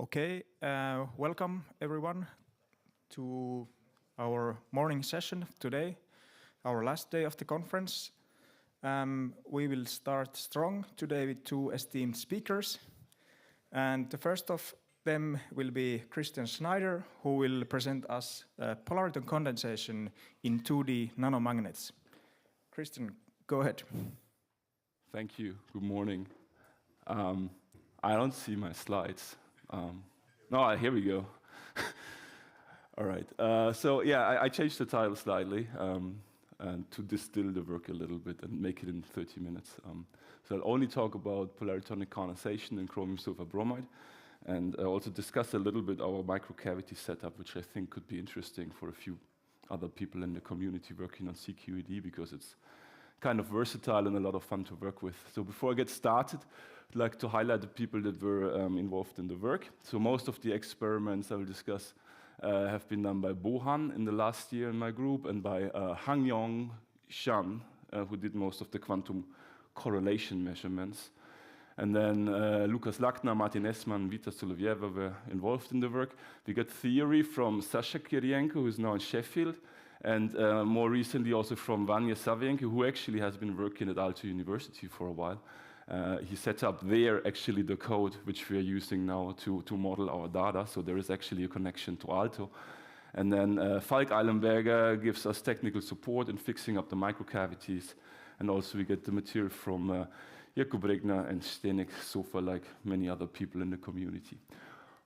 Okay, welcome everyone to our morning session today, our last day of the conference. We will start strong today with two esteemed speakers. And the first of them will be Christian Schneider, who will present us polarity condensation in 2D nanomagnets. Christian, go ahead. Thank you. Good morning. I don't see my slides. Here we go. All right. I changed the title slightly and to distill the work a little bit and make it in 30 minutes. So I'll only talk about polarity condensation in chromium sulfur bromide, and also discuss a little bit our microcavity setup, which I think could be interesting for a few other people in the community working on CQED, because it's kind of versatile and a lot of fun to work with. So before I get started, I'd like to highlight the people that were involved in the work. So most of the experiments I will discuss have been done by Bohan in the last year in my group, and by Hangyong Shan, who did most of the quantum correlation measurements. And then Lukas Lackner, Martin Essmann, Vita Solovyeva were involved in the work. We got theory from Sasha Kirienko, who is now in Sheffield, and more recently also from Vanya Savienko, who actually has been working at Aalto University for a while. He set up there actually the code which we are using now to model our data, so there is actually a connection to Aalto. And then Falk Eilenberger gives us technical support in fixing up the microcavities, and also we get the material from Jakub Regner and Stenek Sofa, like many other people in the community.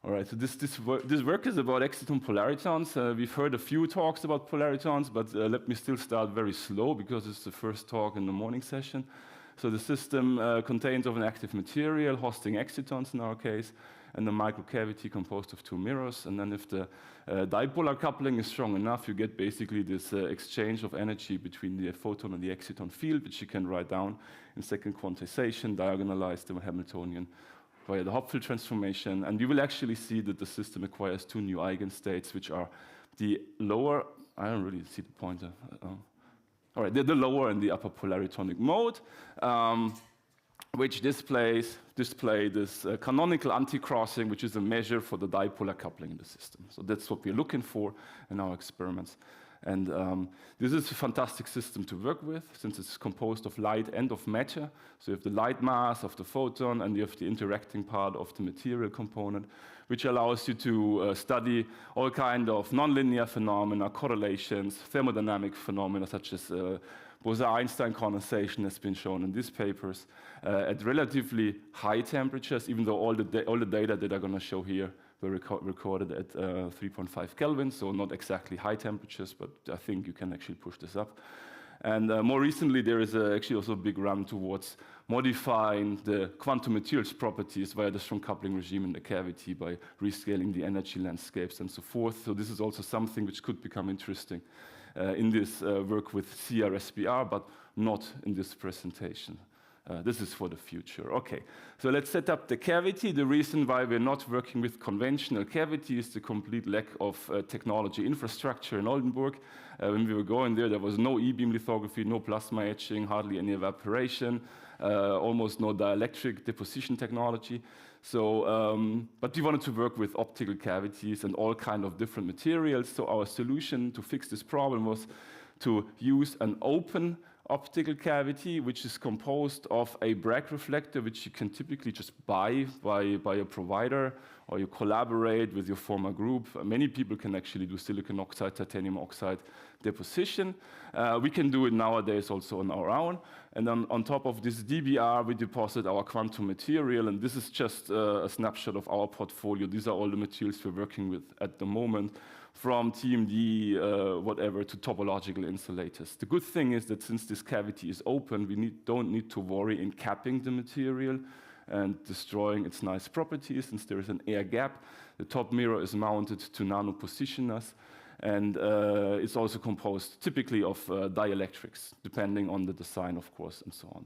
All right, so this work is about exciton polaritons. We've heard a few talks about polaritons, but let me still start very slow because it's the first talk in the morning session. So the system contains of an active material, hosting excitons in our case, and a microcavity composed of two mirrors. And then if the dipolar coupling is strong enough, you get basically this exchange of energy between the photon and the exciton field, which you can write down in second quantization, diagonalize the Hamiltonian via the Hopfield transformation. And you will actually see that the system acquires two new eigenstates, which are the lower, I don't really see the pointer. All right, they're the lower and the upper polaritonic mode, which display this canonical anti-crossing, which is a measure for the dipolar coupling in the system. So that's what we're looking for in our experiments. And this is a fantastic system to work with, since it's composed of light and of matter. So you have the light mass of the photon, and you have the interacting part of the material component, which allows you to study all kinds of nonlinear phenomena, correlations, thermodynamic phenomena, such as Bose-Einstein condensation has been shown in these papers, at relatively high temperatures, even though all the data that I'm going to show here were recorded at 3.5 Kelvin, so not exactly high temperatures, but I think you can actually push this up. And more recently, there is actually also a big run towards modifying the quantum materials properties via the strong coupling regime in the cavity by rescaling the energy landscapes and so forth. So this is also something which could become interesting in this work with CRSPR, but not in this presentation. This is for the future. Okay, so let's set up the cavity. The reason why we're not working with conventional cavity is the complete lack of technology infrastructure in Oldenburg. When we were going there was no E-beam lithography, no plasma etching, hardly any evaporation, almost no dielectric deposition technology. So, but we wanted to work with optical cavities and all kind of different materials. So our solution to fix this problem was to use an open optical cavity, which is composed of a Bragg reflector, which you can typically just buy by a provider, or you collaborate with your former group. Many people can actually do silicon oxide, titanium oxide deposition. We can do it nowadays also on our own. And then on top of this DBR, we deposit our quantum material, and this is just a snapshot of our portfolio. These are all the materials we're working with at the moment, from TMD, whatever, to topological insulators. The good thing is that since this cavity is open, we don't need to worry in capping the material and destroying its nice properties, since there is an air gap. The top mirror is mounted to nano-positioners, and it's also composed typically of dielectrics, depending on the design, of course, and so on.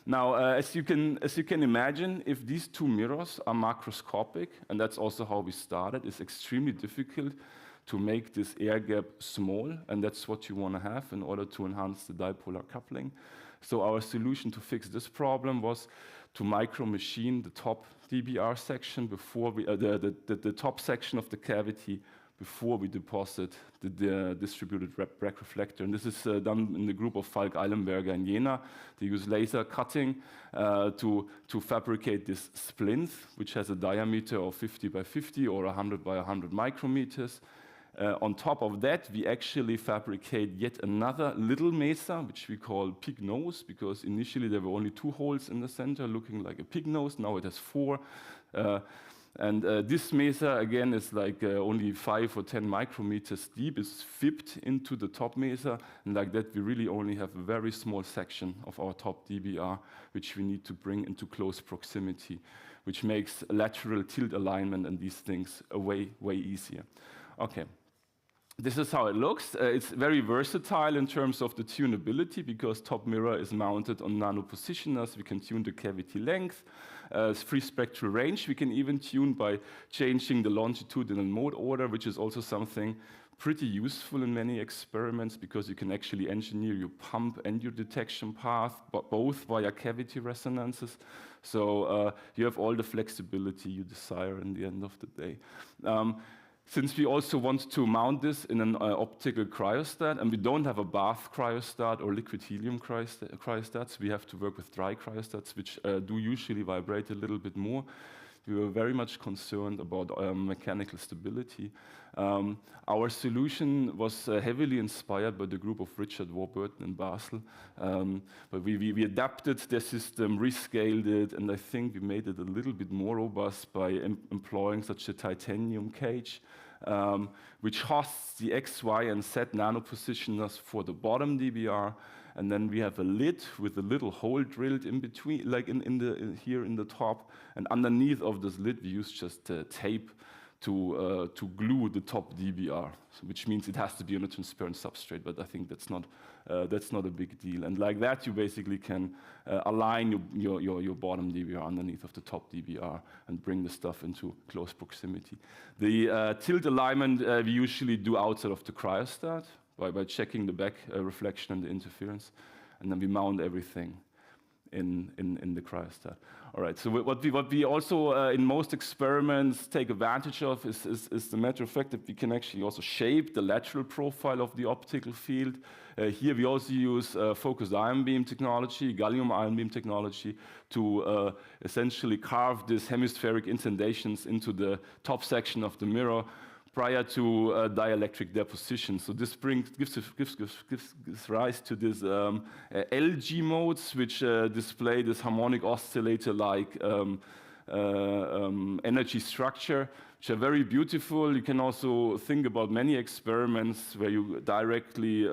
Now, as you can imagine, if these two mirrors are macroscopic, and that's also how we started, it's extremely difficult to make this air gap small, and that's what you want to have in order to enhance the dipolar coupling. So our solution to fix this problem was to micro machine the top DBR section before we, the top section of the cavity before we deposit the distributed Bragg reflector. And this is done in the group of Falk Eilenberger in Jena. They use laser cutting to fabricate this splint, which has a diameter of 50 by 50 or 100 by 100 micrometers. On top of that, we actually fabricate yet another little mesa, which we call pig nose, because initially there were only 2 holes in the center looking like a pig nose. Now it has 4. This mesa, again, is like only 5 or 10 micrometers deep. It's fibbed into the top mesa, and like that, we really only have a very small section of our top DBR, which we need to bring into close proximity, which makes lateral tilt alignment and these things way easier. Okay. This is how it looks. It's very versatile in terms of the tunability because top mirror is mounted on nano positioners. We can tune the cavity length, free spectral range. We can even tune by changing the longitudinal mode order, which is also something pretty useful in many experiments because you can actually engineer your pump and your detection path, but both via cavity resonances. So you have all the flexibility you desire in the end of the day. Since we also want to mount this in an optical cryostat, and we don't have a bath cryostat or liquid helium cryostats, we have to work with dry cryostats, which do usually vibrate a little bit more. We were very much concerned about mechanical stability. Our solution was heavily inspired by the group of Richard Warburton in Basel. But we adapted the system, rescaled it, and I think we made it a little bit more robust by employing such a titanium cage, which hosts the X, Y, and Z nanopositioners for the bottom DBR. And then we have a lid with a little hole drilled in between, like here in the top. And underneath of this lid, we use just tape to glue the top DBR, which means it has to be on a transparent substrate. But I think that's not a big deal. And like that, you basically can align your bottom DBR underneath of the top DBR and bring the stuff into close proximity. The tilt alignment we usually do outside of the cryostat by checking the back reflection and the interference, and then we mount everything in the cryostat. All right, so what we also in most experiments take advantage of is the matter of fact that we can actually also shape the lateral profile of the optical field. Here we also use focused ion beam technology, gallium ion beam technology, to essentially carve these hemispheric indentations into the top section of the mirror prior to dielectric deposition. So this gives rise to this LG modes, which display this harmonic oscillator-like energy structure, which are very beautiful. You can also think about many experiments where you directly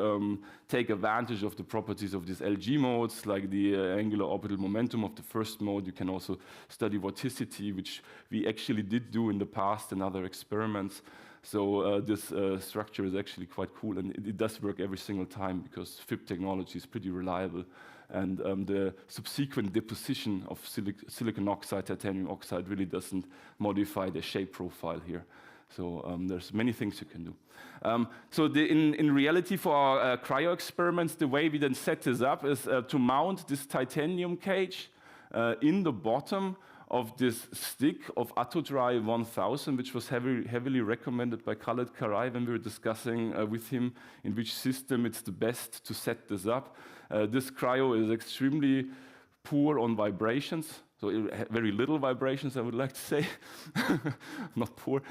take advantage of the properties of these LG modes, like the angular orbital momentum of the first mode. You can also study vorticity, which we actually did do in the past in other experiments. So this structure is actually quite cool, and it does work every single time because FIB technology is pretty reliable. And the subsequent deposition of silicon oxide, titanium oxide really doesn't modify the shape profile here. So there's many things you can do. So in reality, for our cryo experiments, the way we then set this up is to mount this titanium cage in the bottom of this stick of Attodry 1000, which was heavily recommended by Khaled Karai when we were discussing with him in which system it's the best to set this up. This cryo is extremely poor on vibrations, so very little vibrations, I would like to say, not poor.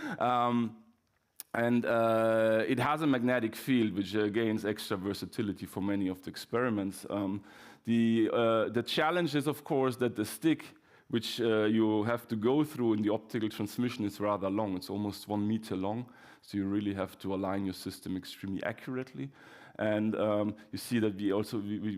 And it has a magnetic field, which gains extra versatility for many of the experiments. The challenge is, of course, that the stick which you have to go through in the optical transmission is rather long. It's almost 1 meter long, so you really have to align your system extremely accurately. And you see that we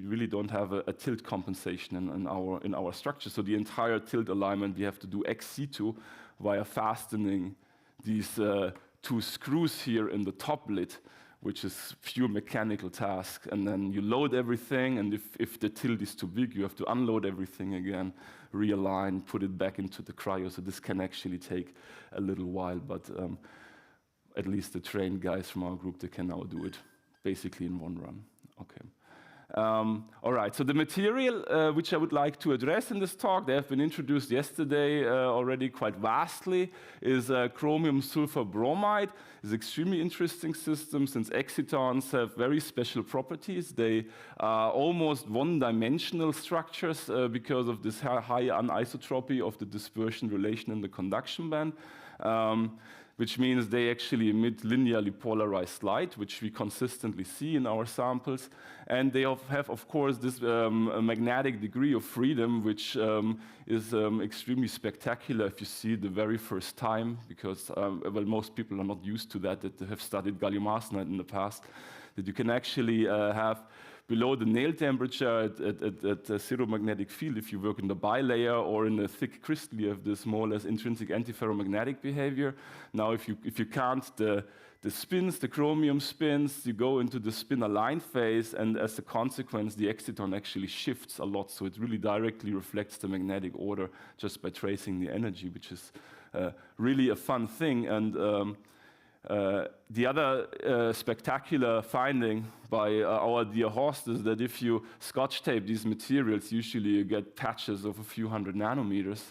really don't have a tilt compensation in our structure. So the entire tilt alignment we have to do ex situ via fastening these 2 screws here in the top lid, which is pure mechanical task. And then you load everything, and if the tilt is too big, you have to unload everything again, realign, put it back into the cryo. So this can actually take a little while, but at least the trained guys from our group, they can now do it basically in one run. Okay. All right, so the material which I would like to address in this talk, they have been introduced yesterday already quite vastly, is chromium sulfur bromide. It's an extremely interesting system since excitons have very special properties. They are almost one-dimensional structures because of this high anisotropy of the dispersion relation in the conduction band. Which means they actually emit linearly polarized light, which we consistently see in our samples. And they have, of course, this a magnetic degree of freedom, which is extremely spectacular if you see it the very first time, because, well, most people are not used to that have studied gallium arsenide in the past, that you can actually have below the nail temperature at a zero magnetic field, if you work in the bilayer or in a thick crystal, you have this more or less intrinsic antiferromagnetic behavior. Now, if you count the spins, the chromium spins, you go into the spin-aligned phase, and as a consequence, the exciton actually shifts a lot. So it really directly reflects the magnetic order just by tracing the energy, which is really a fun thing. And the other spectacular finding by our dear Horst is that if you scotch tape these materials, usually you get patches of a few hundred nanometers.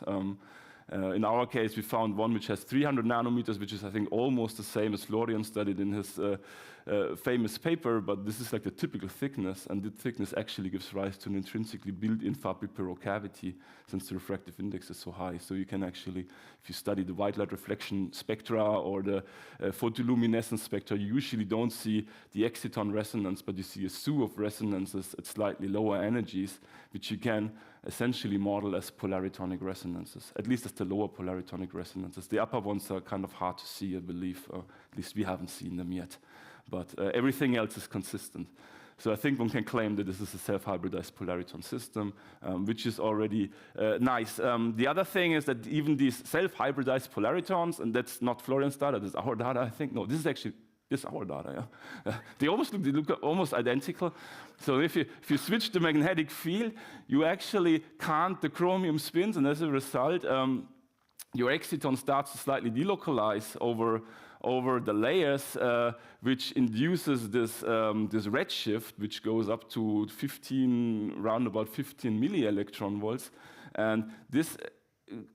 In our case, we found one which has 300 nanometers, which is, I think, almost the same as Florian studied in his famous paper, but this is like the typical thickness, and the thickness actually gives rise to an intrinsically built-in Fabry-Perot cavity, since the refractive index is so high. So you can actually, if you study the white light reflection spectra or the photoluminescence spectra, you usually don't see the exciton resonance, but you see a zoo of resonances at slightly lower energies, which you can essentially model as polaritonic resonances, at least as the lower polaritonic resonances. The upper ones are kind of hard to see, I believe, at least we haven't seen them yet. But everything else is consistent. So I think one can claim that this is a self-hybridized polariton system, which is already nice. The other thing is that even these self-hybridized polaritons, and that's not Florian's data, that's our data, I think. No, this is our data, yeah. They look almost identical. So if you switch the magnetic field, you actually count the chromium spins, and as a result, your exciton starts to slightly delocalize over the layers, which induces this redshift, which goes up to round about 15 millielectron volts. And this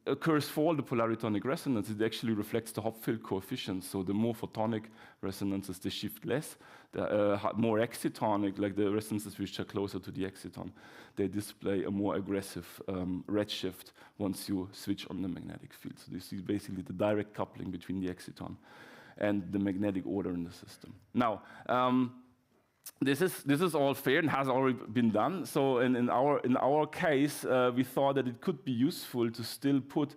occurs for all the polaritonic resonance. It actually reflects the Hopfield coefficient. So the more photonic resonances, they shift less. The more excitonic, like the resonances which are closer to the exciton, they display a more aggressive redshift once you switch on the magnetic field. So this is basically the direct coupling between the exciton and the magnetic order in the system. Now, this is all fair and has already been done. So in our case, we thought that it could be useful to still put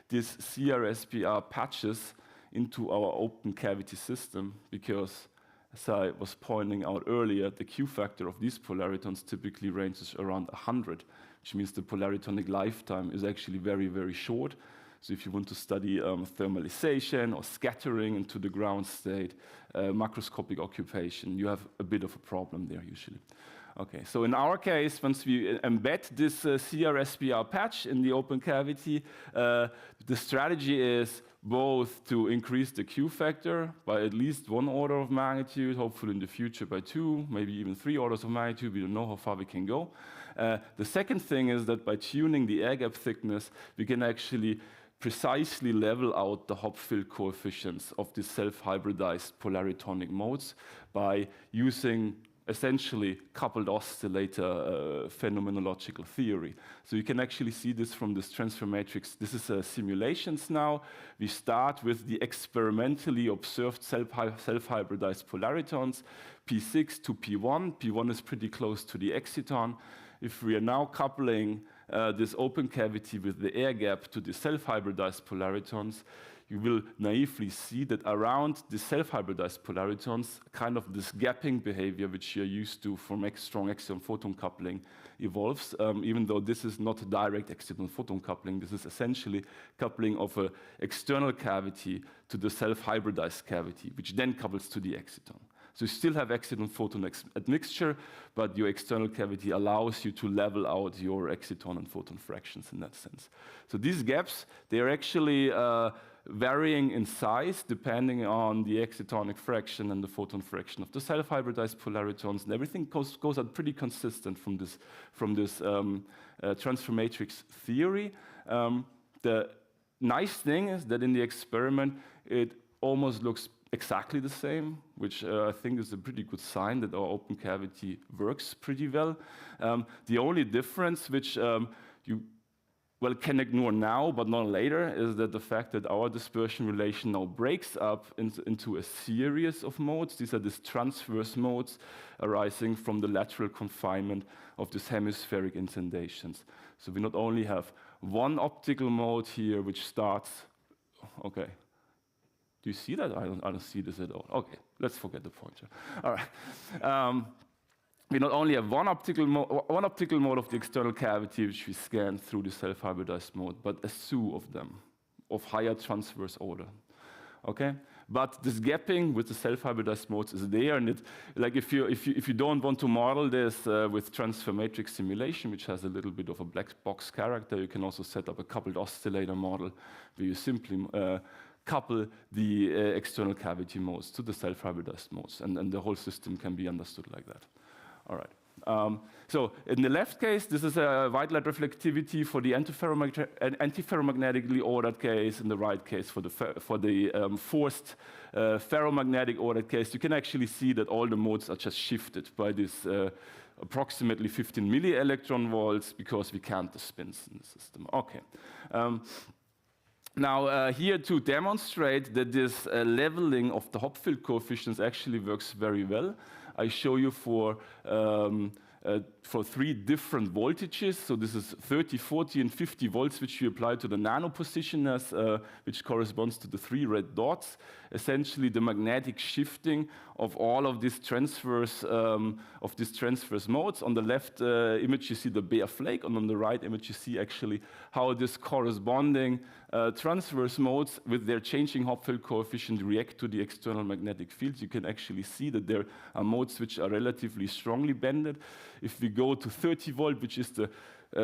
these CRSPR patches into our open cavity system, because, as I was pointing out earlier, the Q factor of these polaritons typically ranges around 100, which means the polaritonic lifetime is actually very, very short. So if you want to study thermalization or scattering into the ground state, macroscopic occupation, you have a bit of a problem there usually. Okay, so in our case, once we embed this CRSPR patch in the open cavity, the strategy is both to increase the Q factor by at least 1 order of magnitude, hopefully in the future by 2, maybe even 3 orders of magnitude. We don't know how far we can go. The second thing is that by tuning the air gap thickness, we can actually precisely level out the Hopfield coefficients of the self-hybridized polaritonic modes by using essentially coupled oscillator phenomenological theory. So you can actually see this from this transfer matrix. This is simulations now. We start with the experimentally observed self-hybridized polaritons, P6 to P1. P1 is pretty close to the exciton. If we are now coupling this open cavity with the air gap to the self-hybridized polaritons, you will naively see that around the self-hybridized polaritons, kind of this gapping behavior which you're used to from strong exciton-photon coupling evolves, even though this is not direct exciton-photon coupling. This is essentially coupling of an external cavity to the self-hybridized cavity, which then couples to the exciton. So you still have exciton-photon admixture, but your external cavity allows you to level out your exciton and photon fractions in that sense. So these gaps, they are actually varying in size depending on the excitonic fraction and the photon fraction of the self-hybridized polaritons, and everything goes out pretty consistent from this transfer matrix theory. The nice thing is that in the experiment, it almost looks exactly the same, which I think is a pretty good sign that our open cavity works pretty well. The only difference, which you can ignore now, but not later, is that the fact that our dispersion relation now breaks up into a series of modes. These are these transverse modes arising from the lateral confinement of these hemispheric incendations. So we not only have one optical mode here, which starts, okay. Do you see that? I don't see this at all. Okay, let's forget the pointer. All right. We not only have one optical mode of the external cavity, which we scan through the self-hybridized mode, but a slew of them, of higher transverse order. Okay, but this gapping with the self-hybridized modes is there, and it, like if you don't want to model this with transfer matrix simulation, which has a little bit of a black box character, you can also set up a coupled oscillator model where you simply couple the external cavity modes to the self-hybridized modes, and the whole system can be understood like that. All right. So in the left case, this is a white light reflectivity for the antiferromagnetically ordered case. In the right case, for the forced ferromagnetic ordered case, you can actually see that all the modes are just shifted by this approximately 15 millielectron volts because we count the spins in the system. Okay. Now, here to demonstrate that this leveling of the Hopfield coefficients actually works very well, I show you for 3 different voltages. So this is 30, 40, and 50 volts, which you apply to the nano positioners, which corresponds to the 3 red dots. Essentially, the magnetic shifting of all of these transverse modes. On the left image, you see the bare flake, and on the right image, you see actually how this corresponding transverse modes with their changing Hopfield coefficient react to the external magnetic fields. You can actually see that there are modes which are relatively strongly bended. If we go to 30 volt, which is the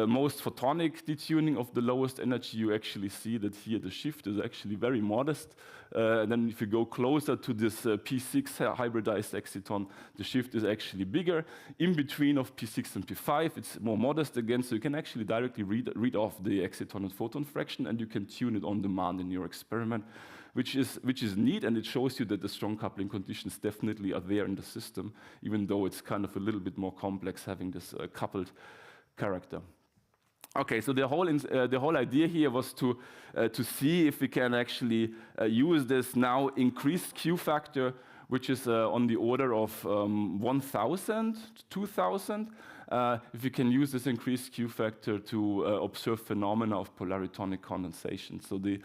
most photonic detuning of the lowest energy, you actually see that here the shift is actually very modest. And then if you go closer to this P6 hybridized exciton, the shift is actually bigger. In between of P6 and P5, it's more modest again, so you can actually directly read off the exciton and photon fraction, and you can tune it on demand in your experiment, which is neat, and it shows you that the strong coupling conditions definitely are there in the system, even though it's kind of a little bit more complex having this coupled character. Okay, so the whole idea here was to see if we can actually use this now increased Q factor, which is on the order of 1,000 to 2,000. If you can use this increased Q factor to observe phenomena of polaritonic condensation. So the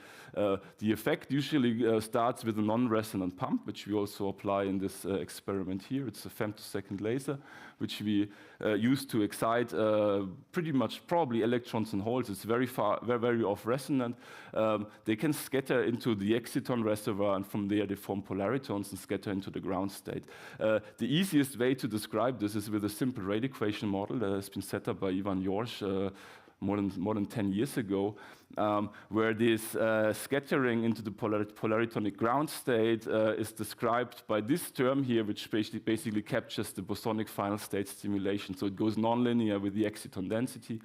effect usually starts with a non-resonant pump, which we also apply in this experiment here. It's a femtosecond laser, which we use to excite pretty much probably electrons and holes. It's very off resonant. They can scatter into the exciton reservoir, and from there they form polaritons and scatter into the ground state. The easiest way to describe this is with a simple rate equation model that has been set up by Ivan Jorsch more than 10 years ago, where this scattering into the polaritonic ground state is described by this term here, which basically captures the bosonic final state stimulation. So it goes nonlinear with the exciton density.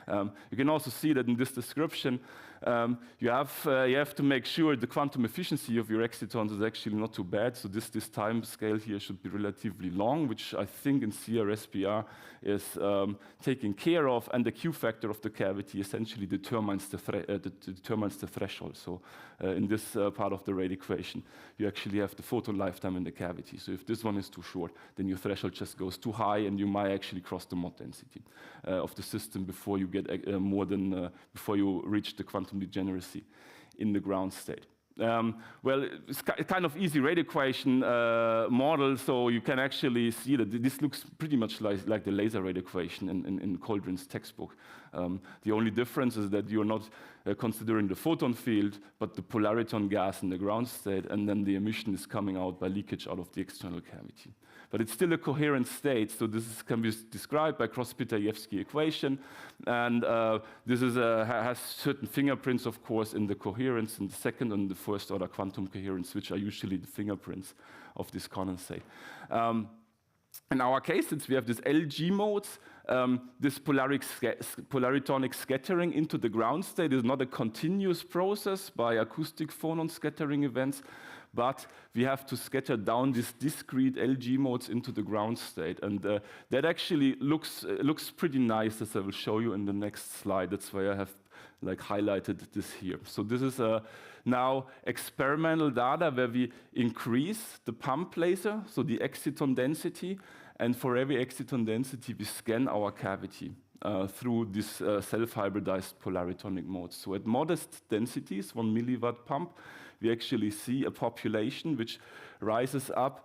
You can also see that in this description, you have to make sure the quantum efficiency of your excitons is actually not too bad. So this time scale here should be relatively long, which I think in CRSPR is taken care of, and the Q factor of the cavity essentially determines the threshold. So in this part of the rate equation, you actually have the photon lifetime in the cavity. So if this one is too short, then your threshold just goes too high, and you might actually cross the Mott density of the system before you get before you reach the quantum degeneracy in the ground state. Well, it's kind of easy rate equation model, so you can actually see that this looks pretty much like the laser rate equation in Coldren's textbook. The only difference is that you're not considering the photon field, but the polariton gas in the ground state, and then the emission is coming out by leakage out of the external cavity. But it's still a coherent state, so can be described by Gross-Pitayevsky equation, and this has certain fingerprints, of course, in the coherence in the second and the first order quantum coherence, which are usually the fingerprints of this condensate. In our case, since we have this LG modes, this polaritonic scattering into the ground state is not a continuous process by acoustic phonon scattering events, but we have to scatter down these discrete LG modes into the ground state. And that actually looks pretty nice, as I will show you in the next slide. That's why I have highlighted this here. So this is now experimental data where we increase the pump laser, so the exciton density, and for every exciton density, we scan our cavity through this self-hybridized polaritonic modes. So at modest densities, 1 milliwatt pump, we actually see a population which rises up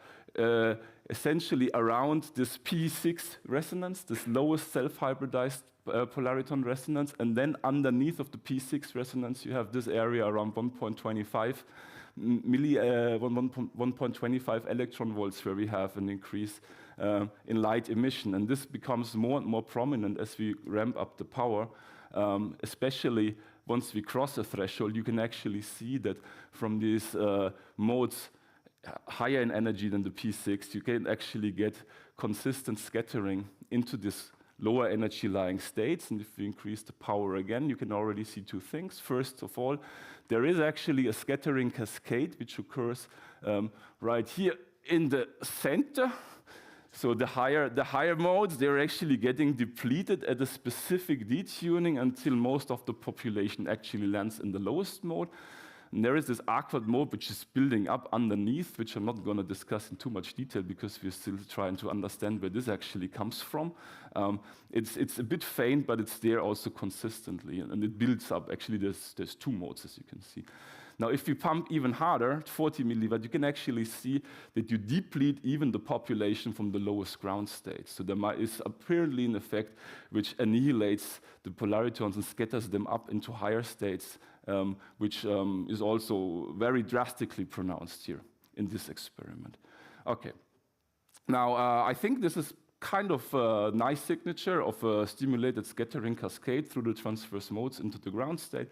essentially around this P6 resonance, this lowest self-hybridized polariton resonance, and then underneath of the P6 resonance, you have this area around 1.25 1.25 electron volts, where we have an increase in light emission, and this becomes more and more prominent as we ramp up the power, especially once we cross a threshold. You can actually see that from these modes higher in energy than the P6, you can actually get consistent scattering into this lower energy lying states. And if we increase the power again, you can already see two things. First of all, there is actually a scattering cascade which occurs right here in the center. So the higher modes, they're actually getting depleted at a specific detuning until most of the population actually lands in the lowest mode. And there is this awkward mode which is building up underneath, which I'm not going to discuss in too much detail because we're still trying to understand where this actually comes from. It's a bit faint, but it's there also consistently, and it builds up. Actually, there's two modes, as you can see. Now, if you pump even harder, 40 milliwatt, you can actually see that you deplete even the population from the lowest ground state. So there is apparently an effect which annihilates the polaritons and scatters them up into higher states, which is also very drastically pronounced here in this experiment. Okay. Now, I think this is kind of a nice signature of a stimulated scattering cascade through the transverse modes into the ground state.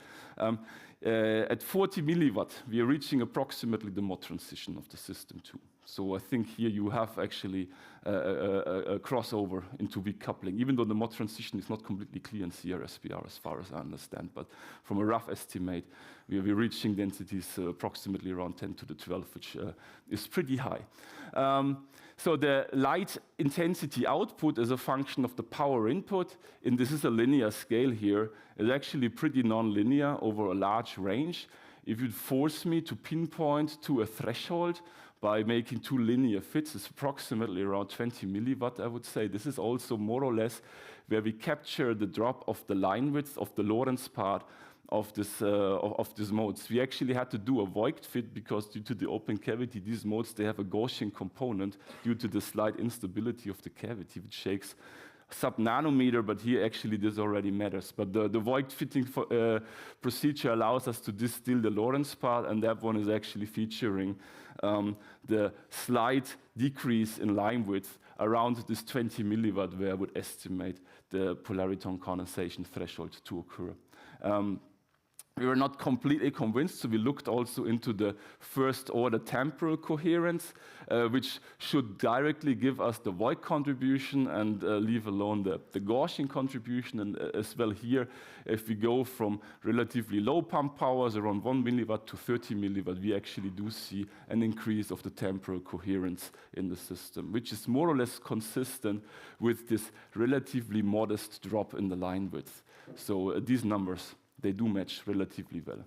At 40 milliwatt, we are reaching approximately the mode transition of the system too. So I think here you have actually a crossover into weak coupling, even though the mode transition is not completely clear in CRSPR as far as I understand. But from a rough estimate, we're reaching densities approximately around 10 to the 12, which is pretty high. So the light intensity output as a function of the power input, and this is a linear scale here, is actually pretty non-linear over a large range. If you'd force me to pinpoint to a threshold by making two linear fits, it's approximately around 20 milliwatt, I would say. This is also more or less where we capture the drop of the line width of the Lorentz part of these modes. We actually had to do a Voigt fit because due to the open cavity, these modes, they have a Gaussian component due to the slight instability of the cavity, which shakes sub-nanometer, but here actually this already matters. But the Voigt fitting procedure allows us to distill the Lorentz part, and that one is actually featuring the slight decrease in line width around this 20 milliwatt, where I would estimate the polariton condensation threshold to occur. We were not completely convinced, so we looked also into the first-order temporal coherence, which should directly give us the Voigt contribution and leave alone the Gaussian contribution. And as well here, if we go from relatively low pump powers, around 1 milliwatt to 30 milliwatt, we actually do see an increase of the temporal coherence in the system, which is more or less consistent with this relatively modest drop in the line width. So these numbers, they do match relatively well.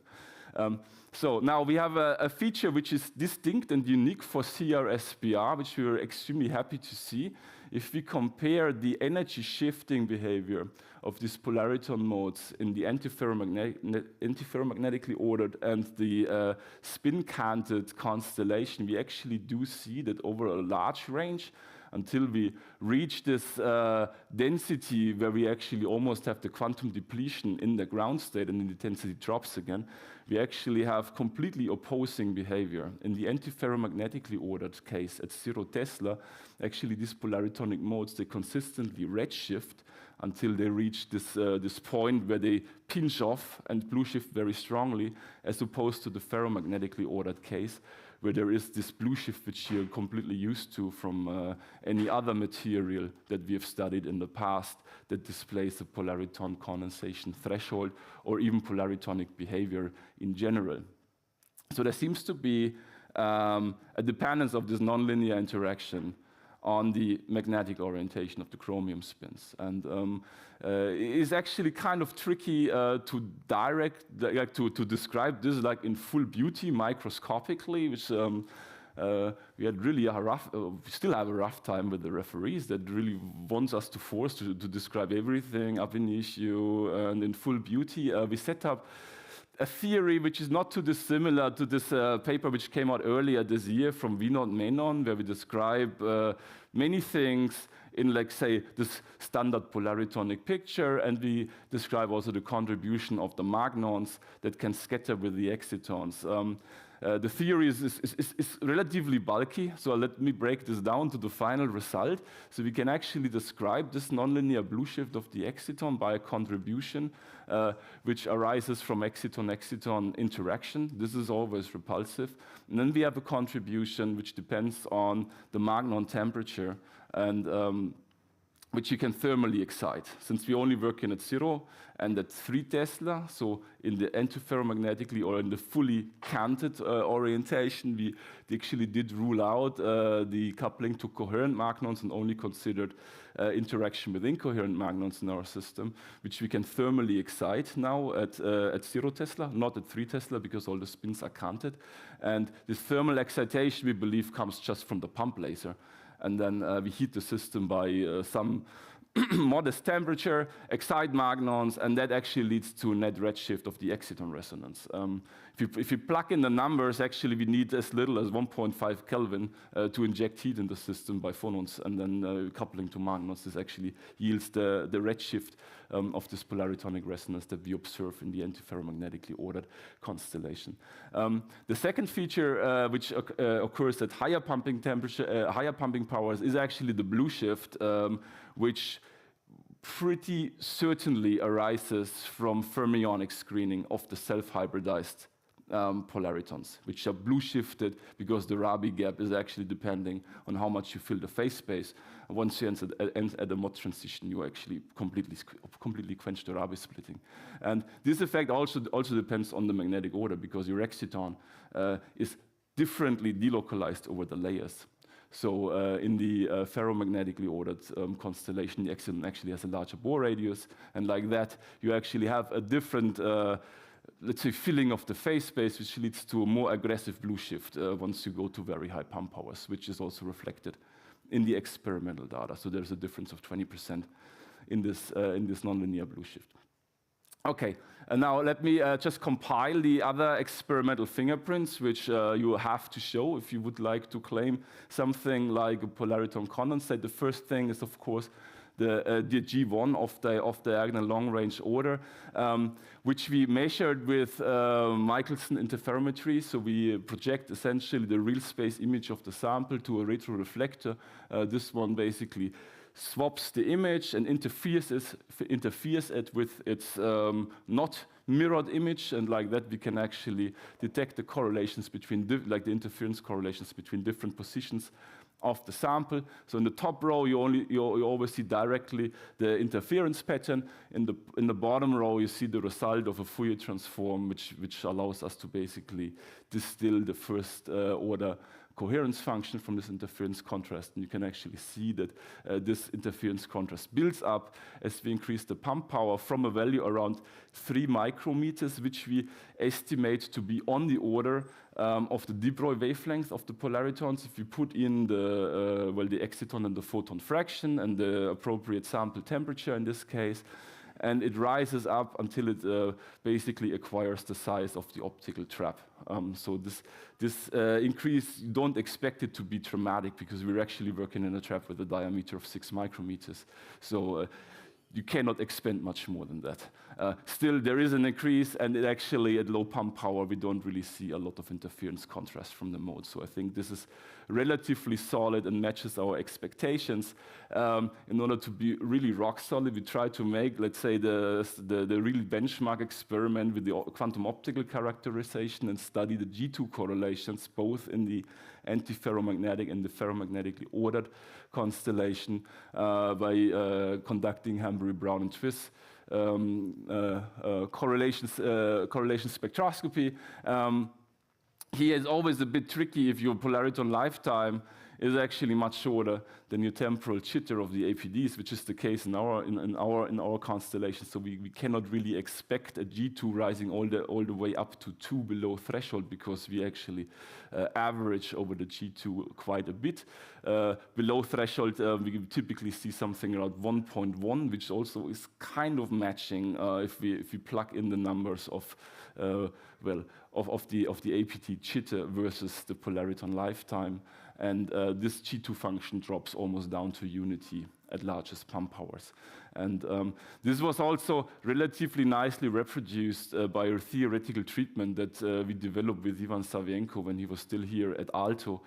So now we have a feature which is distinct and unique for CRSPR, which we are extremely happy to see. If we compare the energy shifting behavior of these polariton modes in the antiferromagnetically ordered and the spin-canted constellation, we actually do see that over a large range, until we reach this density where we actually almost have the quantum depletion in the ground state and the intensity drops again, we actually have completely opposing behavior. In the antiferromagnetically ordered case at 0 Tesla, actually these polaritonic modes, they consistently redshift until they reach this point where they pinch off and blue shift very strongly, as opposed to the ferromagnetically ordered case, where there is this blue shift which you're completely used to from any other material that we have studied in the past that displays a polariton condensation threshold or even polaritonic behavior in general. So there seems to be a dependence of this nonlinear interaction on the magnetic orientation of the chromium spins. And it's actually kind of tricky to describe this like in full beauty microscopically, which we had really we still have a rough time with the referees that really wants us to force to describe everything ab initio and in full beauty. We set up a theory which is not too dissimilar to this paper which came out earlier this year from Vinod Menon, where we describe many things in, like, say, this standard polaritonic picture, and we describe also the contribution of the magnons that can scatter with the excitons. The theory is relatively bulky, so let me break this down to the final result. So we can actually describe this nonlinear blue shift of the exciton by a contribution which arises from exciton-exciton interaction. This is always repulsive. And then we have a contribution which depends on the magnon temperature and which you can thermally excite. Since we only work in at 0 and at 3 Tesla, so in the antiferromagnetically or in the fully canted orientation, we actually did rule out the coupling to coherent magnons and only considered interaction with incoherent magnons in our system, which we can thermally excite now at 0 Tesla, not at 3 Tesla, because all the spins are canted. And this thermal excitation, we believe, comes just from the pump laser. And then we heat the system by some modest temperature, excite magnons, and that actually leads to a net redshift of the exciton resonance. If you plug in the numbers, actually we need as little as 1.5 Kelvin to inject heat in the system by phonons, and then coupling to magnons. This actually yields the redshift of this polaritonic resonance that we observe in the antiferromagnetically ordered constellation. The second feature which occurs at higher pumping temperature, higher pumping powers, is actually the blue shift, which pretty certainly arises from fermionic screening of the self-hybridized polaritons, which are blue shifted because the Rabi gap is actually depending on how much you fill the phase space. And once you end at a mod transition, you actually completely quench the Rabi splitting. And this effect also depends on the magnetic order, because your exciton is differently delocalized over the layers. So in the ferromagnetically ordered constellation, the exciton actually has a larger Bohr radius, and like that, you actually have a different, let's say, filling of the phase space, which leads to a more aggressive blue shift once you go to very high pump powers, which is also reflected in the experimental data. So there's a difference of 20% in this nonlinear blue shift. Okay, and now let me just compile the other experimental fingerprints, which you have to show if you would like to claim something like a polariton condensate. The first thing is, of course, the G1 of the off-diagonal long-range order, which we measured with Michelson interferometry. So we project essentially the real space image of the sample to a retroreflector. This one basically swaps the image and interferes it with its not mirrored image, and like that we can actually detect the correlations between, like the interference correlations between different positions of the sample. So in the top row, you always see directly the interference pattern. In the bottom row, you see the result of a Fourier transform, which allows us to basically distill the first order coherence function from this interference contrast. And you can actually see that this interference contrast builds up as we increase the pump power from a value around 3 micrometers, which we estimate to be on the order of the de Broglie wavelength of the polaritons. If you put in the exciton and the photon fraction and the appropriate sample temperature in this case, and it rises up until it basically acquires the size of the optical trap. So this increase, you don't expect it to be dramatic because we're actually working in a trap with a diameter of 6 micrometers. So you cannot expand much more than that. Still, there is an increase, and it actually, at low pump power, we don't really see a lot of interference contrast from the mode. So I think this is relatively solid and matches our expectations. In order to be really rock solid, we try to make, let's say, the real benchmark experiment with the quantum optical characterization and study the G2 correlations, both in the antiferromagnetic and the ferromagnetically ordered constellation by conducting Hambury-Brown and Twiss correlation spectroscopy. Here is always a bit tricky if your polariton lifetime is actually much shorter than your temporal jitter of the APDs, which is the case in our constellation. So we cannot really expect a G2 rising all the way up to 2 below threshold, because we actually average over the G2 quite a bit. Below threshold, we typically see something around 1.1, which also is kind of matching if we plug in the numbers of the APT jitter versus the polariton lifetime. And this G2 function drops almost down to unity at largest pump powers. And this was also relatively nicely reproduced by a theoretical treatment that we developed with Ivan Savienko when he was still here at Aalto,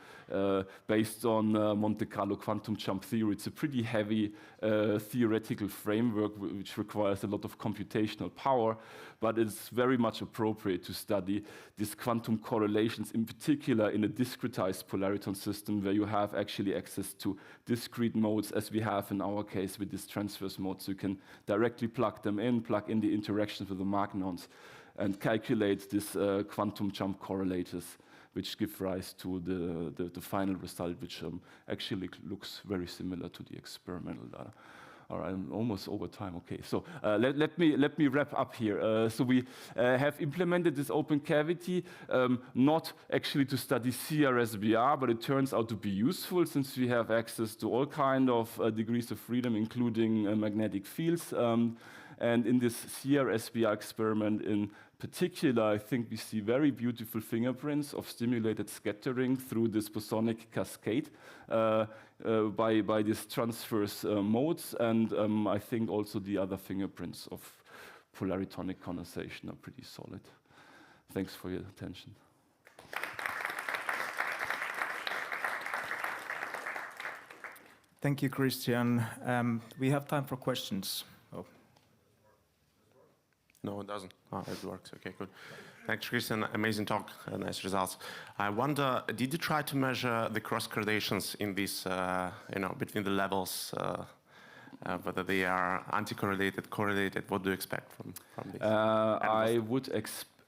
based on Monte Carlo quantum jump theory. It's a pretty heavy theoretical framework which requires a lot of computational power, but it's very much appropriate to study these quantum correlations, in particular in a discretized polariton system where you have actually access to discrete modes, as we have in our case with this transverse mode. So you can directly plug in the interactions with the magnons, and calculate this quantum jump correlators, which give rise to the final result, which actually looks very similar to the experimental data. All right, I'm almost over time. Okay, so let me wrap up here. So we have implemented this open cavity, not actually to study CRSBR, but it turns out to be useful since we have access to all kind of degrees of freedom, including magnetic fields. And in this CRSBR experiment in particular, I think we see very beautiful fingerprints of stimulated scattering through this bosonic cascade by these transverse modes. And I think also the other fingerprints of polaritonic condensation are pretty solid. Thanks for your attention. Thank you, Christian. We have time for questions. Oh. No, it doesn't. Oh, it works. Okay, good. Thanks, Christian. Amazing talk. Nice results. I wonder, did you try to measure the cross correlations in this, between the levels, whether they are anti-correlated, correlated? What do you expect from this? I would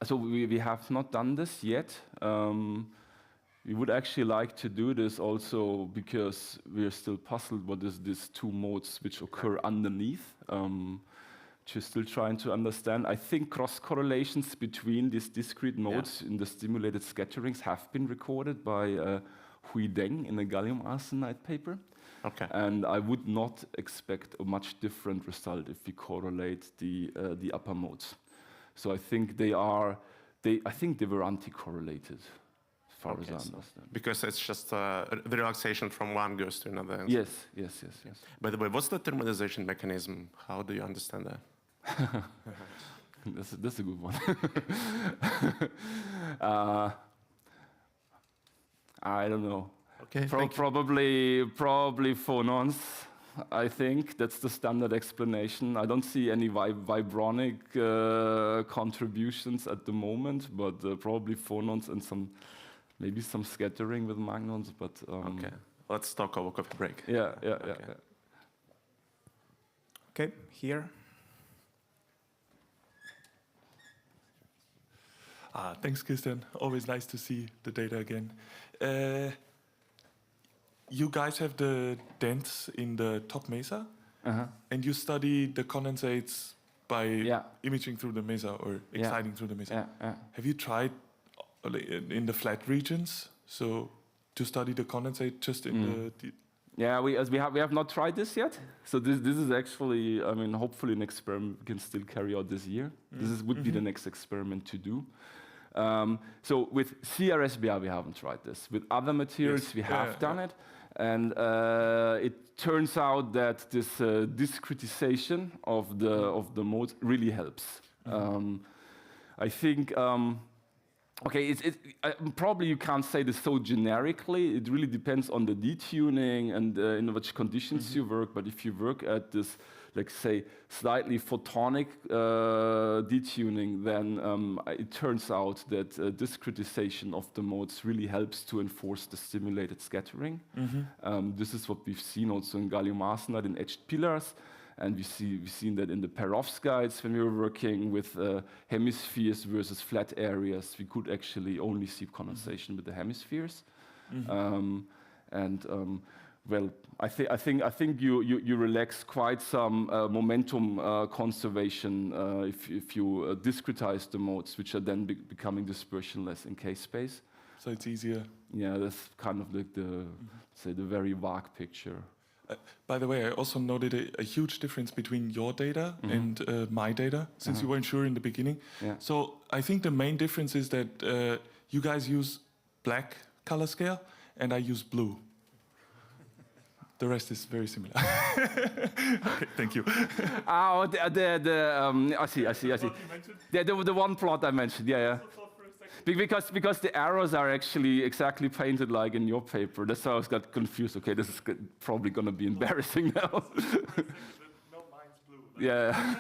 so we have not done this yet. We would actually like to do this also because we are still puzzled what is these two modes which occur underneath. Which we're still trying to understand. I think cross correlations between these discrete modes in the stimulated scatterings have been recorded by Hui Deng in the gallium arsenide paper. Okay. And I would not expect a much different result if we correlate the upper modes. So I think they were anti-correlated, as far as I understand. Because it's just the relaxation from one goes to another. Yes. By the way, what's the thermalization mechanism? How do you understand that? That's a good one. I don't know. Okay. Probably phonons. I think that's the standard explanation. I don't see any vibronic contributions at the moment, but probably phonons and maybe some scattering with magnons. But okay, let's talk over coffee break. Yeah. Okay, here. Thanks, Christian. Always nice to see the data again. You guys have the dents in the top mesa, and you study the condensates by imaging through the mesa or exciting through the mesa. Have you tried in the flat regions, so to study the condensate just in the Yeah, we have not tried this yet. So this is actually, I mean, hopefully an experiment we can still carry out this year. This would be the next experiment to do. So with CRSBR, we haven't tried this. With other materials, we have done it. And it turns out that this discretization of the modes really helps. I think, okay, probably you can't say this so generically. It really depends on the detuning and in which conditions you work. But if you work at this, like say, slightly photonic detuning, then it turns out that discretization of the modes really helps to enforce the stimulated scattering. This is what we've seen also in gallium arsenide in etched pillars. And we've seen that in the perovskites when we were working with hemispheres versus flat areas. We could actually only see condensation with the hemispheres. Well, I think you relax quite some momentum conservation if you discretize the modes, which are then becoming dispersionless in K-space. So it's easier. Yeah, that's kind of like the say the very vague picture. By the way, I also noted a huge difference between your data and my data, since you weren't sure in the beginning. Yeah. So I think the main difference is that you guys use black color scale, and I use blue. The rest is very similar. Okay, thank you. Oh, I see. The one plot I mentioned, yeah. Because the arrows are actually exactly painted like in your paper. That's why I got confused. Okay, this is probably going to be embarrassing now. No, mine's blue. Yeah.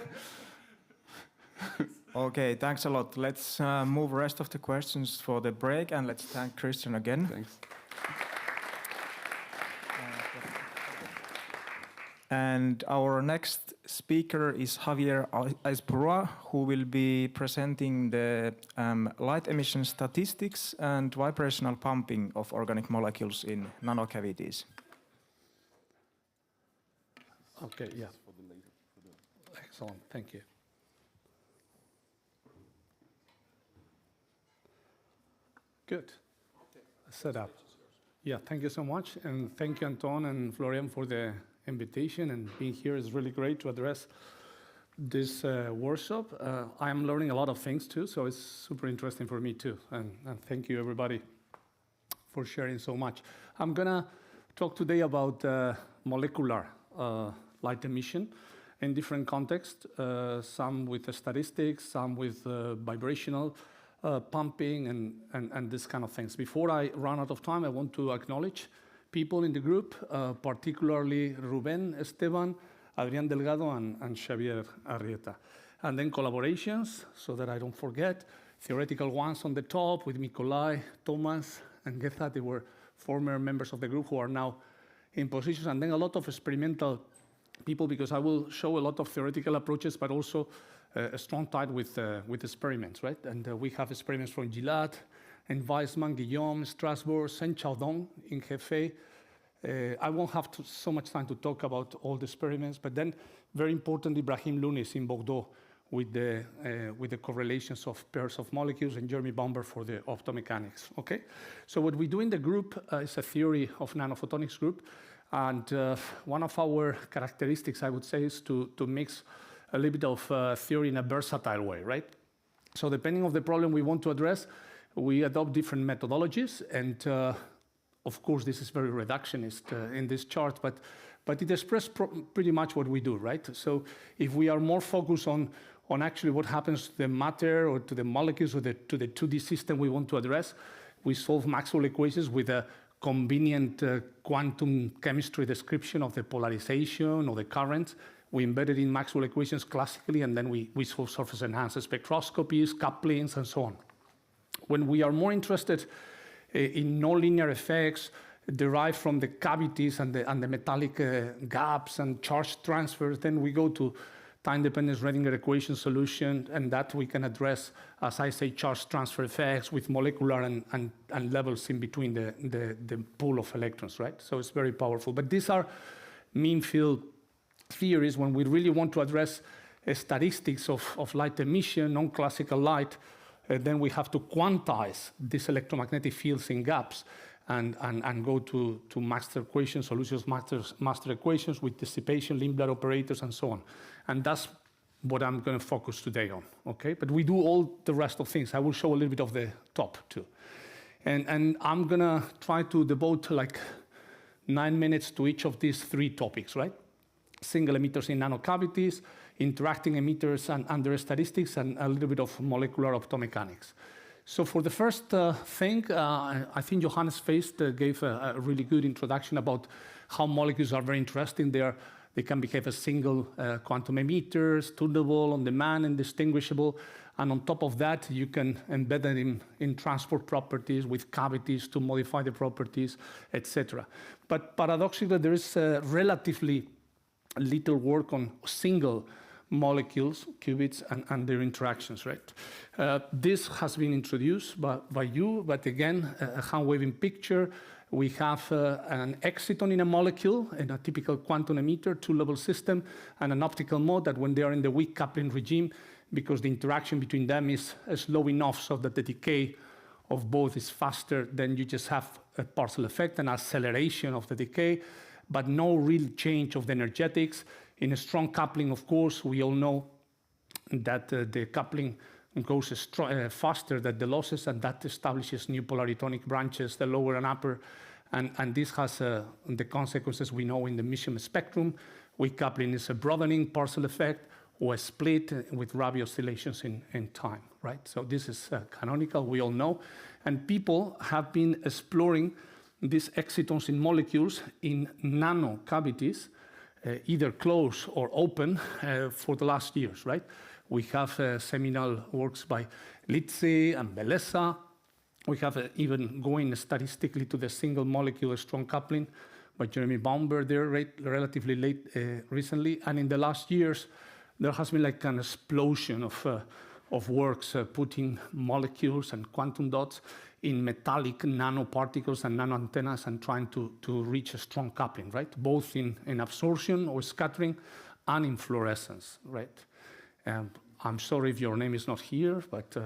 Okay, thanks a lot. Let's move the rest of the questions for the break, and let's thank Christian again. Thanks. And our next speaker is Javier Aizpurua, who will be presenting the light emission statistics and vibrational pumping of organic molecules in nanocavities. Okay, yeah. Excellent, thank you. Good. Set up. Yeah, thank you so much. And thank you, Anton and Florian, for the invitation, and being here is really great to address this workshop. I'm learning a lot of things too, so it's super interesting for me too. And thank you everybody for sharing so much. I'm gonna talk today about molecular light emission in different contexts, some with the statistics, some with vibrational pumping and this kind of things. Before I run out of time, I want to acknowledge people in the group, particularly Ruben Esteban, Adrián Delgado, and Xavier Arrieta. And then collaborations, so that I don't forget, theoretical ones on the top with Nikolai, Thomas, and Getha. They were former members of the group who are now in positions. And then a lot of experimental people, because I will show a lot of theoretical approaches, but also a strong tie with experiments, right? And we have experiments from Gilad, and Weissman, Guillaume, Strasbourg, Saint-Chardon in Hefei. I won't have so much time to talk about all the experiments, but then very importantly, Ibrahim Lunis in Bordeaux with the correlations of pairs of molecules, and Jeremy Bomber for the optomechanics, okay? So what we do in the group is a theory of nanophotonics group, and one of our characteristics, I would say, is to mix a little bit of theory in a versatile way, right? So depending on the problem we want to address, we adopt different methodologies, and of course, this is very reductionist in this chart, but it expresses pretty much what we do, right? So if we are more focused on actually what happens to the matter or to the molecules or to the 2D system we want to address, we solve Maxwell equations with a convenient quantum chemistry description of the polarization or the current. We embed it in Maxwell equations classically, and then we solve surface-enhanced spectroscopies, couplings, and so on. When we are more interested in nonlinear effects derived from the cavities and the metallic gaps and charge transfers, then we go to time-dependent Schrödinger equation solution, and that we can address, as I say, charge transfer effects with molecular and levels in between the pool of electrons, right? So it's very powerful. But these are mean field theories when we really want to address statistics of light emission, non-classical light. Then we have to quantize these electromagnetic fields in gaps. and go to master equations, solutions master equations with dissipation, Lindblad operators, and so on. And that's what I'm going to focus today on, okay? But we do all the rest of things. I will show a little bit of the top, too. And I'm going to try to devote like 9 minutes to each of these 3 topics, right? Single emitters in nanocavities, interacting emitters and their statistics, and a little bit of molecular optomechanics. So for the first thing, I think Johannes Feist gave a really good introduction about how molecules are very interesting. They can behave as single quantum emitters, tunable, on-demand, and distinguishable. And on top of that, you can embed them in transport properties with cavities to modify the properties, etc. But paradoxically, there is relatively little work on single molecules, qubits, and their interactions, right? This has been introduced by you, but again, a hand-waving picture. We have an exciton in a molecule, in a typical quantum emitter, 2-level system, and an optical mode that when they are in the weak coupling regime, because the interaction between them is slow enough so that the decay of both is faster, then you just have a parcel effect, an acceleration of the decay, but no real change of the energetics. In a strong coupling, of course, we all know that the coupling goes faster than the losses, and that establishes new polaritonic branches, the lower and upper, and this has the consequences we know in the emission spectrum. Weak coupling is a broadening parcel effect or a split with Rabi oscillations in time, right? So this is canonical, we all know, and people have been exploring these excitons in molecules in nano cavities, either closed or open for the last years, right? We have seminal works by Litze and Beleza. We have even going statistically to the single molecule strong coupling by Jeremy Baumberg there relatively late recently. And in the last years, there has been like an explosion of works putting molecules and quantum dots in metallic nanoparticles and nanoantennas and trying to reach a strong coupling, right? Both in absorption or scattering and in fluorescence, right? I'm sorry if your name is not here, but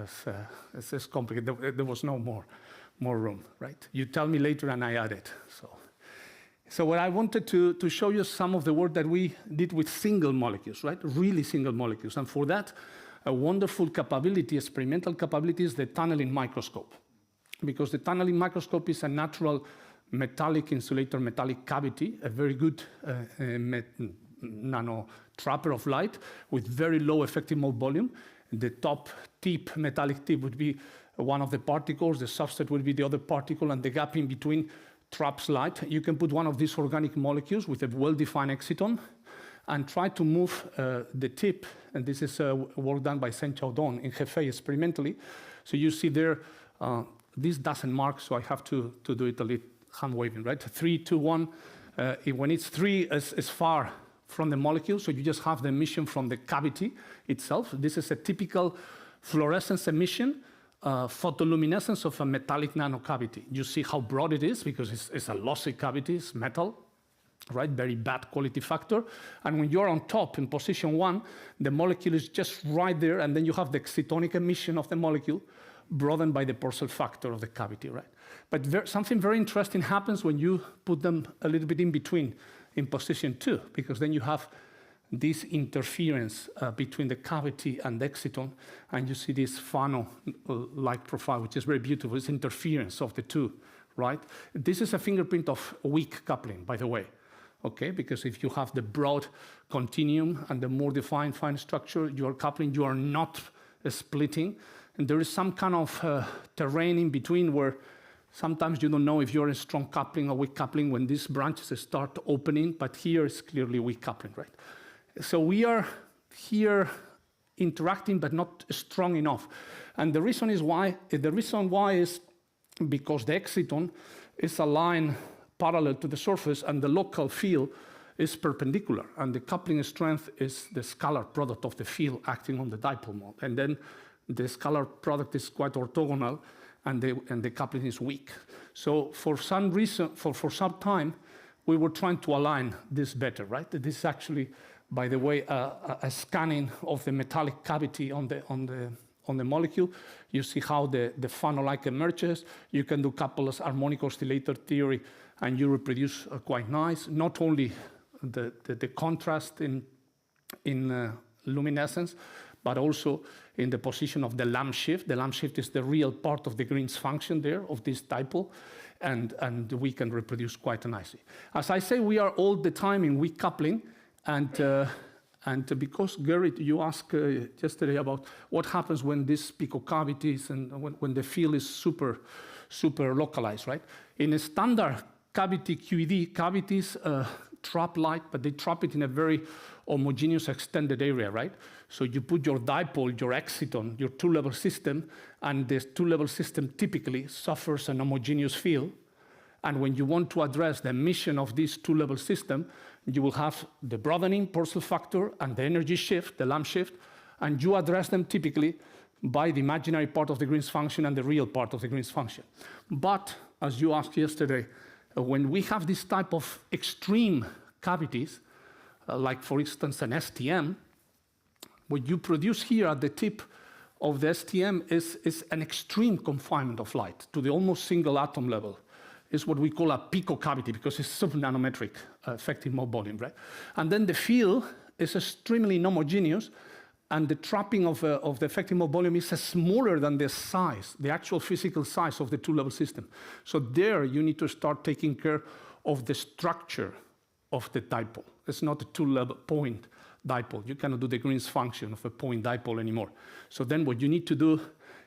it's complicated. There was no more room, right? You tell me later and I add it. So what I wanted to show you some of the work that we did with single molecules, right? Really single molecules. And for that, a wonderful capability, experimental capability, is the tunneling microscope. Because the tunneling microscope is a natural metallic insulator, metallic cavity, a very good nano trapper of light with very low effective mode volume. The top tip, metallic tip, would be one of the particles, the substrate would be the other particle, and the gap in between traps light. You can put one of these organic molecules with a well-defined exciton and try to move the tip, and this is work done by Sen Chaudong in Hefei experimentally. So you see there, this doesn't mark, so I have to do it a little hand waving, right? 3, 2, 1. When it's 3 is far from the molecule, so you just have the emission from the cavity itself. This is a typical fluorescence emission, photoluminescence of a metallic nanocavity. You see how broad it is because it's a lossy cavity, it's metal, right? Very bad quality factor. And when you're on top in position 1, the molecule is just right there, and then you have the excitonic emission of the molecule broadened by the Purcell factor of the cavity, right? But something very interesting happens when you put them a little bit in between in position 2, because then you have this interference between the cavity and the exciton, and you see this funnel-like profile, which is very beautiful. It's interference of the two, right? This is a fingerprint of weak coupling, by the way, okay? Because if you have the broad continuum and the more defined fine structure, you are coupling, you are not splitting. And there is some kind of terrain in between where sometimes you don't know if you're in strong coupling or weak coupling when these branches start opening, but here is clearly weak coupling, right? So we are here interacting, but not strong enough. And the reason why is because the exciton is aligned parallel to the surface and the local field is perpendicular, and the coupling strength is the scalar product of the field acting on the dipole mode. And then the scalar product is quite orthogonal, and the coupling is weak. So for some reason, for some time, we were trying to align this better, right? This is actually, by the way, a scanning of the metallic cavity on the on the molecule. You see how the funnel-like emerges. You can do couples harmonic oscillator theory, and you reproduce quite nice. Not only the contrast in luminescence, but also in the position of the lamp shift. The lamp shift is the real part of the Green's function there, of this dipole, and we can reproduce quite nicely. As I say, we are all the time in weak coupling, and because, Gerrit, you asked yesterday about what happens when these picocavities and when the field is super localized, right? In a standard cavity QED, cavities trap light, but they trap it in a very homogeneous extended area, right? So you put your dipole, your exciton, your two-level system, and this two-level system typically suffers an homogeneous field. And when you want to address the emission of this two-level system, you will have the broadening Purcell factor and the energy shift, the lamp shift, and you address them typically by the imaginary part of the Green's function and the real part of the Green's function. But, as you asked yesterday, when we have this type of extreme cavities, like for instance an STM, what you produce here at the tip of the STM is an extreme confinement of light to the almost single atom level. It's what we call a picocavity because it's sub-nanometric effective mode volume, right? And then the field is extremely inhomogeneous, and the trapping of the effective mode volume is smaller than the size, the actual physical size of the two-level system. So there you need to start taking care of the structure of the dipole. It's not a two-level point dipole. You cannot do the Green's function of a point dipole anymore. So then what you need to do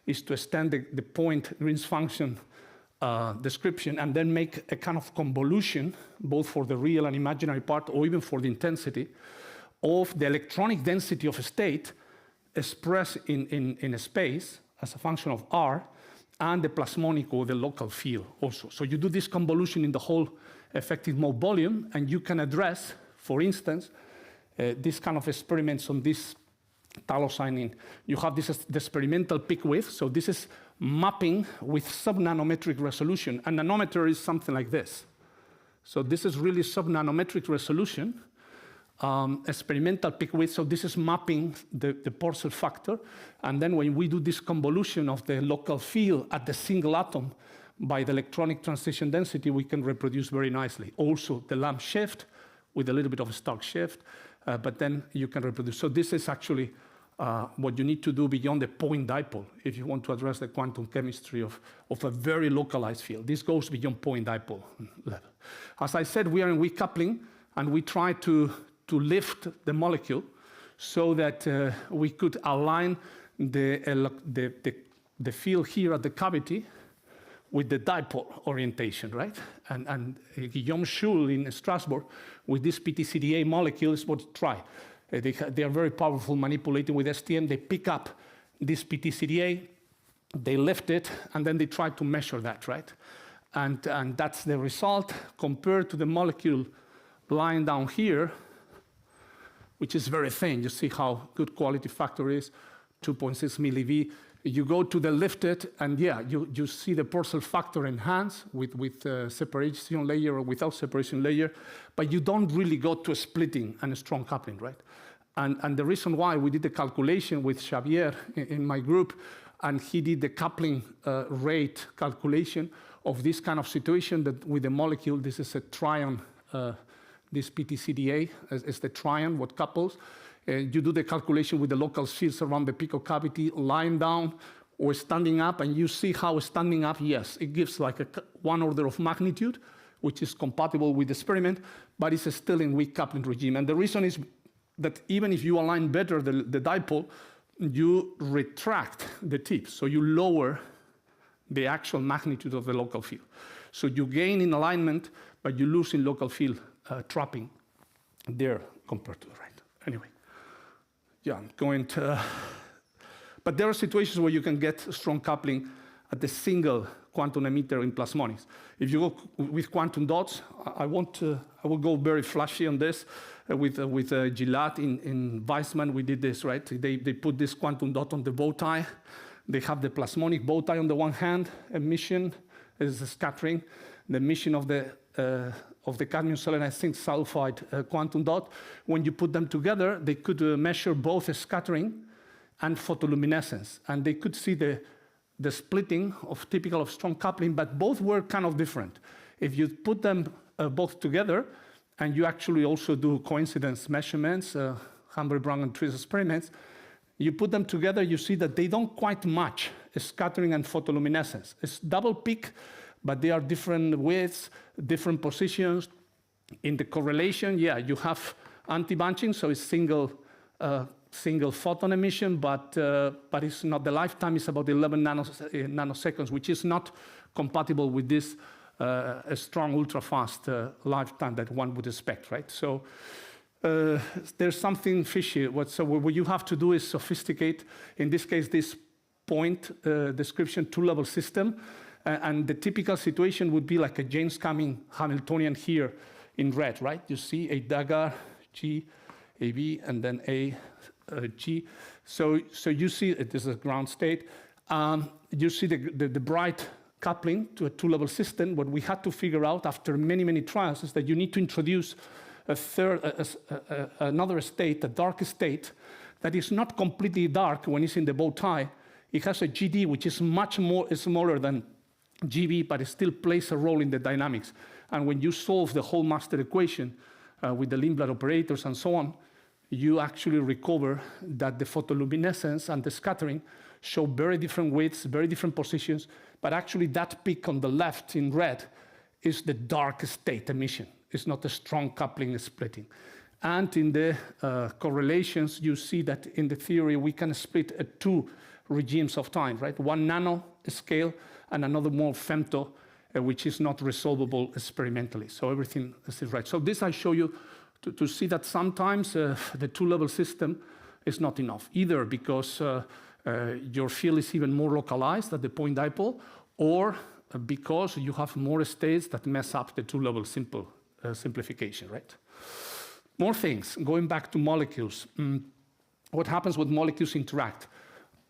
is to extend the point Green's function description and then make a kind of convolution, both for the real and imaginary part, or even for the intensity, of the electronic density of a state expressed in a space as a function of R, and the plasmonic or the local field also. So you do this convolution in the whole effective mode volume, and you can address, for instance, this kind of experiments on this thalocyanine. You have this the experimental peak width, so this is mapping with sub-nanometric resolution. A nanometer is something like this. So this is really sub-nanometric resolution, experimental peak width, so this is mapping the Purcell factor. And then when we do this convolution of the local field at the single atom by the electronic transition density, we can reproduce very nicely. Also the lamp shift with a little bit of a Stark shift, but then you can reproduce. So this is actually what you need to do beyond the point dipole if you want to address the quantum chemistry of a very localized field. This goes beyond point dipole level. As I said, we are in weak coupling, and we try to lift the molecule so that we could align the field here at the cavity with the dipole orientation, right? And Guillaume Schul in Strasbourg, with this PTCDA molecule, is what to try. They are very powerful manipulating with STM. They pick up this PTCDA, they lift it, and then they try to measure that, right? And that's the result compared to the molecule lying down here, which is very thin. You see how good quality factor is, 2.6 milliV. You go to the lifted, and yeah, you see the Purcell factor enhanced with separation layer or without separation layer, but you don't really go to a splitting and a strong coupling, right? And the reason why we did the calculation with Xavier in my group, and he did the coupling rate calculation of this kind of situation that with the molecule, this is a trion, this PTCDA is the trion, what couples. You do the calculation with the local fields around the picocavity, lying down or standing up, and you see how standing up, yes, it gives like one order of magnitude, which is compatible with the experiment, but it's still in weak coupling regime. And the reason is that even if you align better the dipole, you retract the tip, so you lower the actual magnitude of the local field. So you gain in alignment, but you lose in local field trapping there compared to the right. Anyway. Yeah, I'm going to, but there are situations where you can get strong coupling at the single quantum emitter in plasmonics. If you go with quantum dots, I will go very flashy on this. With Gilad in Weizmann, we did this, right? They put this quantum dot on the bow tie. They have the plasmonic bow tie on the one hand, emission is the scattering, the emission of the cadmium selenide zinc sulfide quantum dot. When you put them together, they could measure both scattering and photoluminescence. And they could see the splitting of typical of strong coupling, but both were kind of different. If you put them both together, and you actually also do coincidence measurements, Humphrey, Brown, and Trees experiments, you put them together, you see that they don't quite match scattering and photoluminescence. It's double peak, but they are different widths, different positions. In the correlation, yeah, you have anti-bunching, so it's single photon emission, but it's not, the lifetime is about 11 nanoseconds, which is not compatible with this strong, ultra-fast lifetime that one would expect, right? So there's something fishy. So what you have to do is sophisticate, in this case, this point description two-level system. And the typical situation would be like a James Cumming Hamiltonian here in red, right? You see a dagger, G, A, B, and then A, G. So you see, this is ground state. You see the bright coupling to a two-level system. What we had to figure out after many, many trials is that you need to introduce another state, a dark state, that is not completely dark when it's in the bow tie. It has a GD, which is much more smaller than GB, but it still plays a role in the dynamics. And when you solve the whole master equation with the Lindblad operators and so on, you actually recover that the photoluminescence and the scattering show very different widths, very different positions, but actually that peak on the left in red is the dark state emission. It's not a strong coupling splitting. And in the correlations, you see that in the theory, we can split two regimes of time, right? One nano scale and another more femto, which is not resolvable experimentally. So everything is right. So this I show you to see that sometimes the two-level system is not enough, either because your field is even more localized at the point dipole, or because you have more states that mess up the two-level simplification, right? More things, going back to molecules. What happens when molecules interact?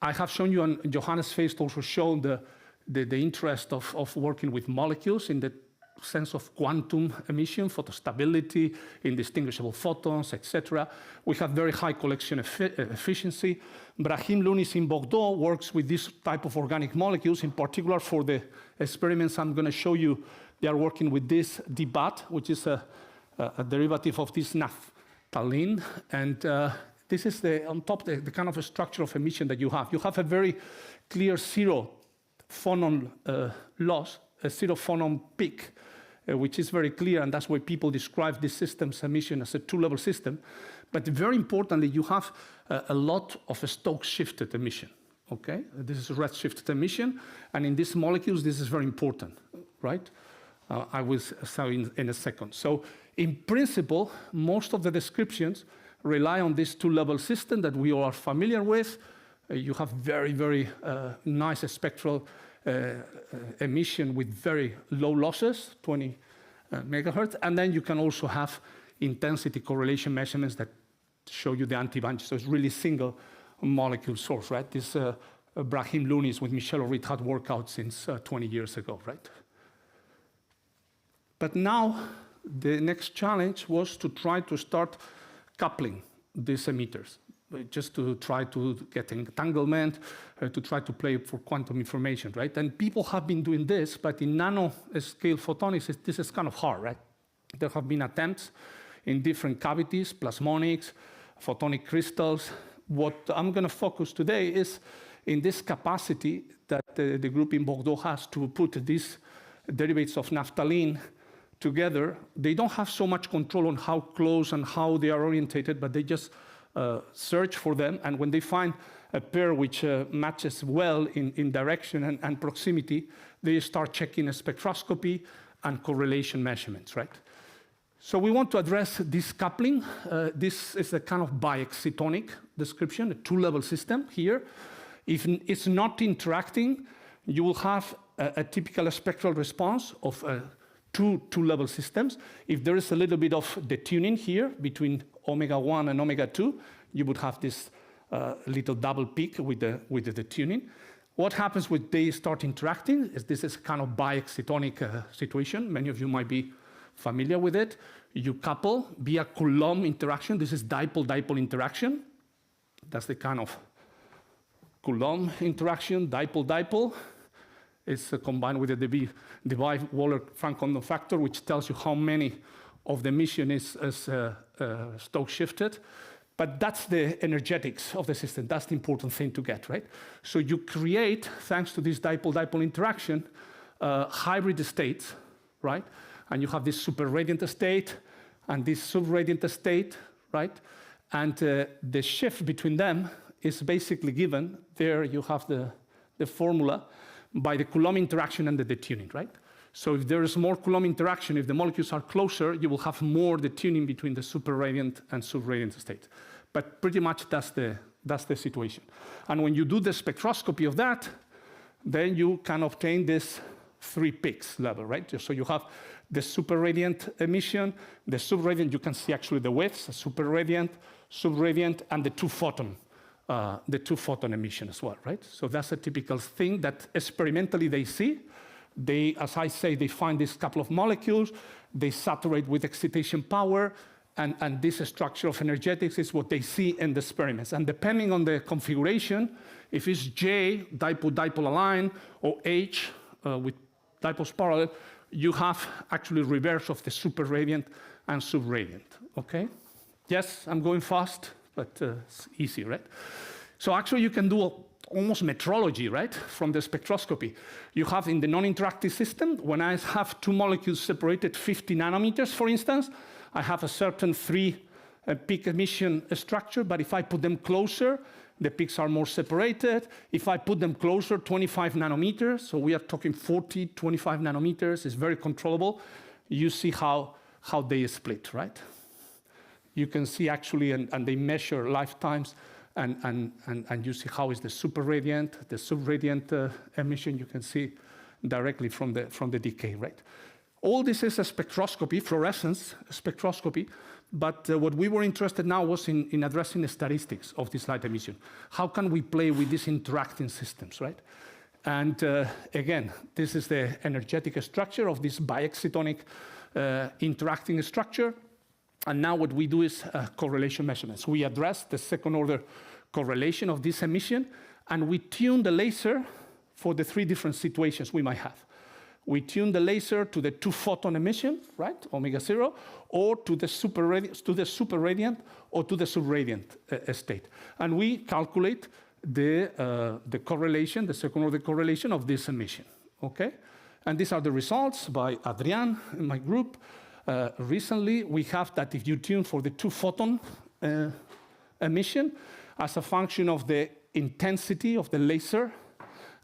I have shown you, and Johannes Feist also showed the interest of working with molecules in the sense of quantum emission, photostability, indistinguishable photons, etc. We have very high collection efficiency. Brahim Lunis in Bordeaux works with this type of organic molecules, in particular for the experiments I'm going to show you. They are working with this DBAT, which is a derivative of this naphthalene. And this is on top the kind of a structure of emission that you have. You have a very clear zero phonon loss, a zero phonon peak, which is very clear, and that's why people describe this system's emission as a two-level system. But very importantly, you have a lot of a Stokes-shifted emission, okay? This is red-shifted emission, and in these molecules, this is very important, right? I will say in a second. So in principle, most of the descriptions rely on this two-level system that we all are familiar with. You have very, very nice spectral emission with very low losses, 20 megahertz. And then you can also have intensity correlation measurements that show you the anti-bunch. So it's really single molecule source, right? This Brahim Lunis with Michel Orit had worked out since 20 years ago, right? But now the next challenge was to try to start coupling these emitters, just to try to get entanglement, to try to play for quantum information, right? And people have been doing this, but in nanoscale photonics, this is kind of hard, right? There have been attempts in different cavities, plasmonics, photonic crystals. What I'm going to focus today is in this capacity that the group in Bordeaux has to put these derivatives of naphthalene together. They don't have so much control on how close and how they are orientated, but they just search for them, and when they find a pair which matches well in direction and proximity, they start checking a spectroscopy and correlation measurements, right? So we want to address this coupling. This is a kind of biexcitonic description, a two-level system here. If it's not interacting, you will have a typical spectral response of two-level systems. If there is a little bit of detuning here between omega 1 and omega 2, you would have this little double peak with the detuning. What happens when they start interacting is this is kind of biexcitonic situation. Many of you might be familiar with it. You couple via Coulomb interaction. This is dipole-dipole interaction. That's the kind of Coulomb interaction, dipole-dipole. It's combined with the Debye-Waller-Frank-Condon factor, which tells you how many of the emission is Stokes shifted. But that's the energetics of the system. That's the important thing to get, right? So you create, thanks to this dipole-dipole interaction, hybrid states, right? And you have this super-radiant state and this sub-radiant state, right? And the shift between them is basically given. There you have the formula by the Coulomb interaction and the detuning, right? So if there is more Coulomb interaction, if the molecules are closer, you will have more detuning between the super-radiant and sub-radiant states. But pretty much that's the situation. And when you do the spectroscopy of that, then you can obtain this 3 peaks level, right? So you have the super-radiant emission, the sub-radiant, you can see actually the widths, super-radiant, sub-radiant, and the two photon emission as well, right? So that's a typical thing that experimentally they see. They, as I say, they find this couple of molecules, they saturate with excitation power, and this structure of energetics is what they see in the experiments. And depending on the configuration, if it's J, dipole-dipole aligned, or H, with dipoles parallel, you have actually reverse of the super-radiant and sub-radiant, okay? Yes, I'm going fast, but it's easy, right? So actually you can do almost metrology, right, from the spectroscopy. You have in the non-interactive system, when I have 2 molecules separated 50 nanometers, for instance, I have a certain 3 peak emission structure, but if I put them closer, the peaks are more separated. If I put them closer, 25 nanometers, so we are talking 40, 25 nanometers, it's very controllable. You see how they split, right? You can see actually, and they measure lifetimes, and you see how is the super-radiant, the sub-radiant emission, you can see directly from the decay, right? All this is a spectroscopy, fluorescence spectroscopy, but what we were interested now was in addressing the statistics of this light emission. How can we play with these interacting systems, right? And again, this is the energetic structure of this biexcitonic interacting structure. And now what we do is correlation measurements. We address the second-order correlation of this emission, and we tune the laser for the 3 different situations we might have. We tune the laser to the 2-photon emission, right, omega 0, or to the super-radiant or to the sub-radiant state. And we calculate the correlation, the second-order correlation of this emission, okay? And these are the results by Adrian in my group. Recently, we have that if you tune for the 2-photon emission as a function of the intensity of the laser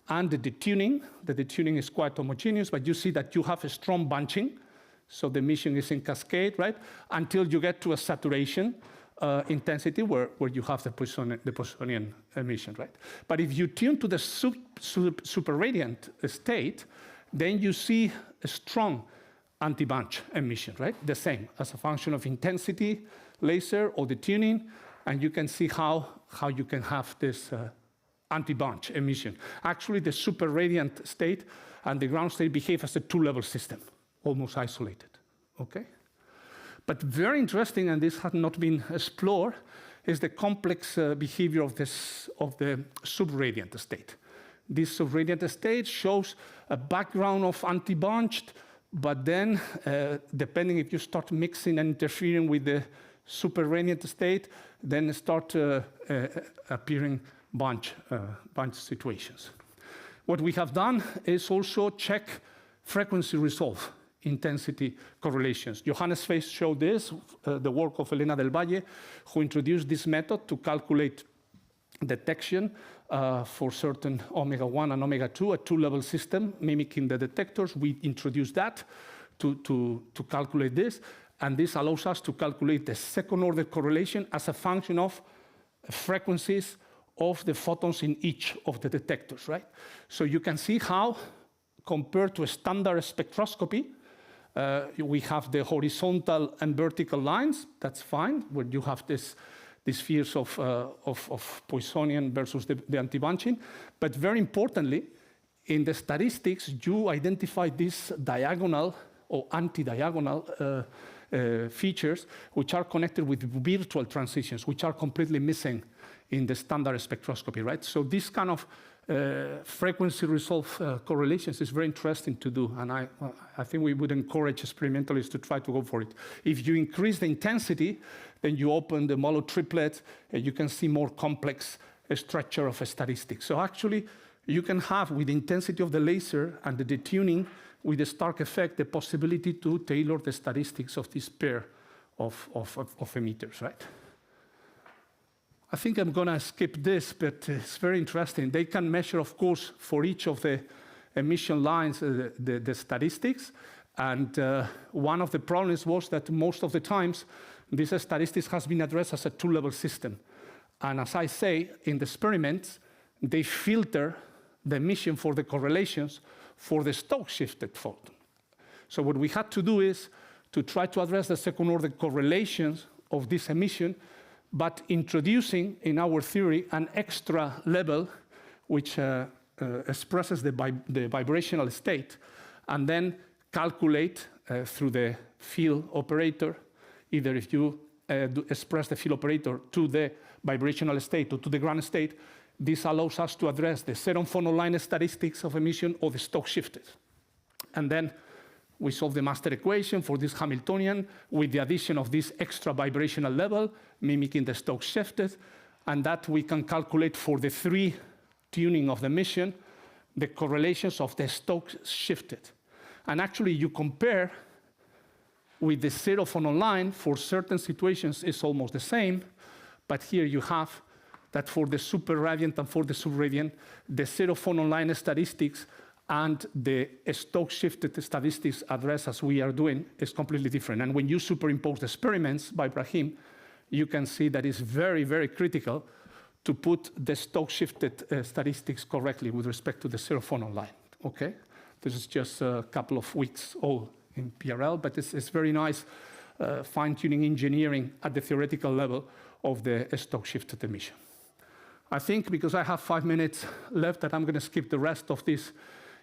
and the detuning is quite homogeneous, but you see that you have a strong bunching, so the emission is in cascade, right, until you get to a saturation intensity where you have the Poissonian emission, right? But if you tune to the super-radiant state, then you see a strong anti-bunch emission, right? The same as a function of intensity, laser, or the tuning, and you can see how you can have this anti-bunch emission. Actually, the super-radiant state and the ground state behave as a 2-level system, almost isolated, okay? But very interesting, and this has not been explored, is the complex behavior of the sub-radiant state. This sub-radiant state shows a background of anti-bunched, but then, depending if you start mixing and interfering with the super-radiant state, then start appearing bunch situations. What we have done is also check frequency resolve intensity correlations. Johannes Feist showed this, the work of Elena del Valle, who introduced this method to calculate detection for certain omega-1 and omega-2, a 2-level system mimicking the detectors. We introduced that to calculate this, and this allows us to calculate the second-order correlation as a function of frequencies of the photons in each of the detectors, right? So you can see how, compared to a standard spectroscopy, we have the horizontal and vertical lines, that's fine, where you have these spheres of Poissonian versus the anti-bunching. But very importantly, in the statistics, you identify these diagonal or anti-diagonal features, which are connected with virtual transitions, which are completely missing in the standard spectroscopy, right? So this kind of frequency resolve correlations is very interesting to do, and I think we would encourage experimentalists to try to go for it. If you increase the intensity, then you open the Molo triplet, and you can see more complex structure of statistics. So actually, you can have, with the intensity of the laser and the detuning, with the Stark effect, the possibility to tailor the statistics of this pair of emitters, right? I think I'm going to skip this, but it's very interesting. They can measure, of course, for each of the emission lines, the statistics. And one of the problems was that most of the times, this statistics has been addressed as a two-level system. And as I say, in the experiments, they filter the emission for the correlations for the Stokes-shifted photon. So what we had to do is to try to address the second-order correlations of this emission, but introducing, in our theory, an extra level which expresses the vibrational state, and then calculate through the field operator, either if you express the field operator to the vibrational state or to the ground state, this allows us to address the Zeron phonon line statistics of emission or the Stokes-shifted. And then we solve the master equation for this Hamiltonian with the addition of this extra vibrational level, mimicking the Stokes-shifted, and that we can calculate for the 3 tuning of the emission, the correlations of the Stokes-shifted. And actually, you compare with the zero phonon line, for certain situations, it's almost the same, but here you have that for the super radiant and for the subradiant, the zero phonon line statistics and the Stokes-shifted statistics addressed as we are doing is completely different. And when you superimpose the experiments by Brahim, you can see that it's very, very critical to put the Stokes-shifted statistics correctly with respect to the zero phonon line, okay? This is just a couple of weeks old in PRL, but it's very nice fine-tuning engineering at the theoretical level of the Stokes-shifted emission. I think because I have 5 minutes left that I'm going to skip the rest of this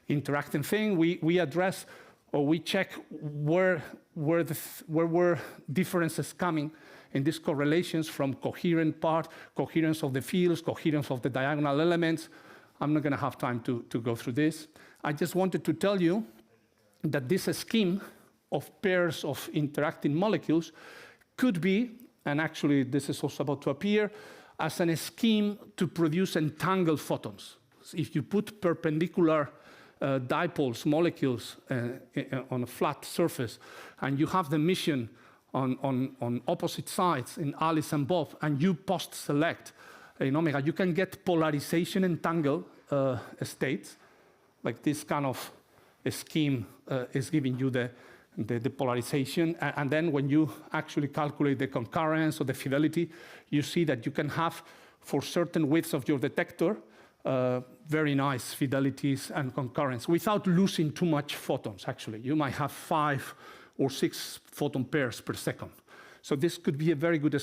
interacting thing. We address or we check where were differences coming in these correlations from coherent part, coherence of the fields, coherence of the diagonal elements. I'm not going to have time to go through this. I just wanted to tell you that this scheme of pairs of interacting molecules could be, and actually this is also about to appear, as a scheme to produce entangled photons. So if you put perpendicular dipoles, molecules on a flat surface, and you have the emission on opposite sides in Alice and Bob, and you post-select in omega, you can get polarization entangled states, like this kind of a scheme is giving you the polarization. And then when you actually calculate the concurrence or the fidelity, you see that you can have, for certain widths of your detector, very nice fidelities and concurrence without losing too much photons, actually. You might have 5 or 6 photon pairs per second. So this could be a very good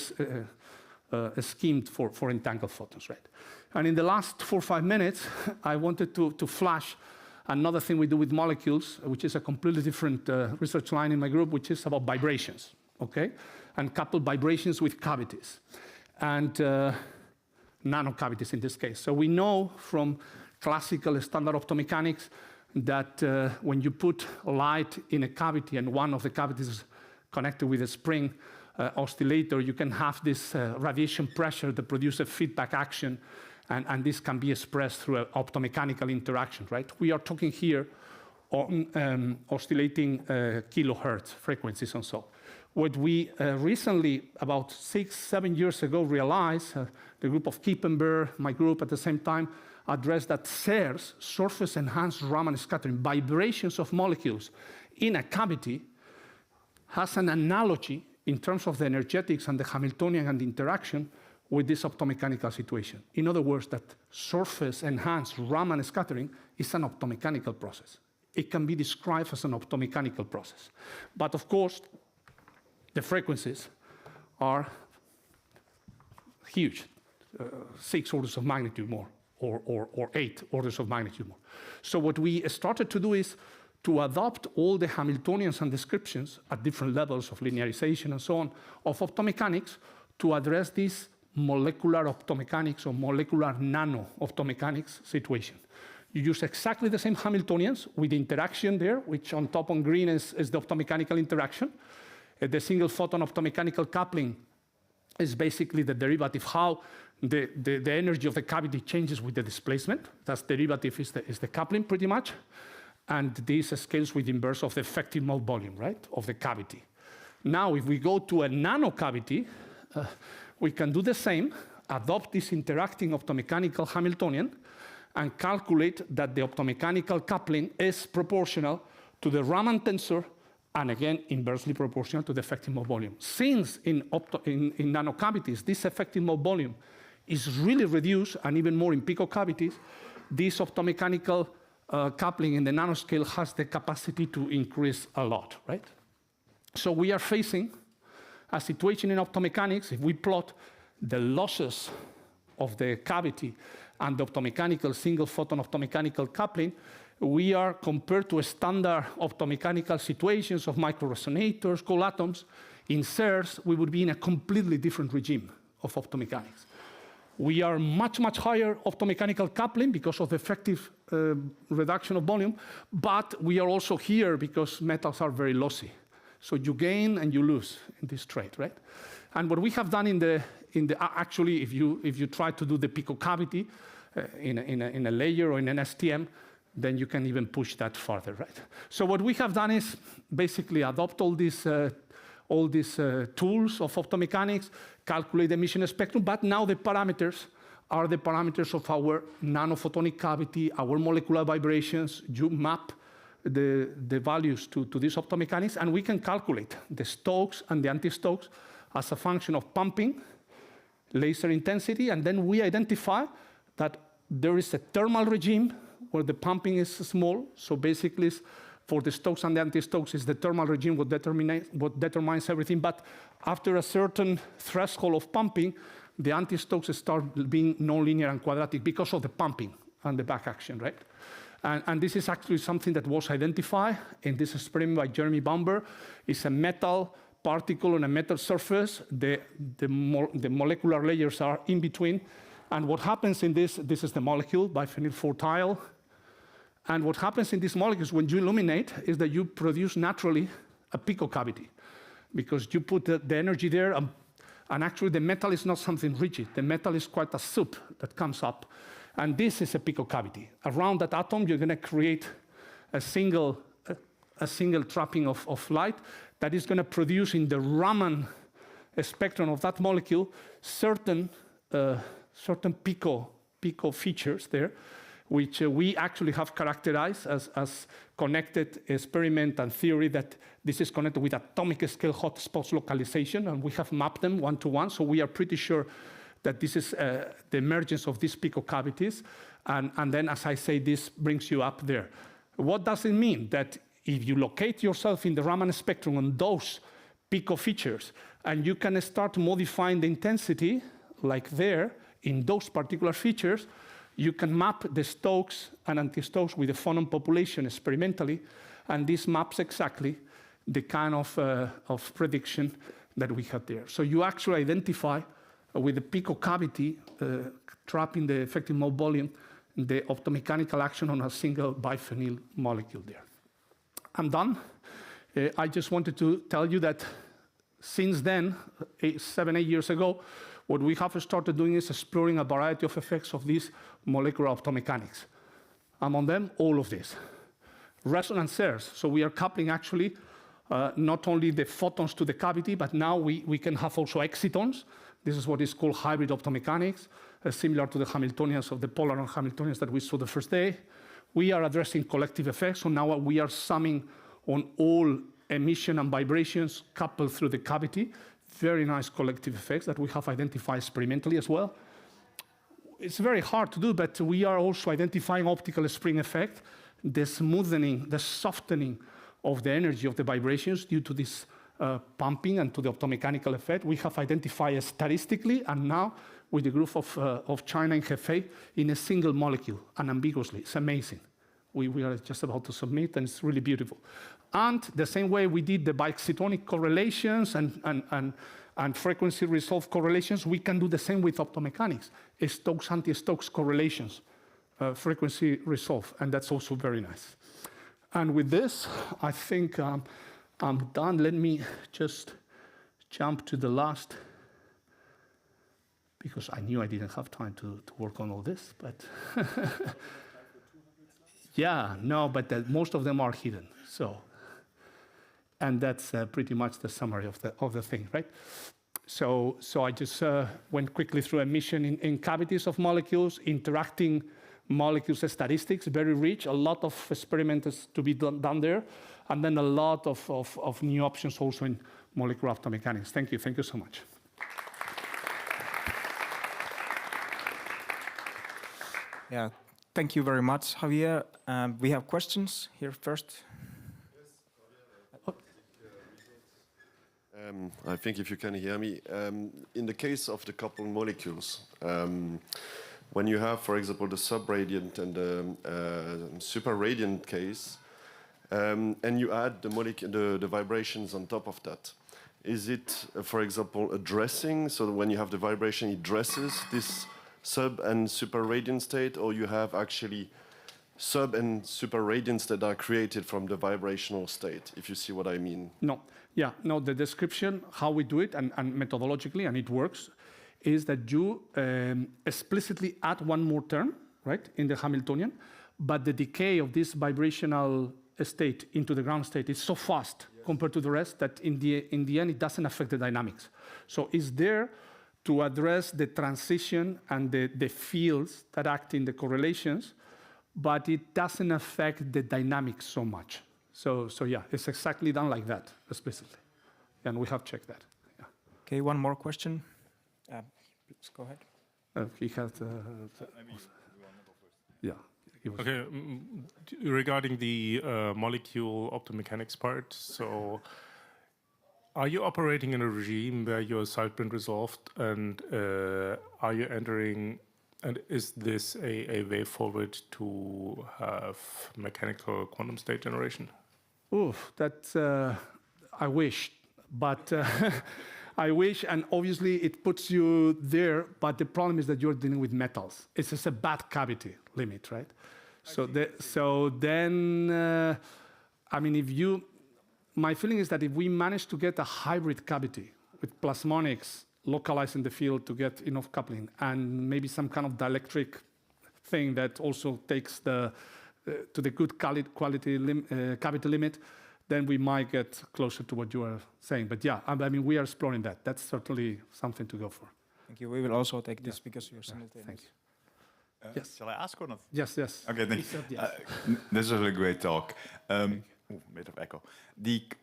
scheme for entangled photons, right? And in the last 4 or 5 minutes, I wanted to flash another thing we do with molecules, which is a completely different research line in my group, which is about vibrations, okay? And couple vibrations with cavities. And nanocavities in this case. So we know from classical standard optomechanics that when you put light in a cavity and one of the cavities is connected with a spring oscillator, you can have this radiation pressure that produces a feedback action, and this can be expressed through an optomechanical interaction, right? We are talking here on oscillating kilohertz frequencies and so. What we recently, about 6-7 years ago, realized, the group of Kippenberg, my group at the same time, addressed that SERS, surface-enhanced Raman scattering, vibrations of molecules in a cavity, has an analogy in terms of the energetics and the Hamiltonian and the interaction with this optomechanical situation. In other words, that surface-enhanced Raman scattering is an optomechanical process. It can be described as an optomechanical process. But of course, the frequencies are huge, 6 orders of magnitude more, or 8 orders of magnitude more. So what we started to do is to adopt all the Hamiltonians and descriptions at different levels of linearization and so on, of optomechanics, to address these molecular optomechanics or molecular nano optomechanics situation. You use exactly the same Hamiltonians with interaction there, which on top on green is the optomechanical interaction. The single photon optomechanical coupling is basically the derivative, how the energy of the cavity changes with the displacement. That's derivative is the coupling pretty much. And this scales with inverse of the effective mode volume, right, of the cavity. Now, if we go to a nano cavity, we can do the same, adopt this interacting optomechanical Hamiltonian, and calculate that the optomechanical coupling is proportional to the Raman tensor, and again, inversely proportional to the effective mode volume. Since in nano cavities, this effective mode volume is really reduced, and even more in pico cavities, this optomechanical coupling in the nanoscale has the capacity to increase a lot, right? So we are facing a situation in optomechanics, if we plot the losses of the cavity and the optomechanical single photon optomechanical coupling, we are compared to a standard optomechanical situations of microresonators, cold atoms. In SERS, we would be in a completely different regime of optomechanics. We are much, much higher optomechanical coupling because of the effective reduction of volume, but we are also here because metals are very lossy. So you gain and you lose in this trade, right? And what we have done actually, if you try to do the pico cavity in a layer or in an STM, then you can even push that further, right? So what we have done is basically adopt all these tools of optomechanics, calculate the emission spectrum, but now the parameters are the parameters of our nanophotonic cavity, our molecular vibrations. You map the values to these optomechanics, and we can calculate the Stokes and the anti-Stokes as a function of pumping, laser intensity, and then we identify that there is a thermal regime where the pumping is small. So basically, for the Stokes and the anti-Stokes, is the thermal regime what determines everything. But after a certain threshold of pumping, the anti-Stokes start being nonlinear and quadratic because of the pumping and the back action, right? And this is actually something that was identified in this experiment by Jeremy Bamber. It's a metal particle on a metal surface. The molecular layers are in between. And what happens in this is the molecule, biphenyl 4-thiol. And what happens in these molecules when you illuminate is that you produce naturally a pico cavity, because you put the energy there, and actually the metal is not something rigid. The metal is quite a soup that comes up. And this is a pico cavity. Around that atom, you're going to create a single trapping of light that is going to produce in the Raman spectrum of that molecule certain pico features there, which we actually have characterized as connected experiment and theory, that this is connected with atomic scale hotspots localization, and we have mapped them one-to-one, so we are pretty sure that this is the emergence of these pico cavities, and then, as I say, this brings you up there. What does it mean? That if you locate yourself in the Raman spectrum on those pico features, and you can start modifying the intensity, like there, in those particular features, you can map the Stokes and anti-Stokes with the phonon population experimentally, and this maps exactly the kind of prediction that we had there. So you actually identify with the pico cavity trapping the effective mode volume, the optomechanical action on a single biphenyl molecule there. I'm done. I just wanted to tell you that since then, 7, 8 years ago, what we have started doing is exploring a variety of effects of these molecular optomechanics. Among them, all of this. Resonance SERS. So we are coupling actually not only the photons to the cavity, but now we can have also excitons. This is what is called hybrid optomechanics, similar to the Hamiltonians of the polar and Hamiltonians that we saw the first day. We are addressing collective effects, so now we are summing on all emission and vibrations coupled through the cavity. Very nice collective effects that we have identified experimentally as well. It's very hard to do, but we are also identifying optical spring effect, the smoothening, the softening of the energy of the vibrations due to this pumping and to the optomechanical effect. We have identified statistically, and now with the group of China and Hefei in a single molecule, unambiguously. It's amazing. We are just about to submit, and it's really beautiful. And the same way we did the biexcitonic correlations and and frequency resolved correlations, we can do the same with optomechanics. Stokes, anti-Stokes correlations, frequency resolved, and that's also very nice. And with this, I think I'm done. Let me just jump to the last, because I knew I didn't have time to work on all this, but yeah, no, but most of them are hidden. So, and that's pretty much the summary of the thing, right? So I just went quickly through emission in cavities of molecules, interacting molecules statistics, very rich, a lot of experiments to be done there, and then a lot of new options also in molecular optomechanics. Thank you so much. Yeah, thank you very much, Javier. We have questions here first. I think if you can hear me, in the case of the coupled molecules, when you have, for example, the subradiant and the superradiant case, and you add the vibrations on top of that, is it, for example, addressing, so that when you have the vibration, it dresses this sub and superradiant state, or you have actually sub and superradiants that are created from the vibrational state, if you see what I mean? No, yeah, no, the description, how we do it, and methodologically, and it works, is that you explicitly add one more term, right, in the Hamiltonian, but the decay of this vibrational state into the ground state is so fast compared to the rest that in the end it doesn't affect the dynamics. So it's there to address the transition and the fields that act in the correlations, but it doesn't affect the dynamics so much. So yeah, it's exactly done like that, explicitly. And we have checked that. Yeah. Okay, one more question. Please go ahead. He has. Yeah. Okay, regarding the molecule optomechanics part, so are you operating in a regime where you're sidewind resolved, and are you entering, and is this a way forward to have mechanical quantum state generation? Oof, that's, I wish, but I wish, and obviously it puts you there, but the problem is that you're dealing with metals. It's just a bad cavity limit, right? So then, I mean, my feeling is that if we manage to get a hybrid cavity with plasmonics localized in the field to get enough coupling, and maybe some kind of dielectric thing that also takes to the good cavity limit, then we might get closer to what you are saying. But yeah, I mean, we are exploring that. That's certainly something to go for. Thank you. We will also take this because you're simultaneous. Thank you. Yes. Shall I ask or not? Yes. Okay, thank you. Yes. This is a really great talk. A bit of echo.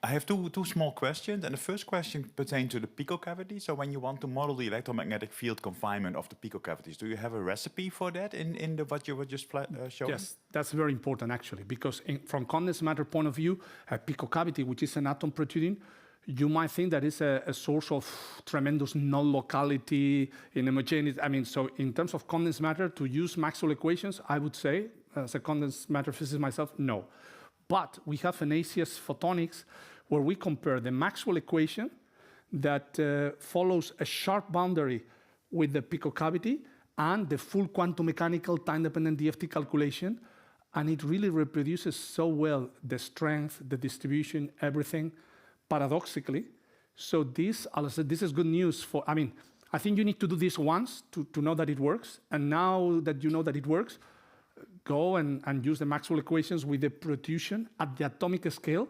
I have two small questions, and the first question pertains to the picocavity. So when you want to model the electromagnetic field confinement of the picocavities, do you have a recipe for that in what you were just showing? Yes, that's very important actually, because from condensed matter point of view, a picocavity, which is an atom protruding, you might think that it's a source of tremendous null locality in homogeneity. I mean, so in terms of condensed matter, to use Maxwell equations, I would say, as a condensed matter physicist myself, no. But we have an ACS photonics where we compare the Maxwell equation that follows a sharp boundary with the picocavity and the full quantum mechanical time-dependent DFT calculation, and it really reproduces so well the strength, the distribution, everything, paradoxically. So this, as I said, this is good news for, I mean, I think you need to do this once to know that it works, and now that you know that it works, go and use the Maxwell equations with the protrusion at the atomic scale,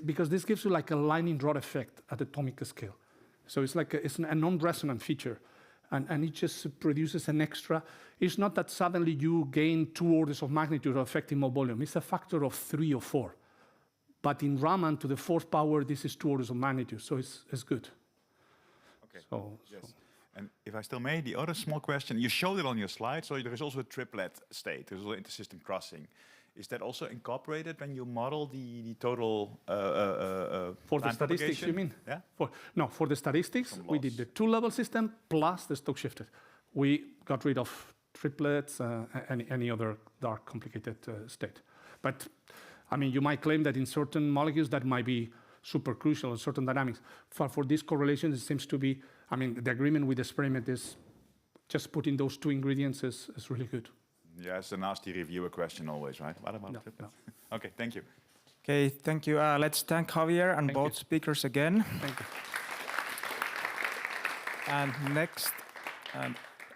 because this gives you like a lightning rod effect at the atomic scale. So it's like it's a non-resonant feature, and it just produces an extra. It's not that suddenly you gain 2 orders of magnitude of affecting more volume. It's a factor of 3 or 4. But in Raman to the 4th power, this is 2 orders of magnitude, so it's good. Okay. Yes. And if I still may, the other small question, you showed it on your slide, so there is also a triplet state, there's also intersystem crossing. Is that also incorporated when you model the total for the statistics, you mean? Yeah? For the statistics, we did the 2-level system plus the Stokes shifted. We got rid of triplets, any other dark complicated state. But I mean, you might claim that in certain molecules that might be super crucial in certain dynamics. For this correlation, it seems to be, I mean, the agreement with the experiment is just putting those two ingredients is really good. Yeah, it's a nasty reviewer question always, right? What about No, it? no. Okay, thank you. Okay, thank you. Let's thank Javier and Thank both you. speakers again. Thank you.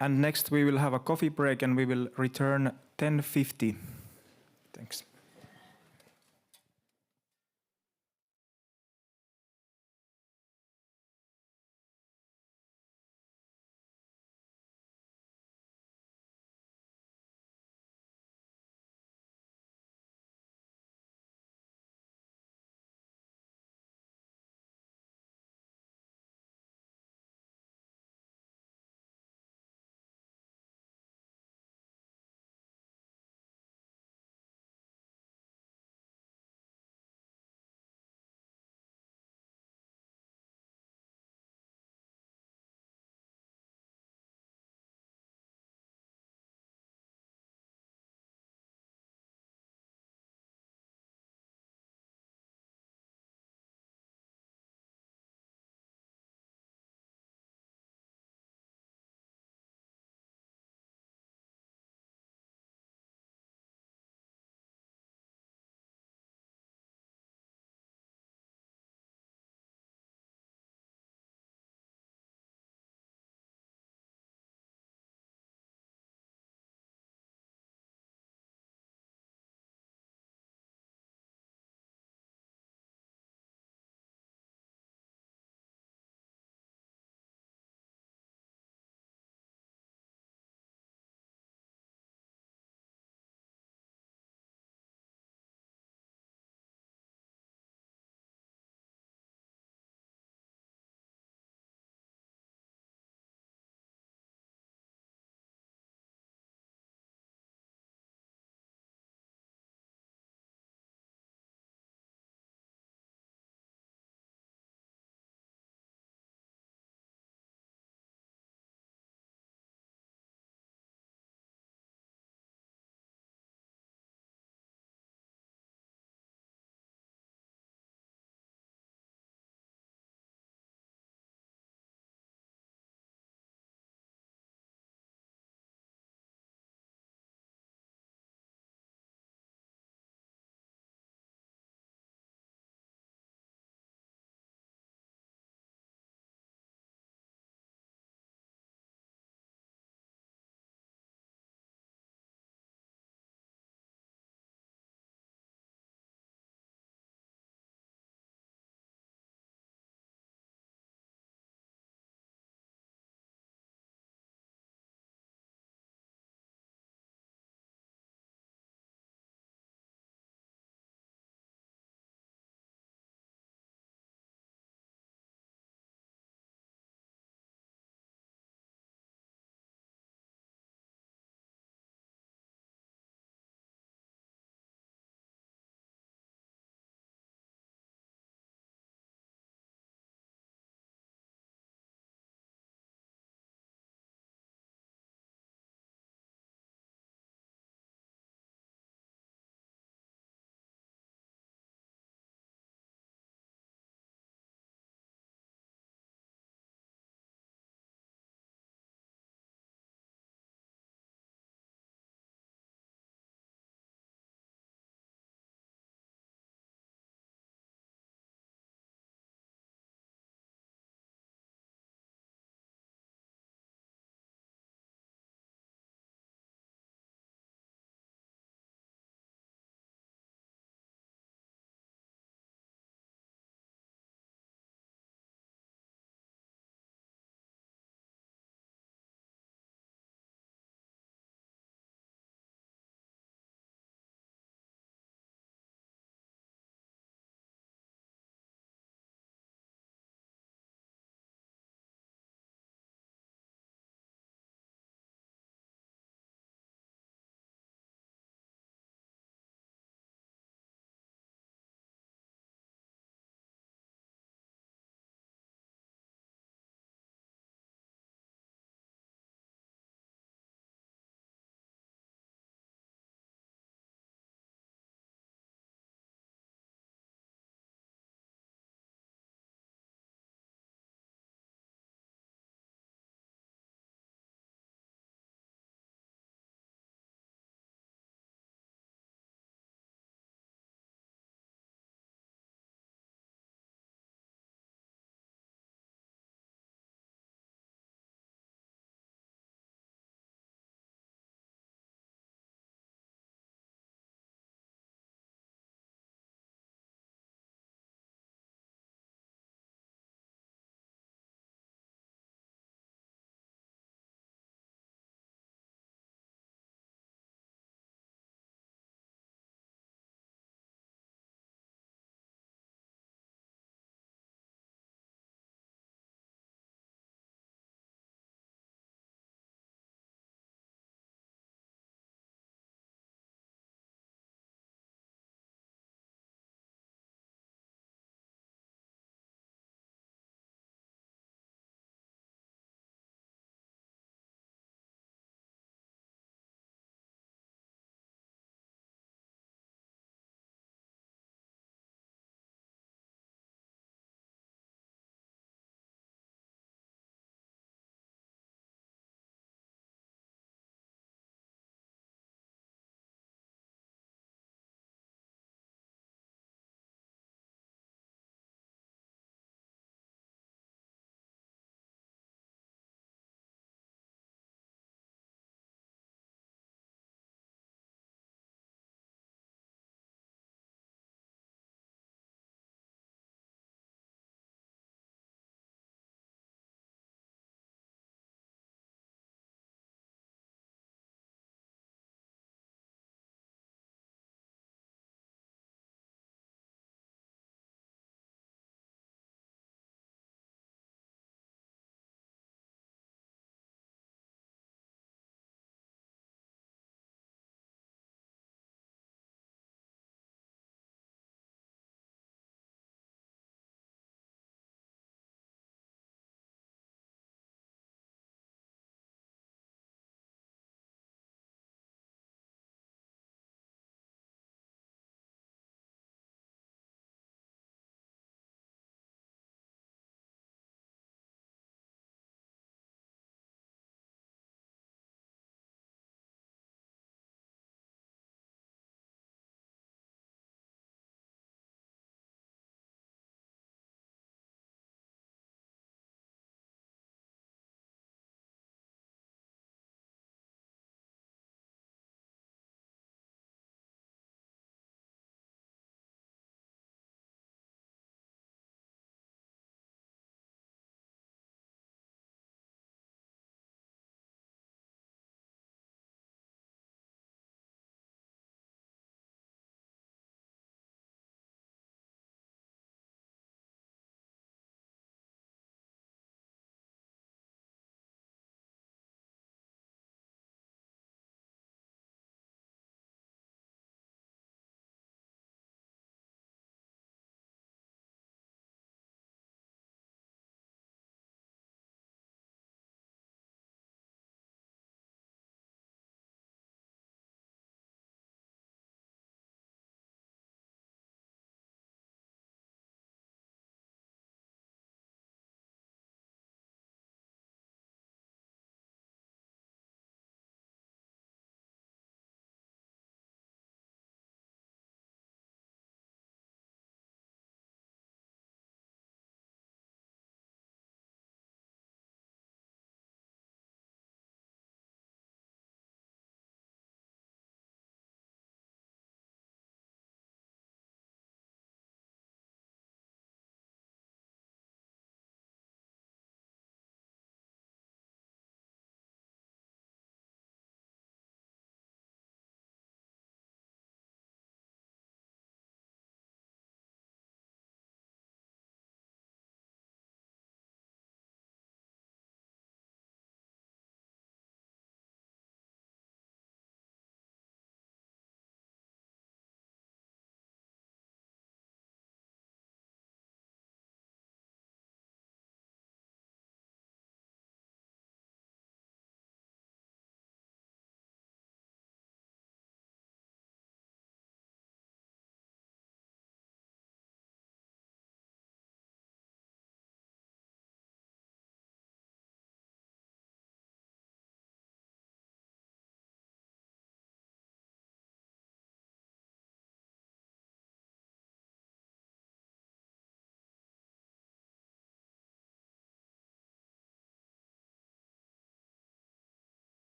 And next we will have a coffee break and we will return 10:50. Thanks.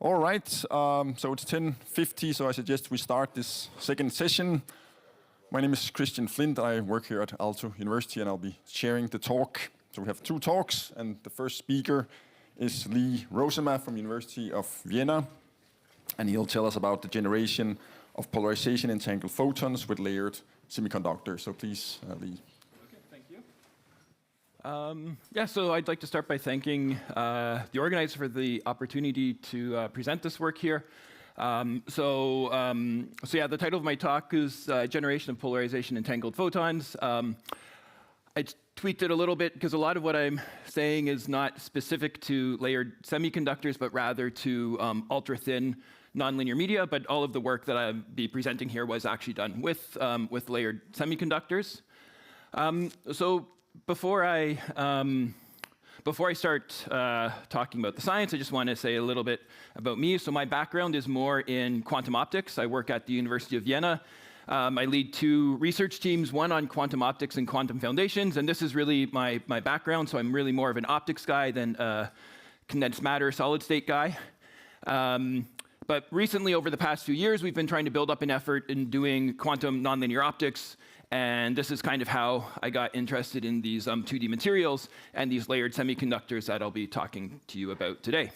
All right, so it's 10:50, so I suggest we start this second session. My name is Christian Flint. I work here at Aalto University, and I'll be sharing the talk. So we have two talks, and the first speaker is Lee Rosema from University of Vienna, and he'll tell us about the generation of polarization entangled photons with layered semiconductors. So please, Lee. So I'd like to start by thanking the organizer for the opportunity to present this work here. The title of my talk is Generation of Polarization Entangled Photons. I tweaked it a little bit because a lot of what I'm saying is not specific to layered semiconductors, but rather to ultra-thin nonlinear media, but all of the work that I'll be presenting here was actually done with layered semiconductors. Before I start talking about the science, I just want to say a little bit about me. So my background is more in quantum optics. I work at the University of Vienna. I lead two research teams, one on quantum optics and quantum foundations, and this is really my background, so I'm really more of an optics guy than a condensed matter solid state guy. But recently, over the past few years, we've been trying to build up an effort in doing quantum nonlinear optics. And this is kind of how I got interested in these 2D materials and these layered semiconductors that I'll be talking to you about today.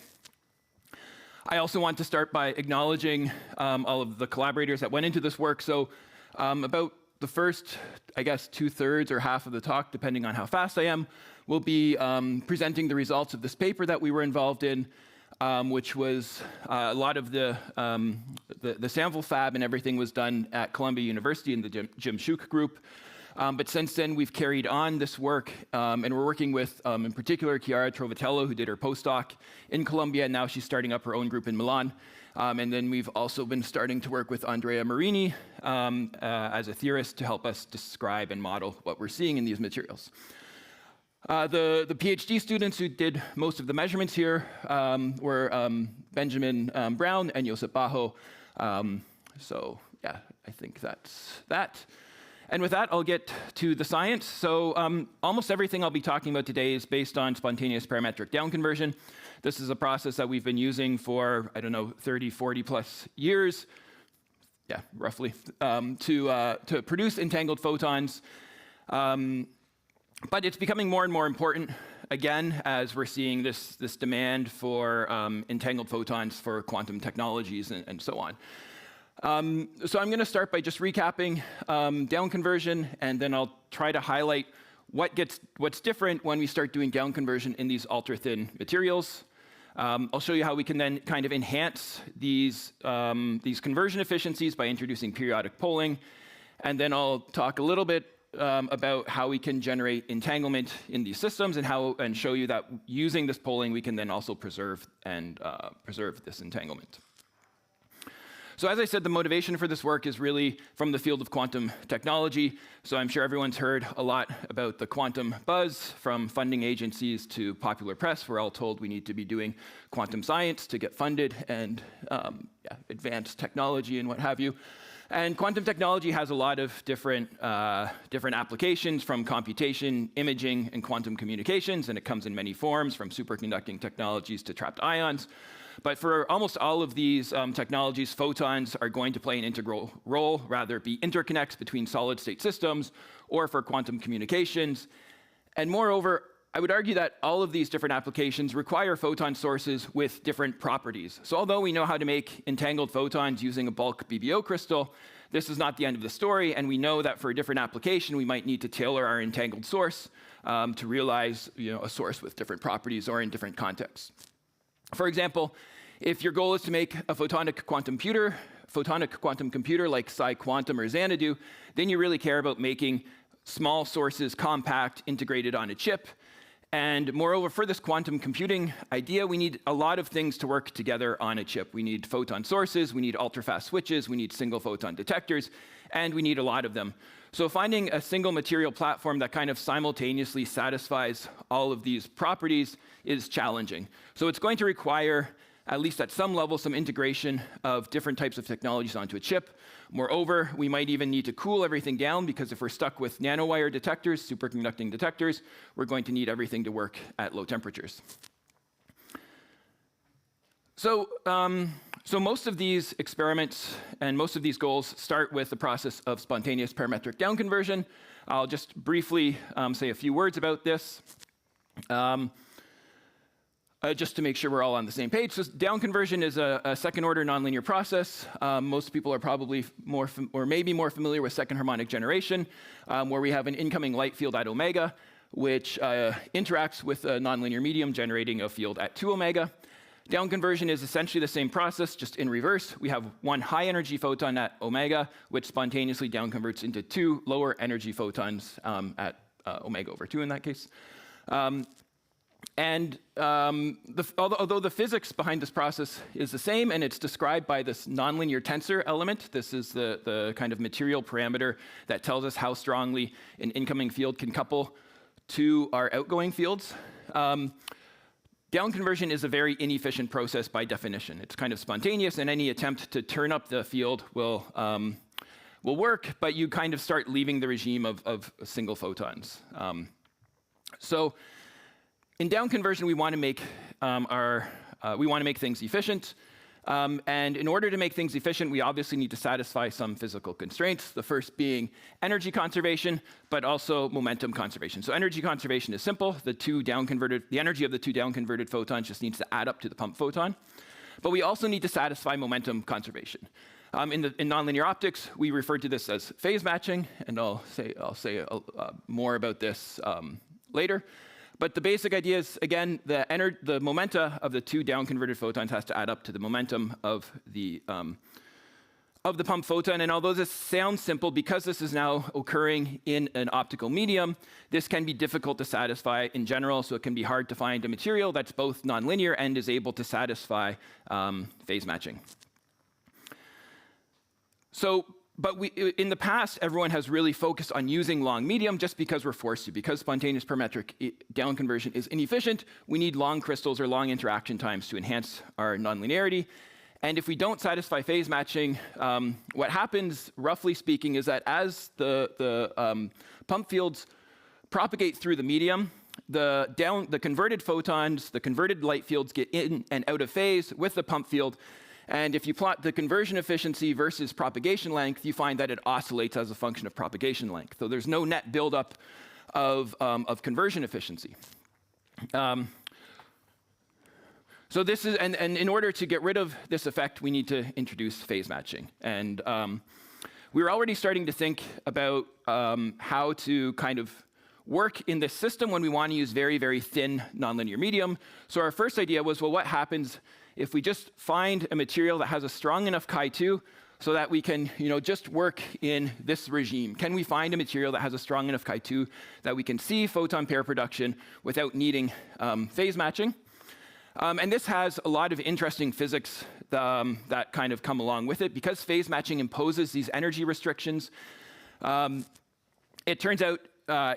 I also want to start by acknowledging all of the collaborators that went into this work. So about the first, I guess, 2/3 or half of the talk, depending on how fast I am, will be presenting the results of this paper that we were involved in, which was a lot of the sample fab and everything was done at Columbia University in the Jim Shook group. But since then, we've carried on this work, and we're working with, in particular, Chiara Trovatello, who did her postdoc in Columbia, and now she's starting up her own group in Milan. And then we've also been starting to work with Andrea Marini as a theorist to help us describe and model what we're seeing in these materials. The PhD students who did most of the measurements here were Benjamin Brown and Josep Bajo. I think that's that. And with that, I'll get to the science. So almost everything I'll be talking about today is based on spontaneous parametric down conversion. This is a process that we've been using for, 30, 40 plus years, roughly, to produce entangled photons. But it's becoming more and more important, again, as we're seeing this demand for entangled photons for quantum technologies and so on. So I'm going to start by just recapping down conversion, and then I'll try to highlight what's different when we start doing down conversion in these ultra-thin materials. I'll show you how we can then kind of enhance these conversion efficiencies by introducing periodic polling, and then I'll talk a little bit about how we can generate entanglement in these systems and show you that using this polling we can then also preserve this entanglement. So as I said, the motivation for this work is really from the field of quantum technology. So I'm sure everyone's heard a lot about the quantum buzz from funding agencies to popular press. We're all told we need to be doing quantum science to get funded and advanced technology and what have you. And quantum technology has a lot of different applications, from computation, imaging, and quantum communications, and it comes in many forms, from superconducting technologies to trapped ions. But for almost all of these technologies, photons are going to play an integral role, rather it be interconnects between solid-state systems or for quantum communications. And moreover, I would argue that all of these different applications require photon sources with different properties. So although we know how to make entangled photons using a bulk BBO crystal, this is not the end of the story, and we know that for a different application, we might need to tailor our entangled source to realize a source with different properties or in different contexts. For example, if your goal is to make a photonic quantum computer like PsiQuantum or Xanadu, then you really care about making small sources compact, integrated on a chip. And moreover, for this quantum computing idea, we need a lot of things to work together on a chip. We need photon sources, we need ultra-fast switches, we need single photon detectors, and we need a lot of them. So finding a single material platform that kind of simultaneously satisfies all of these properties is challenging. So it's going to require, at least at some level, some integration of different types of technologies onto a chip. Moreover, we might even need to cool everything down, because if we're stuck with nanowire detectors, superconducting detectors, we're going to need everything to work at low temperatures. So most of these experiments and most of these goals start with the process of spontaneous parametric down conversion. I'll just briefly say a few words about this. Just to make sure we're all on the same page. So down conversion is a second-order nonlinear process. Most people are probably maybe more familiar with second harmonic generation, where we have an incoming light field at omega, which interacts with a nonlinear medium, generating a field at 2 omega. Down conversion is essentially the same process, just in reverse. We have one high-energy photon at omega, which spontaneously down converts into 2 lower-energy photons at omega over 2 in that case. Although the physics behind this process is the same, and it's described by this nonlinear tensor element, this is the kind of material parameter that tells us how strongly an incoming field can couple to our outgoing fields. Down conversion is a very inefficient process by definition. It's kind of spontaneous, and any attempt to turn up the field will work, but you kind of start leaving the regime of single photons. So in down conversion, we want to make things efficient, and in order to make things efficient, we obviously need to satisfy some physical constraints. The first being energy conservation, but also momentum conservation. So energy conservation is simple. The energy of the 2 down converted photons just needs to add up to the pump photon. But we also need to satisfy momentum conservation. In nonlinear optics, we refer to this as phase matching, and I'll say more about this later. But the basic idea is, again, the momenta of the 2 down-converted photons has to add up to the momentum of the pump photon. And although this sounds simple, because this is now occurring in an optical medium, this can be difficult to satisfy in general, so it can be hard to find a material that's both nonlinear and is able to satisfy phase matching. But in the past, everyone has really focused on using long medium just because we're forced to. Because spontaneous parametric down conversion is inefficient, we need long crystals or long interaction times to enhance our nonlinearity. And if we don't satisfy phase matching, what happens, roughly speaking, is that as the pump fields propagate through the medium, the converted photons, the converted light fields get in and out of phase with the pump field. And if you plot the conversion efficiency versus propagation length, you find that it oscillates as a function of propagation length. So there's no net buildup of conversion efficiency. So this is, and in order to get rid of this effect, we need to introduce phase matching. And we're already starting to think about how to kind of work in this system when we want to use very, very thin nonlinear medium. So our first idea was, well, what happens if we just find a material that has a strong enough chi2 so that we can, just work in this regime? Can we find a material that has a strong enough chi2 that we can see photon pair production without needing phase matching? And this has a lot of interesting physics that kind of come along with it. Because phase matching imposes these energy restrictions, it turns out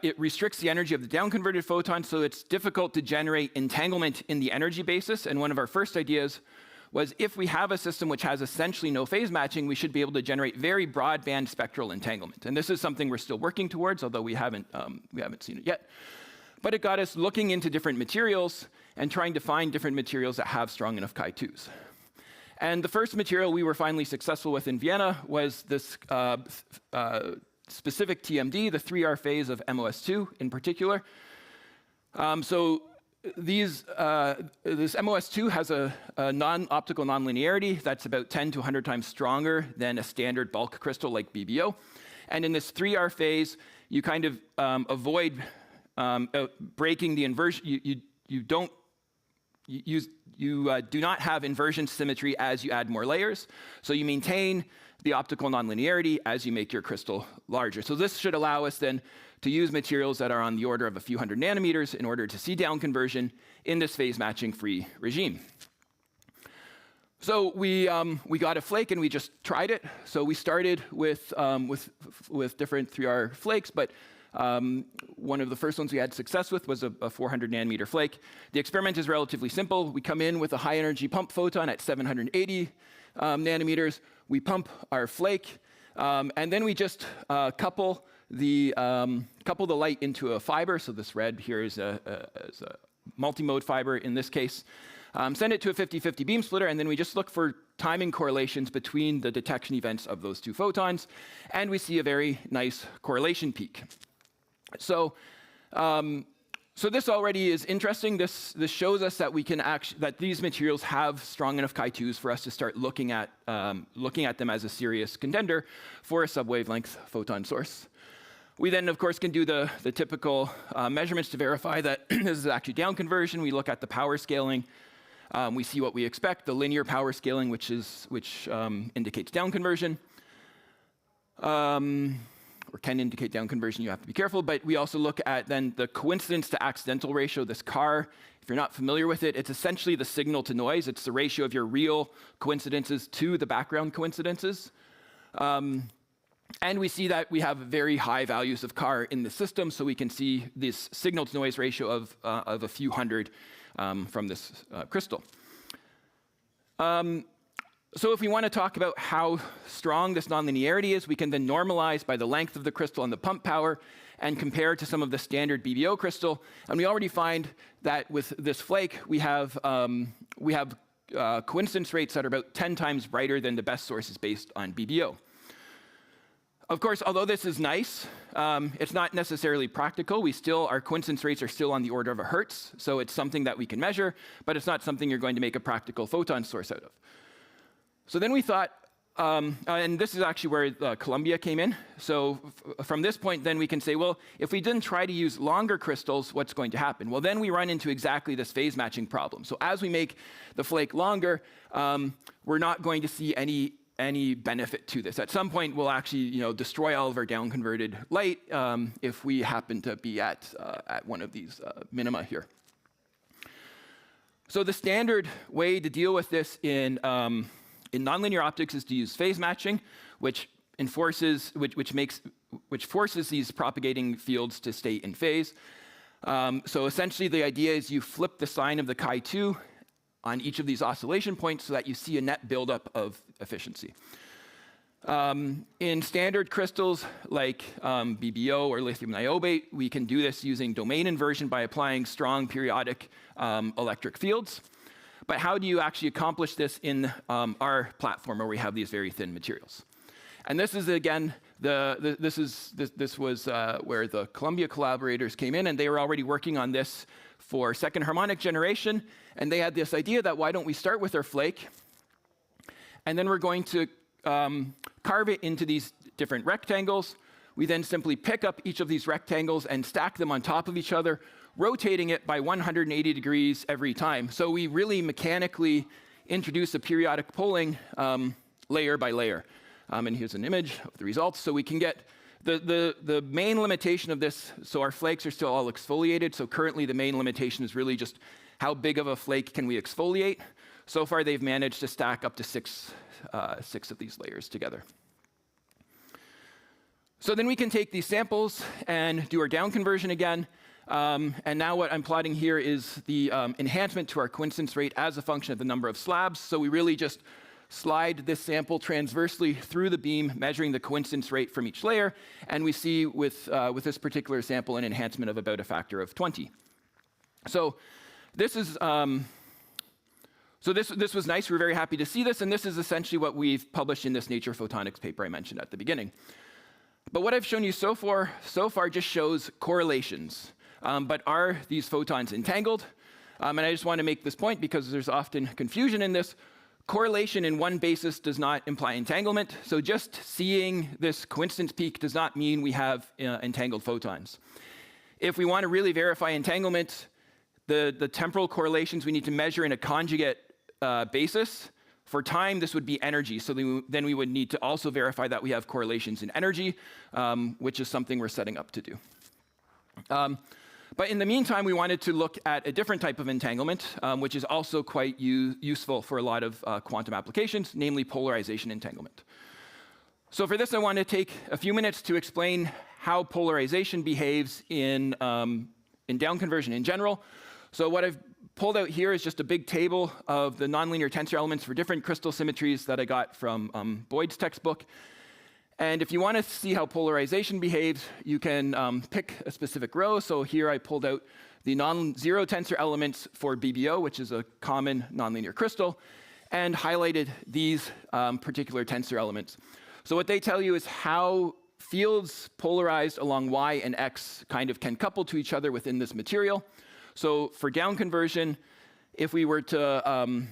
it restricts the energy of the down-converted photon, so it's difficult to generate entanglement in the energy basis. And one of our first ideas was, if we have a system which has essentially no phase matching, we should be able to generate very broadband spectral entanglement. And this is something we're still working towards, although we haven't seen it yet. But it got us looking into different materials and trying to find different materials that have strong enough chi2s. And the first material we were finally successful with in Vienna was this specific TMD, the 3R phase of MOS2 in particular. So this MOS2 has a non-optical nonlinearity that's about 10 to 100 times stronger than a standard bulk crystal like BBO. And in this 3R phase, you kind of avoid breaking the inversion. You do not have inversion symmetry as you add more layers. So you maintain the optical nonlinearity as you make your crystal larger. So this should allow us then to use materials that are on the order of a few hundred nanometers in order to see down conversion in this phase matching free regime. So we got a flake and we just tried it. So we started with different 3R flakes, but one of the first ones we had success with was a 400 nanometer flake. The experiment is relatively simple. We come in with a high energy pump photon at 780 nanometers. We pump our flake, and then we just couple the light into a fiber. So this red here is a multi-mode fiber in this case. send it to a 50-50 beam splitter, and then we just look for timing correlations between the detection events of those two photons, and we see a very nice correlation peak. So this already is interesting. This shows us that we can that these materials have strong enough chi2s for us to start looking at them as a serious contender for a subwavelength photon source. We then, of course, can do the typical measurements to verify that this is actually down conversion. We look at the power scaling. We see what we expect, the linear power scaling, which indicates down conversion. Or can indicate down conversion, you have to be careful. But we also look at then the coincidence to accidental ratio, this CAR. If you're not familiar with it, it's essentially the signal to noise. It's the ratio of your real coincidences to the background coincidences. And we see that we have very high values of CAR in the system, so we can see this signal to noise ratio of a few hundred from this crystal. So if we want to talk about how strong this nonlinearity is, we can then normalize by the length of the crystal and the pump power and compare to some of the standard BBO crystal. And we already find that with this flake, we have coincidence rates that are about 10 times brighter than the best sources based on BBO. Of course, although this is nice, it's not necessarily practical. Our coincidence rates are still on the order of a hertz, so it's something that we can measure, but it's not something you're going to make a practical photon source out of. So then we thought, and this is actually where Columbia came in. So from this point, then we can say, well, if we didn't try to use longer crystals, what's going to happen? Well, then we run into exactly this phase matching problem. So as we make the flake longer, we're not going to see any benefit to this. At some point, we'll actually destroy all of our down-converted light if we happen to be at one of these minima here. So the standard way to deal with this in nonlinear optics is to use phase matching, which forces these propagating fields to stay in phase. So essentially, the idea is you flip the sign of the chi2 on each of these oscillation points so that you see a net buildup of efficiency. In standard crystals like BBO or lithium niobate, we can do this using domain inversion by applying strong periodic electric fields. But how do you actually accomplish this in our platform where we have these very thin materials? And this is, again, this was where the Columbia collaborators came in, and they were already working on this for second harmonic generation. And they had this idea that why don't we start with our flake, and then we're going to carve it into these different rectangles. We then simply pick up each of these rectangles and stack them on top of each other, rotating it by 180 degrees every time. So we really mechanically introduce a periodic polling layer by layer. And here's an image of the results. So we can get the main limitation of this, so our flakes are still all exfoliated. So currently the main limitation is really just how big of a flake can we exfoliate. So far they've managed to stack up to six of these layers together. So then we can take these samples and do our down conversion again. And now what I'm plotting here is the enhancement to our coincidence rate as a function of the number of slabs. So we really just slide this sample transversely through the beam, measuring the coincidence rate from each layer. And we see with this particular sample an enhancement of about a factor of 20. So this is this was nice. We're very happy to see this. And this is essentially what we've published in this Nature Photonics paper I mentioned at the beginning. But what I've shown you so far just shows correlations. But are these photons entangled? And I just want to make this point because there's often confusion in this. Correlation in one basis does not imply entanglement. So just seeing this coincidence peak does not mean we have entangled photons. If we want to really verify entanglement, the temporal correlations we need to measure in a conjugate basis. For time, this would be energy. So then we would need to also verify that we have correlations in energy, which is something we're setting up to do. But in the meantime, we wanted to look at a different type of entanglement, which is also quite useful for a lot of quantum applications, namely polarization entanglement. So for this, I want to take a few minutes to explain how polarization behaves in down conversion in general. So what I've pulled out here is just a big table of the nonlinear tensor elements for different crystal symmetries that I got from Boyd's textbook. And if you want to see how polarization behaves, you can pick a specific row. So here I pulled out the non-zero tensor elements for BBO, which is a common nonlinear crystal, and highlighted these particular tensor elements. So what they tell you is how fields polarized along y and x kind of can couple to each other within this material. So for down conversion, if we were to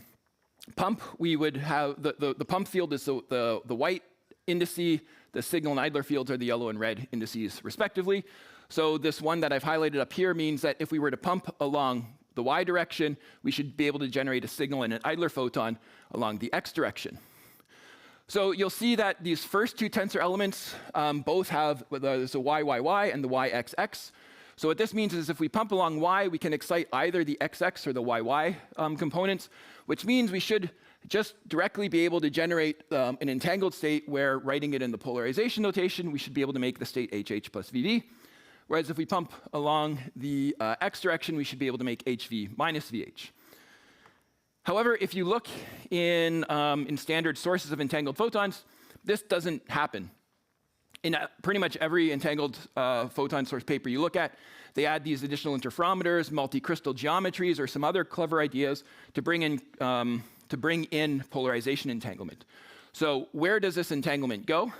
pump, we would have the pump field is the white indice, the signal and idler fields are the yellow and red indices respectively. So this one that I've highlighted up here means that if we were to pump along the y direction, we should be able to generate a signal and an idler photon along the x direction. So you'll see that these first two tensor elements both have there's a YYY and the YXX. So what this means is if we pump along y, we can excite either the XX or the YY components, which means we should just directly be able to generate an entangled state where, writing it in the polarization notation, we should be able to make the state HH plus VV. Whereas if we pump along the x direction, we should be able to make HV minus VH. However, if you look in standard sources of entangled photons, this doesn't happen. In pretty much every entangled photon source paper you look at, they add these additional interferometers, multi-crystal geometries, or some other clever ideas to bring in polarization entanglement. So where does this entanglement go?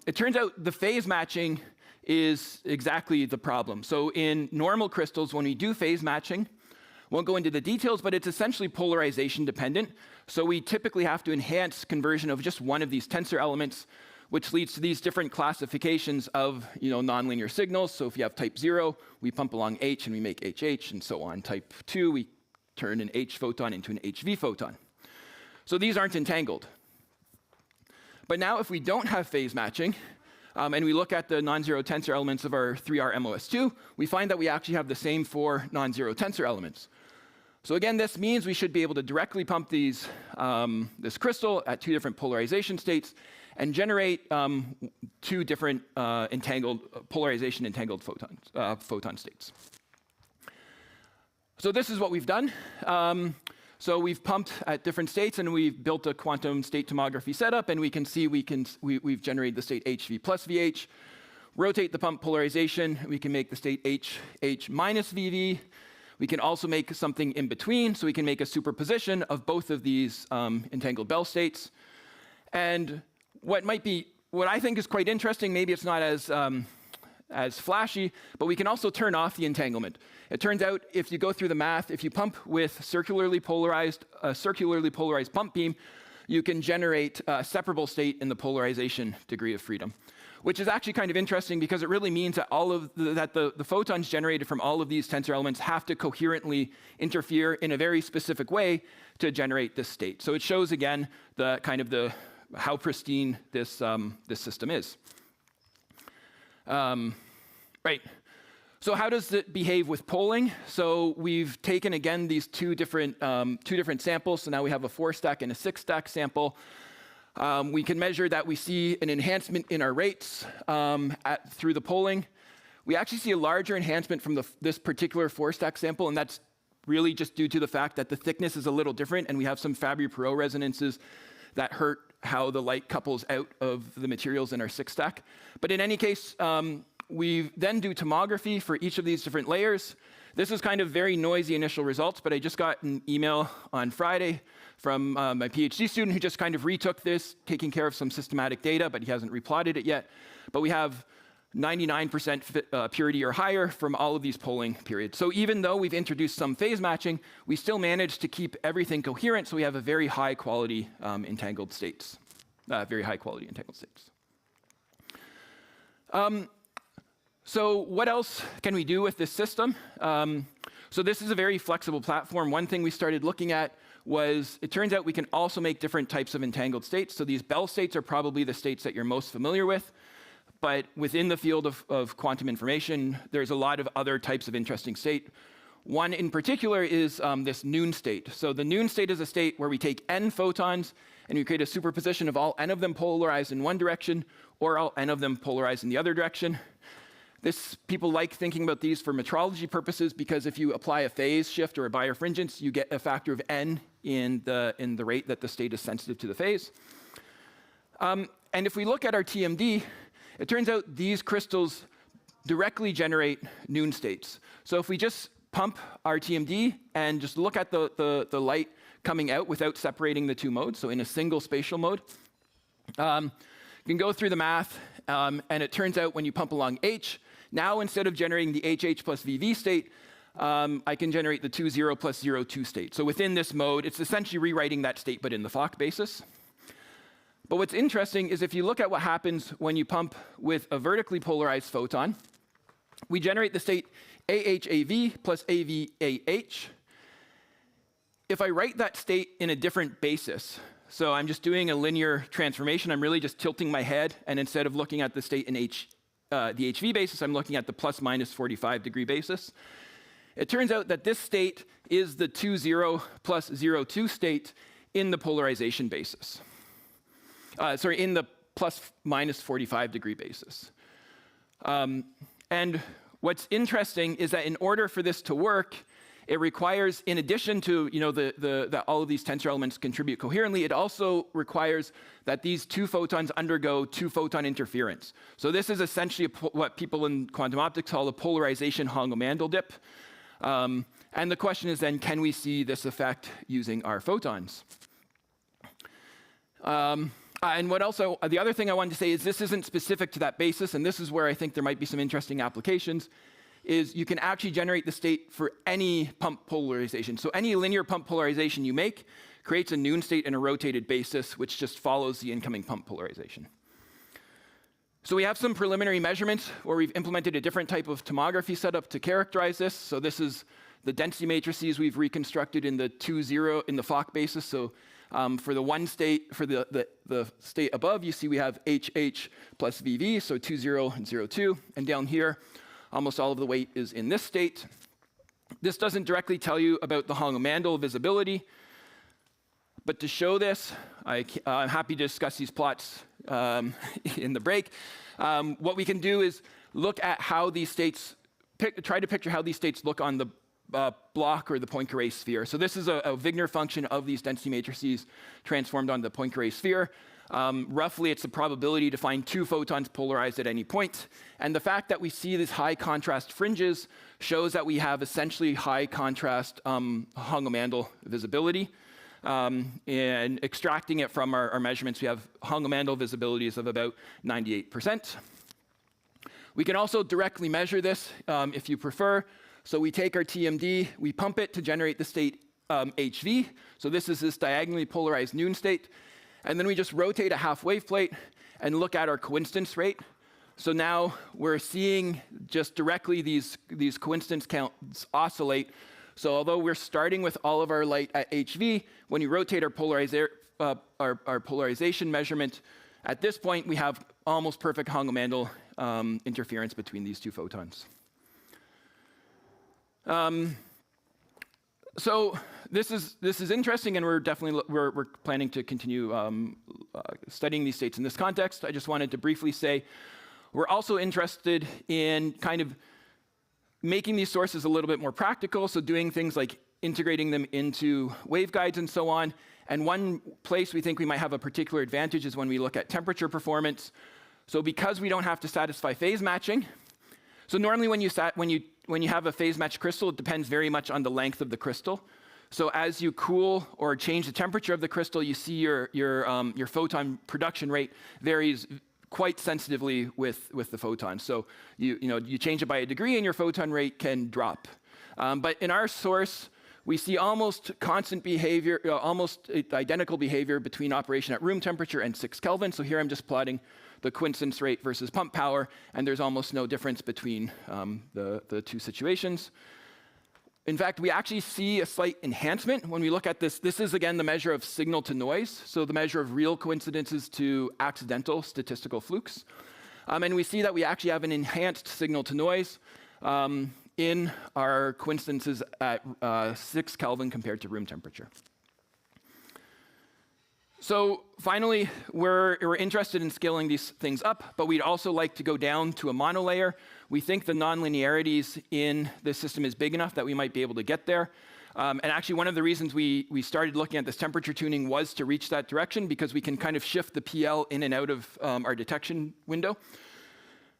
It turns out the phase matching is exactly the problem. So in normal crystals, when we do phase matching, won't go into the details, but it's essentially polarization dependent. So we typically have to enhance conversion of just one of these tensor elements, which leads to these different classifications of nonlinear signals. So if you have type 0, we pump along H and we make HH, and so on. Type 2, we turn an H photon into an HV photon. So these aren't entangled. But now if we don't have phase matching, and we look at the non-zero tensor elements of our 3R MOS2, we find that we actually have the same 4 non-zero tensor elements. So again, this means we should be able to directly pump this crystal at 2 different polarization states and generate 2 different polarization entangled photon states. So this is what we've done. So we've pumped at different states, and we've built a quantum state tomography setup, and we can see we've generated the state HV plus VH. Rotate the pump polarization, we can make the state HH minus VV. We can also make something in between, so we can make a superposition of both of these entangled Bell states. And what I think is quite interesting, maybe it's not as flashy, but we can also turn off the entanglement. It turns out if you go through the math, if you pump with a circularly polarized pump beam, you can generate a separable state in the polarization degree of freedom, which is actually kind of interesting because it really means that the photons generated from all of these tensor elements have to coherently interfere in a very specific way to generate this state. So it shows again how pristine this system is. Right. So how does it behave with poling? So we've taken again these two different samples. So now we have a 4-stack and a 6-stack sample. We can measure that we see an enhancement in our rates through the poling. We actually see a larger enhancement from this particular 4-stack sample, and that's really just due to the fact that the thickness is a little different, and we have some Fabry-Perot resonances that hurt how the light couples out of the materials in our 6-stack. But in any case, we then do tomography for each of these different layers. This is kind of very noisy initial results, but I just got an email on Friday from my PhD student who just kind of retook this, taking care of some systematic data, but he hasn't replotted it yet. But we have 99% purity or higher from all of these polling periods. So even though we've introduced some phase matching, we still managed to keep everything coherent, so we have a very high quality entangled states. So what else can we do with this system? So this is a very flexible platform. One thing we started looking at was, it turns out we can also make different types of entangled states. So these Bell states are probably the states that you're most familiar with. But within the field of quantum information, there's a lot of other types of interesting state. One in particular is this noon state. So the noon state is a state where we take n photons and we create a superposition of all n of them polarized in one direction or all n of them polarized in the other direction. People like thinking about these for metrology purposes because if you apply a phase shift or a birefringence, you get a factor of n in the rate that the state is sensitive to the phase. And if we look at our TMD, it turns out these crystals directly generate noon states. So if we just pump our TMD and just look at the light coming out without separating the two modes, so in a single spatial mode, you can go through the math, and it turns out when you pump along H, now instead of generating the HH plus VV state, I can generate the 2,0 plus 0,2 state. So within this mode, it's essentially rewriting that state, but in the Fock basis. But what's interesting is if you look at what happens when you pump with a vertically polarized photon, we generate the state AHAV plus AVAH. If I write that state in a different basis, so I'm just doing a linear transformation, I'm really just tilting my head, and instead of looking at the state in the HV basis, I'm looking at the plus minus 45 degree basis. It turns out that this state is the 2,0 plus 0,2 state in the polarization basis. In the plus minus 45 degree basis. And what's interesting is that in order for this to work, it requires, in addition to that all of these tensor elements contribute coherently, it also requires that these two photons undergo two-photon interference. So this is essentially what people in quantum optics call a polarization Hong-Mandel dip. And the question is then, can we see this effect using our photons? And what also, the other thing I wanted to say is this isn't specific to that basis, and this is where I think there might be some interesting applications, is you can actually generate the state for any pump polarization. So any linear pump polarization you make creates a noon state in a rotated basis, which just follows the incoming pump polarization. So we have some preliminary measurements where we've implemented a different type of tomography setup to characterize this. So this is the density matrices we've reconstructed in the 2,0 in the Fock basis. So for the one state, for the state above, you see we have HH plus VV, so 2,0 and 0,2. And down here, almost all of the weight is in this state. This doesn't directly tell you about the Hong-Mandel visibility, but to show this, I'm happy to discuss these plots in the break. What we can do is look at how these states, try to picture how these states look on the block or the Poincare sphere. So this is a Wigner function of these density matrices transformed on the Poincare sphere. Roughly, it's the probability to find two photons polarized at any point. And the fact that we see these high contrast fringes shows that we have essentially high contrast Hong-Mandel visibility. And extracting it from our measurements, we have Hong-Mandel visibilities of about 98%. We can also directly measure this if you prefer. So we take our TMD, we pump it to generate the state HV. So this is this diagonally polarized noon state. And then we just rotate a half wave plate and look at our coincidence rate. So now we're seeing just directly these coincidence counts oscillate. So although we're starting with all of our light at HV, when you rotate our polarization measurement, at this point we have almost perfect Hong-Mandel interference between these two photons. So this is interesting, and we're definitely we're planning to continue studying these states in this context. I just wanted to briefly say we're also interested in kind of making these sources a little bit more practical, so doing things like integrating them into waveguides and so on. And one place we think we might have a particular advantage is when we look at temperature performance. So because we don't have to satisfy phase matching, so normally when you have a phase matched crystal, it depends very much on the length of the crystal. So as you cool or change the temperature of the crystal, you see your photon production rate varies quite sensitively with the photons. So you change it by a degree and your photon rate can drop. But in our source, we see almost constant behavior, almost identical behavior between operation at room temperature and 6 Kelvin. So here I'm just plotting the coincidence rate versus pump power, and there's almost no difference between the two situations. In fact, we actually see a slight enhancement when we look at this. This is, again, the measure of signal to noise, so the measure of real coincidences to accidental statistical flukes. And we see that we actually have an enhanced signal to noise in our coincidences at 6 Kelvin compared to room temperature. So finally, we're interested in scaling these things up, but we'd also like to go down to a monolayer. We think the nonlinearities in this system is big enough that we might be able to get there. And actually, one of the reasons we started looking at this temperature tuning was to reach that direction, because we can kind of shift the PL in and out of our detection window.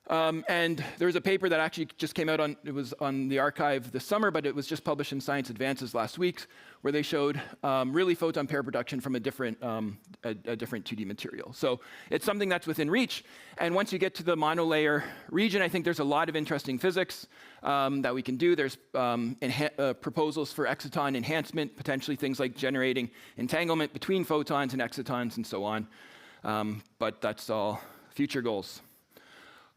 And there's a paper that actually just came out it was on the archive this summer, but it was just published in Science Advances last week, where they showed really photon pair production from a different 2D material. So it's something that's within reach. And once you get to the monolayer region, I think there's a lot of interesting physics that we can do. There's proposals for exciton enhancement, potentially things like generating entanglement between photons and excitons and so on. But that's all future goals.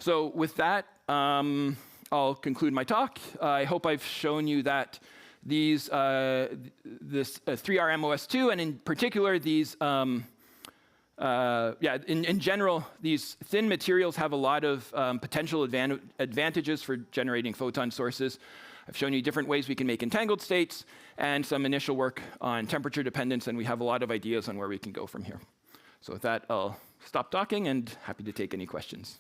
So with that, I'll conclude my talk. I hope I've shown you that this 3R-MOS2, and in particular these, in general, these thin materials have a lot of potential advantages for generating photon sources. I've shown you different ways we can make entangled states and some initial work on temperature dependence, and we have a lot of ideas on where we can go from here. So with that, I'll stop talking and happy to take any questions.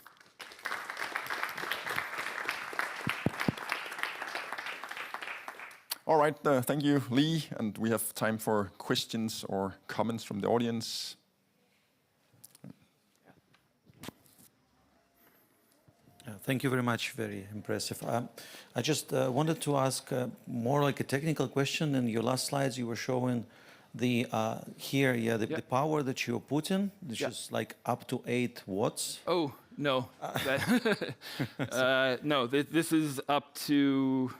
All right, thank you, Lee. And we have time for questions or comments from the audience. Thank you very much. Very impressive. I just wanted to ask more like a technical question. In your last slides, you were showing the the power that you're putting, which is like up to 8 watts. Oh no, no. This is up to.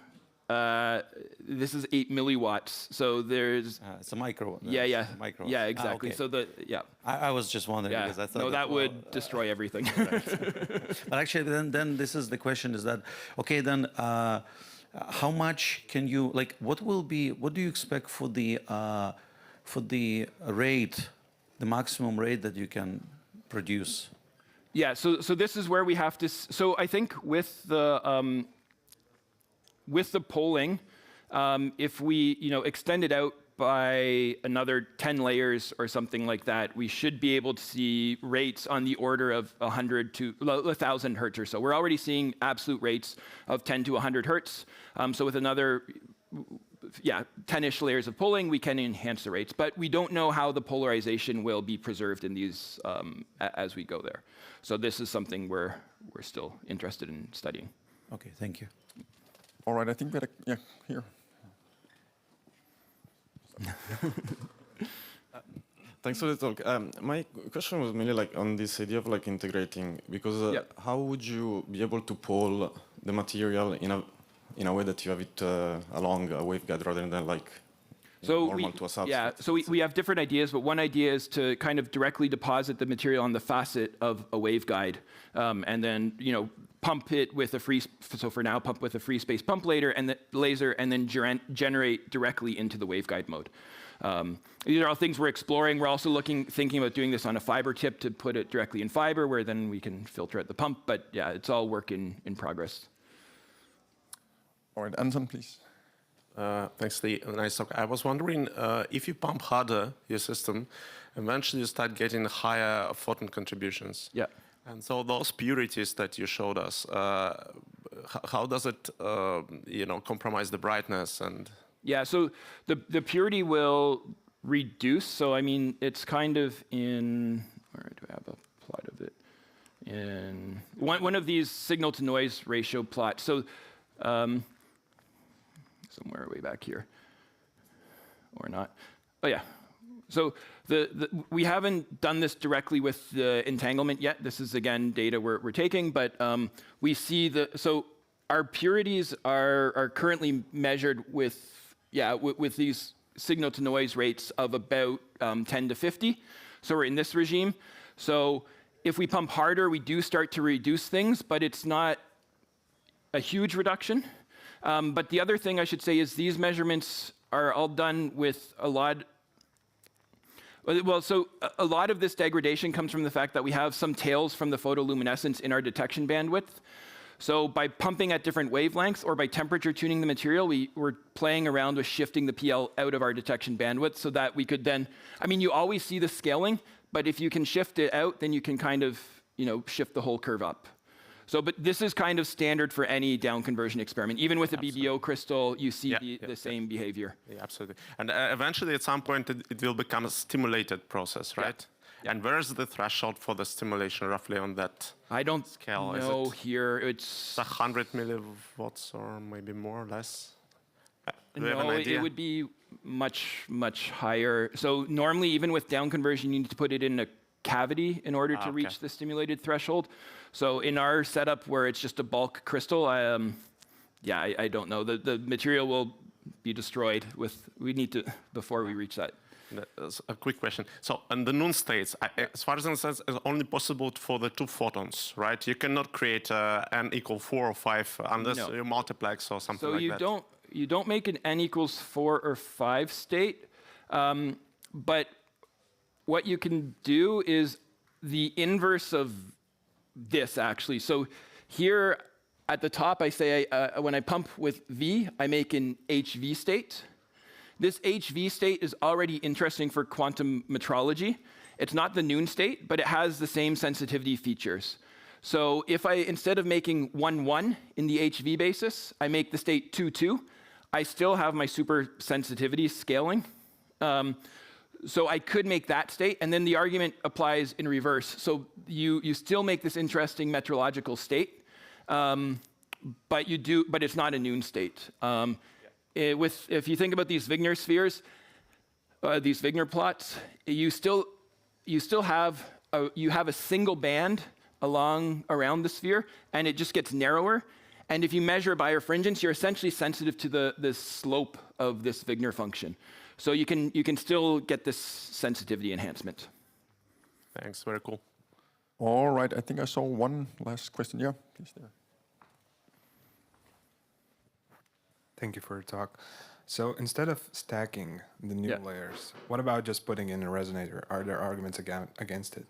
This is 8 milliwatts. So there's. It's a micro. Micro. Yeah, exactly. Okay. So I was just wondering because I thought. No, that would destroy everything. But actually, then this is the question: is that okay? Then, how much can you like? What do you expect for the rate, the maximum rate that you can produce? Yeah. So this is where we have to. So I think with the polling, if we extend it out by another 10 layers or something like that, we should be able to see rates on the order of 100 to 1,000 hertz or so. We're already seeing absolute rates of 10 to 100 hertz. So with another 10-ish layers of polling, we can enhance the rates. But we don't know how the polarization will be preserved in these as we go there. So this is something we're still interested in studying. Okay, thank you. All right, I think we had here. Thanks for the talk. My question was mainly like on this idea of like integrating, because how would you be able to poll the material in a way that you have it along a waveguide rather than like normal to a substrate? Yeah, so we have different ideas, but one idea is to kind of directly deposit the material on the facet of a waveguide, and then pump it with a free. So for now, pump with a free space pump laser, and then generate directly into the waveguide mode. These are all things we're exploring. We're also thinking about doing this on a fiber tip to put it directly in fiber, where then we can filter at the pump. But yeah, it's all work in progress. All right, Anton, please. Thanks, Lee. Nice talk. I was wondering if you pump harder your system, eventually you start getting higher photon contributions. Yeah. And so those purities that you showed us, how does it, compromise the brightness and? Yeah. So the purity will reduce. So I mean, it's kind of in. Where do I have a plot of it? In one of these signal to noise ratio plots. So. Somewhere way back here, or not. Oh yeah. So we haven't done this directly with the entanglement yet. This is again data we're taking, but we see so our purities are currently measured with these signal to noise rates of about 10 to 50. So we're in this regime. So if we pump harder, we do start to reduce things, but it's not a huge reduction. But the other thing I should say is these measurements are all done with a lot. Well, so a lot of this degradation comes from the fact that we have some tails from the photoluminescence in our detection bandwidth. So by pumping at different wavelengths or by temperature tuning the material, we're playing around with shifting the PL out of our detection bandwidth so that we could then, I mean, you always see the scaling, but if you can shift it out, then you can kind of, shift the whole curve up. So, but this is kind of standard for any down conversion experiment. Even with a BBO crystal, you see the same behavior. Yeah, absolutely. And eventually, at some point, it will become a stimulated process, right? And where is the threshold for the stimulation roughly on that I don't scale? know Is it here. It's 100 milliwatts or maybe more or less? Do you have an no, idea? it would be much higher. So normally, even with down conversion, you need to put it in a cavity in order to reach the stimulated threshold. So in our setup where it's just a bulk crystal, I don't know. The material will be destroyed we need to, before we reach that. That's a quick question. So in the noon states, as far as I understand, it's only possible for the 2 photons, right? You cannot create n equal 4 or 5 unless you multiplex or something like that. So you don't make an n equals 4 or 5 state, but what you can do is the inverse of this, actually. So here at the top, I say when I pump with V, I make an HV state. This HV state is already interesting for quantum metrology. It's not the noon state, but it has the same sensitivity features. So if I, instead of making 1,1 in the HV basis, I make the state 2,2, I still have my super sensitivity scaling. So I could make that state, and then the argument applies in reverse. So you still make this interesting metrological state, but it's not a noon state. If you think about these Wigner spheres, these Wigner plots, you still have a single band around the sphere, and it just gets narrower. And if you measure birefringence, you're essentially sensitive to the slope of this Wigner function. So you can still get this sensitivity enhancement. Thanks, very cool. All right, I think I saw one last question. Yeah, please there. Thank you for your talk. So instead of stacking the new layers, what about just putting in a resonator? Are there arguments against it?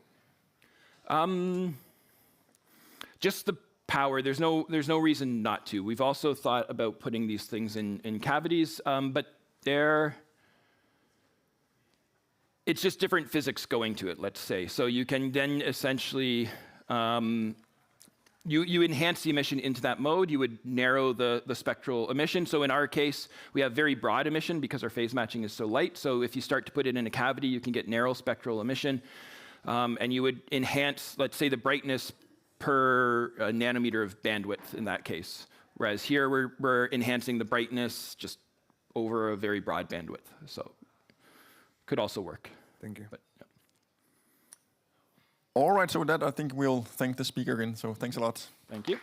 Just the power. There's no reason not to. We've also thought about putting these things in cavities, but it's just different physics going to it, let's say. So you can then essentially you enhance the emission into that mode. You would narrow the spectral emission. So in our case, we have very broad emission because our phase matching is so light. So if you start to put it in a cavity, you can get narrow spectral emission. And you would enhance, let's say, the brightness per nanometer of bandwidth in that case. Whereas here, we're enhancing the brightness just over a very broad bandwidth. So could also work. Thank you. But, yeah. All right, so with that, I think we'll thank the speaker again. So thanks a lot. Thank you.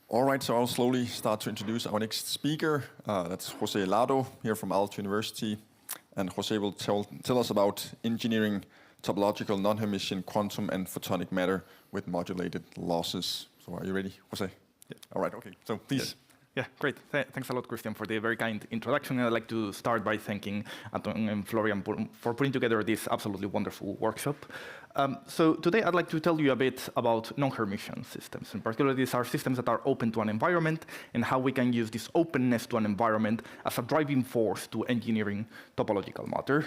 All right, so I'll slowly start to introduce our next speaker. That's Jose Lado here from Aalto University. And Jose will tell us about engineering topological non-Hermitian quantum and photonic matter with modulated losses. So are you ready, Jose? Yeah. All right, okay, so please. Yeah, great. Thanks a lot, Christian, for the very kind introduction. And I'd like to start by thanking Anton and Florian for putting together this absolutely wonderful workshop. So today I'd like to tell you a bit about non-Hermitian systems. In particular, these are systems that are open to an environment and how we can use this openness to an environment as a driving force to engineering topological matter.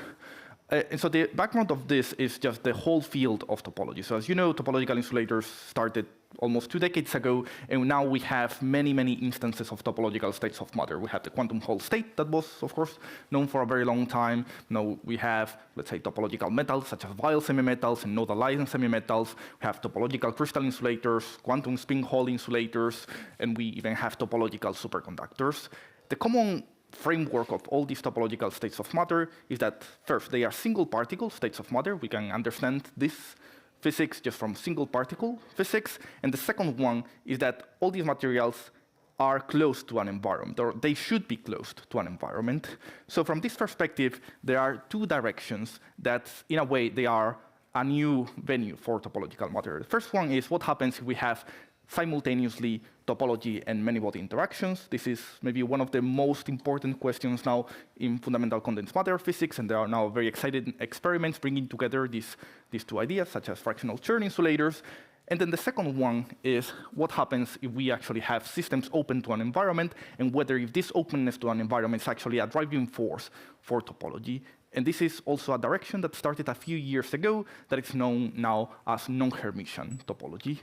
And so the background of this is just the whole field of topology. So as you know, topological insulators started almost 2 decades ago, and now we have many, many instances of topological states of matter. We have the quantum Hall state that was, of course, known for a very long time. Now we have, let's say, topological metals, such as Weyl semimetals and nodal-Leiden semimetals. We have topological crystal insulators, quantum spin Hall insulators, and we even have topological superconductors. The common framework of all these topological states of matter is that, first, they are single particle states of matter. We can understand this physics just from single particle physics. And the second one is that all these materials are close to an environment, or they should be close to an environment. So from this perspective, there are 2 directions that, in a way, they are a new venue for topological matter. The first one is what happens if we have simultaneously topology and many-body interactions. This is maybe one of the most important questions now in fundamental condensed matter physics, and there are now very exciting experiments bringing together these 2 ideas, such as fractional Chern insulators. And then the second one is what happens if we actually have systems open to an environment, and whether if this openness to an environment is actually a driving force for topology. And this is also a direction that started a few years ago that is known now as non-Hermitian topology.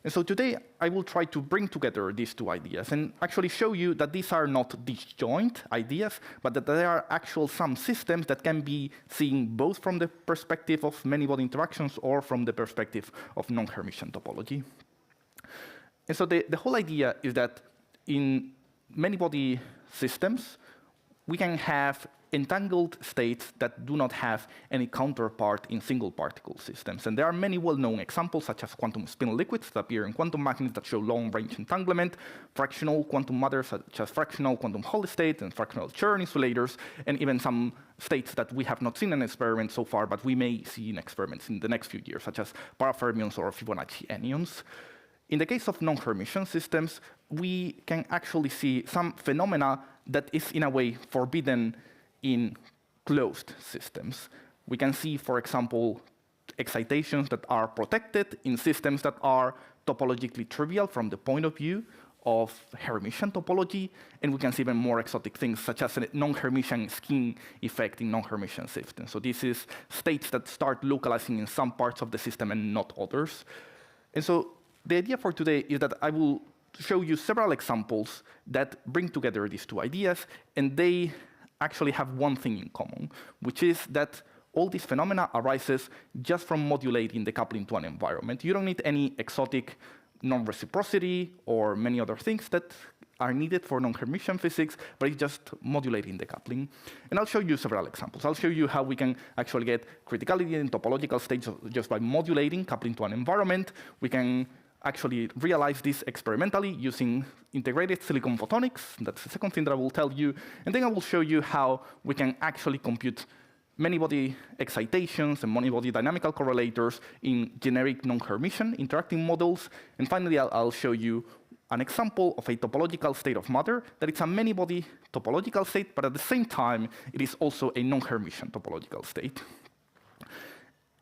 And so today, I will try to bring together these two ideas and actually show you that these are not disjoint ideas, but that there are actual some systems that can be seen both from the perspective of many-body interactions or from the perspective of non-Hermitian topology. And so the whole idea is that in many-body systems, we can have entangled states that do not have any counterpart in single particle systems. And there are many well-known examples, such as quantum spin liquids that appear in quantum magnets that show long-range entanglement, fractional quantum matter, such as fractional quantum Hall states and fractional Chern insulators, and even some states that we have not seen in experiments so far, but we may see in experiments in the next few years, such as parafermions or Fibonacci anyons. In the case of non-Hermitian systems, we can actually see some phenomena that is, in a way, forbidden in closed systems. We can see, for example, excitations that are protected in systems that are topologically trivial from the point of view of Hermitian topology, and we can see even more exotic things, such as a non-Hermitian skin effect in non-Hermitian systems. So this is states that start localizing in some parts of the system and not others. And so the idea for today is that I will show you several examples that bring together these two ideas, and they actually have one thing in common, which is that all these phenomena arises just from modulating the coupling to an environment. You don't need any exotic non-reciprocity or many other things that are needed for non-Hermitian physics, but it's just modulating the coupling. And I'll show you several examples. I'll show you how we can actually get criticality in topological states just by modulating coupling to an environment. We can actually realize this experimentally using integrated silicon photonics. That's the second thing that I will tell you. And then I will show you how we can actually compute many-body excitations and many-body dynamical correlators in generic non-Hermitian interacting models. And finally, I'll show you an example of a topological state of matter that it's a many-body topological state, but at the same time, it is also a non-Hermitian topological state.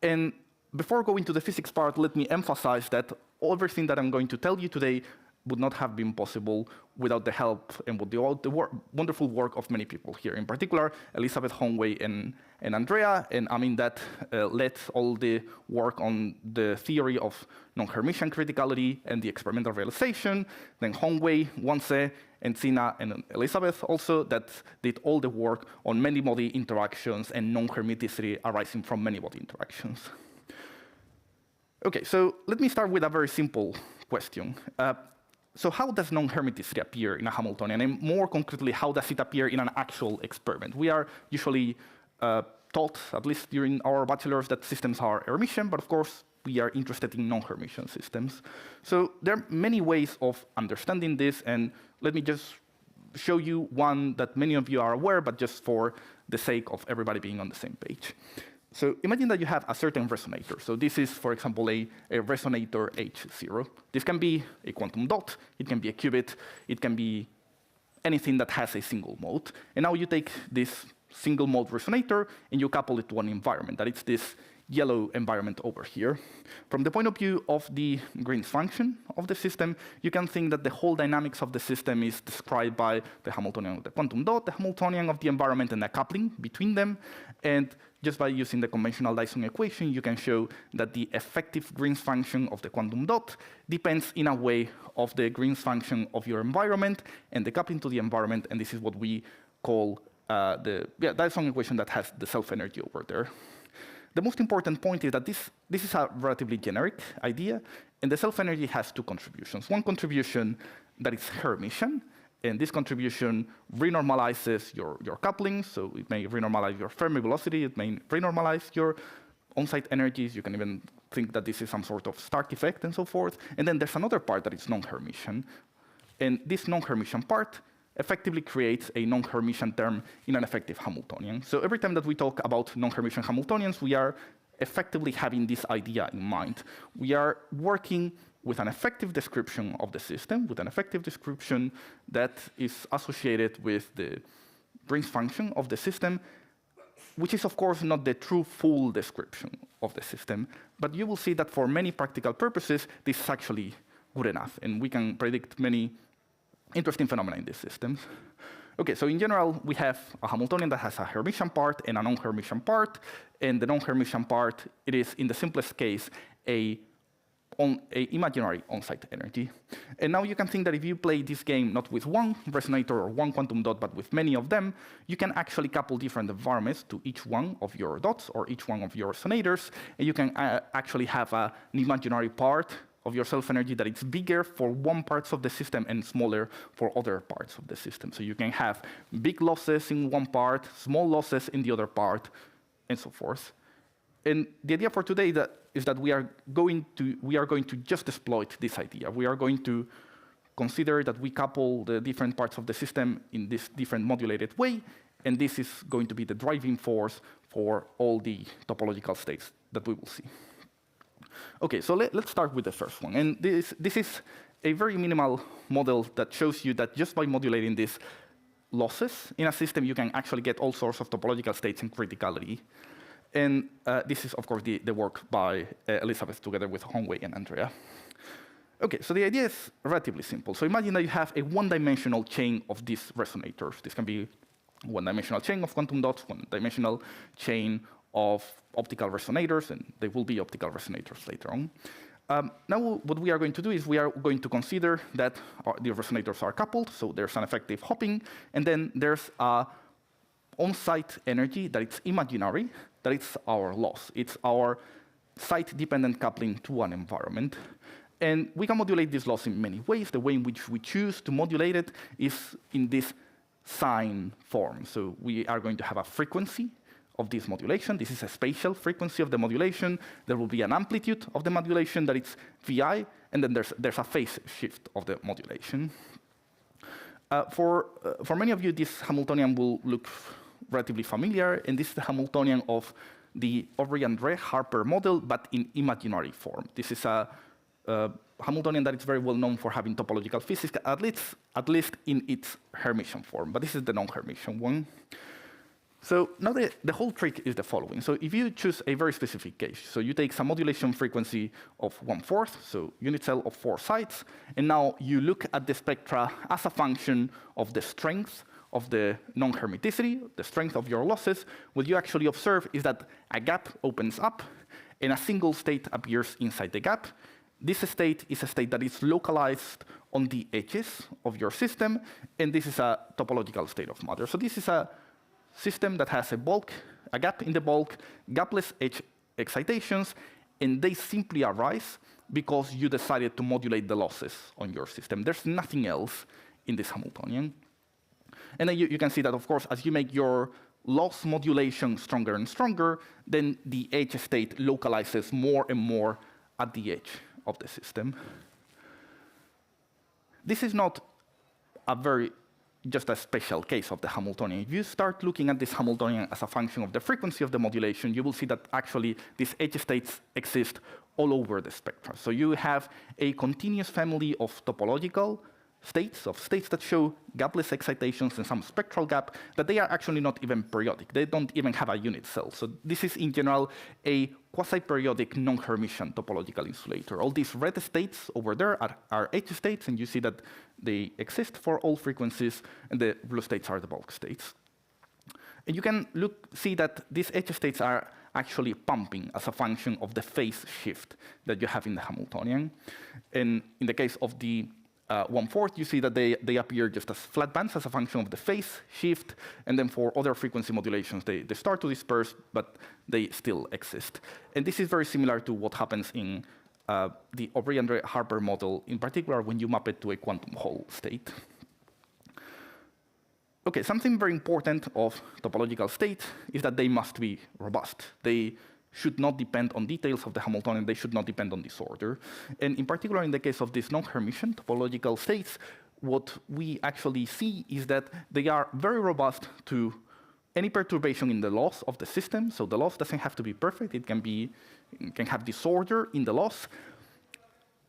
And before going to the physics part, let me emphasize that everything that I'm going to tell you today would not have been possible without the help and with the wonderful work of many people here. In particular, Elizabeth Honway and Andrea, and I mean that led all the work on the theory of non-Hermitian criticality and the experimental realization. Then Honway, Wanse, and Sina, and Elizabeth also that did all the work on many-body interactions and non-hermiticity arising from many-body interactions. Okay, so let me start with a very simple question. So how does non-hermiticity appear in a Hamiltonian? And more concretely, how does it appear in an actual experiment? We are usually taught, at least during our bachelor's, that systems are Hermitian, but of course, we are interested in non-Hermitian systems. So there are many ways of understanding this, and let me just show you one that many of you are aware, but just for the sake of everybody being on the same page. So imagine that you have a certain resonator. So this is, for example, a resonator H0. This can be a quantum dot, it can be a qubit, it can be anything that has a single mode. And now you take this single mode resonator and you couple it to an environment, that it's this yellow environment over here. From the point of view of the Green's function of the system, you can think that the whole dynamics of the system is described by the Hamiltonian of the quantum dot, the Hamiltonian of the environment, and the coupling between them. And just by using the conventional Dyson equation, you can show that the effective Green's function of the quantum dot depends in a way of the Green's function of your environment and the coupling to the environment, and this is what we call the Dyson equation that has the self-energy over there. The most important point is that this is a relatively generic idea, and the self-energy has two contributions. One contribution that is Hermitian, and this contribution renormalizes your coupling, so it may renormalize your Fermi velocity, it may renormalize your on-site energies, you can even think that this is some sort of Stark effect and so forth. And then there's another part that is non-Hermitian, and this non-Hermitian part effectively creates a non-Hermitian term in an effective Hamiltonian. So every time that we talk about non-Hermitian Hamiltonians, we are effectively having this idea in mind. We are working with an effective description of the system, with an effective description that is associated with the Green's function of the system, which is, of course, not the true full description of the system. But you will see that for many practical purposes, this is actually good enough. And we can predict many interesting phenomena in these systems. OK, so in general, we have a Hamiltonian that has a Hermitian part and a non-Hermitian part. And the non-Hermitian part, it is, in the simplest case, a imaginary on-site energy. And now you can think that if you play this game not with one resonator or one quantum dot, but with many of them, you can actually couple different environments to each one of your dots or each one of your resonators. And you can actually have an imaginary part of your self-energy that is bigger for one parts of the system and smaller for other parts of the system. So you can have big losses in one part, small losses in the other part, and so forth. And the idea for today is that we are going to just exploit this idea. We are going to consider that we couple the different parts of the system in this different modulated way, and this is going to be the driving force for all the topological states that we will see. OK, so let's start with the first one. And this is a very minimal model that shows you that just by modulating these losses in a system, you can actually get all sorts of topological states and criticality. And this is, of course, the work by Elizabeth together with Hongwei and Andrea. OK, so the idea is relatively simple. So imagine that you have a one-dimensional chain of these resonators. This can be a one-dimensional chain of quantum dots, one-dimensional chain of optical resonators, and they will be optical resonators later on. Now, what we are going to do is we are going to consider that the resonators are coupled, so there's an effective hopping, and then there's a on-site energy that it's imaginary, that it's our loss. It's our site-dependent coupling to an environment. And we can modulate this loss in many ways. The way in which we choose to modulate it is in this sine form. So we are going to have a frequency of this modulation. This is a spatial frequency of the modulation. There will be an amplitude of the modulation that it's VI, and then there's a phase shift of the modulation. For many of you, this Hamiltonian will look relatively familiar, and this is the Hamiltonian of the Aubry-André-Harper model, but in imaginary form. This is a Hamiltonian that is very well known for having topological physics, at least in its Hermitian form, but this is the non-Hermitian one. So now the whole trick is the following. So if you choose a very specific case, so you take some modulation frequency of 1/4, so unit cell of 4 sites, and now you look at the spectra as a function of the strength of the non-hermiticity, the strength of your losses, what you actually observe is that a gap opens up and a single state appears inside the gap. This state is a state that is localized on the edges of your system, and this is a topological state of matter. So this is a system that has a gap in the bulk, gapless edge excitations, and they simply arise because you decided to modulate the losses on your system. There's nothing else in this Hamiltonian. And then you can see that, of course, as you make your loss modulation stronger and stronger, then the edge state localizes more and more at the edge of the system. This is not just a special case of the Hamiltonian. If you start looking at this Hamiltonian as a function of the frequency of the modulation, you will see that actually these edge states exist all over the spectrum. So you have a continuous family of topological states that show gapless excitations and some spectral gap, that they are actually not even periodic. They don't even have a unit cell. So this is, in general, a quasi-periodic non-Hermitian topological insulator. All these red states over there are edge states, and you see that they exist for all frequencies, and the blue states are the bulk states. And you can see that these edge states are actually pumping as a function of the phase shift that you have in the Hamiltonian. And in the case of the 1/4, you see that they appear just as flat bands as a function of the phase shift, and then for other frequency modulations, they start to disperse, but they still exist. And this is very similar to what happens in the Aubry-André-Harper model, in particular when you map it to a quantum Hall state. OK, something very important of topological states is that they must be robust. They should not depend on details of the Hamiltonian. They should not depend on disorder. And in particular, in the case of these non-Hermitian topological states, what we actually see is that they are very robust to any perturbation in the loss of the system. So the loss doesn't have to be perfect. It can have disorder in the loss,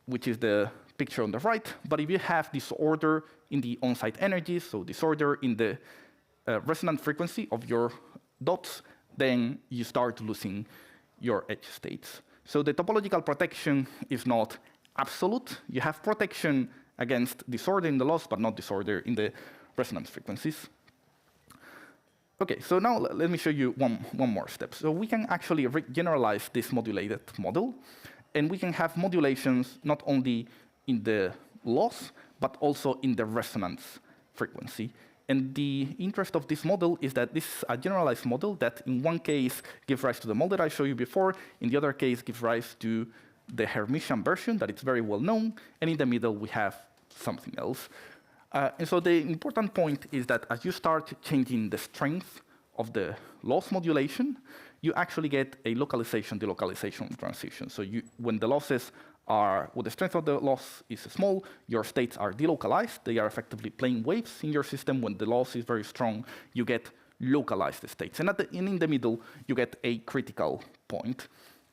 which is the picture on the right. But if you have disorder in the on-site energies, so disorder in the resonant frequency of your dots, then you start losing your edge states. So the topological protection is not absolute. You have protection against disorder in the loss, but not disorder in the resonance frequencies. OK, so now let me show you one more step. So we can actually generalize this modulated model, and we can have modulations not only in the loss, but also in the resonance frequency. And the interest of this model is that this is a generalized model that in one case gives rise to the model that I showed you before, in the other case gives rise to the Hermitian version that it's very well known, and in the middle we have something else. And so the important point is that as you start changing the strength of the loss modulation, you actually get a localization-delocalization transition. So when the losses are, when the strength of the loss is small, your states are delocalized. They are effectively plane waves in your system. When the loss is very strong, you get localized states. And in the middle, you get a critical point.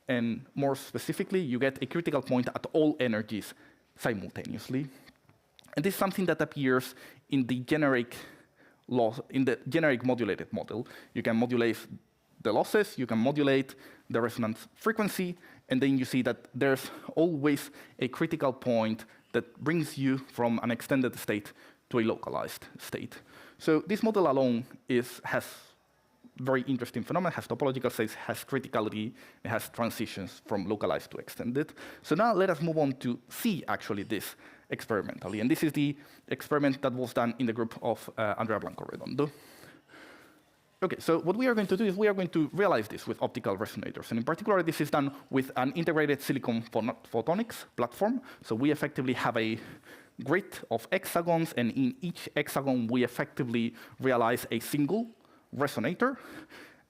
And more specifically, you get a critical point at all energies simultaneously. And this is something that appears in the generic modulated model. You can modulate the losses, you can modulate the resonance frequency, and then you see that there's always a critical point that brings you from an extended state to a localized state. So this model alone has very interesting phenomena, has topological states, has criticality, it has transitions from localized to extended. So now let us move on to see actually this experimentally. And this is the experiment that was done in the group of Andrea Blanco Redondo. OK, so what we are going to do is we are going to realize this with optical resonators. And in particular, this is done with an integrated silicon photonics platform. So we effectively have a grid of hexagons, and in each hexagon, we effectively realize a single resonator.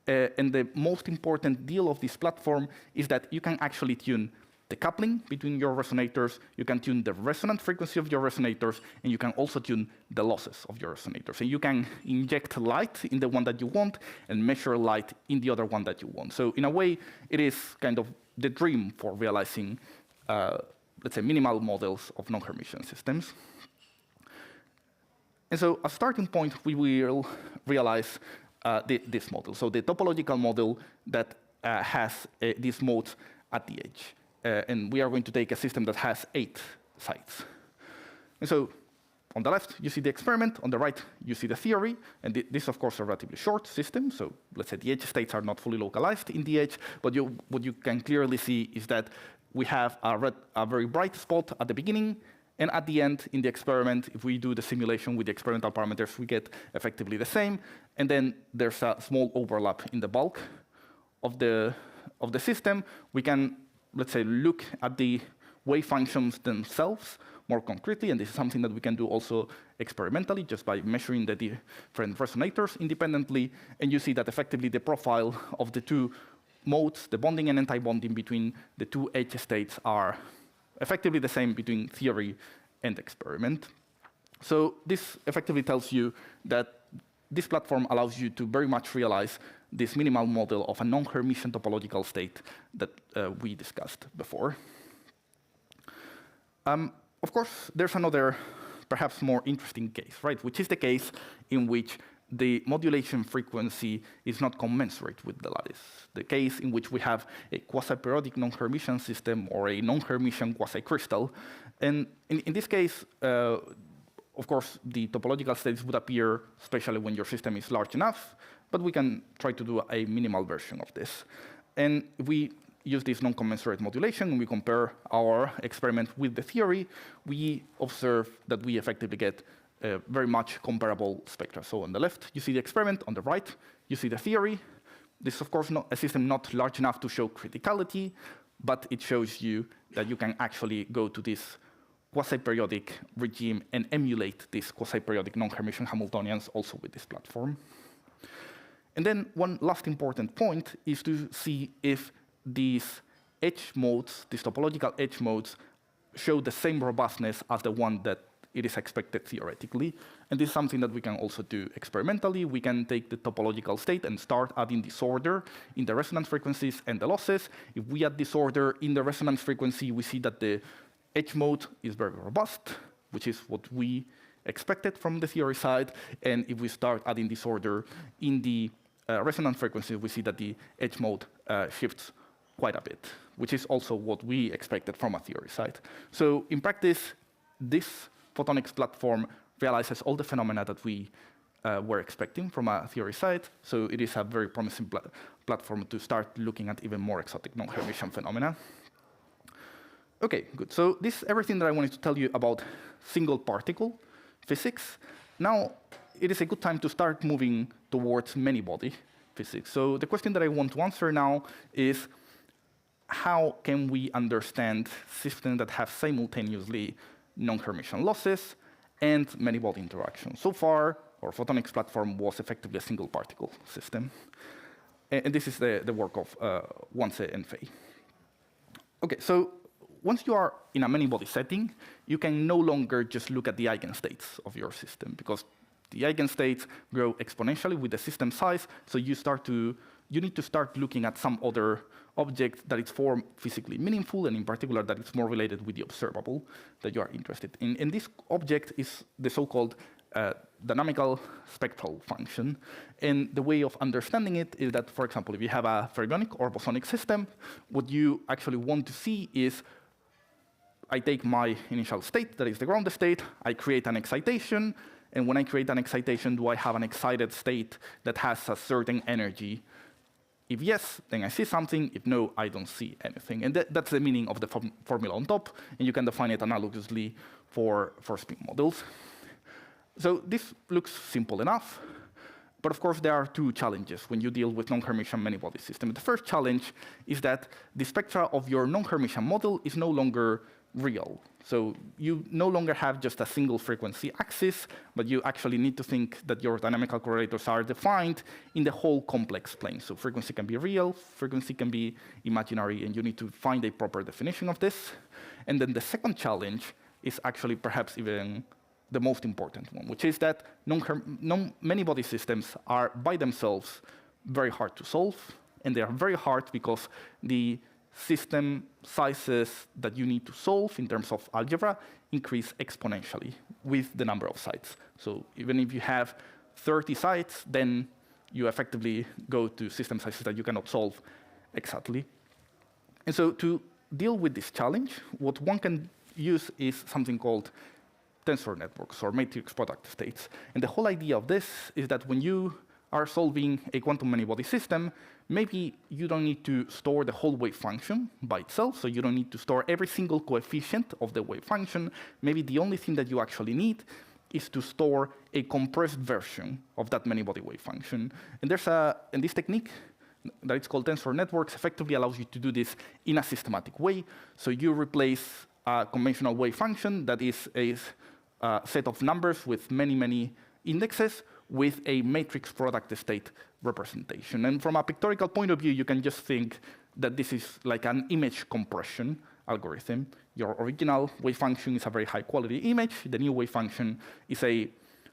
And the most important deal of this platform is that you can actually tune the coupling between your resonators, you can tune the resonant frequency of your resonators, and you can also tune the losses of your resonators. And you can inject light in the one that you want and measure light in the other one that you want. So in a way, it is kind of the dream for realizing, let's say, minimal models of non-Hermitian systems. And so a starting point, we will realize this model. So the topological model that has these modes at the edge. And we are going to take a system that has 8 sites. And so on the left, you see the experiment. On the right, you see the theory. And this is, of course, a relatively short system. So let's say the edge states are not fully localized in the edge. But what you can clearly see is that we have a very bright spot at the beginning. And at the end, in the experiment, if we do the simulation with the experimental parameters, we get effectively the same. And then there's a small overlap in the bulk of the system. We can, let's say, look at the wave functions themselves more concretely, and this is something that we can do also experimentally, just by measuring the different resonators independently, and you see that effectively the profile of the two modes, the bonding and anti-bonding between the two edge states, are effectively the same between theory and experiment. So this effectively tells you that this platform allows you to very much realize this minimal model of a non-Hermitian topological state that we discussed before. Of course, there's another, perhaps more interesting case, right? Which is the case in which the modulation frequency is not commensurate with the lattice. The case in which we have a quasi-periodic non-Hermitian system or a non-Hermitian quasi-crystal. And in this case, of course, the topological states would appear, especially when your system is large enough, but we can try to do a minimal version of this. And if we use this non-commensurate modulation and we compare our experiment with the theory, we observe that we effectively get very much comparable spectra. So on the left, you see the experiment. On the right, you see the theory. This is, of course, not a system not large enough to show criticality, but it shows you that you can actually go to this quasi-periodic regime and emulate these quasi-periodic non-Hermitian Hamiltonians also with this platform. And then one last important point is to see if these edge modes, these topological edge modes, show the same robustness as the one that it is expected theoretically. And this is something that we can also do experimentally. We can take the topological state and start adding disorder in the resonance frequencies and the losses. If we add disorder in the resonance frequency, we see that the edge mode is very robust, which is what we expected from the theory side. And if we start adding disorder in the resonant frequencies, we see that the edge mode shifts quite a bit, which is also what we expected from a theory side. So in practice, this photonics platform realizes all the phenomena that we were expecting from a theory side. So it is a very promising platform to start looking at even more exotic non-Hermitian phenomena. OK, good. So this is everything that I wanted to tell you about single particle physics. Now, it is a good time to start moving towards many-body physics. So the question that I want to answer now is, how can we understand systems that have simultaneously non-Hermitian losses and many-body interaction? So far, our photonics platform was effectively a single particle system. And this is the work of Wanse and Fei. OK, so once you are in a many-body setting, you can no longer just look at the eigenstates of your system, because the eigenstates grow exponentially with the system size. So you need to start looking at some other object that is physically meaningful, and in particular that is more related with the observable that you are interested in. And this object is the so-called dynamical spectral function. And the way of understanding it is that, for example, if you have a fermionic or bosonic system, what you actually want to see is, I take my initial state, that is the ground state, I create an excitation, and when I create an excitation, do I have an excited state that has a certain energy? If yes, then I see something. If no, I don't see anything. And that's the meaning of the formula on top, and you can define it analogously for spin models. So this looks simple enough, but of course there are two challenges when you deal with non-Hermitian many-body systems. The first challenge is that the spectra of your non-Hermitian model is no longer real. So you no longer have just a single frequency axis, but you actually need to think that your dynamical correlators are defined in the whole complex plane. So frequency can be real, frequency can be imaginary, and you need to find a proper definition of this. And then the second challenge is actually perhaps even the most important one, which is that many-body systems are by themselves very hard to solve, and they are very hard because the system sizes that you need to solve in terms of algebra increase exponentially with the number of sites. So even if you have 30 sites, then you effectively go to system sizes that you cannot solve exactly. And so to deal with this challenge, what one can use is something called tensor networks or matrix product states. And the whole idea of this is that when you are solving a quantum many-body system, maybe you don't need to store the whole wave function by itself, so you don't need to store every single coefficient of the wave function. Maybe the only thing that you actually need is to store a compressed version of that many-body wave function. And this technique that it's called tensor networks effectively allows you to do this in a systematic way. So you replace a conventional wave function that is a set of numbers with many, many indexes with a matrix product state representation. And from a pictorial point of view, you can just think that this is like an image compression algorithm. Your original wave function is a very high-quality image. The new wave function is a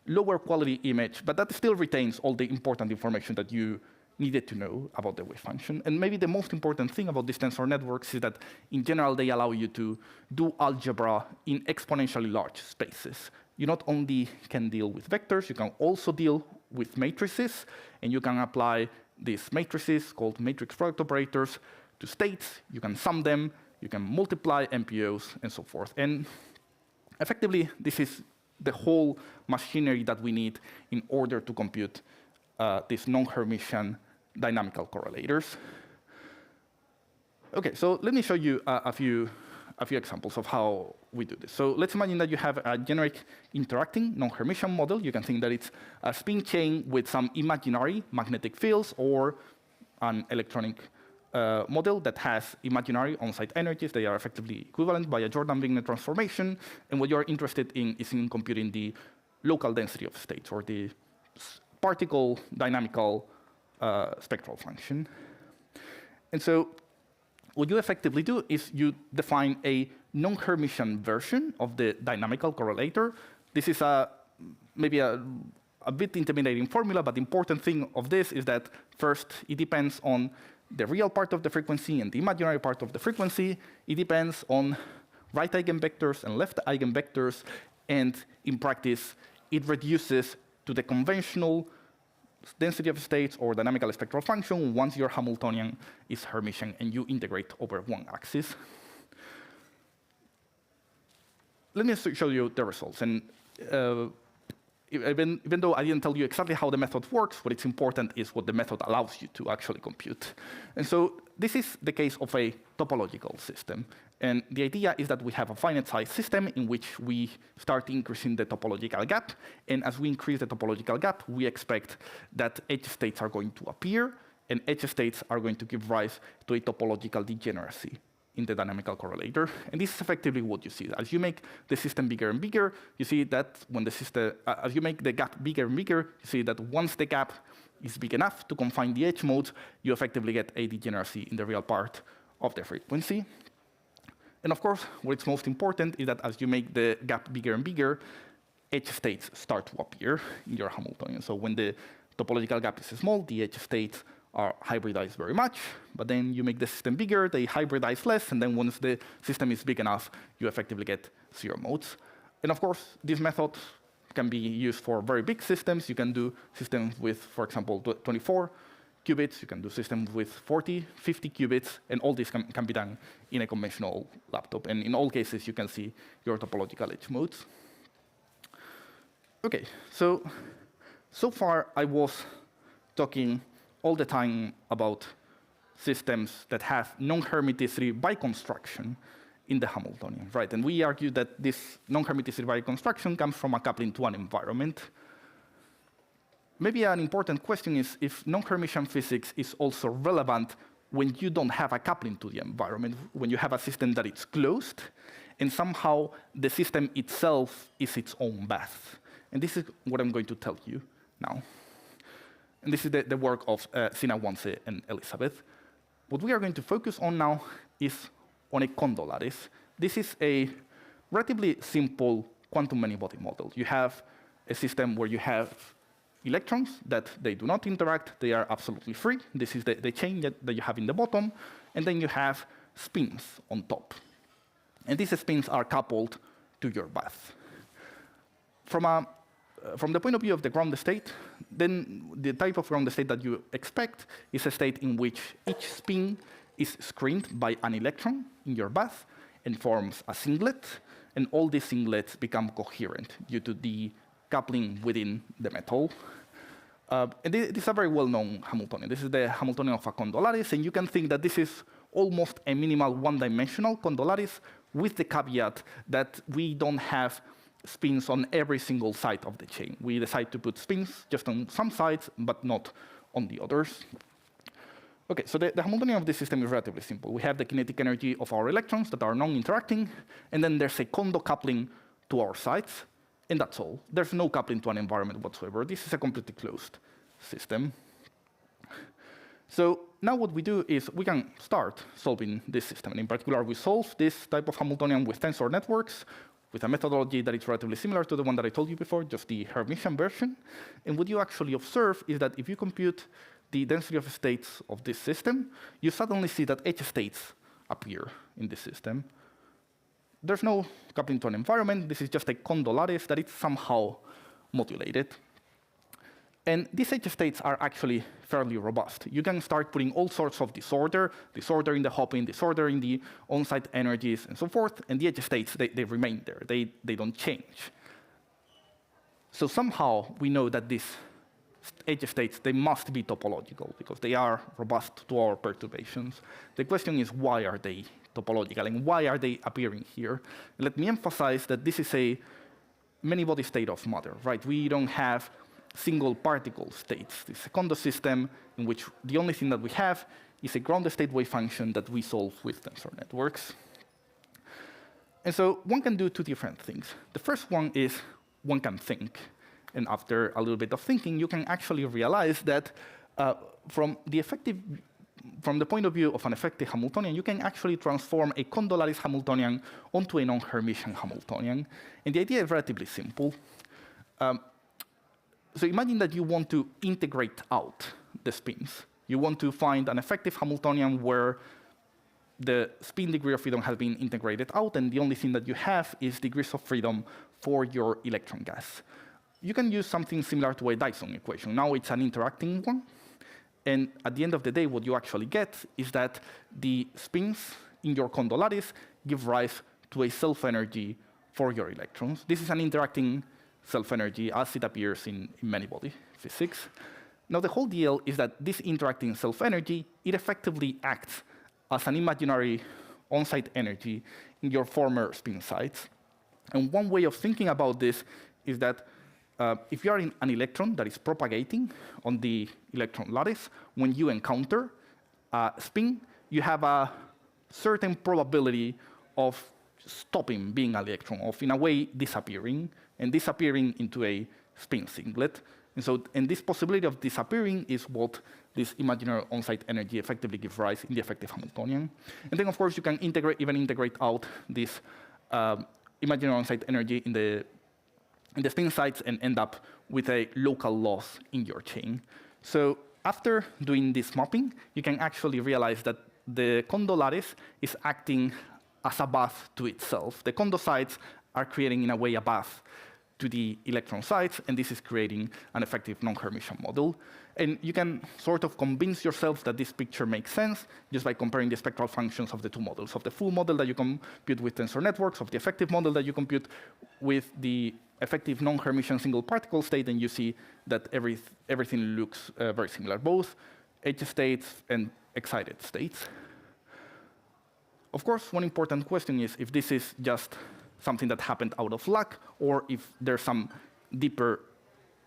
lower-quality image, but that still retains all the important information that you needed to know about the wave function. And maybe the most important thing about these tensor networks is that, in general, they allow you to do algebra in exponentially large spaces. You not only can deal with vectors, you can also deal with matrices, and you can apply these matrices, called matrix product operators, to states. You can sum them, you can multiply MPOs, and so forth. And effectively, this is the whole machinery that we need in order to compute these non-Hermitian dynamical correlators. OK, so let me show you a few examples of how we do this. So let's imagine that you have a generic interacting non-Hermitian model. You can think that it's a spin chain with some imaginary magnetic fields, or an electronic model that has imaginary on-site energies. They are effectively equivalent by a Jordan-Wigner transformation. And what you're interested in is in computing the local density of states, or the particle dynamical spectral function. And so what you effectively do is you define a non-Hermitian version of the dynamical correlator. This is maybe a bit intimidating formula, but the important thing of this is that, first, it depends on the real part of the frequency and the imaginary part of the frequency. It depends on right eigenvectors and left eigenvectors. And in practice, it reduces to the conventional density of states or dynamical spectral function once your Hamiltonian is Hermitian and you integrate over one axis. Let me show you the results. And even though I didn't tell you exactly how the method works, what is important is what the method allows you to actually compute. And so this is the case of a topological system. And the idea is that we have a finite size system in which we start increasing the topological gap. And as we increase the topological gap, we expect that edge states are going to appear, and edge states are going to give rise to a topological degeneracy in the dynamical correlator. And this is effectively what you see. As you make the system bigger and bigger, you see that when the system, as you make the gap bigger and bigger, you see that once the gap is big enough to confine the edge modes, you effectively get a degeneracy in the real part of the frequency. And of course, what's most important is that as you make the gap bigger and bigger, edge states start to appear in your Hamiltonian. So when the topological gap is small, the edge states are hybridized very much, but then you make the system bigger, they hybridize less, and then once the system is big enough, you effectively get zero modes. And of course, this method can be used for very big systems. You can do systems with, for example, 24 qubits. You can do systems with 40, 50 qubits, and all this can be done in a conventional laptop. And in all cases, you can see your topological edge modes. OK, so far I was talking all the time about systems that have non-Hermiticity by construction in the Hamiltonian, right? And we argue that this non-Hermiticity by construction comes from a coupling to an environment. Maybe an important question is if non-Hermitian physics is also relevant when you don't have a coupling to the environment, when you have a system that is closed, and somehow the system itself is its own bath. And this is what I'm going to tell you now. And this is the work of Sina Wanse and Elizabeth. What we are going to focus on now is on a Kondo lattice. This is a relatively simple quantum many-body model. You have a system where you have electrons that they do not interact. They are absolutely free. This is the chain that you have in the bottom. And then you have spins on top. And these spins are coupled to your bath. From the point of view of the ground state, then the type of ground state that you expect is a state in which each spin is screened by an electron in your bath and forms a singlet, and all these singlets become coherent due to the coupling within the metal. And this is a very well-known Hamiltonian. This is the Hamiltonian of a Kondo lattice, and you can think that this is almost a minimal one-dimensional Kondo lattice with the caveat that we don't have spins on every single side of the chain. We decide to put spins just on some sides, but not on the others. OK, so the Hamiltonian of this system is relatively simple. We have the kinetic energy of our electrons that are non-interacting, and then there's a Kondo coupling to our sides, and that's all. There's no coupling to an environment whatsoever. This is a completely closed system. So now what we do is we can start solving this system. And in particular, we solve this type of Hamiltonian with tensor networks, with a methodology that is relatively similar to the one that I told you before, just the Hermitian version. And what you actually observe is that if you compute the density of states of this system, you suddenly see that edge states appear in this system. There's no coupling to an environment. This is just a Kondo lattice that is somehow modulated. And these edge states are actually fairly robust. You can start putting all sorts of disorder in the hopping, disorder in the on-site energies, and so forth. And the edge states, they remain there. They don't change. So somehow we know that these edge states, they must be topological because they are robust to our perturbations. The question is, why are they topological and why are they appearing here? Let me emphasize that this is a many-body state of matter, right? We don't have single particle states. It's a Kondo system in which the only thing that we have is a ground state wave function that we solve with tensor networks. And so one can do two different things. The first one is one can think. And after a little bit of thinking, you can actually realize that from the point of view of an effective Hamiltonian, you can actually transform a Kondo lattice Hamiltonian onto a non-Hermitian Hamiltonian. And the idea is relatively simple. So imagine that you want to integrate out the spins. You want to find an effective Hamiltonian where the spin degree of freedom has been integrated out, and the only thing that you have is degrees of freedom for your electron gas. you can use something similar to a Dyson equation. Now it's an interacting one. And at the end of the day, what you actually get is that the spins in your condo lattice give rise to a self-energy for your electrons. This is an interacting self-energy as it appears in many-body physics. Now, the whole deal is that this interacting self-energy, it effectively acts as an imaginary on-site energy in your former spin sites. And one way of thinking about this is that if you are in an electron that is propagating on the electron lattice, when you encounter a spin, you have a certain probability of stopping being an electron, of in a way disappearing, and disappearing into a spin singlet. And this possibility of disappearing is what this imaginary on-site energy effectively gives rise in the effective Hamiltonian. And then, of course, you can even integrate out this imaginary on-site energy in the spin sites and end up with a local loss in your chain. So after doing this mapping, you can actually realize that the condo lattice is acting as a bath to itself. The condo sites are creating, in a way, a bath to the electron sites, and this is creating an effective non-Hermitian model. And you can sort of convince yourself that this picture makes sense just by comparing the spectral functions of the two models, of the full model that you compute with tensor networks, of the effective model that you compute with the effective non-Hermitian single particle state, and you see that everything looks very similar, both H states and excited states. Of course, one important question is if this is just something that happened out of luck, or if there's some deeper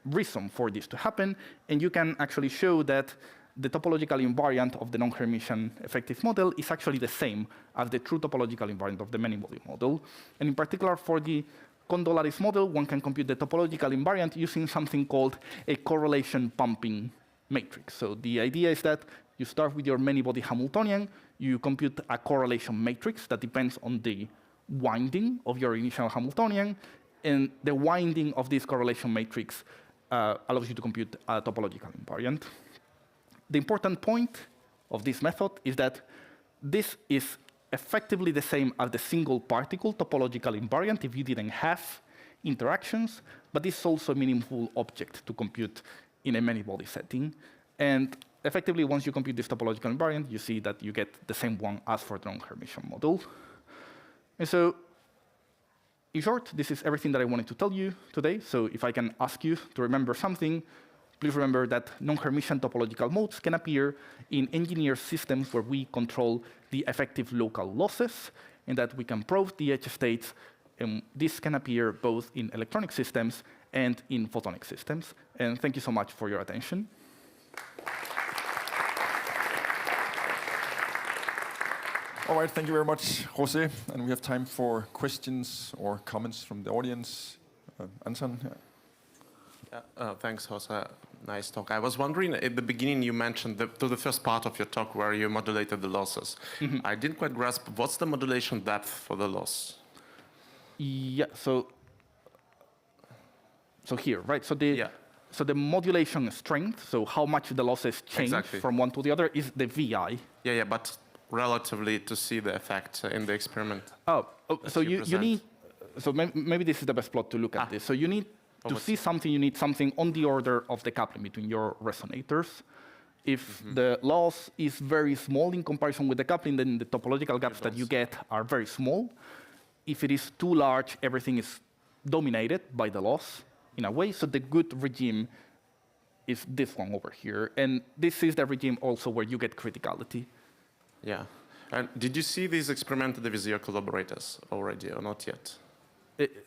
reason for this to happen. And you can actually show that the topological invariant of the non-Hermitian effective model is actually the same as the true topological invariant of the many-body model. And in particular, for the condo lattice model, one can compute the topological invariant using something called a correlation pumping matrix. So the idea is that you start with your many-body Hamiltonian, you compute a correlation matrix that depends on the winding of your initial Hamiltonian, and the winding of this correlation matrix allows you to compute a topological invariant. The important point of this method is that this is effectively the same as the single particle topological invariant if you didn't have interactions, but this is also a meaningful object to compute in a many-body setting. And effectively, once you compute this topological invariant, you see that you get the same one as for the non-Hermitian model. And so, in short, this is everything that I wanted to tell you today. So if I can ask you to remember something, please remember that non-Hermitian topological modes can appear in engineered systems where we control the effective local losses, and that we can probe the H states. And this can appear both in electronic systems and in photonic systems. And thank you so much for your attention. All right, thank you very much, Jose. And we have time for questions or comments from the audience. Anton? Thanks, Jose. Nice talk. I was wondering, at the beginning you mentioned the first part of your talk where you modulated the losses. Mm-hmm. I didn't quite grasp, what's the modulation depth for the loss? Yeah, so here, right? So the modulation strength, so how much the losses change from one to the other, is the VI. Yeah, but relatively to see the effect in the experiment. So you need, so maybe this is the best plot to look at this. So you need to see something, you need something on the order of the coupling between your resonators. If the loss is very small in comparison with the coupling, then the topological gaps that you get are very small. If it is too large, everything is dominated by the loss in a way. So the good regime is this one over here. And this is the regime also where you get criticality. Yeah. And did you see these experimentally with your collaborators already or not yet?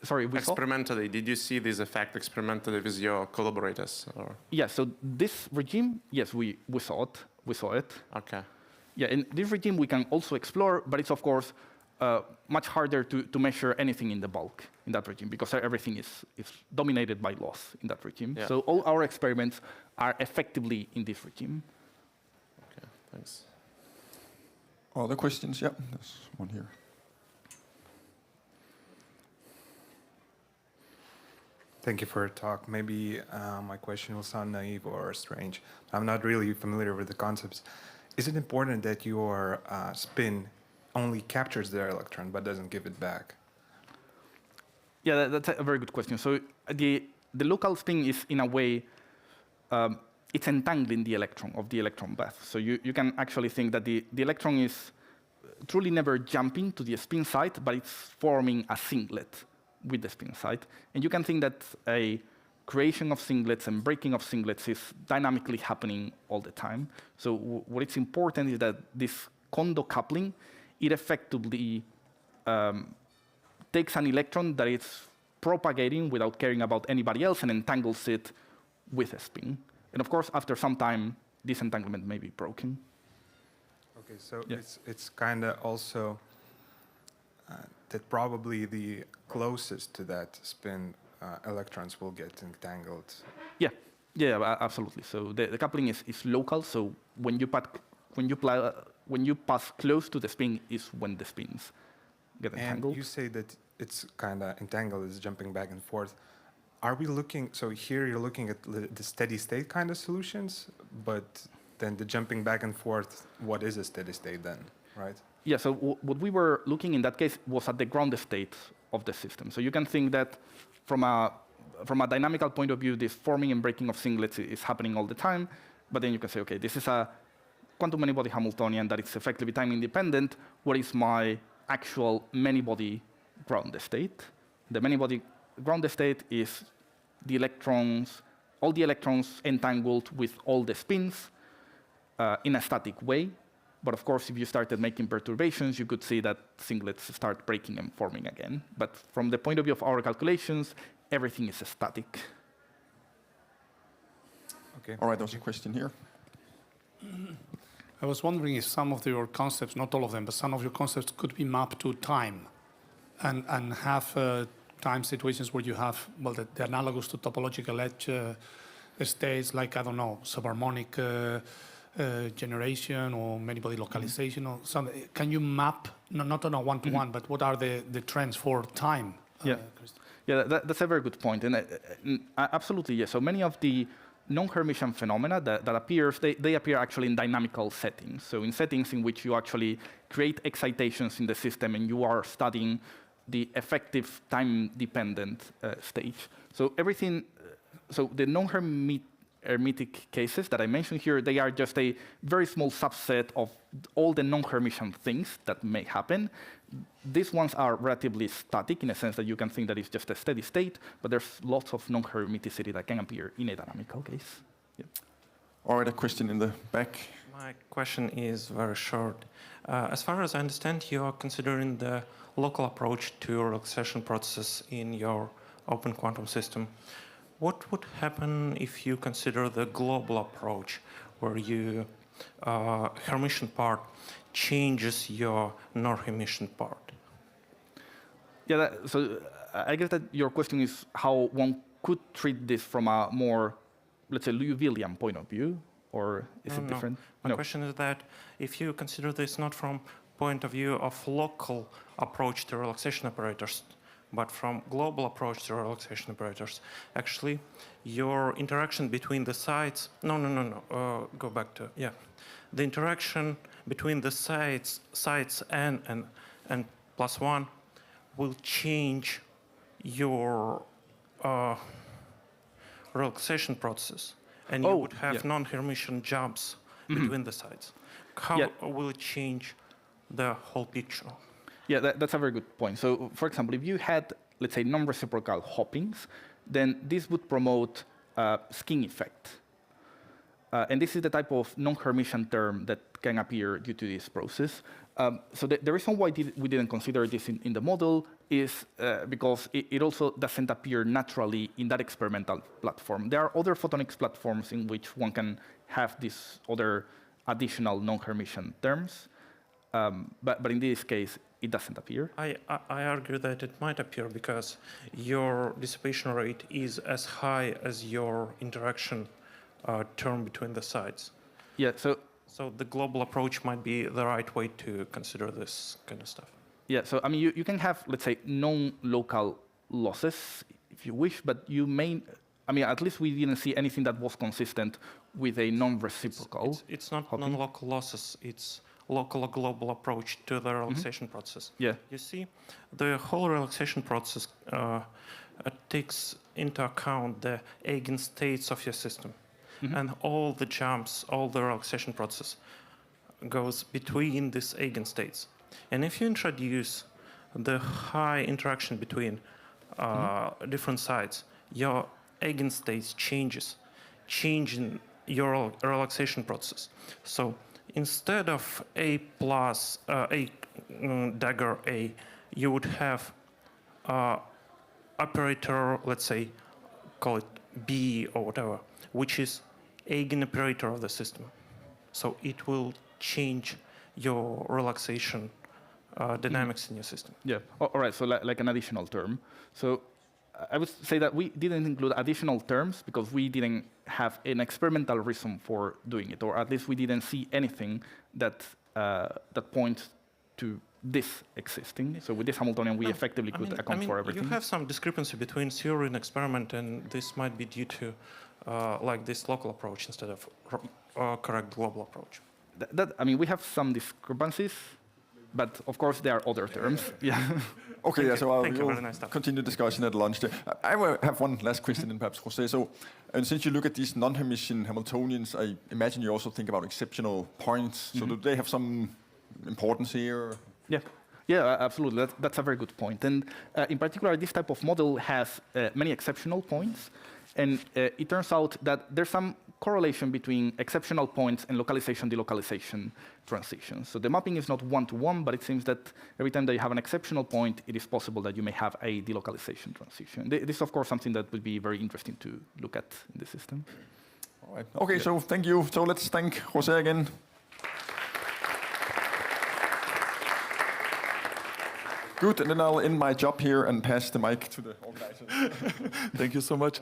Sorry, experimentally, did you see this effect experimentally with your collaborators? Or? Yeah, so this regime, yes, we saw it. We saw it. Okay. Yeah, and this regime we can also explore, but it's, of course, much harder to measure anything in the bulk in that regime because everything is dominated by loss in that regime. Yeah. So all our experiments are effectively in this regime. Okay, thanks. Other questions? Yeah, there's one here. Thank you for your talk. Maybe my question will sound naive or strange. I'm not really familiar with the concepts. Is it important that your spin only captures the electron but doesn't give it back? Yeah, that's a very good question. So the local spin is, in a way, it's entangling the electron of the electron path. So you can actually think that the electron is truly never jumping to the spin site, but it's forming a singlet with the spin site. And you can think that a creation of singlets and breaking of singlets is dynamically happening all the time. So what is important is that this Kondo coupling, it effectively takes an electron that is propagating without caring about anybody else and entangles it with a spin. And of course, after some time, this entanglement may be broken. Okay, so it's kind of also that probably the closest to that spin electrons will get entangled. Yeah, absolutely. So the coupling is local. So when you pass close to the spin is when the spins get entangled. And you say that it's kind of entangled, it's jumping back and forth. Are we looking, so here you're looking at the steady state kind of solutions, but then the jumping back and forth, what is a steady state then, right? Yeah, so what we were looking in that case was at the ground state of the system. So you can think that from a dynamical point of view, this forming and breaking of singlets is happening all the time, but then you can say, okay, this is a quantum many-body Hamiltonian that is effectively time independent. What is my actual many-body ground state? The many-body ground state is the electrons, all the electrons entangled with all the spins in a static way. But of course, if you started making perturbations, you could see that singlets start breaking and forming again. But from the point of view of our calculations, everything is static. Okay. All right, there's a question here. I was wondering if some of your concepts, not all of them, but some of your concepts could be mapped to time and have time situations where you have, well, the analogous to topological edge states like, I don't know, subharmonic generation or many-body localization or something. Can you map, not on a one-to-one, but what are the trends for time? Yeah, that's a very good point. And absolutely, yes. So many of the non-Hermitian phenomena that appears, they appear actually in dynamical settings. So in settings in which you actually create excitations in the system and you are studying the effective time-dependent stage. So everything, so the non-Hermitic cases that I mentioned here, they are just a very small subset of all the non-Hermitian things that may happen. These ones are relatively static in a sense that you can think that it's just a steady state, but there's lots of non-Hermiticity that can appear in a dynamical case. Yeah. All right, a question in the back. My question is very short. As far as I understand, you are considering the local approach to relaxation process in your open quantum system. What would happen if you consider the global approach, where you Hermitian part changes your non-Hermitian part? Yeah, so I guess that your question is how one could treat this from a more, let's say, Liouvillean point of view, or is it different? My question is that if you consider this not from point of view of local approach to relaxation operators, but from global approach to relaxation operators, actually, your interaction between the sites, go back to, the interaction between the sites n and plus one will change your relaxation process, and you would have non-Hermitian jumps between the sites. How will it change the whole picture? Yeah, that's a very good point. So, for example, if you had, let's say, non-reciprocal hoppings, then this would promote skin effect. And this is the type of non-Hermitian term that can appear due to this process. So the reason why we didn't consider this in the model is because it also doesn't appear naturally in that experimental platform. There are other photonics platforms in which one can have these other additional non-Hermitian terms. But in this case, it doesn't appear. I argue that it might appear because your dissipation rate is as high as your interaction term between the sides. Yeah, so the global approach might be the right way to consider this kind of stuff. Yeah, so I mean, you can have, let's say, non-local losses, if you wish, but you may, I mean, at least we didn't see anything that was consistent with a non-reciprocal. It's not non-local losses, it's local or global approach to the relaxation process. Yeah. You see, the whole relaxation process takes into account the eigenstates of your system. And all the jumps, all the relaxation process goes between these eigenstates. And if you introduce the high interaction between different sides, your eigenstates changing your relaxation process. So instead of A plus dagger A, you would have operator, let's say, call it B or whatever, which is eigenoperator of the system. So it will change your relaxation dynamics in your system. Yeah. All right. So like an additional term. So I would say that we didn't include additional terms because we didn't have an experimental reason for doing it, or at least we didn't see anything that that points to this existing. So with this Hamiltonian, we effectively could account for everything. You have some discrepancy between theory and experiment, and this might be due to like this local approach instead of correct global approach. I mean, we have some discrepancies, but of course there are other terms. Yeah. Okay, yeah, so Thank you. we'll Very nice talk. continue discussion at lunch. I will have one last question, and perhaps Jose. So, and since you look at these non-Hermitian Hamiltonians, I imagine you also think about exceptional points. So do they have some importance here? Yeah. Yeah, absolutely. That's a very good point. And in particular, this type of model has many exceptional points. And it turns out that there's some correlation between exceptional points and localization-delocalization transitions. So the mapping is not one-to-one, but it seems that every time that you have an exceptional point, it is possible that you may have a delocalization transition. This is, of course, something that would be very interesting to look at in the system. All right. Okay, so thank you. So let's thank Jose again. Good, and then I'll end my job here and pass the mic to the organizers. Thank you so much.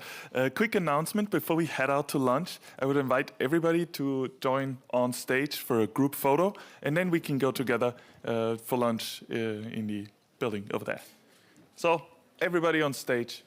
Quick announcement before we head out to lunch. I would invite everybody to join on stage for a group photo, and then we can go together for lunch in the building over there. So, everybody on stage.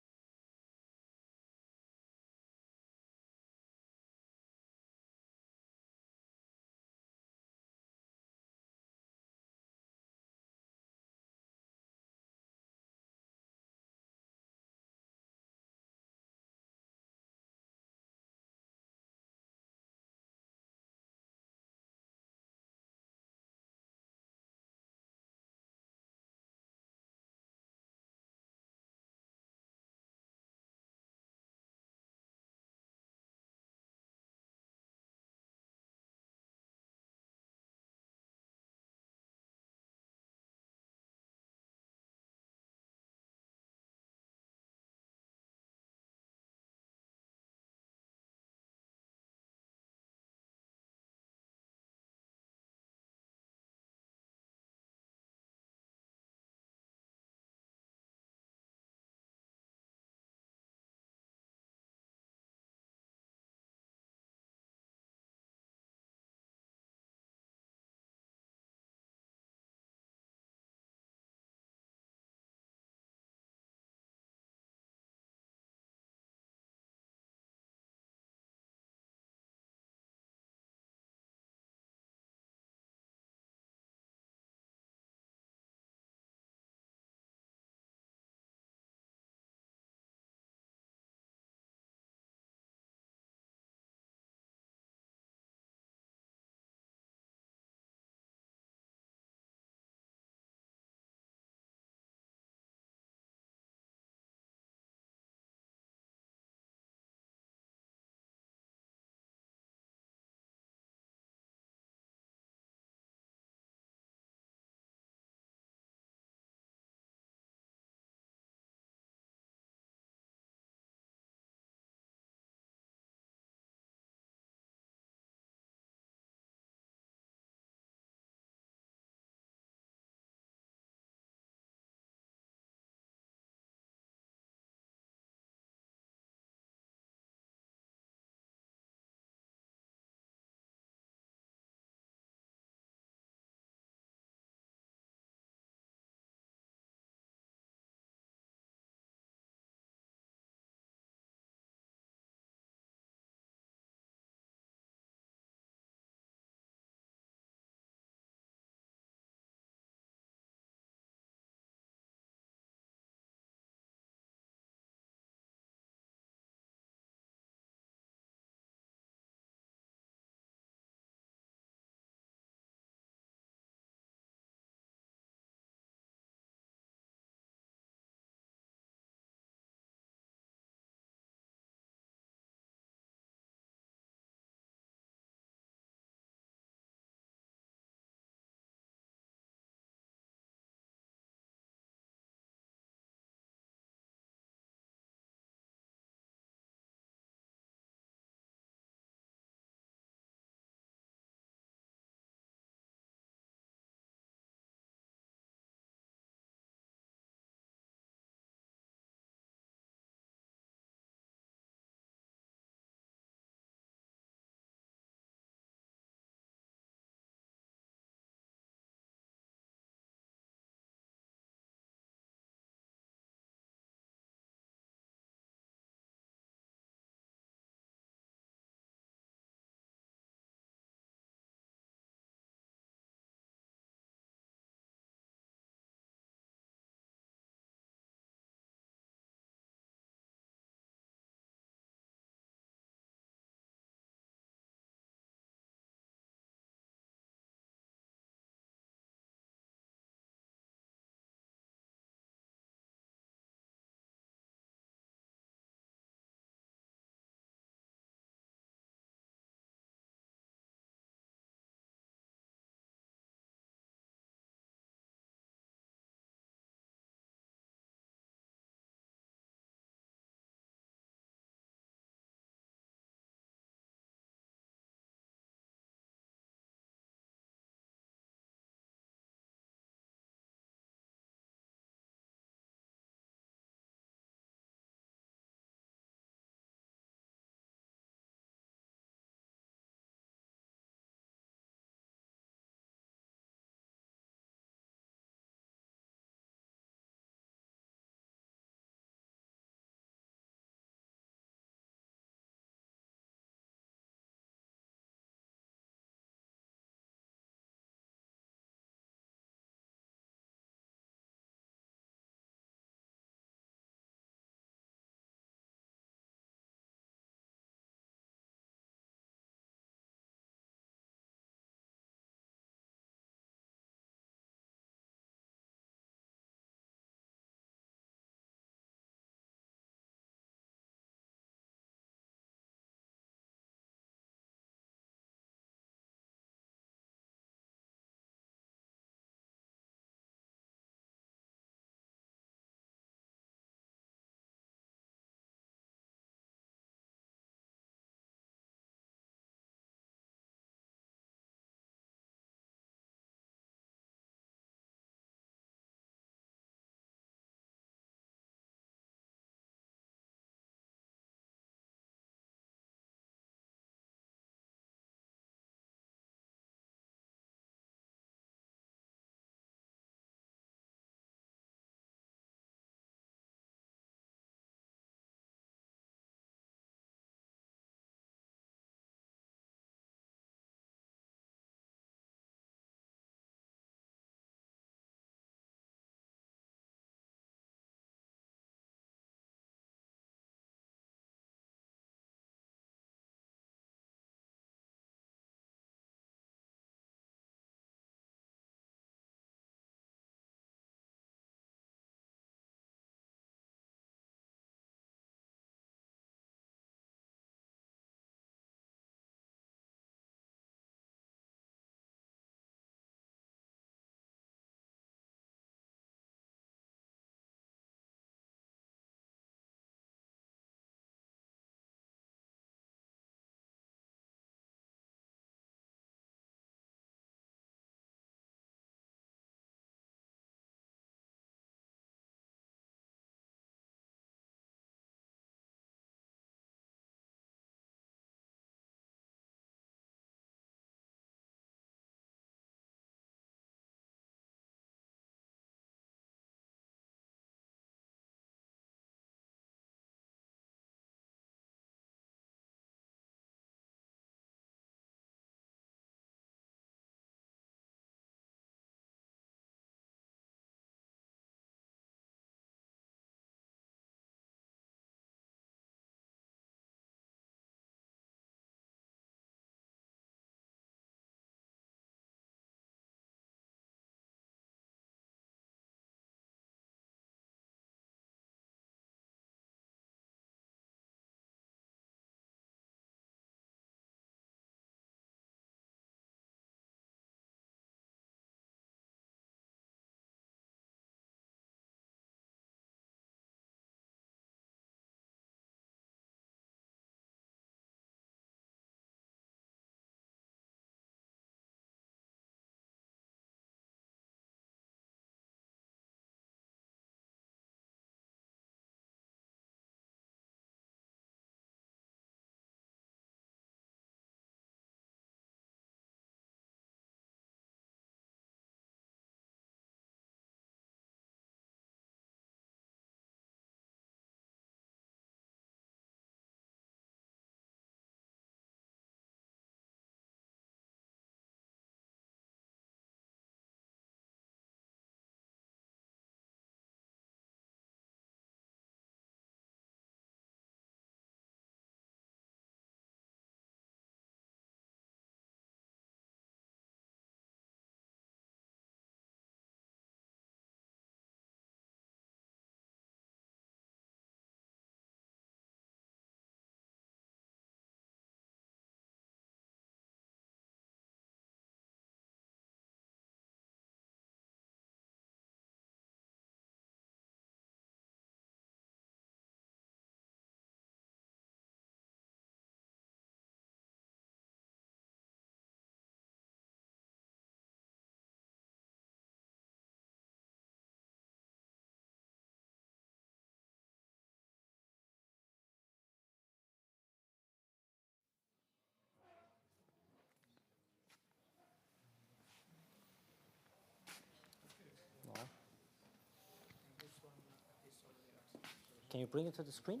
Can you bring it to the screen?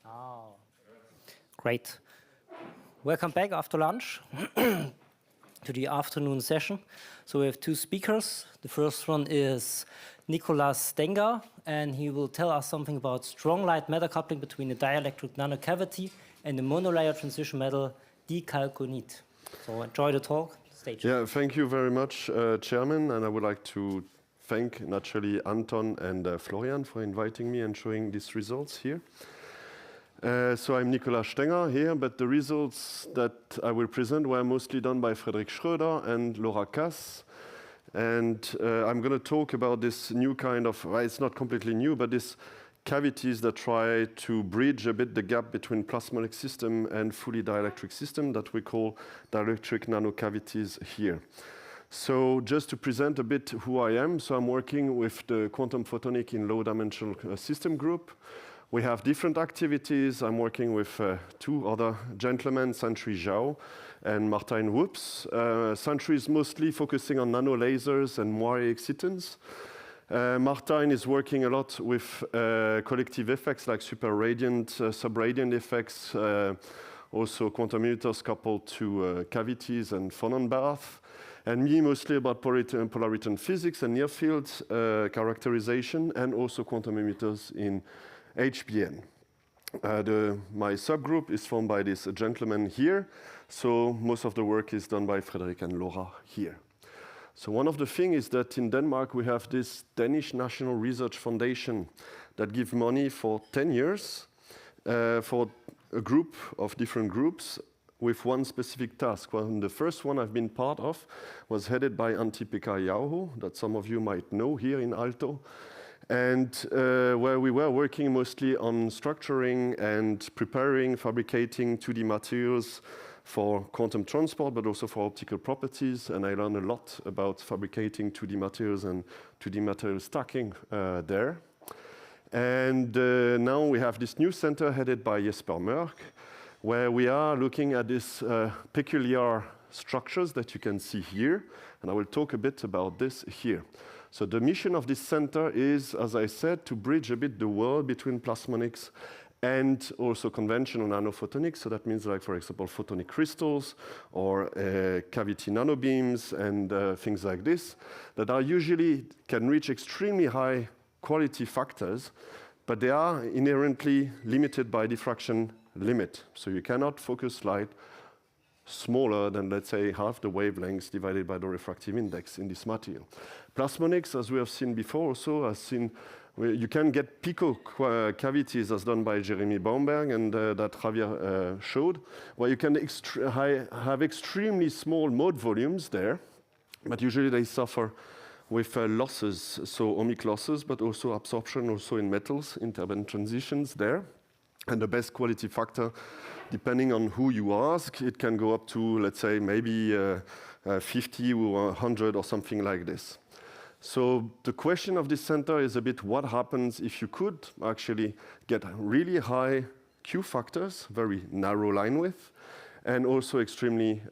Oh, great. Welcome back after lunch to the afternoon session. So we have two speakers. The first one is Nicolas Stenger, and he will tell us something about strong light matter coupling between the dielectric nanocavity and the monolayer transition metal dichalconite. So enjoy the talk. Stage. Yeah, thank you very much, Chairman, and I would like to thank naturally Anton and Florian for inviting me and showing these results here. So I'm Nicolas Stenger here, but the results that I will present were mostly done by Frédéric Schröder and Laura Cass. And I'm going to talk about this new kind of, well, it's not completely new, but these cavities that try to bridge a bit the gap between plasmonic system and fully dielectric system that we call dielectric nanocavities here. So just to present a bit who I am, so I'm working with the quantum photonic in low dimensional system group. We have different activities. I'm working with two other gentlemen, Santry Zhao and Martin Woops. Santry is mostly focusing on nanolasers and moire excitons. Martin is working a lot with collective effects like super radiant, subradiant effects, also quantum emitters coupled to cavities and phonon bath. And me mostly about polariton physics and near field characterization and also quantum emitters in HBN. My subgroup is formed by this gentleman here, so most of the work is done by Frédéric and Laura here. So one of the things is that in Denmark we have this Danish National Research Foundation that gives money for 10 years for a group of different groups with one specific task. Well, the first one I've been part of was headed by Antti-Pekka Jauho, that some of you might know here in Aalto. And where we were working mostly on structuring and preparing, fabricating 2D materials for quantum transport, but also for optical properties. And I learned a lot about fabricating 2D materials and 2D material stacking there. And now we have this new center headed by Jesper Mørk, where we are looking at these peculiar structures that you can see here. And I will talk a bit about this here. So the mission of this center is, as I said, to bridge a bit the world between plasmonics and also conventional nanophotonics. So that means, like, for example, photonic crystals or cavity nanobeams and things like this that are usually can reach extremely high quality factors, but they are inherently limited by diffraction limit. So you cannot focus light smaller than, let's say, half the wavelengths divided by the refractive index in this material. Plasmonics, as we have seen before, also has seen you can get pico cavities as done by Jeremy Baumberg and that Javier showed, where you can have extremely small mode volumes there, but usually they suffer with losses, so ohmic losses, but also absorption also in metals, interband transitions there. And the best quality factor, depending on who you ask, it can go up to, let's say, maybe 50 or 100 or something like this. So the question of this center is a bit what happens if you could actually get really high Q factors, very narrow line width, and also extremely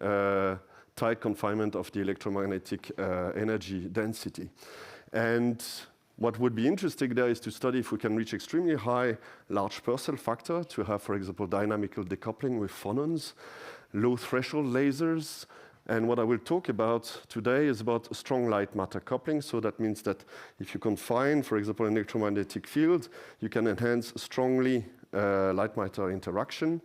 tight confinement of the electromagnetic energy density. And what would be interesting there is to study if we can reach extremely high large Purcell factor to have, for example, dynamical decoupling with phonons, low threshold lasers. And what I will talk about today is about strong light matter coupling. So that means that if you confine, for example, an electromagnetic field, you can enhance strongly light matter interaction.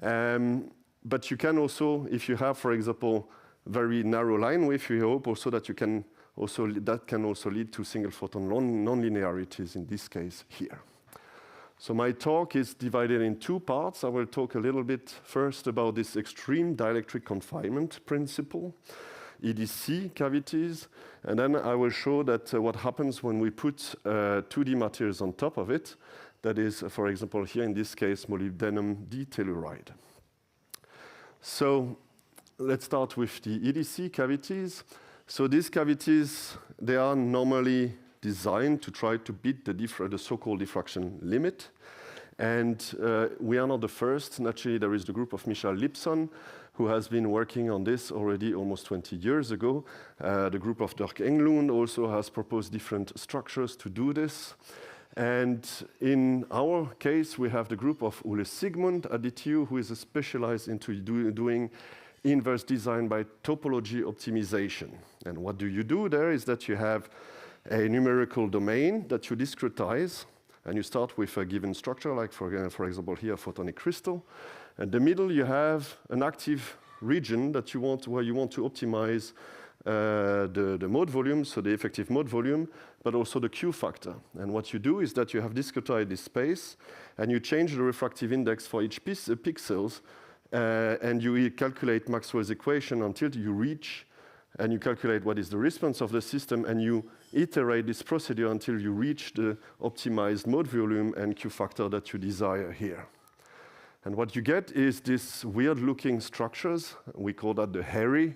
But you can also, if you have, for example, very narrow line width, we hope also that you can that can also lead to single photon nonlinearities in this case here. So my talk is divided in two parts. I will talk a little bit first about this extreme dielectric confinement principle, EDC cavities, and then I will show that what happens when we put 2D materials on top of it. That is, for example, here in this case, molybdenum ditelluride. So let's start with the EDC cavities. So these cavities, they are normally designed to try to beat the so-called diffraction limit. And we are not the first. Naturally, there is the group of Michael Lipson, who has been working on this already almost 20 years ago. The group of Dirk Englund also has proposed different structures to do this. And in our case, we have the group of Ole Sigmund at the TU, who is specialized into doing inverse design by topology optimization. And what do you do there is that you have a numerical domain that you discretize, and you start with a given structure, like for example here, a photonic crystal. In the middle, you have an active region that you want, where you want to optimize the mode volume, so the effective mode volume, but also the Q factor. And what you do is that you have discretized this space, and you change the refractive index for each pixels, and you calculate Maxwell's equation until you reach, and you calculate what is the response of the system, and you iterate this procedure until you reach the optimized mode volume and Q factor that you desire here. And what you get is these weird-looking structures. We call that the hairy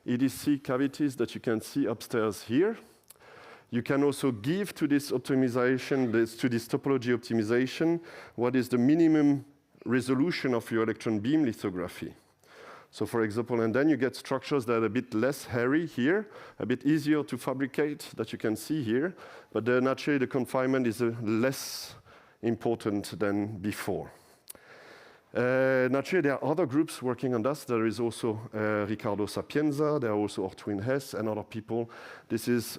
EDC cavities that you can see upstairs here. You can also give to this optimization, to this topology optimization, what is the minimum resolution of your electron beam lithography. So for example, and then you get structures that are a bit less hairy here, a bit easier to fabricate that you can see here, but then naturally the confinement is less important than before. Naturally, there are other groups working on that. There is also Ricardo Sapienza, there are also Ortwin Hess and other people. This is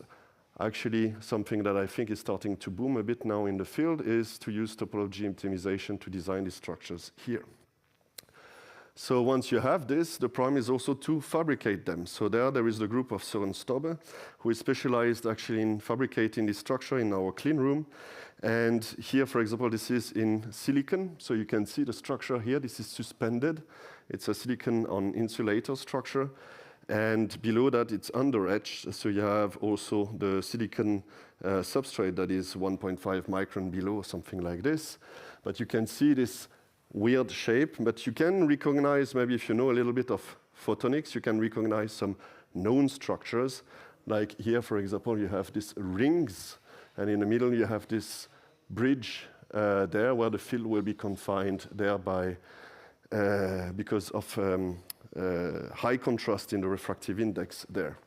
actually something that I think is starting to boom a bit now in the field, is to use topology optimization to design these structures here. So once you have this, the problem is also to fabricate them. So there is the group of Søren Stobbe, who is specialized actually in fabricating this structure in our clean room. And here, for example, this is in silicon. So you can see the structure here. This is suspended. It's a silicon on insulator structure. And below that, it's under etched. So you have also the silicon substrate that is 1.5 micron below, something like this. But you can see this weird shape. But you can recognize, maybe if you know a little bit of photonics, you can recognize some known structures. Like here, for example, you have these rings. And in the middle, you have this bridge there where the field will be confined there by, because of high contrast in the refractive index there.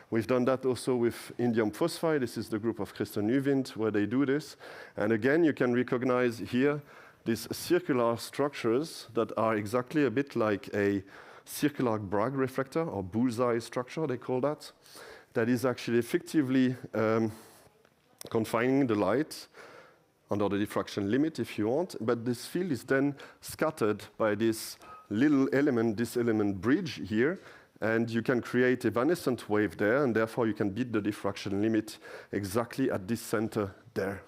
We've done that also with indium phosphide. This is the group of Christian Nuwind where they do this. And again, you can recognize here these circular structures that are exactly a bit like a circular Bragg reflector or bullseye structure, they call that. That is actually effectively confining the light under the diffraction limit, if you want, but this field is then scattered by this little element, this element bridge here, and you can create a evanescent wave there, and therefore you can beat the diffraction limit exactly at this center there.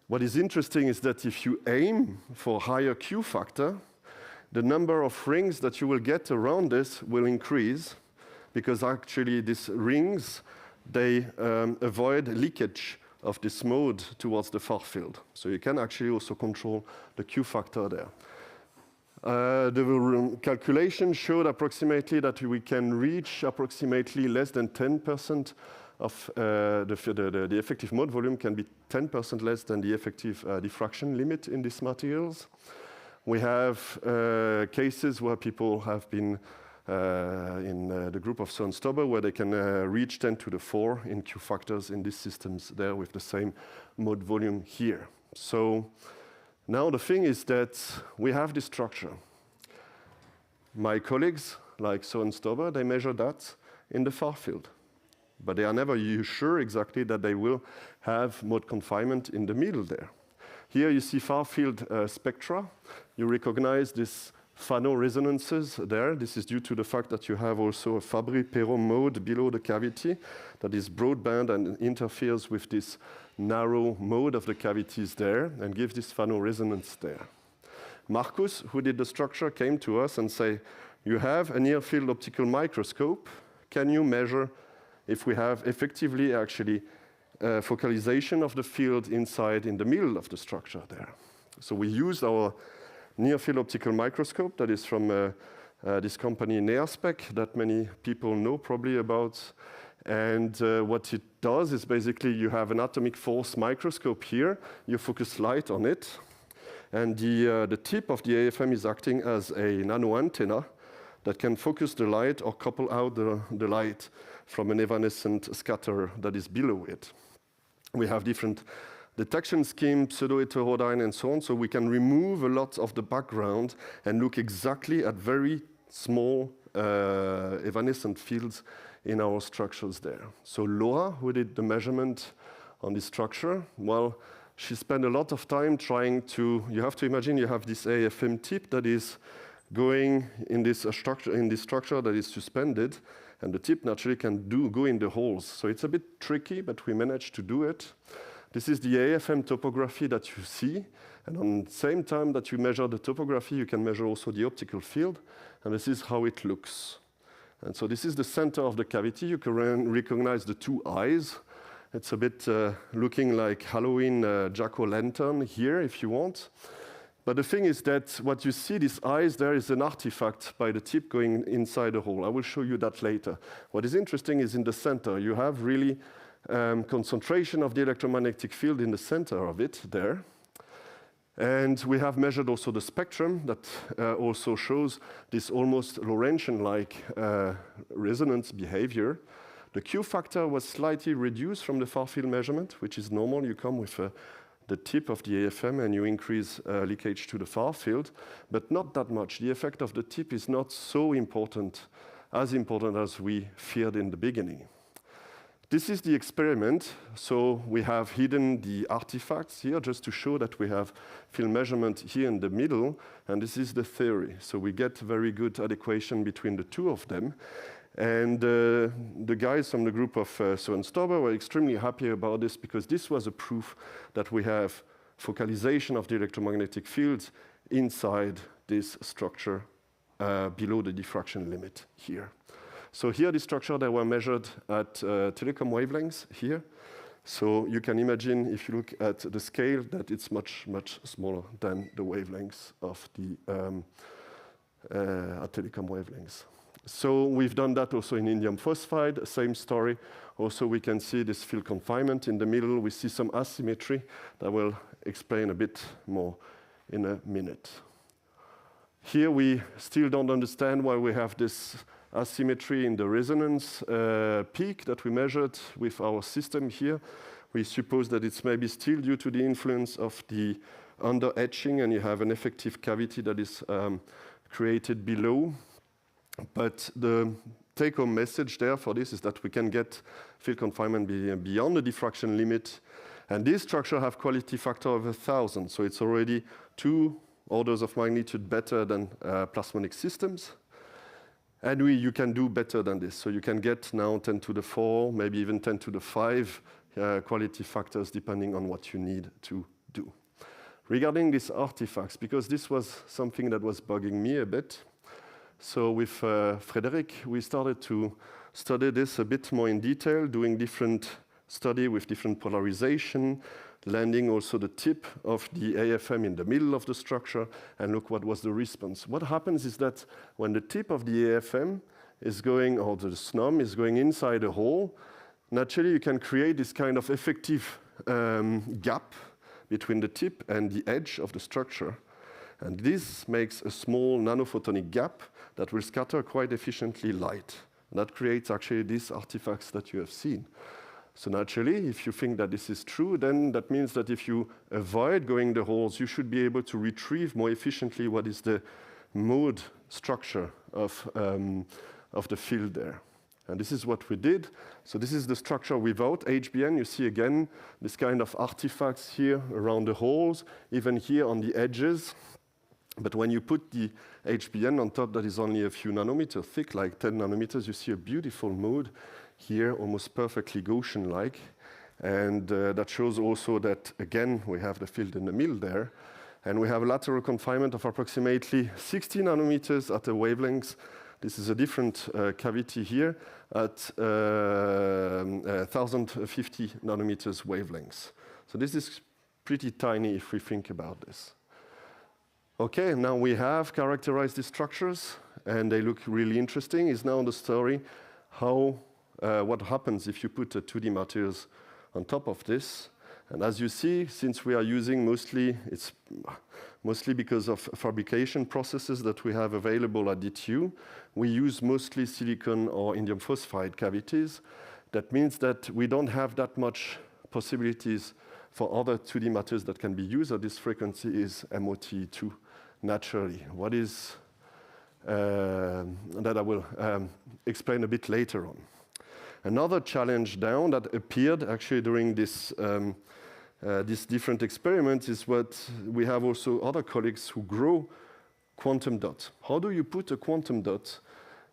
What is interesting is that if you aim for higher Q factor, the number of rings that you will get around this will increase, because actually these rings, they avoid leakage of this mode towards the far field. So you can actually also control the Q factor there. The calculation showed approximately that we can reach approximately less than 10% of the effective mode volume can be 10% less than the effective diffraction limit in these materials. We have cases where people have been in the group of Søren Stobbe, where they can reach 10 to the 4 in Q factors in these systems there with the same mode volume here. So now the thing is that we have this structure. My colleagues, like Søren Stobbe, they measure that in the far field. But they are never sure exactly that they will have mode confinement in the middle there. Here you see far field spectra. You recognize this Fano resonances there. This is due to the fact that you have also a Fabry-Perot mode below the cavity that is broadband and interferes with this narrow mode of the cavities there and gives this Fano resonance there. Marcus, who did the structure, came to us and said, you have a near-field optical microscope. Can you measure if we have effectively actually focalization of the field inside in the middle of the structure there? So we used our near-field optical microscope that is from this company Neaspec that many people know probably about. And what it does is basically you have an atomic force microscope here. You focus light on it. And the tip of the AFM is acting as a nano antenna that can focus the light or couple out the light from an evanescent scatterer that is below it. We have different detection scheme, pseudo-heterodyne, and so on. So we can remove a lot of the background and look exactly at very small evanescent fields in our structures there. So Laura, who did the measurement on this structure, well, she spent a lot of time trying to, you have to imagine you have this AFM tip that is going in this structure that is suspended, and the tip naturally can go in the holes. So it's a bit tricky, but we managed to do it. This is the AFM topography that you see, and on the same time that you measure the topography, you can measure also the optical field, and this is how it looks. And so this is the center of the cavity. You can recognize the two eyes. It's a bit looking like Halloween jack-o'-lantern here, if you want. But the thing is that what you see, these eyes, there is an artifact by the tip going inside the hole. I will show you that later. What is interesting is in the center, you have really concentration of the electromagnetic field in the center of it there. And we have measured also the spectrum that also shows this almost Lorentzian-like resonance behavior. The Q factor was slightly reduced from the far field measurement, which is normal. You come with the tip of the AFM and you increase leakage to the far field, but not that much. The effect of the tip is not so important as we feared in the beginning. This is the experiment. So we have hidden the artifacts here just to show that we have field measurement here in the middle, and this is the theory. So we get very good adequation between the two of them. And the guys from the group of Søren Stauber were extremely happy about this because this was a proof that we have focalization of the electromagnetic fields inside this structure below the diffraction limit here. So here, the structure, they were measured at telecom wavelengths here. So you can imagine, if you look at the scale, that it's much, much smaller than the wavelengths of the telecom wavelengths. So we've done that also in indium phosphide, same story. Also, we can see this field confinement in the middle. We see some asymmetry that I will explain a bit more in a minute. Here, we still don't understand why we have this asymmetry in the resonance peak that we measured with our system here. We suppose that it's maybe still due to the influence of the under-etching, and you have an effective cavity that is created below. But the take-home message there for this is that we can get field confinement beyond the diffraction limit. And this structure have quality factor of 1,000, so it's already 2 orders of magnitude better than plasmonic systems. And you can do better than this. So you can get now 10 to the 4, maybe even 10 to the 5 quality factors, depending on what you need to do. Regarding these artifacts, because this was something that was bugging me a bit, so with Frederic, we started to study this a bit more in detail, doing different study with different polarization, landing also the tip of the AFM in the middle of the structure, and look what was the response. What happens is that when the tip of the AFM is going, or the SNOM is going inside a hole, naturally you can create this kind of effective gap between the tip and the edge of the structure. And this makes a small nanophotonic gap that will scatter quite efficiently light. And that creates actually these artifacts that you have seen. So naturally, if you think that this is true, then that means that if you avoid going the holes, you should be able to retrieve more efficiently what is the mode structure of the field there. And this is what we did. So this is the structure without HBN. You see again this kind of artifacts here around the holes, even here on the edges. But when you put the HBN on top that is only a few nanometers thick, like 10 nanometers, you see a beautiful mode here, almost perfectly Gaussian-like. And that shows also that, again, we have the field in the middle there. And we have a lateral confinement of approximately 60 nanometers at a wavelength. This is a different cavity here at 1050 nanometers wavelengths. So this is pretty tiny if we think about this. Okay, now we have characterized these structures, and they look really interesting. Is now the story how what happens if you put 2D materials on top of this. And as you see, since we are using it's mostly because of fabrication processes that we have available at DTU, we use mostly silicon or indium phosphide cavities. That means that we don't have that much possibilities for other 2D matters that can be used at this frequency is MOT2 naturally. What is that I will explain a bit later on. Another challenge down that appeared actually during this these different experiments is what we have also other colleagues who grow quantum dots. How do you put a quantum dot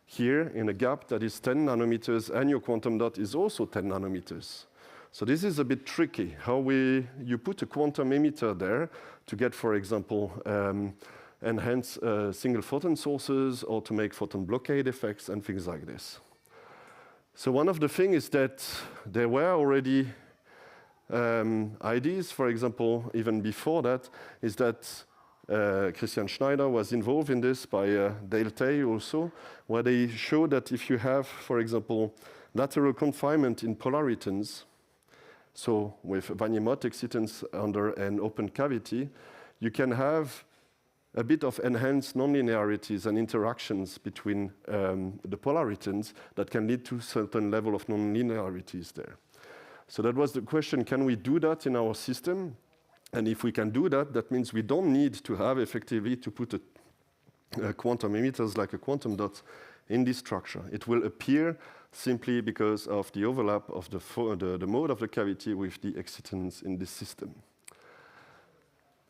here in a gap that is 10 nanometers and your quantum dot is also 10 nanometers? So this is a bit tricky, how you put a quantum emitter there to get, for example, enhance single photon sources or to make photon blockade effects and things like this. So one of the things is that there were already ideas, for example, even before that, is that Christian Schneider was involved in this by Dale Tay also, where they showed that if you have, for example, lateral confinement in polaritons, so with Wanyemot excitons under an open cavity, you can have a bit of enhanced nonlinearities and interactions between the polaritons that can lead to certain level of nonlinearities there. So that was the question, can we do that in our system? And if we can do that, that means we don't need to have effectively to put a quantum emitters like a quantum dot in this structure. It will appear simply because of the overlap of the mode of the cavity with the excitons in this system.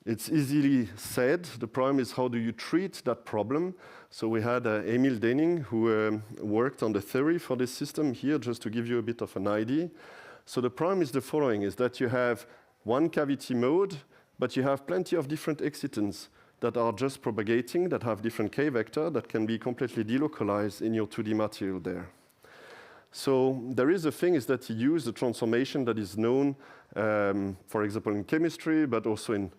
It's easily said. The problem is how do you treat that problem? So we had Emil Denning who worked on the theory for this system here, just to give you a bit of an idea. So the problem is the following, is that you have one cavity mode, but you have plenty of different excitons that are just propagating, that have different k-vector, that can be completely delocalized in your 2D material there. So there is a thing is that you use a transformation that is known, for example, in chemistry, but also in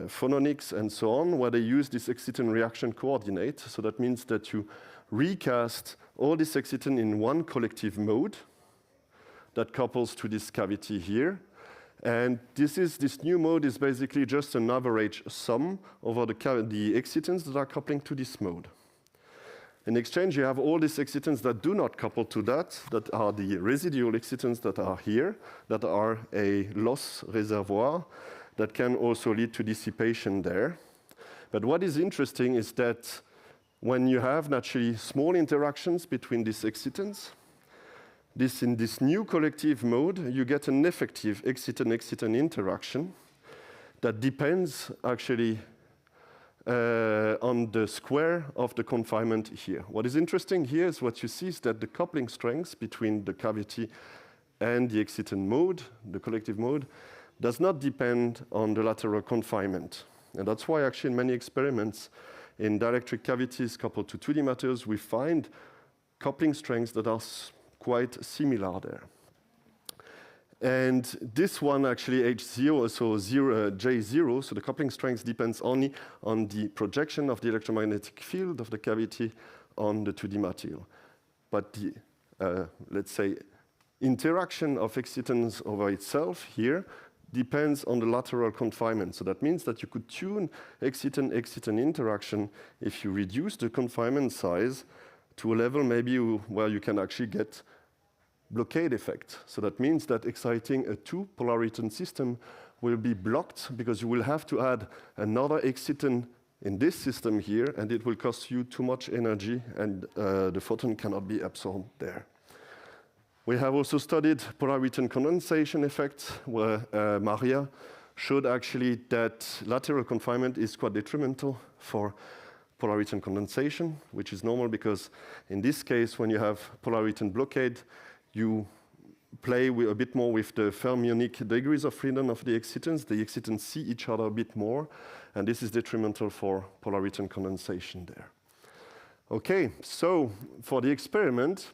phononics and so on, where they use this exciton reaction coordinate. So that means that you recast all this exciton in one collective mode that couples to this cavity here. And this new mode is basically just an average sum over the excitons that are coupling to this mode. In exchange, you have all these excitons that do not couple to that are the residual excitons that are here, that are a loss reservoir, that can also lead to dissipation there. But what is interesting is that when you have naturally small interactions between these excitons, in this new collective mode, you get an effective exciton-exciton interaction that depends actually on the square of the confinement here. What is interesting here is what you see is that the coupling strength between the cavity and the exciton mode, the collective mode, does not depend on the lateral confinement. And that's why actually in many experiments in dielectric cavities coupled to 2D matters, we find coupling strengths that are quite similar there. And this one actually H0, so J0, so the coupling strength depends only on the projection of the electromagnetic field of the cavity on the 2D material. But the, let's say, interaction of excitons over itself here depends on the lateral confinement. So that means that you could tune exciton-exciton interaction if you reduce the confinement size to a level maybe where you can actually get blockade effect. So that means that exciting a two polariton system will be blocked because you will have to add another exciton in this system here, and it will cost you too much energy, and the photon cannot be absorbed there. We have also studied polariton condensation effects, where Maria showed actually that lateral confinement is quite detrimental for polariton condensation, which is normal because in this case, when you have polariton blockade, you play a bit more with the fermionic degrees of freedom of the excitons. The excitons see each other a bit more, and this is detrimental for polariton condensation there. Okay, so for the experiment,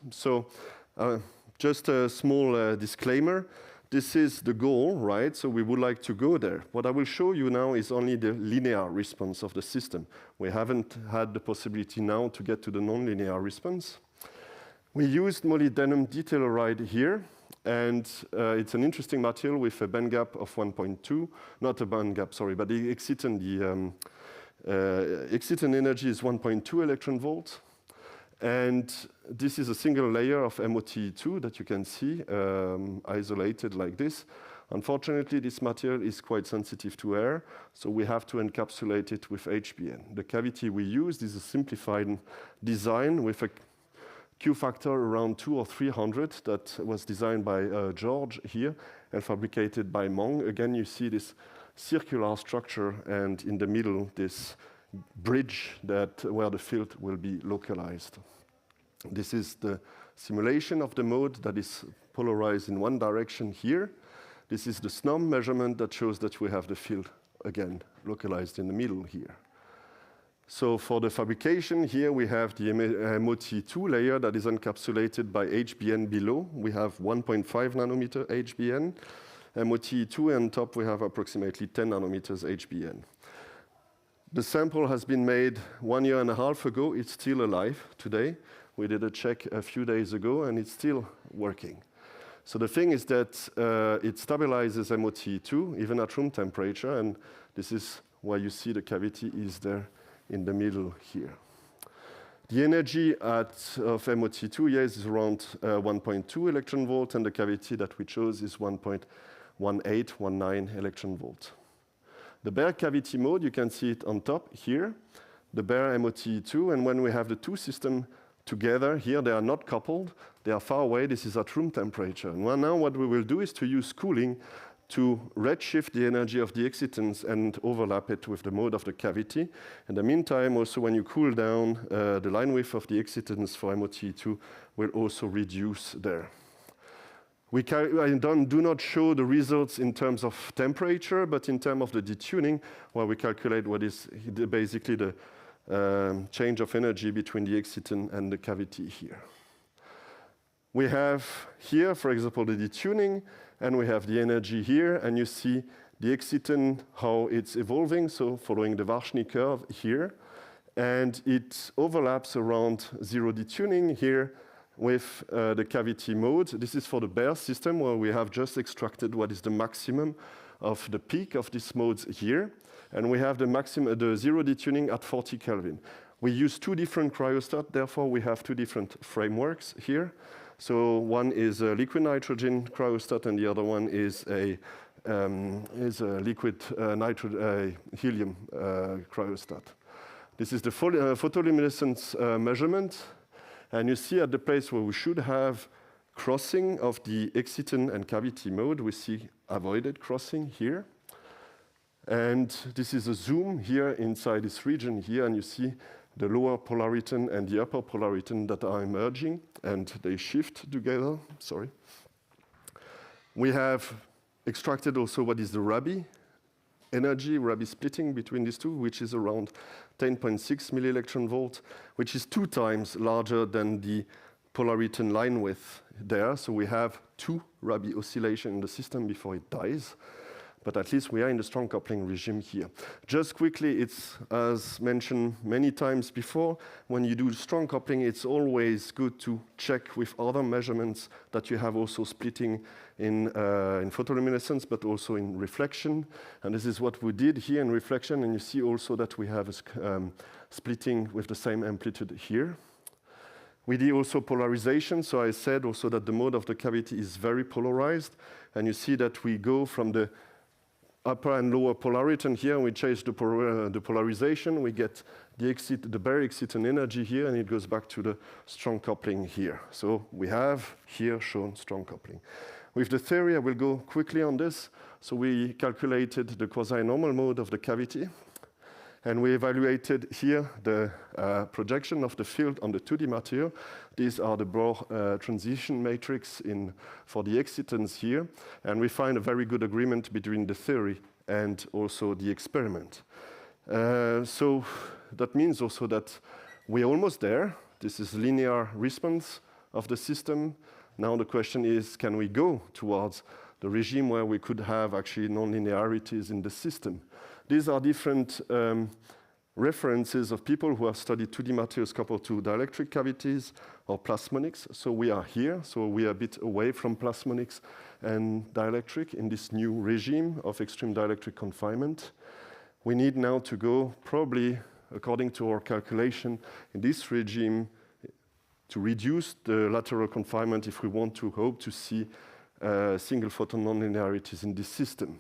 just a small disclaimer. This is the goal, right? So we would like to go there. What I will show you now is only the linear response of the system. We haven't had the possibility now to get to the nonlinear response. We used molybdenum detelluride here, and it's an interesting material with a band gap of 1.2, not a band gap, sorry, but the exciton energy is 1.2 electron volts. And this is a single layer of MOT2 that you can see isolated like this. Unfortunately, this material is quite sensitive to air, so we have to encapsulate it with HBN. The cavity we used is a simplified design with a Q factor around 200 or 300 that was designed by George here and fabricated by Mong. Again, you see this circular structure and in the middle this bridge where the field will be localized. This is the simulation of the mode that is polarized in one direction here. This is the SNOM measurement that shows that we have the field, again, localized in the middle here. So for the fabrication, here we have the MOT2 layer that is encapsulated by HBN below. We have 1.5 nanometer HBN. MOT2 and top we have approximately 10 nanometers HBN. The sample has been made 1.5 years ago. It's still alive today. We did a check a few days ago and it's still working. So the thing is that it stabilizes MOT2 even at room temperature, and this is why you see the cavity is there in the middle here. The energy of MOT2 is around 1.2 electron volt, and the cavity that we chose is 1.1819 electron volt. The bare cavity mode, you can see it on top here, the bare MOT2, and when we have the two systems together, here they are not coupled, they are far away, this is at room temperature. And now what we will do is to use cooling to redshift the energy of the excitons and overlap it with the mode of the cavity. In the meantime, also when you cool down, the line width of the excitons for MOT2 will also reduce there. I do not show the results in terms of temperature, but in terms of the detuning, where we calculate what is basically the change of energy between the exciton and the cavity here. We have here, for example, the detuning, and we have the energy here, and you see the exciton, how it's evolving, so following the Varshny curve here, and it overlaps around zero detuning here with the cavity mode. This is for the bare system, where we have just extracted what is the maximum of the peak of these modes here, and we have the zero detuning at 40 Kelvin. We use two different cryostats, therefore we have two different frameworks here. So one is a liquid nitrogen cryostat, and the other one is a liquid helium cryostat. This is the photoluminescence measurement, and you see at the place where we should have crossing of the exciton and cavity mode, we see avoided crossing here. And this is a zoom here inside this region here, and you see the lower polariton and the upper polariton that are emerging, and they shift together, sorry. We have extracted also what is the Rabi energy, Rabi splitting between these two, which is around 10.6 millielectron volt, which is 2 times larger than the polariton line width there. So we have 2 Rabi oscillation in the system before it dies. But at least we are in the strong coupling regime here. Just quickly, it's as mentioned many times before, when you do strong coupling, it's always good to check with other measurements that you have also splitting in photoluminescence, but also in reflection. And this is what we did here in reflection, and you see also that we have a splitting with the same amplitude here. We did also polarization, so I said also that the mode of the cavity is very polarized, and you see that we go from the upper and lower polariton here, and we change the polarization, we get the bare exciton energy here, and it goes back to the strong coupling here. So we have here shown strong coupling. With the theory, I will go quickly on this. So we calculated the quasi-normal mode of the cavity, and we evaluated here the projection of the field on the 2D material. These are the Bohr transition matrix for the excitons here, and we find a very good agreement between the theory and also the experiment. So that means also that we're almost there. This is linear response of the system. Now the question is, can we go towards the regime where we could have actually non-linearities in the system? These are different references of people who have studied 2D materials coupled to dielectric cavities or plasmonics. So we are here, so we are a bit away from plasmonics and dielectric in this new regime of extreme dielectric confinement. We need now to go, probably according to our calculation, in this regime to reduce the lateral confinement if we want to hope to see single photon nonlinearities in this system.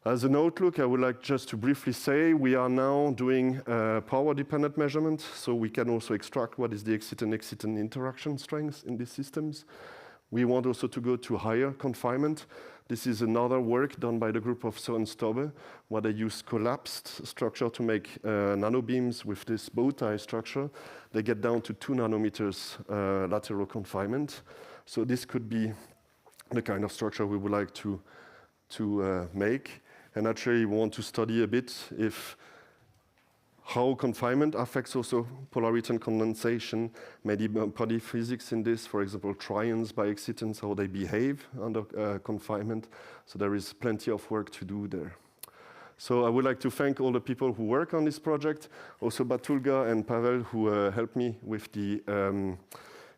As an outlook, I would like just to briefly say we are now doing power-dependent measurement, so we can also extract what is the exciton-exciton interaction strength in these systems. We want also to go to higher confinement. This is another work done by the group of Søren Stobbe, where they use collapsed structure to make nanobeams with this bow tie structure. They get down to 2 nanometers lateral confinement. So this could be the kind of structure we would like to make. And actually, we want to study a bit how confinement affects also polarity and condensation, maybe body physics in this, for example, tryons by excitons, how they behave under confinement. So there is plenty of work to do there. So I would like to thank all the people who work on this project, also Batulga and Pavel, who helped me with the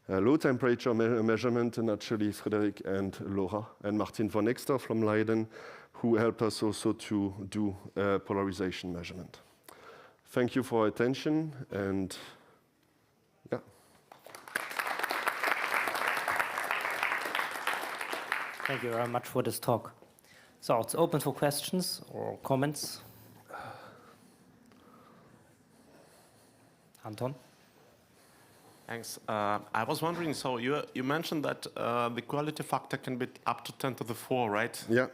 low temperature measurement, and actually Frederic and Laura and Martin von Exter from Leiden, who helped us also to do polarization measurement. Thank you for your attention, and yeah. Thank you very much for this talk. So it's open for questions or comments. Anton? Thanks. I was wondering, so you mentioned that the quality factor can be up to 10 to the 4, right? Yeah.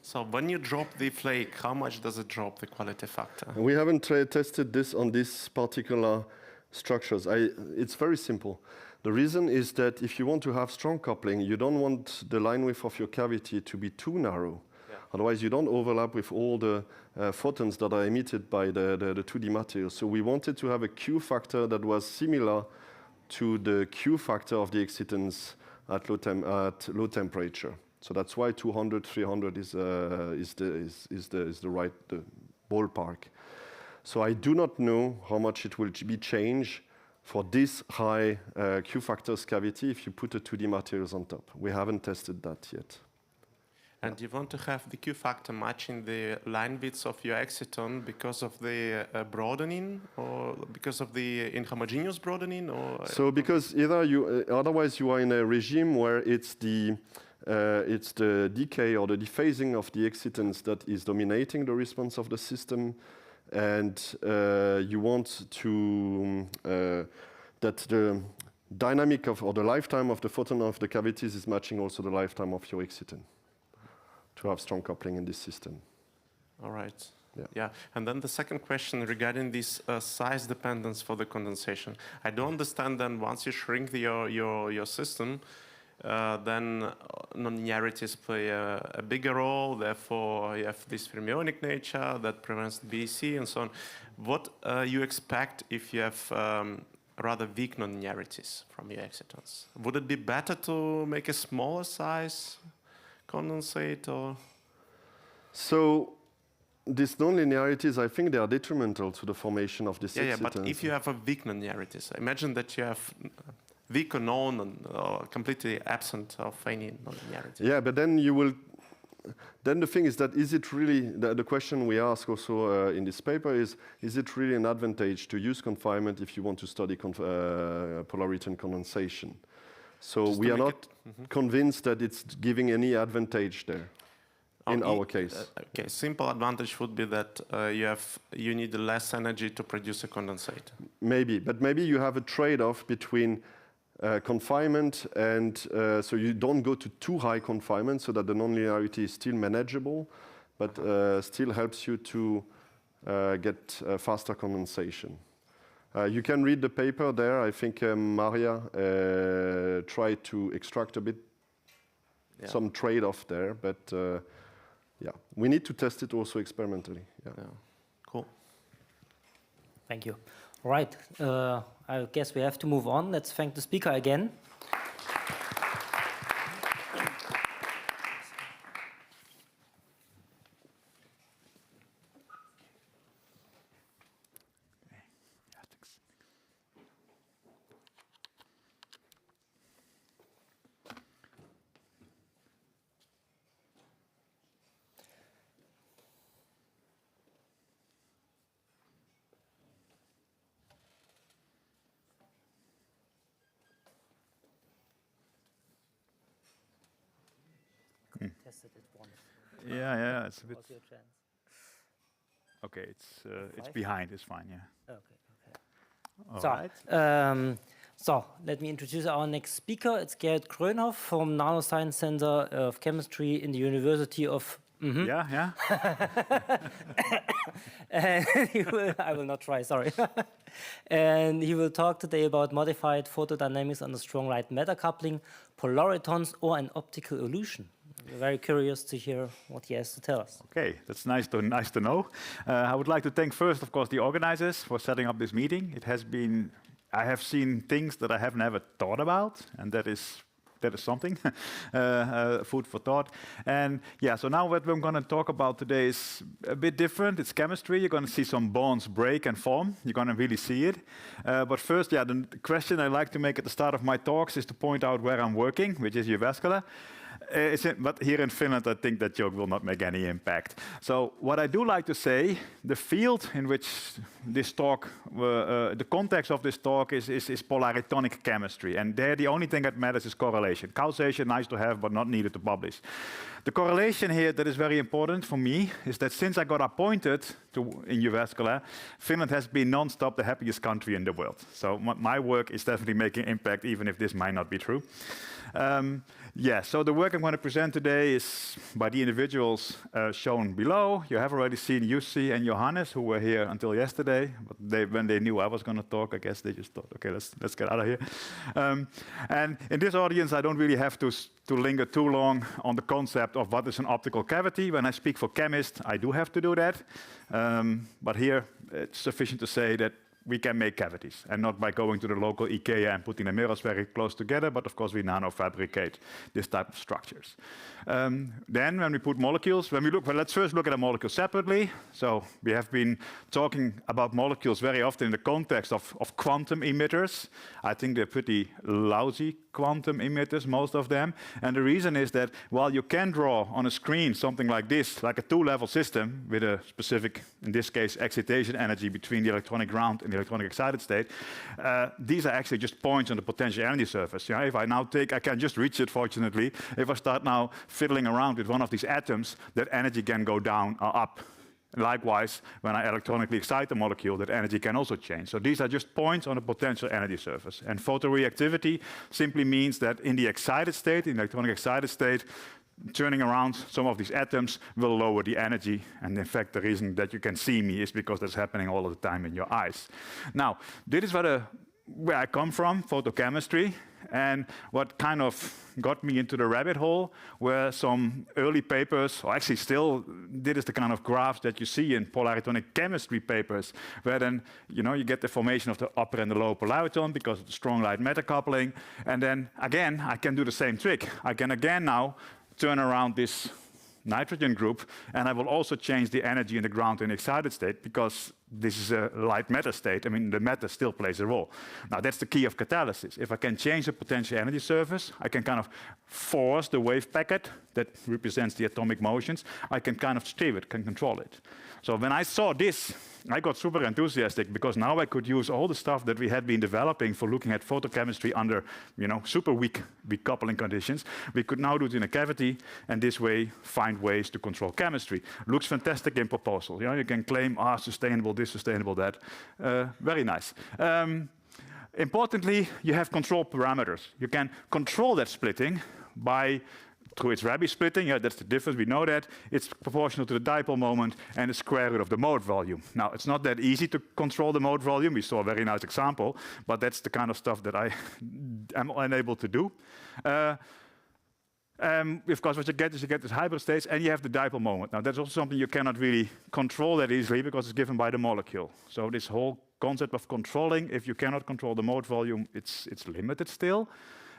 So when you drop the flake, how much does it drop the quality factor? We haven't tested this on these particular structures. It's very simple. The reason is that if you want to have strong coupling, you don't want the line width of your cavity to be too narrow. Yeah. Otherwise, you don't overlap with all the photons that are emitted by the 2D material. So we wanted to have a Q factor that was similar to the Q factor of the excitons at low temperature. So that's why 200, 300 is the right ballpark. So I do not know how much it will be changed for this high Q factors cavity if you put the 2D materials on top. We haven't tested that yet. And you want to have the Q factor matching the line widths of your exciton because of the broadening, or because of the inhomogeneous broadening, or? So because either otherwise you are in a regime where it's the decay or the dephasing of the excitons that is dominating the response of the system, and you want to that the dynamic of or the lifetime of the photon of the cavities is matching also the lifetime of your exciton to have strong coupling in this system. All right. Yeah. And then the second question regarding this size dependence for the condensation. I don't understand then once you shrink your system, then nonlinearities play a bigger role. Therefore, you have this fermionic nature that prevents BC and so on. What you expect if you have rather weak nonlinearities from your excitons? Would it be better to make a smaller size condensate, or? So these nonlinearities, I think they are detrimental to the formation of this excitons. Yeah, but if you have a weak nonlinearities, imagine that you have weak or known or completely absent of any nonlinearity. Yeah, but then you will. Then the thing is that is it really the question we ask also in this paper is it really an advantage to use confinement if you want to study polarity and condensation? So we are not convinced that it's giving any advantage there. In our case. Okay, simple advantage would be that you need less energy to produce a condensate. Maybe, but maybe you have a trade-off between confinement and so you don't go to too high confinement so that the nonlinearity is still manageable, but still helps you to get faster condensation. You can read the paper there. I think Maria tried to extract a bit some trade-off there, but yeah, we need to test it also experimentally. Yeah. Cool. Thank you. All right, I guess we have to move on. Let's thank the speaker again. tested it once. Yeah, it's a bit. What's your chance? Okay, it's behind. It's fine. Yeah. Okay. All right. So let me introduce our next speaker. It's Gerrit Grönhoff from Nanoscience Center of Chemistry in the University of. Yeah. And I will not try, sorry. And he will talk today about modified photodynamics under strong light matter coupling, polaritons, or an optical illusion. We're very curious to hear what he has to tell us. Okay, that's nice to know. I would like to thank first, of course, the organizers for setting up this meeting. I have seen things that I have never thought about, and that is something, food for thought. And yeah, so now what I'm going to talk about today is a bit different. It's chemistry. You're going to see some bonds break and form. You're going to really see it. But first, the question I like to make at the start of my talks is to point out where I'm working, which is Jyväskylä. But here in Finland, I think that joke will not make any impact. So what I do like to say, the field in which this talk, the context of this talk is polaritonic chemistry. And there the only thing that matters is correlation. Causation, nice to have, but not needed to publish. The correlation here that is very important for me is that since I got appointed in Jyväskylä, Finland has been non-stop the happiest country in the world. So my work is definitely making impact, even if this might not be true. So the work I'm going to present today is by the individuals shown below. You have already seen Jussi and Johannes, who were here until yesterday. But when they knew I was going to talk, I guess they just thought, okay, let's get out of here. And in this audience, I don't really have to linger too long on the concept of what is an optical cavity. When I speak for chemists, I do have to do that. But here, it's sufficient to say that we can make cavities, and not by going to the local IKEA and putting the mirrors very close together, but of course we nanofabricate this type of structures. Then when we put molecules, let's first look at a molecule separately. So we have been talking about molecules very often in the context of quantum emitters. I think they're pretty lousy quantum emitters, most of them. And the reason is that while you can draw on a screen something like this, like a two-level system with a specific, in this case, excitation energy between the electronic ground and the electronic excited state, these are actually just points on the potential energy surface. If I now I can just reach it, fortunately. If I start now fiddling around with one of these atoms, that energy can go down or up. Likewise, when I electronically excite the molecule, that energy can also change. So these are just points on the potential energy surface. And photoreactivity simply means that in the excited state, in the electronic excited state, turning around some of these atoms will lower the energy. And in fact, the reason that you can see me is because that's happening all of the time in your eyes. Now, this is where I come from, photochemistry. And what kind of got me into the rabbit hole were some early papers, or actually still, this is the kind of graphs that you see in polaritonic chemistry papers, where then, you get the formation of the upper and the lower polariton because of the strong light matter coupling. And then again, I can do the same trick. I can again now turn around this nitrogen group, and I will also change the energy in the ground in the excited state because this is a light matter state. I mean, the matter still plays a role. Now, that's the key of catalysis. If I can change the potential energy surface, I can kind of force the wave packet that represents the atomic motions. I can kind of steer it, can control it. So when I saw this, I got super enthusiastic because now I could use all the stuff that we had been developing for looking at photochemistry under, super weak coupling conditions. We could now do it in a cavity and this way find ways to control chemistry. Looks fantastic in proposal. You can claim, sustainable this, sustainable that. Very nice. Importantly, you have control parameters. You can control that splitting through its Rabi splitting. That's the difference, we know that. It's proportional to the dipole moment and the square root of the mode volume. Now, it's not that easy to control the mode volume. We saw a very nice example, but that's the kind of stuff that I am unable to do. Of course, what you get is this hybrid states, and you have the dipole moment. Now, that's also something you cannot really control that easily because it's given by the molecule. So this whole concept of controlling, if you cannot control the mode volume, it's limited still.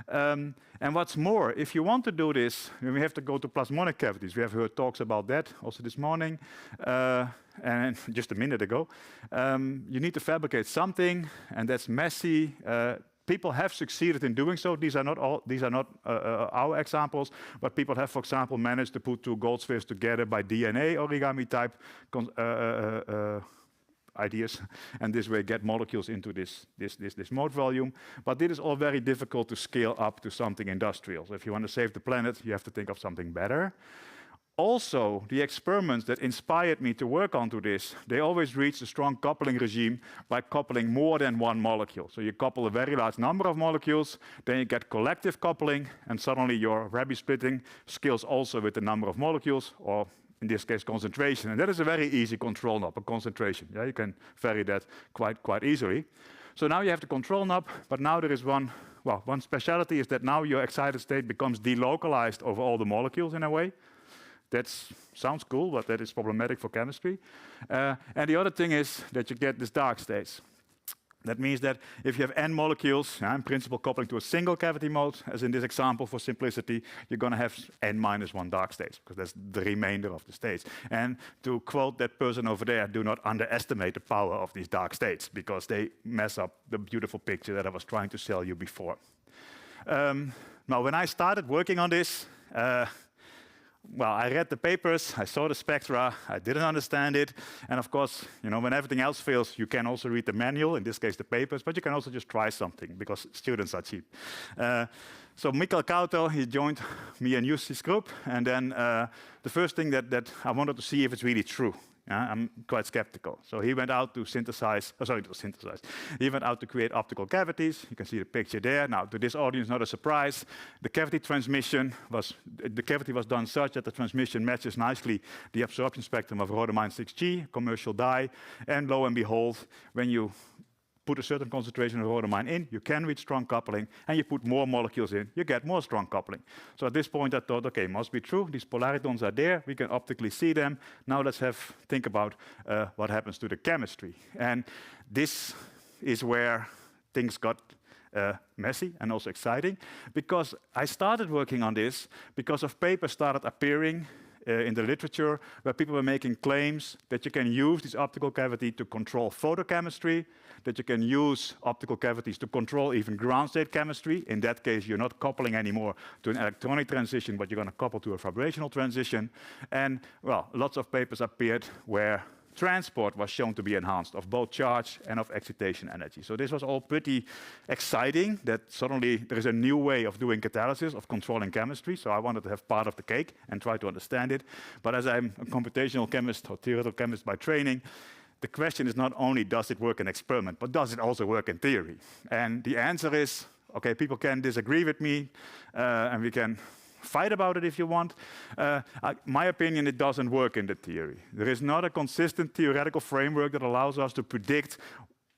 And what's more, if you want to do this, we have to go to plasmonic cavities. We have heard talks about that also this morning and just a minute ago. You need to fabricate something, and that's messy. People have succeeded in doing so. These are not our examples, but people have, for example, managed to put two gold spheres together by DNA origami type ideas, and this way get molecules into this mode volume. But it is all very difficult to scale up to something industrial. So if you want to save the planet, you have to think of something better. Also, the experiments that inspired me to work onto this, they always reach a strong coupling regime by coupling more than one molecule. So you couple a very large number of molecules, then you get collective coupling, and suddenly your Rabi splitting scales also with the number of molecules, or in this case, concentration. And that is a very easy control knob, a concentration. Yeah, you can vary that quite easily. So now you have the control knob, but now there is one speciality is that now your excited state becomes delocalized over all the molecules in a way. That sounds cool, but that is problematic for chemistry. And the other thing is that you get these dark states. That means that if you have n molecules, in principle coupling to a single cavity mode, as in this example for simplicity, you're going to have n-1 dark states, because that's the remainder of the states. And to quote that person over there, do not underestimate the power of these dark states, because they mess up the beautiful picture that I was trying to sell you before. Now, when I started working on this, I read the papers, I saw the spectra, I didn't understand it. And of course, when everything else fails, you can also read the manual, in this case the papers, but you can also just try something because students are cheap. So Mikkel Kauto, he joined me and Jussi's group. And then the first thing that I wanted to see if it's really true. I'm quite skeptical. So he went out to He went out to create optical cavities. You can see the picture there. Now, to this audience, not a surprise. The cavity was done such that the transmission matches nicely the absorption spectrum of rhodamine 6G, commercial dye. And lo and behold, when you put a certain concentration of rhodamine in, you can reach strong coupling, and you put more molecules in, you get more strong coupling. So at this point I thought, okay, must be true, these polaritons are there, we can optically see them. Now let's think about what happens to the chemistry. And this is where things got messy and also exciting, because I started working on this because of papers started appearing in the literature where people were making claims that you can use this optical cavity to control photochemistry, that you can use optical cavities to control even ground state chemistry. In that case, you're not coupling anymore to an electronic transition, but you're going to couple to a vibrational transition. And, lots of papers appeared where transport was shown to be enhanced of both charge and of excitation energy. So this was all pretty exciting, that suddenly there is a new way of doing catalysis, of controlling chemistry. So I wanted to have part of the cake and try to understand it. But as I'm a computational chemist or theoretical chemist by training, the question is not only does it work in experiment, but does it also work in theory? And the answer is, okay, people can disagree with me, and we can fight about it if you want. My opinion, it doesn't work in the theory. There is not a consistent theoretical framework that allows us to predict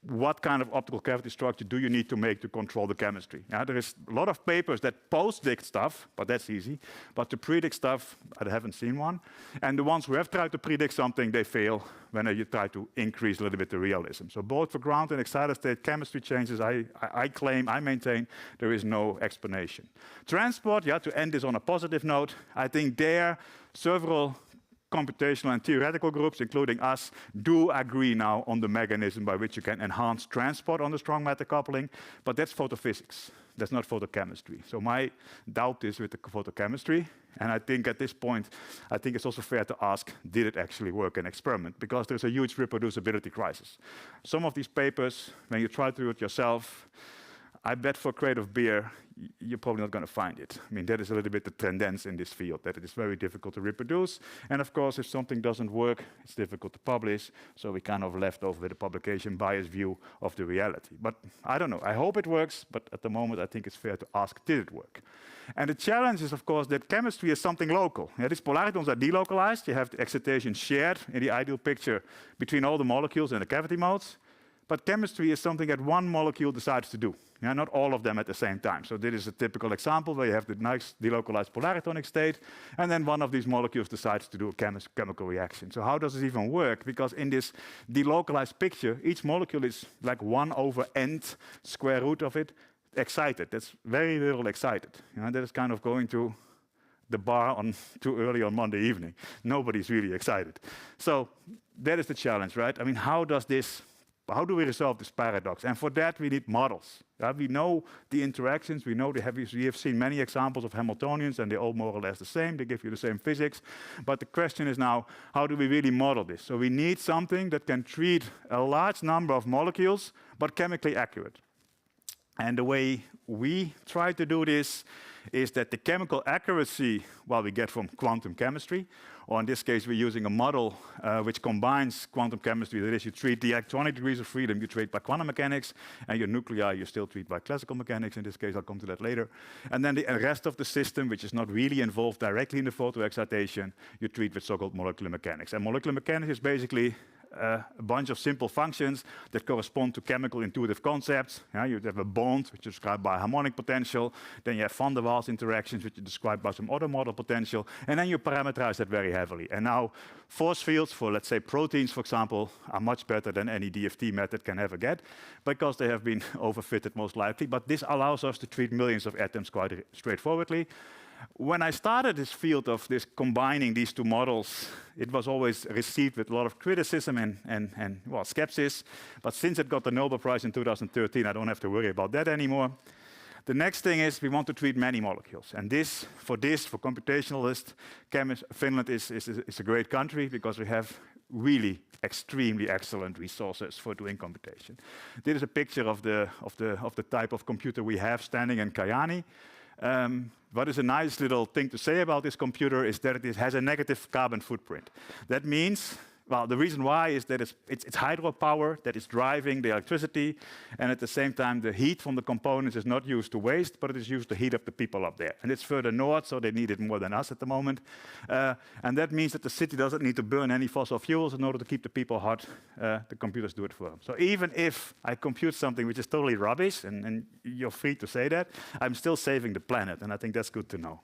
what kind of optical cavity structure do you need to make to control the chemistry. There is a lot of papers that post-dict stuff, but that's easy. But to predict stuff, I haven't seen one. And the ones who have tried to predict something, they fail when you try to increase a little bit the realism. So both for ground and excited state chemistry changes, I maintain, there is no explanation. Transport, to end this on a positive note, I think there several computational and theoretical groups, including us, do agree now on the mechanism by which you can enhance transport on the strong matter coupling, but that's photophysics. That's not photochemistry. So my doubt is with the photochemistry, and I think at this point, I think it's also fair to ask, did it actually work in experiment? Because there's a huge reproducibility crisis. Some of these papers, when you try to do it yourself, I bet for a crate of beer, you're probably not going to find it. I mean, that is a little bit the tendency in this field, that it is very difficult to reproduce. And of course, if something doesn't work, it's difficult to publish. So we kind of left over with a publication bias view of the reality. But I don't know. I hope it works. But at the moment, I think it's fair to ask, did it work? And the challenge is, of course, that chemistry is something local. These polaritons are delocalized. You have the excitation shared in the ideal picture between all the molecules in the cavity modes. But chemistry is something that one molecule decides to do. Not all of them at the same time. So this is a typical example where you have the nice delocalized polaritonic state, and then one of these molecules decides to do a chemical reaction. So how does this even work? Because in this delocalized picture, each molecule is like 1/n square root of it excited. That's very little excited. That is kind of going to the bar too early on Monday evening. Nobody's really excited. So that is the challenge, right? I mean, how does this how do we resolve this paradox? And for that, we need models. We know the interactions, we have seen many examples of Hamiltonians, and they're all more or less the same. They give you the same physics. But the question is now, how do we really model this? So we need something that can treat a large number of molecules, but chemically accurate. And the way we try to do this is that the chemical accuracy, we get from quantum chemistry, or in this case, we're using a model which combines quantum chemistry. That is, you treat the electronic degrees of freedom, you treat by quantum mechanics, and your nuclei, you still treat by classical mechanics. In this case, I'll come to that later. And then the rest of the system, which is not really involved directly in the photoexcitation, you treat with so-called molecular mechanics. And molecular mechanics is basically a bunch of simple functions that correspond to chemical intuitive concepts. You have a bond, which is described by harmonic potential. Then you have van der Waals interactions, which are described by some other model potential. And then you parameterize that very heavily. And now force fields for, let's say, proteins, for example, are much better than any DFT method can ever get, because they have been overfitted most likely. But this allows us to treat millions of atoms quite straightforwardly. When I started this field of combining these two models, it was always received with a lot of criticism and skepsis. But since it got the Nobel Prize in 2013, I don't have to worry about that anymore. The next thing is we want to treat many molecules. And for computationalists, Finland is a great country because we have really extremely excellent resources for doing computation. This is a picture of the type of computer we have standing in Kajaani. What is a nice little thing to say about this computer is that it has a negative carbon footprint. That means, the reason why is that it's hydropower that is driving the electricity, and at the same time, the heat from the components is not used to waste, but it is used to heat up the people up there. And it's further north, so they need it more than us at the moment. And that means that the city doesn't need to burn any fossil fuels in order to keep the people hot. The computers do it for them. So even if I compute something which is totally rubbish, and you're free to say that, I'm still saving the planet, and I think that's good to know.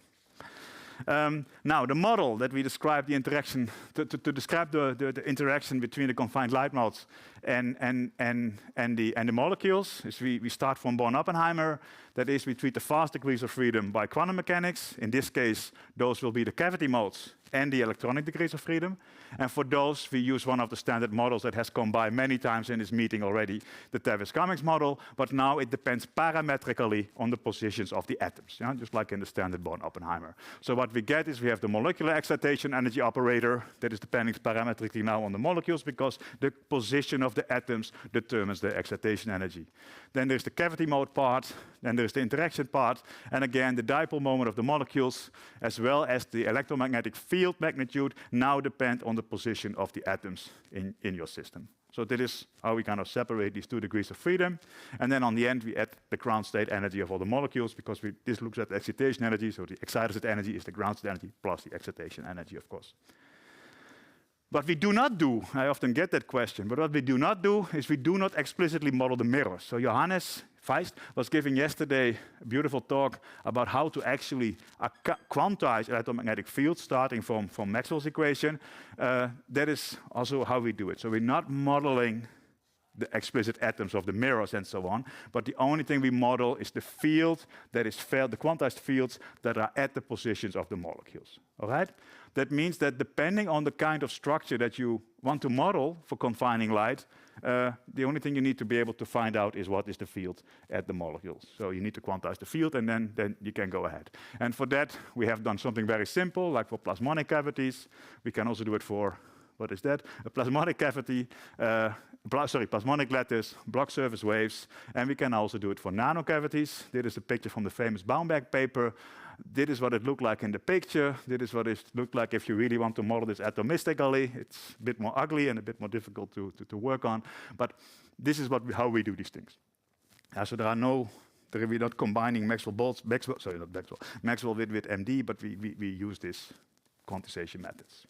Now, the model that we describe the interaction, to describe the interaction between the confined light modes and the molecules, is we start from Born-Oppenheimer. That is, we treat the fast degrees of freedom by quantum mechanics. In this case, those will be the cavity modes and the electronic degrees of freedom. And for those, we use one of the standard models that has come by many times in this meeting already, the Tevis-Cummings model, but now it depends parametrically on the positions of the atoms, just like in the standard Born-Oppenheimer. So what we get is we have the molecular excitation energy operator that is depending parametrically now on the molecules, because the position of the atoms determines the excitation energy. Then there's the cavity mode part, then there's the interaction part, and again, the dipole moment of the molecules, as well as the electromagnetic field magnitude, now depend on the position of the atoms in your system. So that is how we kind of separate these 2 degrees of freedom. And then on the end, we add the ground state energy of all the molecules, because this looks at the excitation energy. So the excited state energy is the ground state energy plus the excitation energy, of course. What we do not do, I often get that question, but what we do not do is we do not explicitly model the mirrors. So Johannes Feist was giving yesterday a beautiful talk about how to actually quantize electromagnetic fields starting from Maxwell's equation. That is also how we do it. So we're not modeling the explicit atoms of the mirrors and so on, but the only thing we model is the field that is the quantized fields that are at the positions of the molecules. All right? That means that depending on the kind of structure that you want to model for confining light, the only thing you need to be able to find out is what is the field at the molecules. So you need to quantize the field, and then you can go ahead. And for that, we have done something very simple, like for plasmonic cavities. We can also do it for, what is that? A plasmonic cavity, plasmonic lattice, Bloch surface waves, and we can also do it for nanocavities. This is a picture from the famous Baumberg paper. This is what it looked like in the picture. This is what it looked like if you really want to model this atomistically. It's a bit more ugly and a bit more difficult to work on. But this is how we do these things. So we're not combining Maxwell with MD, but we use these quantization methods.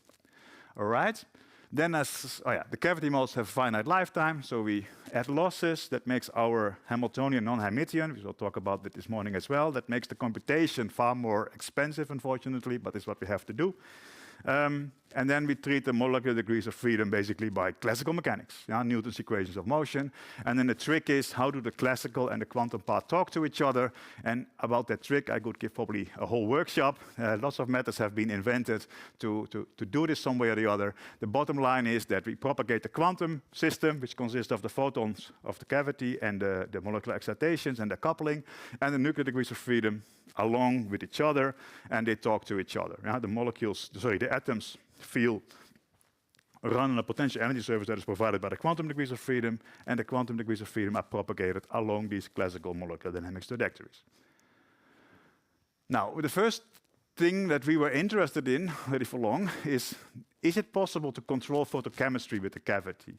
All right. Then the cavity modes have a finite lifetime, so we add losses. That makes our Hamiltonian non-Hermitian, we will talk about that this morning as well. That makes the computation far more expensive, unfortunately, but it's what we have to do. And then we treat the molecular degrees of freedom basically by classical mechanics, Newton's equations of motion. And then the trick is, how do the classical and the quantum part talk to each other? And about that trick, I could give probably a whole workshop. Lots of methods have been invented to do this some way or the other. The bottom line is that we propagate the quantum system, which consists of the photons of the cavity and the molecular excitations and the coupling, and the nuclear degrees of freedom along with each other, and they talk to each other. The atoms run on a potential energy surface that is provided by the quantum degrees of freedom, and the quantum degrees of freedom are propagated along these classical molecular dynamics trajectories. Now, the first thing that we were interested in already for long is it possible to control photochemistry with the cavity?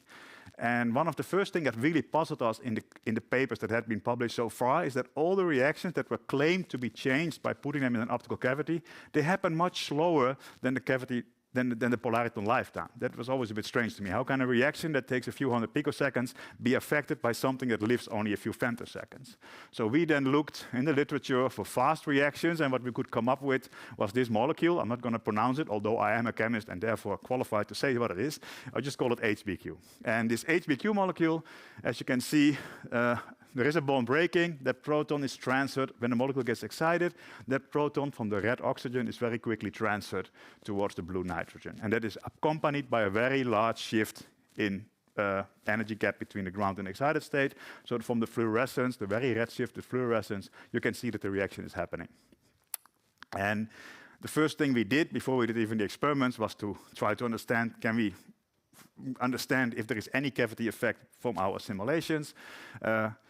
And one of the first things that really puzzled us in the papers that had been published so far is that all the reactions that were claimed to be changed by putting them in an optical cavity, they happen much slower than the polariton lifetime. That was always a bit strange to me. How can a reaction that takes a few hundred picoseconds be affected by something that lives only a few femtoseconds? So we then looked in the literature for fast reactions, and what we could come up with was this molecule. I'm not going to pronounce it, although I am a chemist and therefore qualified to say what it is. I'll just call it HBQ. And this HBQ molecule, as you can see, there is a bond breaking. That proton is transferred. When the molecule gets excited, that proton from the red oxygen is very quickly transferred towards the blue nitrogen. And that is accompanied by a very large shift in energy gap between the ground and excited state. So from the fluorescence, the very red shifted fluorescence, you can see that the reaction is happening. And the first thing we did before we did even the experiments was to try to understand, can we understand if there is any cavity effect from our simulations.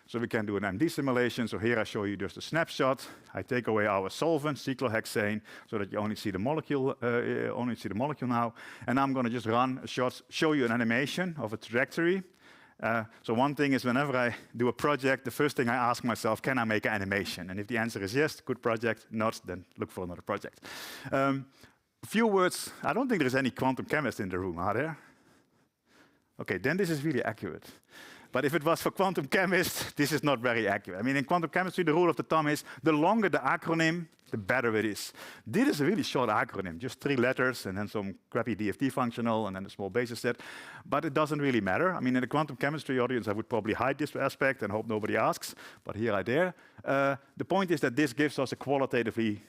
So we can do an MD simulation. So here I show you just a snapshot. I take away our solvent, cyclohexane, so that you only see the molecule now. And I'm going to just run a short, show you an animation of a trajectory. So one thing is, whenever I do a project, the first thing I ask myself, can I make an animation? And if the answer is yes, good project. Not, then look for another project. A few words. I don't think there's any quantum chemists in the room, are there? Okay, then this is really accurate. But if it was for quantum chemists, this is not very accurate. I mean, in quantum chemistry, the rule of the thumb is the longer the acronym, the better it is. This is a really short acronym, just 3 letters and then some crappy DFT functional and then a small basis set. But it doesn't really matter. I mean, in the quantum chemistry audience, I would probably hide this aspect and hope nobody asks, but here I dare. The point is that this gives us a qualitatively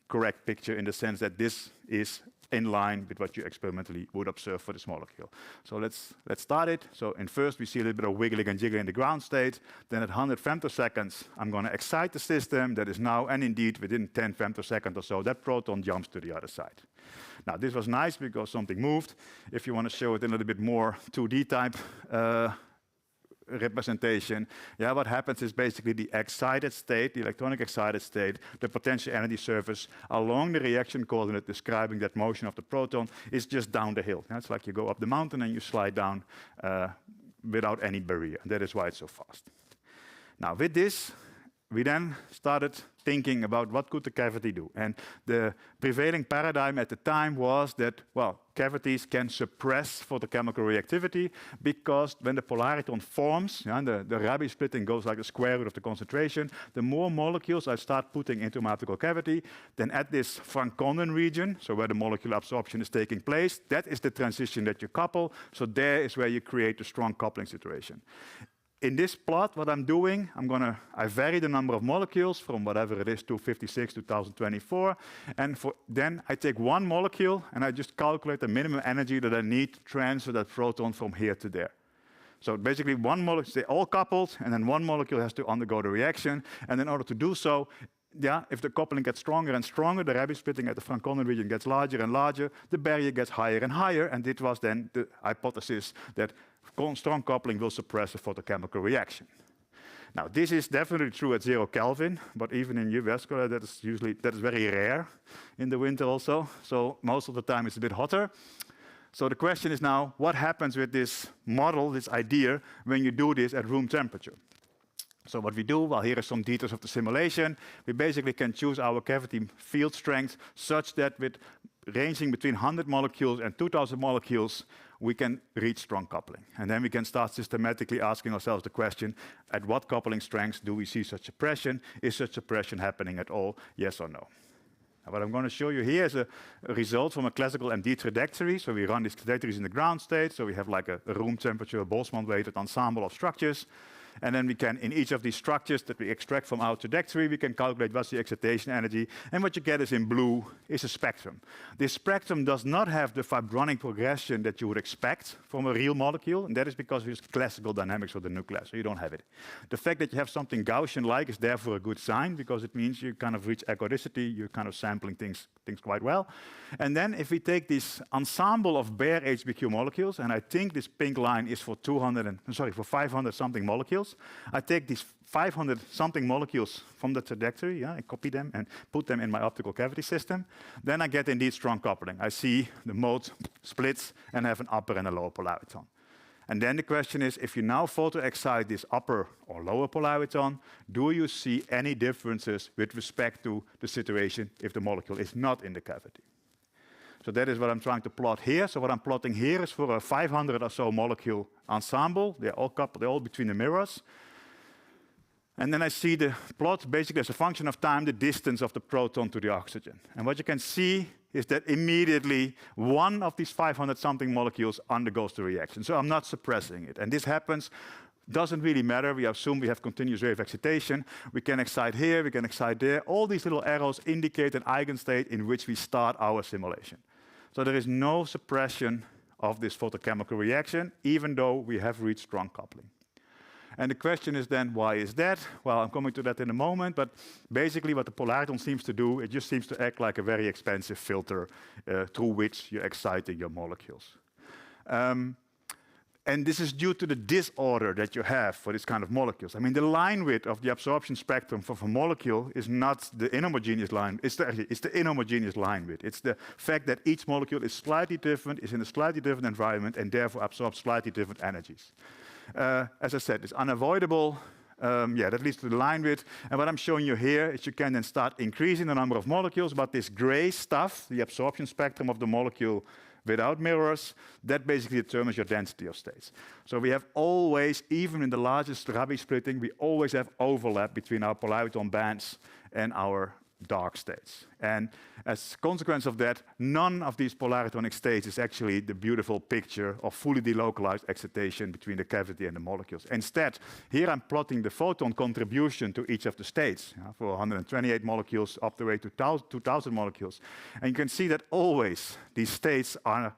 correct picture in the sense that this is in line with what you experimentally would observe for this molecule. So let's start it. So first we see a little bit of wiggling and jiggling in the ground state. Then at 100 femtoseconds, I'm going to excite the system. That is now, and indeed within 10 femtoseconds or so, that proton jumps to the other side. Now this was nice because something moved. If you want to show it in a little bit more 2D type representation, what happens is basically the excited state, the electronic excited state, the potential energy surface along the reaction coordinate describing that motion of the proton is just down the hill. It's like you go up the mountain and you slide down without any barrier. And that is why it's so fast. Now with this, we then started thinking about what could the cavity do. And the prevailing paradigm at the time was that, well, cavities can suppress photochemical reactivity because when the polariton forms, the Rabi splitting goes like the square root of the concentration, the more molecules I start putting into my optical cavity, then at this Franconen region, so where the molecular absorption is taking place, that is the transition that you couple. So there is where you create a strong coupling situation. In this plot, what I'm doing, I vary the number of molecules from whatever it is, 256 to 1024. And then I take one molecule and I just calculate the minimum energy that I need to transfer that proton from here to there. So basically one molecule, they're all coupled, and then one molecule has to undergo the reaction. And in order to do so, if the coupling gets stronger and stronger, the Rabi splitting at the Franconen region gets larger and larger, the barrier gets higher and higher, and it was then the hypothesis that strong coupling will suppress a photochemical reaction. Now, this is definitely true at 0 Kelvin, but even in US, that is very rare in the winter also. So most of the time it's a bit hotter. So the question is now, what happens with this model, this idea, when you do this at room temperature? So what we do, well, here are some details of the simulation. We basically can choose our cavity field strength such that with ranging between 100 molecules and 2,000 molecules, we can reach strong coupling. And then we can start systematically asking ourselves the question, at what coupling strengths do we see such suppression? Is such suppression happening at all? Yes or no? And what I'm going to show you here is a result from a classical MD trajectory. So we run these trajectories in the ground state. So we have like a room temperature, Boltzmann-weighted ensemble of structures. And then we can, in each of these structures that we extract from our trajectory, we can calculate what's the excitation energy. And what you get is in blue is a spectrum. This spectrum does not have the vibronic progression that you would expect from a real molecule. And that is because we use classical dynamics of the nucleus. So you don't have it. The fact that you have something Gaussian-like is therefore a good sign, because it means you kind of reach ergodicity. You're kind of sampling things quite well. And then if we take this ensemble of bare HBQ molecules, and I think this pink line is for 500 something molecules. I take these 500 something molecules from the trajectory, I copy them and put them in my optical cavity system. Then I get indeed strong coupling. I see the mode splits and have an upper and a lower polariton. And then the question is, if you now photoexcite this upper or lower polariton, do you see any differences with respect to the situation if the molecule is not in the cavity? So that is what I'm trying to plot here. So what I'm plotting here is for a 500 or so molecule ensemble. They're all coupled, they're all between the mirrors. And then I see the plot basically as a function of time, the distance of the proton to the oxygen. And what you can see is that immediately one of these 500 something molecules undergoes the reaction. So I'm not suppressing it. And this happens, doesn't really matter. We assume we have continuous wave excitation. We can excite here, we can excite there. All these little arrows indicate an eigenstate in which we start our simulation. So there is no suppression of this photochemical reaction, even though we have reached strong coupling. And the question is then, why is that? Well, I'm coming to that in a moment, but basically what the polariton seems to do, it just seems to act like a very expensive filter through which you're exciting your molecules. And this is due to the disorder that you have for this kind of molecules. I mean, the line width of the absorption spectrum for a molecule is not the inhomogeneous line. It's the inhomogeneous line width. It's the fact that each molecule is slightly different, is in a slightly different environment, and therefore absorbs slightly different energies. As I said, it's unavoidable. That leads to the line width. And what I'm showing you here is you can then start increasing the number of molecules, but this gray stuff, the absorption spectrum of the molecule without mirrors, that basically determines your density of states. So we have always, even in the largest Rabi splitting, we always have overlap between our polariton bands and our dark states. And as a consequence of that, none of these polaritonic states is actually the beautiful picture of fully delocalized excitation between the cavity and the molecules. Instead, here I'm plotting the photon contribution to each of the states for 128 molecules up the way to 2000 molecules. And you can see that always these states are,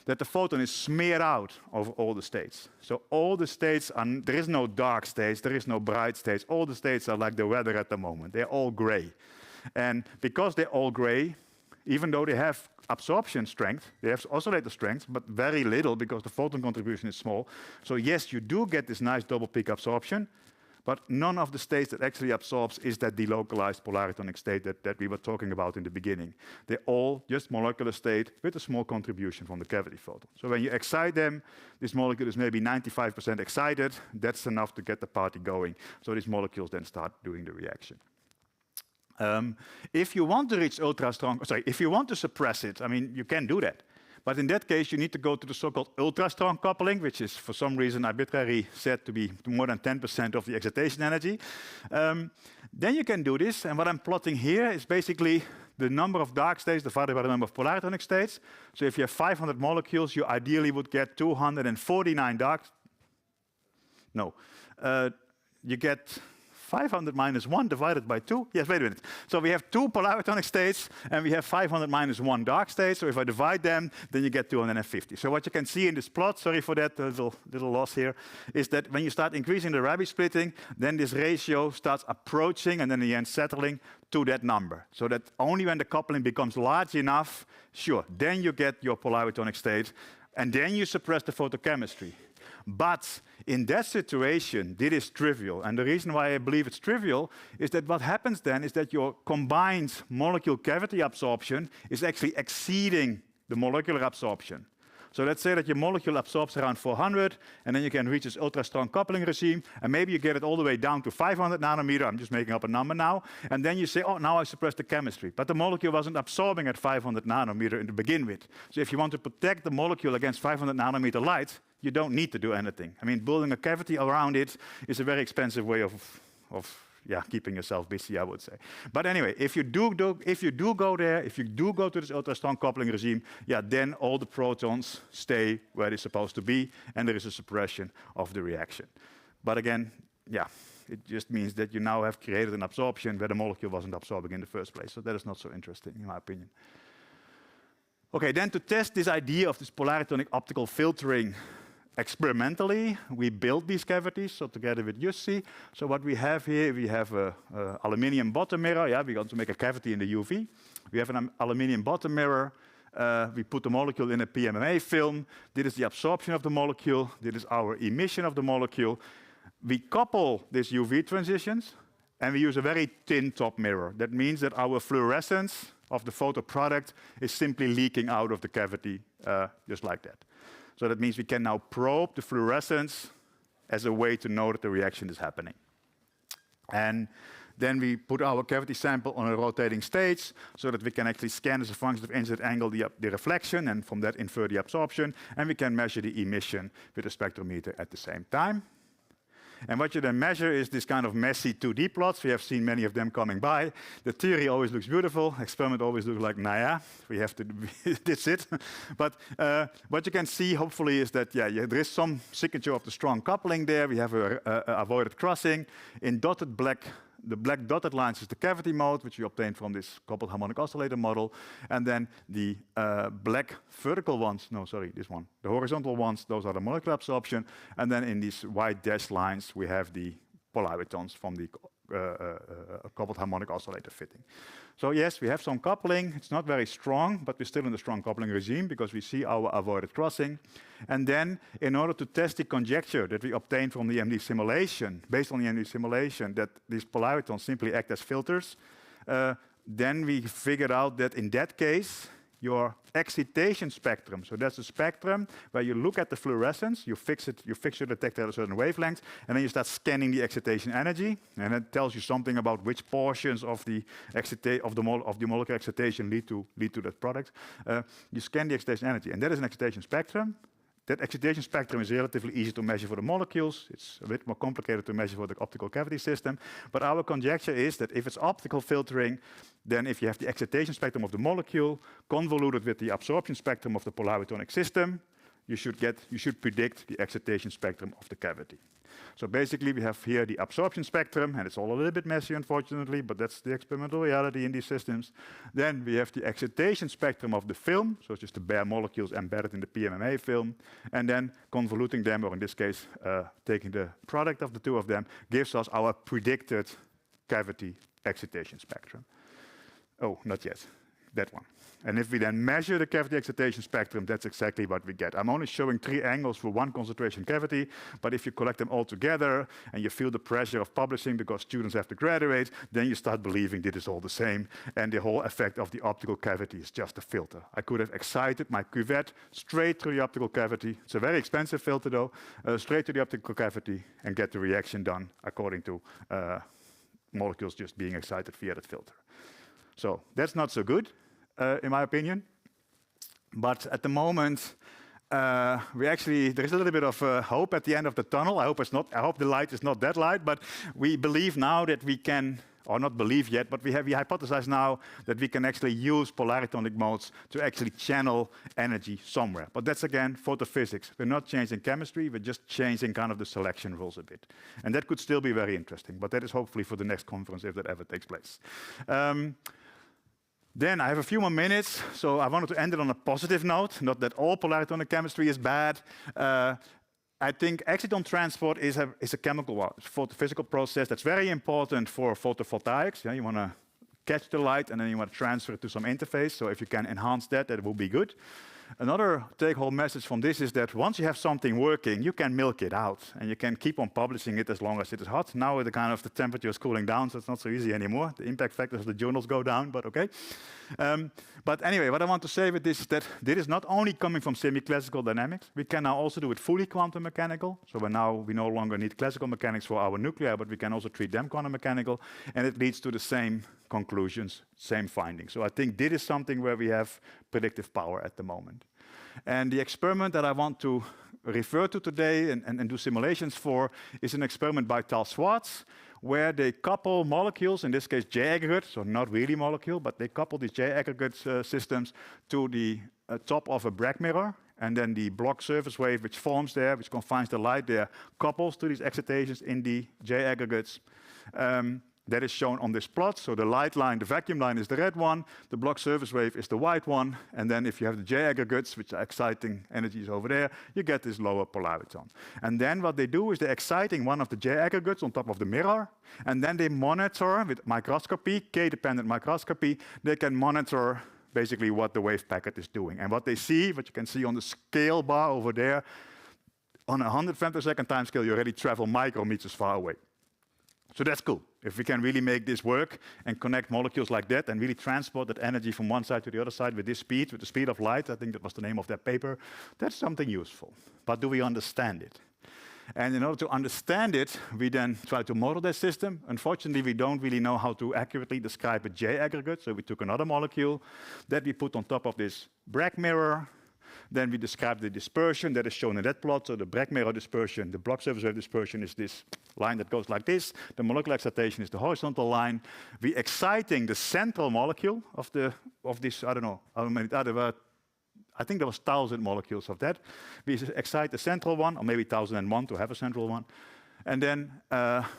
that the photon is smeared out over all the states. So all the states, there is no dark states, there is no bright states. All the states are like the weather at the moment. They're all gray. And because they're all gray, even though they have absorption strength, they have oscillator strength, but very little because the photon contribution is small. So yes, you do get this nice double peak absorption, but none of the states that actually absorbs is that delocalized polaritonic state that we were talking about in the beginning. They're all just molecular state with a small contribution from the cavity photon. So when you excite them, this molecule is maybe 95% excited. That's enough to get the party going. So these molecules then start doing the reaction. If you want to reach if you want to suppress it, I mean, you can do that. But in that case, you need to go to the so-called ultra-strong coupling, which is for some reason arbitrarily said to be more than 10% of the excitation energy. Then you can do this, and what I'm plotting here is basically the number of dark states divided by the number of polaritonic states. So if you have 500 molecules, you ideally would get 249 dark. No, you get 500 minus 1 divided by 2. Yes, wait a minute. So we have 2 polaritonic states, and we have 500 minus 1 dark state. So if I divide them, then you get 250. So what you can see in this plot, sorry for that little loss here, is that when you start increasing the Rabi splitting, then this ratio starts approaching and then in the end settling to that number. So that only when the coupling becomes large enough, sure, then you get your polaritonic state, and then you suppress the photochemistry. But in that situation, this is trivial. And the reason why I believe it's trivial is that what happens then is that your combined molecule cavity absorption is actually exceeding the molecular absorption. So let's say that your molecule absorbs around 400, and then you can reach this ultra-strong coupling regime, and maybe you get it all the way down to 500 nanometer. I'm just making up a number now. And then you say, oh, now I suppress the chemistry. But the molecule wasn't absorbing at 500 nanometer to begin with. So if you want to protect the molecule against 500 nanometer light, you don't need to do anything. I mean, building a cavity around it is a very expensive way of keeping yourself busy, I would say. But anyway, if you do go there, if you do go to this ultra-strong coupling regime, then all the protons stay where they're supposed to be, and there is a suppression of the reaction. But again, it just means that you now have created an absorption where the molecule wasn't absorbing in the first place. So that is not so interesting, in my opinion. Okay, then to test this idea of this polaritonic optical filtering experimentally, we built these cavities, so together with Jussi. So what we have here, we have an aluminium bottom mirror. We're going to make a cavity in the UV. We have an aluminium bottom mirror. We put the molecule in a PMMA film. This is the absorption of the molecule. This is our emission of the molecule. We couple these UV transitions, and we use a very thin top mirror. That means that our fluorescence of the photo product is simply leaking out of the cavity, just like that. So that means we can now probe the fluorescence as a way to know that the reaction is happening. And then we put our cavity sample on a rotating stage so that we can actually scan as a function of incident angle the reflection, and from that infer the absorption, and we can measure the emission with a spectrometer at the same time. And what you then measure is this kind of messy 2D plots. We have seen many of them coming by. The theory always looks beautiful. Experiment always looks like, we have to, that's it. But what you can see, hopefully, is that, there is some signature of the strong coupling there. We have a avoided crossing. In dotted black, the black dotted lines is the cavity mode, which we obtained from this coupled harmonic oscillator model. And then the black vertical ones, this one. The horizontal ones, those are the molecular absorption. And then in these white dashed lines, we have the polaritons from the coupled harmonic oscillator fitting. So yes, we have some coupling. It's not very strong, but we're still in the strong coupling regime because we see our avoided crossing. And then, in order to test the conjecture that we obtained from the MD simulation, based on the MD simulation, that these polaritons simply act as filters, then we figured out that in that case, your excitation spectrum, so that's a spectrum where you look at the fluorescence, you fix your detector at a certain wavelength, and then you start scanning the excitation energy, and it tells you something about which portions of the molecular excitation lead to that product. You scan the excitation energy, and that is an excitation spectrum. That excitation spectrum is relatively easy to measure for the molecules. It's a bit more complicated to measure for the optical cavity system. But our conjecture is that if it's optical filtering, then if you have the excitation spectrum of the molecule convoluted with the absorption spectrum of the polaritonic system, you should predict the excitation spectrum of the cavity. So basically, we have here the absorption spectrum, and it's all a little bit messy, unfortunately, but that's the experimental reality in these systems. Then we have the excitation spectrum of the film, so it's just the bare molecules embedded in the PMMA film, and then convoluting them, or in this case, taking the product of the two of them, gives us our predicted cavity excitation spectrum. Oh, not yet, that one. And if we then measure the cavity excitation spectrum, that's exactly what we get. I'm only showing 3 angles for one concentration cavity, but if you collect them all together and you feel the pressure of publishing because students have to graduate, then you start believing this is all the same, and the whole effect of the optical cavity is just a filter. I could have excited my cuvette straight through the optical cavity. It's a very expensive filter though, straight to the optical cavity and get the reaction done according to molecules just being excited via that filter. So that's not so good. In my opinion. But at the moment, there is a little bit of hope at the end of the tunnel. I hope the light is not that light, but we believe now that we can, or not believe yet, but we hypothesize now that we can actually use polaritonic modes to actually channel energy somewhere. But that's again photophysics. We're not changing chemistry, we're just changing kind of the selection rules a bit. And that could still be very interesting, but that is hopefully for the next conference if that ever takes place. Then I have a few more minutes, so I wanted to end it on a positive note, not that all polaritonic chemistry is bad. I think exciton transport is a chemical, photophysical process that's very important for photovoltaics. You want to catch the light and then you want to transfer it to some interface. So if you can enhance that, that will be good. Another take-home message from this is that once you have something working, you can milk it out and you can keep on publishing it as long as it is hot. Now the temperature is cooling down, so it's not so easy anymore. The impact factors of the journals go down, but okay. But anyway, what I want to say with this is that this is not only coming from semi-classical dynamics. We can now also do it fully quantum mechanical. So we no longer need classical mechanics for our nuclei, but we can also treat them quantum mechanical, and it leads to the same conclusions, same findings. So I think this is something where we have predictive power at the moment. And the experiment that I want to refer to today and do simulations for is an experiment by Tal Schwartz, where they couple molecules, in this case J aggregates, so not really molecule, but they couple these J aggregates systems to the top of a Bragg mirror, and then the block surface wave which forms there, which confines the light there, couples to these excitations in the J aggregates. That is shown on this plot. So the light line, the vacuum line is the red one, the block surface wave is the white one, and then if you have the J aggregates, which are exciting energies over there, you get this lower polariton. And then what they do is they're exciting one of the J aggregates on top of the mirror, and then they monitor with microscopy, K-dependent microscopy, they can monitor basically what the wave packet is doing. And what they see, what you can see on the scale bar over there, on a 100 femtosecond time scale, you already travel micrometers far away. So that's cool. If we can really make this work and connect molecules like that and really transport that energy from one side to the other side with this speed, with the speed of light, I think that was the name of that paper, that's something useful. But do we understand it? And in order to understand it, we then try to model that system. Unfortunately, we don't really know how to accurately describe a J aggregate, so we took another molecule that we put on top of this Bragg mirror. Then we describe the dispersion that is shown in that plot. So the Bragg mirror dispersion, the block surface wave dispersion is this line that goes like this. The molecular excitation is the horizontal line. We exciting the central molecule of this, I don't know how many, I think there was 1,000 molecules of that. We excite the central one, or maybe 1,001 to have a central one. And then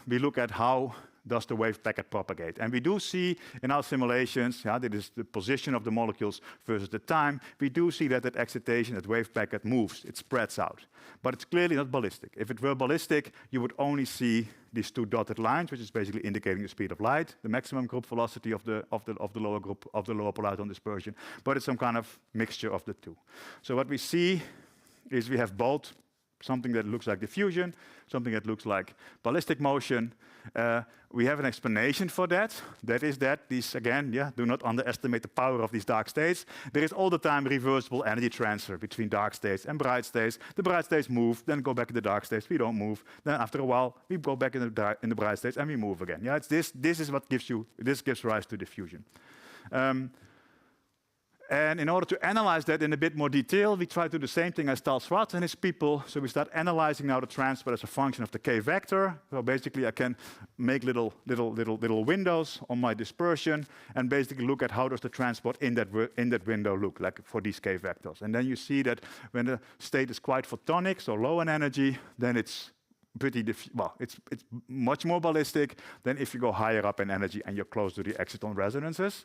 we look at how does the wave packet propagate. And we do see in our simulations, that is the position of the molecules versus the time, we do see that excitation, that wave packet moves, it spreads out. But it's clearly not ballistic. If it were ballistic, you would only see these two dotted lines, which is basically indicating the speed of light, the maximum group velocity of the lower group, of the lower polariton dispersion. But it's some kind of mixture of the two. So what we see is we have both something that looks like diffusion, something that looks like ballistic motion. We have an explanation for that. That is that these, again, do not underestimate the power of these dark states. There is all the time reversible energy transfer between dark states and bright states. The bright states move, then go back to the dark states. We don't move. Then after a while, we go back in the bright states and we move again. It's this is what gives rise to diffusion. And in order to analyze that in a bit more detail, we try to do the same thing as Tal Schwarz and his people. So we start analyzing now the transport as a function of the K vector. So basically, I can make little windows on my dispersion and basically look at how does the transport in that window look like for these K vectors. And then you see that when the state is quite photonic, so low in energy, then it's it's much more ballistic than if you go higher up in energy and you're close to the exciton resonances.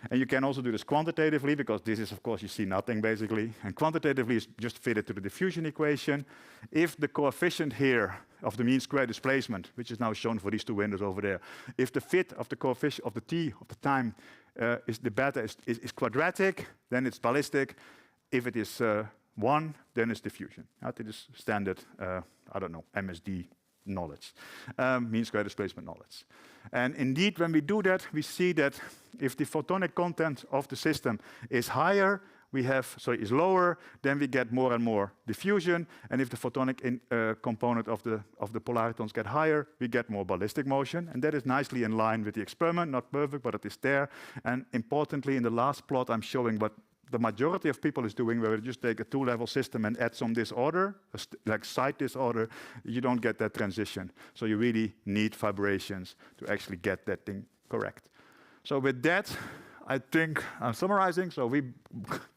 And you can also do this quantitatively, because this is, of course, you see nothing basically. And quantitatively is just fitted to the diffusion equation. If the coefficient here of the mean square displacement, which is now shown for these two windows over there, if the fit of the coefficient of the t of the time is the beta is quadratic, then it's ballistic. If it is 1, then it's diffusion. It is standard, I don't know, MSD knowledge, mean square displacement knowledge. And indeed, when we do that, we see that if the photonic content of the system is higher, is lower, then we get more and more diffusion. And if the photonic component of the polaritons get higher, we get more ballistic motion. And that is nicely in line with the experiment, not perfect, but it is there. And importantly, in the last plot, I'm showing what the majority of people is doing, where you just take a two-level system and add some disorder, like site disorder, you don't get that transition. So you really need vibrations to actually get that thing correct. So with that, I think I'm summarizing. So we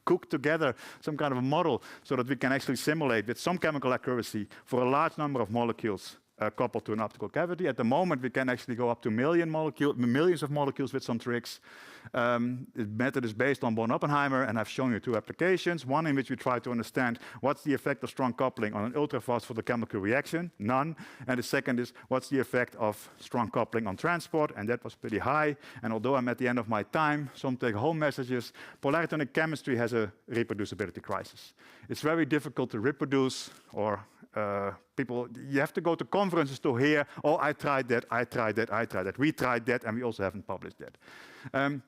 cooked together some kind of a model so that we can actually simulate with some chemical accuracy for a large number of molecules coupled to an optical cavity. At the moment, we can actually go up to millions of molecules with some tricks. The method is based on Born-Oppenheimer, and I've shown you two applications. One in which we try to understand what's the effect of strong coupling on an ultra-fast photochemical reaction, none. And the second is what's the effect of strong coupling on transport, and that was pretty high. And although I'm at the end of my time, some take-home messages. Polaritonic chemistry has a reproducibility crisis. It's very difficult to reproduce, or you have to go to conferences to hear, oh, I tried that. We tried that, and we also haven't published that.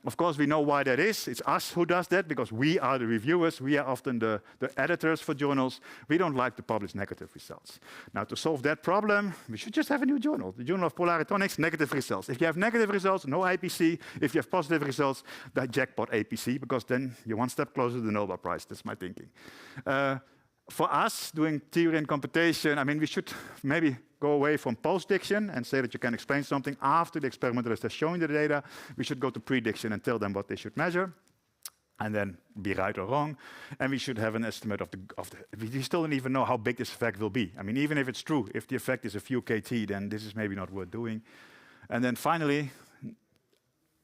Of course, we know why that is. It's us who does that, because we are the reviewers. We are often the editors for journals. We don't like to publish negative results. Now, to solve that problem, we should just have a new journal, the Journal of Polaritonics, negative results. If you have negative results, no IPC. If you have positive results, the jackpot APC, because then you're one step closer to the Nobel Prize. That's my thinking. for us, doing theory and computation, I mean, we should maybe go away from post-diction and say that you can explain something after the experimentalist has shown you the data. We should go to prediction and tell them what they should measure, and then be right or wrong. And we should have an estimate of the. We still don't even know how big this effect will be. I mean, even if it's true, if the effect is a few KT, then this is maybe not worth doing. And then finally,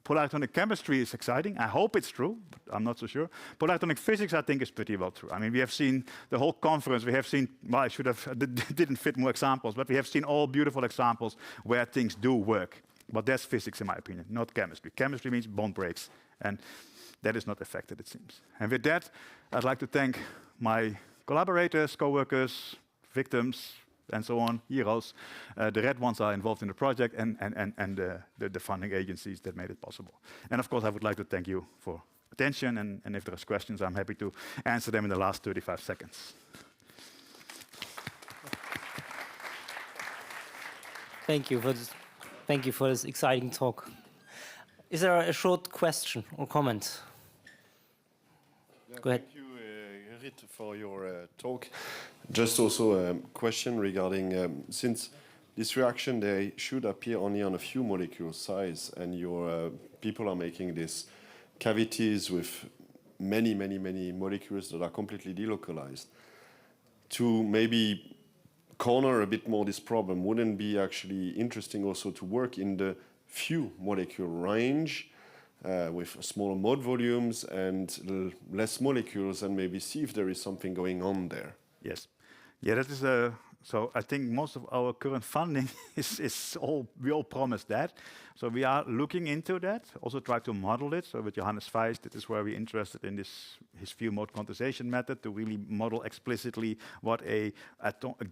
polar electronic chemistry is exciting. I hope it's true, but I'm not so sure. Polar electronic physics, I think, is pretty well true. I mean, we have seen the whole conference. We have seen, well, I should have, didn't fit more examples, but we have seen all beautiful examples where things do work. But that's physics, in my opinion, not chemistry. Chemistry means bond breaks, and that is not affected, it seems. And with that, I'd like to thank my collaborators, co-workers, victims, and so on, heroes. The red ones are involved in the project, and the funding agencies that made it possible. And of course, I would like to thank you for attention, and if there's questions, I'm happy to answer them in the last 35 seconds. Thank you for this. Thank you for this exciting talk. Is there a short question or comment? Go ahead. Thank you, Gerrit, for your talk. Just also a question regarding, since this reaction, they should appear only on a few molecule size, and your people are making these cavities with many molecules that are completely delocalized. To maybe corner a bit more this problem, wouldn't it be actually interesting also to work in the few molecule range with smaller mode volumes and less molecules, and maybe see if there is something going on there? Yes. Yeah, that is so I think most of our current funding is all, we all promised that. So we are looking into that, also try to model it. So with Johannes Feist, this is where we're interested in his few mode quantization method to really model explicitly what a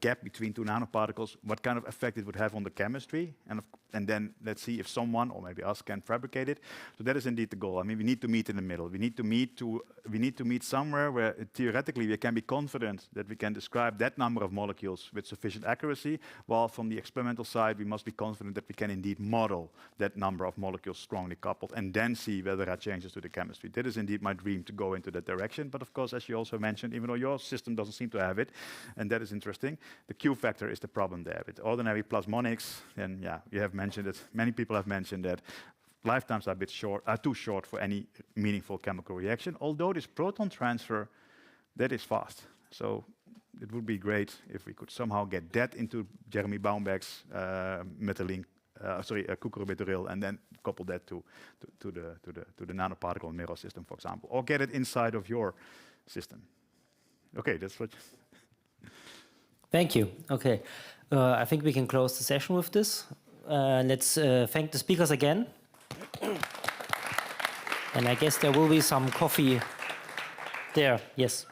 gap between two nanoparticles, what kind of effect it would have on the chemistry. And then let's see if someone, or maybe us, can fabricate it. So that is indeed the goal. I mean, we need to meet in the middle. We need to meet somewhere where theoretically we can be confident that we can describe that number of molecules with sufficient accuracy, while from the experimental side, we must be confident that we can indeed model that number of molecules strongly coupled, and then see whether there are changes to the chemistry. That is indeed my dream, to go into that direction. But of course, as you also mentioned, even though your system doesn't seem to have it, and that is interesting, the Q factor is the problem there. With ordinary plasmonics, and yeah, you have mentioned it, many people have mentioned that lifetimes are too short for any meaningful chemical reaction, although this proton transfer, that is fast. So it would be great if we could somehow get that into Jeremy Baumbach's cucurbitryl, and then couple that to the nanoparticle mirror system, for example, or get it inside of your system. Okay, that's what. Thank you. Okay, I think we can close the session with this. Let's thank the speakers again. And I guess there will be some coffee there. Yes.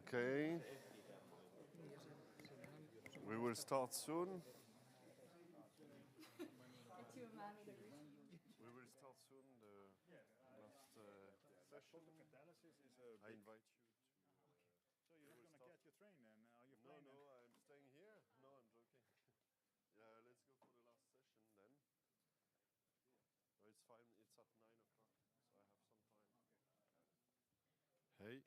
Okay. We will start soon. We will start soon the last session. I invite you to... So you're going to catch your train then? Are you flying? No, I'm staying here. No, I'm joking. Yeah, let's go for the last session then. No, it's fine. It's at 9 o'clock, so I have some time. Hey.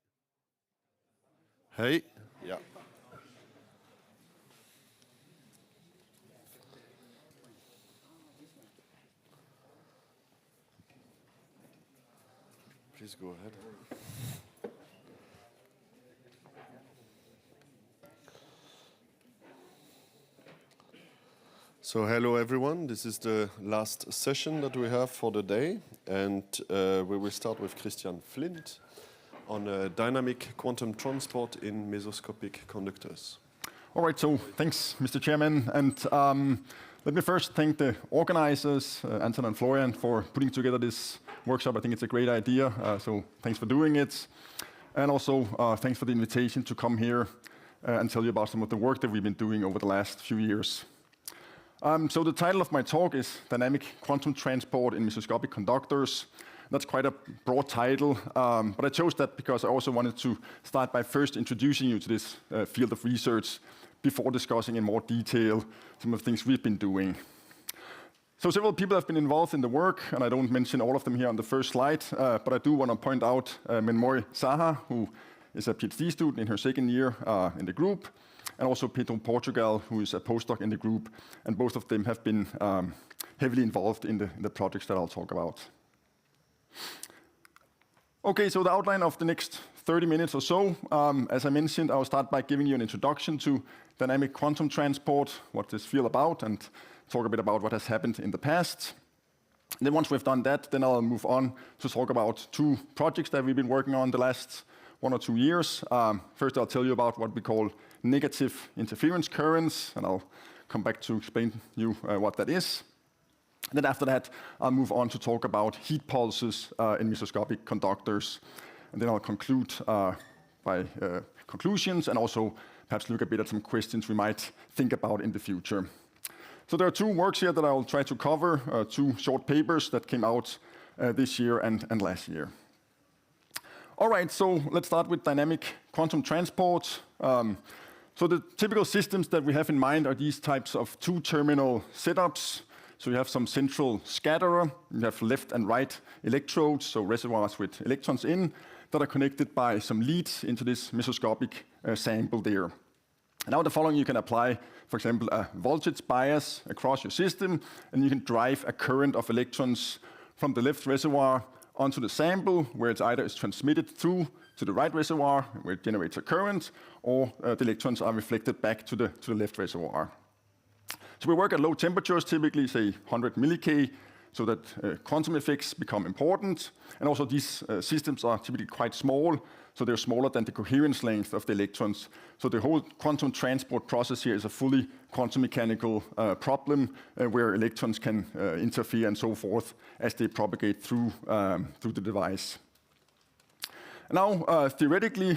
Hey. Yeah. Please go ahead. So hello everyone, this is the last session that we have for the day, and we will start with Christian Flint on dynamic quantum transport in mesoscopic conductors. All right, so thanks, Mr. Chairman, and let me first thank the organizers, Anton and Florian, for putting together this workshop. I think it's a great idea, so thanks for doing it. And also, thanks for the invitation to come here and tell you about some of the work that we've been doing over the last few years. So the title of my talk is Dynamic Quantum Transport in Mesoscopic Conductors. That's quite a broad title, but I chose that because I also wanted to start by first introducing you to this field of research before discussing in more detail some of the things we've been doing. So several people have been involved in the work, and I don't mention all of them here on the first slide, but I do want to point out Menmori Saha, who is a PhD student in her second year in the group, and also Pedro Portugal, who is a postdoc in the group, and both of them have been heavily involved in the projects that I'll talk about. Okay, so the outline of the next 30 minutes or so, as I mentioned, I'll start by giving you an introduction to dynamic quantum transport, what this field about, and talk a bit about what has happened in the past. And then once we've done that, then I'll move on to talk about two projects that we've been working on the last 1 or 2 years. First, I'll tell you about what we call negative interference currents, and I'll come back to explain to you what that is. And then after that, I'll move on to talk about heat pulses in mesoscopic conductors. And then I'll conclude by conclusions and also perhaps look a bit at some questions we might think about in the future. So there are two works here that I will try to cover, two short papers that came out this year and last year. All right, so let's start with dynamic quantum transport. So the typical systems that we have in mind are these types of two-terminal setups. So you have some central scatterer, you have left and right electrodes, so reservoirs with electrons in, that are connected by some leads into this mesoscopic sample there. And now the following you can apply, for example, a voltage bias across your system, and you can drive a current of electrons from the left reservoir onto the sample, where it either is transmitted through to the right reservoir, where it generates a current, or the electrons are reflected back to the left reservoir. So we work at low temperatures, typically, say, 100 milli-K, so that quantum effects become important. And also these systems are typically quite small, so they're smaller than the coherence length of the electrons. So the whole quantum transport process here is a fully quantum mechanical problem where electrons can interfere and so forth as they propagate through the device. Now, theoretically,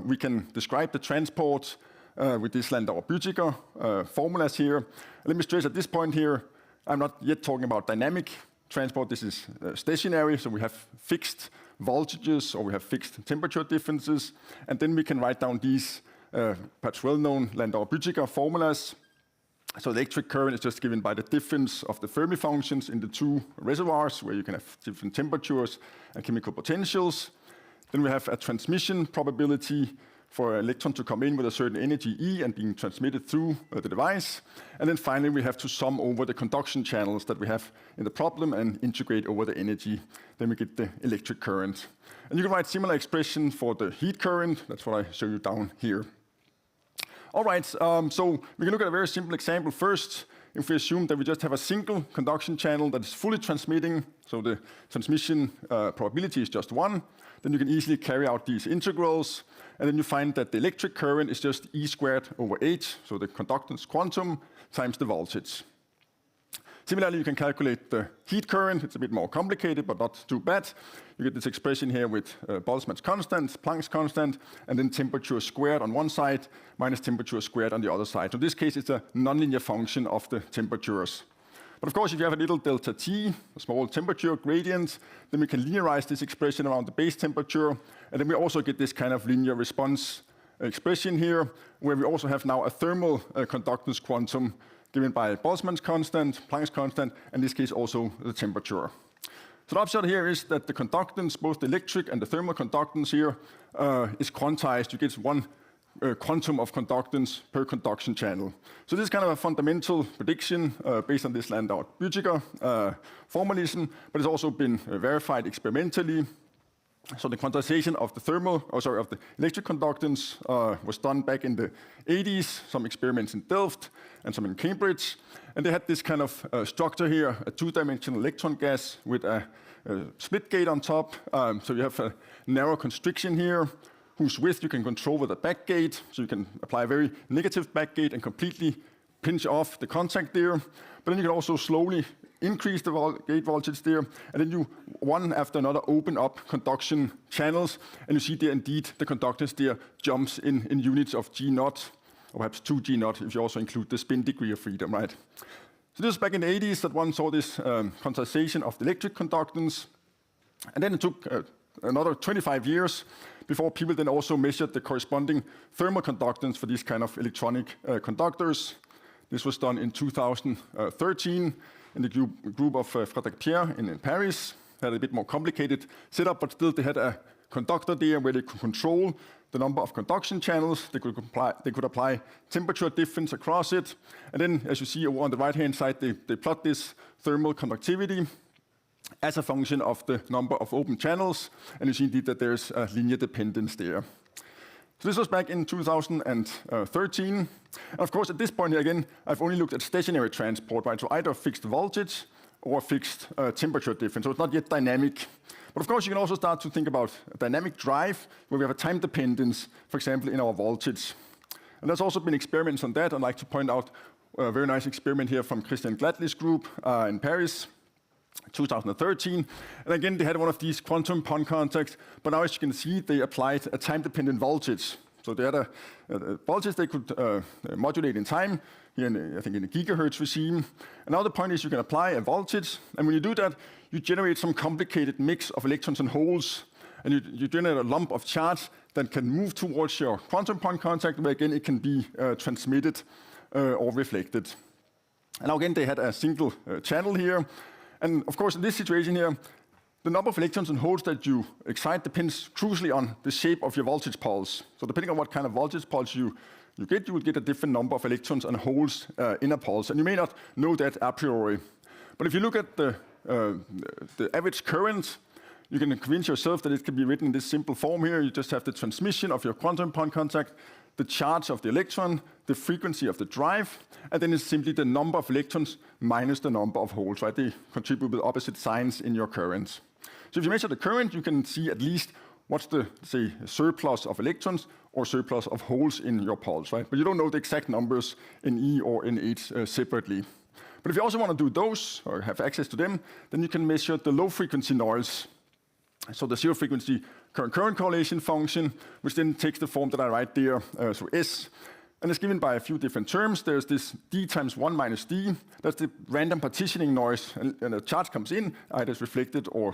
we can describe the transport with these Landauer-Büttiger formulas here. Let me stress at this point here, I'm not yet talking about dynamic transport. This is stationary, so we have fixed voltages or we have fixed temperature differences. And then we can write down these perhaps well-known Landauer-Büttiger formulas. So electric current is just given by the difference of the Fermi functions in the two reservoirs, where you can have different temperatures and chemical potentials. Then we have a transmission probability for an electron to come in with a certain energy E and being transmitted through the device. And then finally, we have to sum over the conduction channels that we have in the problem and integrate over the energy. Then we get the electric current. And you can write similar expression for the heat current. That's what I show you down here. All right, so we can look at a very simple example first. If we assume that we just have a single conduction channel that is fully transmitting, so the transmission probability is just 1, then you can easily carry out these integrals. and then you find that the electric current is just E squared over H, so the conductance quantum times the voltage. Similarly, you can calculate the heat current. It's a bit more complicated, but not too bad. You get this expression here with Boltzmann's constant, Planck's constant, and then temperature squared on one side minus temperature squared on the other side. So in this case, it's a nonlinear function of the temperatures. But of course, if you have a little delta T, a small temperature gradient, then we can linearize this expression around the base temperature. And then we also get this kind of linear response expression here, where we also have now a thermal conductance quantum given by Boltzmann's constant, Planck's constant, and in this case also the temperature. So the upshot here is that the conductance, both the electric and the thermal conductance here, is quantized. You get one quantum of conductance per conduction channel. So this is kind of a fundamental prediction based on this Landau-Büttiger formalism, but it's also been verified experimentally. So the quantization of the of the electric conductance was done back in the 80s, some experiments in Delft and some in Cambridge. And they had this kind of structure here, a two-dimensional electron gas with a split gate on top. So you have a narrow constriction here, whose width you can control with a back gate. So you can apply a very negative back gate and completely pinch off the contact there. But then you can also slowly increase the gate voltage there, and then you, one after another, open up conduction channels, and you see there indeed the conductance there jumps in units of G naught, or perhaps 2 G naught if you also include the spin degree of freedom, right? So this was back in the 80s that one saw this quantization of the electric conductance, and then it took another 25 years before people then also measured the corresponding thermal conductance for these kind of electronic conductors. This was done in 2013 in the group of Frédéric Pierre in Paris. Had a bit more complicated setup, but still they had a conductor there where they could control the number of conduction channels. They could apply temperature difference across it. And then, as you see over on the right-hand side, they plot this thermal conductivity as a function of the number of open channels. And you see indeed that there's a linear dependence there. So this was back in 2013. And of course, at this point here again, I've only looked at stationary transport, right? So either fixed voltage or fixed temperature difference. So it's not yet dynamic. But of course, you can also start to think about a dynamic drive, where we have a time dependence, for example, in our voltage. And there's also been experiments on that. I'd like to point out a very nice experiment here from Christian Gladley's group in Paris, 2013. And again, they had one of these quantum pond contacts, but now as you can see, they applied a time-dependent voltage. So they had a voltage they could modulate in time, here I think in a gigahertz regime. And now the point is you can apply a voltage, and when you do that, you generate some complicated mix of electrons and holes, and you generate a lump of charge that can move towards your quantum pond contact, where again it can be transmitted or reflected. And now again, they had a single channel here. And of course, in this situation here, the number of electrons and holes that you excite depends crucially on the shape of your voltage pulse. So depending on what kind of voltage pulse you will get a different number of electrons and holes in a pulse. And you may not know that a priori. But if you look at the average current, you can convince yourself that it can be written in this simple form here. You just have the transmission of your quantum pond contact, the charge of the electron, the frequency of the drive, and then it's simply the number of electrons minus the number of holes, right? They contribute with opposite signs in your current. So if you measure the current, you can see at least what's the, say, surplus of electrons or surplus of holes in your pulse, right? But you don't know the exact numbers in E or in H separately. But if you also want to do those, or have access to them, then you can measure the low-frequency noise. So the zero-frequency current correlation function, which then takes the form that I write there, so S. And it's given by a few different terms. There's this D times 1 minus D. That's the random partitioning noise. And a charge comes in, either it's reflected or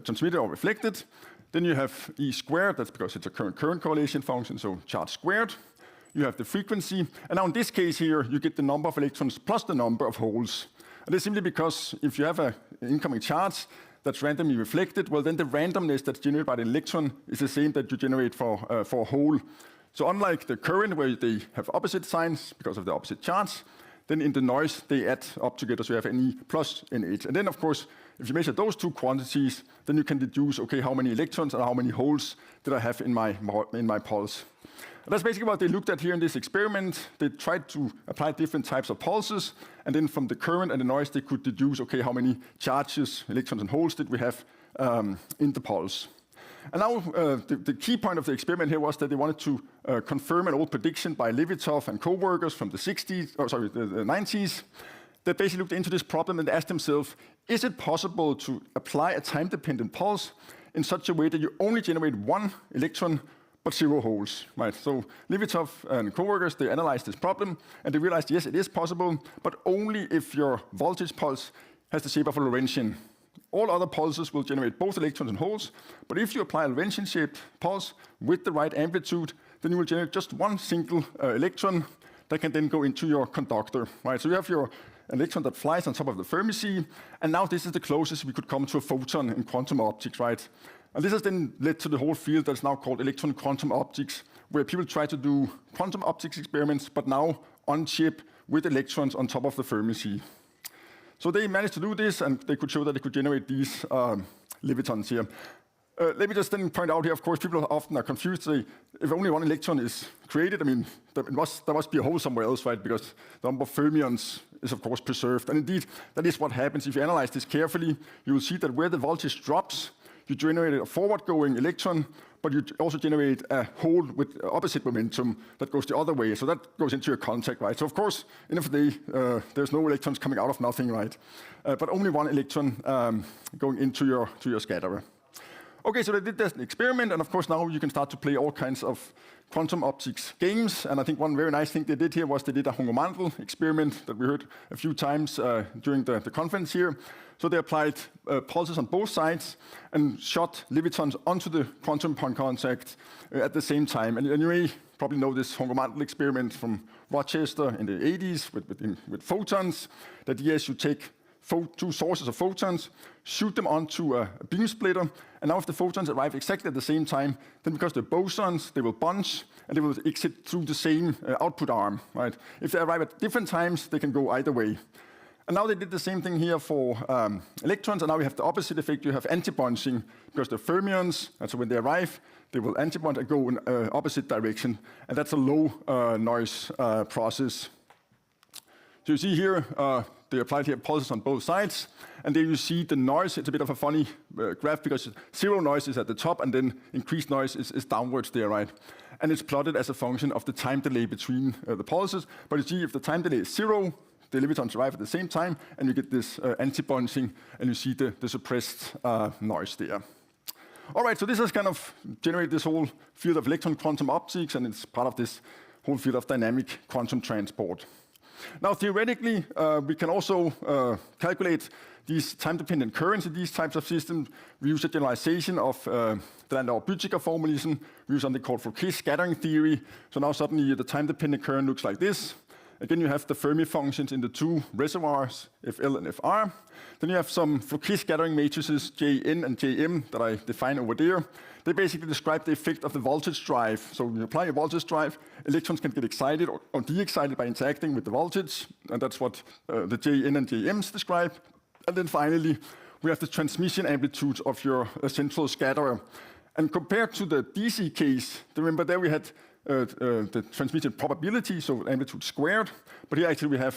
transmitted or reflected. Then you have E squared. That's because it's a current correlation function, so charge squared. You have the frequency. And now in this case here, you get the number of electrons plus the number of holes. And that's simply because if you have an incoming charge that's randomly reflected, well, then the randomness that's generated by the electron is the same that you generate for a hole. So unlike the current, where they have opposite signs because of the opposite charge, then in the noise, they add up together, so you have NE plus NH. And then, of course, if you measure those two quantities, then you can deduce, okay, how many electrons and how many holes did I have in my pulse. And that's basically what they looked at here in this experiment. They tried to apply different types of pulses, and then from the current and the noise, they could deduce, okay, how many charges, electrons, and holes did we have in the pulse. And now the key point of the experiment here was that they wanted to confirm an old prediction by Levitov and co-workers from the 90s. They basically looked into this problem and asked themselves, is it possible to apply a time-dependent pulse in such a way that you only generate one electron but 0 holes, right? So Levitov and co-workers, they analyzed this problem, and they realized, yes, it is possible, but only if your voltage pulse has the shape of a Lorentzian. All other pulses will generate both electrons and holes, but if you apply a Lorentzian-shaped pulse with the right amplitude, then you will generate just one single electron that can then go into your conductor, right? So you have your electron that flies on top of the Fermi sea, and now this is the closest we could come to a photon in quantum optics, right? And this has then led to the whole field that's now called electron quantum optics, where people try to do quantum optics experiments, but now on chip with electrons on top of the Fermi sea. So they managed to do this, and they could show that they could generate these levitons here. Let me just then point out here, of course, people often are confused. Say, if only one electron is created, I mean, there must be a hole somewhere else, right? Because the number of fermions is, of course, preserved. And indeed, that is what happens. If you analyze this carefully, you will see that where the voltage drops, you generate a forward-going electron, but you also generate a hole with opposite momentum that goes the other way. So that goes into your contact, right? So of course, end of the day, there's no electrons coming out of nothing, right? But only one electron going into your scatterer. Okay, so they did this experiment, and of course now you can start to play all kinds of quantum optics games. And I think one very nice thing they did here was they did a Hungermantel experiment that we heard a few times during the conference here. So they applied pulses on both sides and shot levitons onto the quantum point contact at the same time. And you may probably know this Hungermantel experiment from Rochester in the 80s with photons. That yes, you take two sources of photons, shoot them onto a beam splitter, and now if the photons arrive exactly at the same time, then because they're bosons, they will bunch, and they will exit through the same output arm, right? If they arrive at different times, they can go either way. And now they did the same thing here for electrons, and now we have the opposite effect. You have anti-bunching, because they're fermions, and so when they arrive, they will anti-bunch and go in opposite direction, and that's a low noise process. So you see here, they applied here pulses on both sides, and there you see the noise. It's a bit of a funny graph because 0 noise is at the top, and then increased noise is downwards there, right? And it's plotted as a function of the time delay between the pulses. But you see, if the time delay is 0, the levitons arrive at the same time, and you get this anti-bunching, and you see the suppressed noise there. All right, so this has kind of generated this whole field of electron quantum optics, and it's part of this whole field of dynamic quantum transport. Now, theoretically, we can also calculate these time-dependent currents in these types of systems. We use a generalization of the Landauer-Büttiger formalism. We use something called Fouquet scattering theory. So now suddenly the time-dependent current looks like this. Again, you have the Fermi functions in the two reservoirs, Fl and Fr. Then you have some Fouquet scattering matrices, Jn and Jm, that I define over there. They basically describe the effect of the voltage drive. So when you apply a voltage drive, electrons can get excited or de-excited by interacting with the voltage, and that's what the Jn and Jms describe. And then finally, we have the transmission amplitude of your central scatterer. And compared to the DC case, remember there we had the transmission probability, so amplitude squared, but here actually we have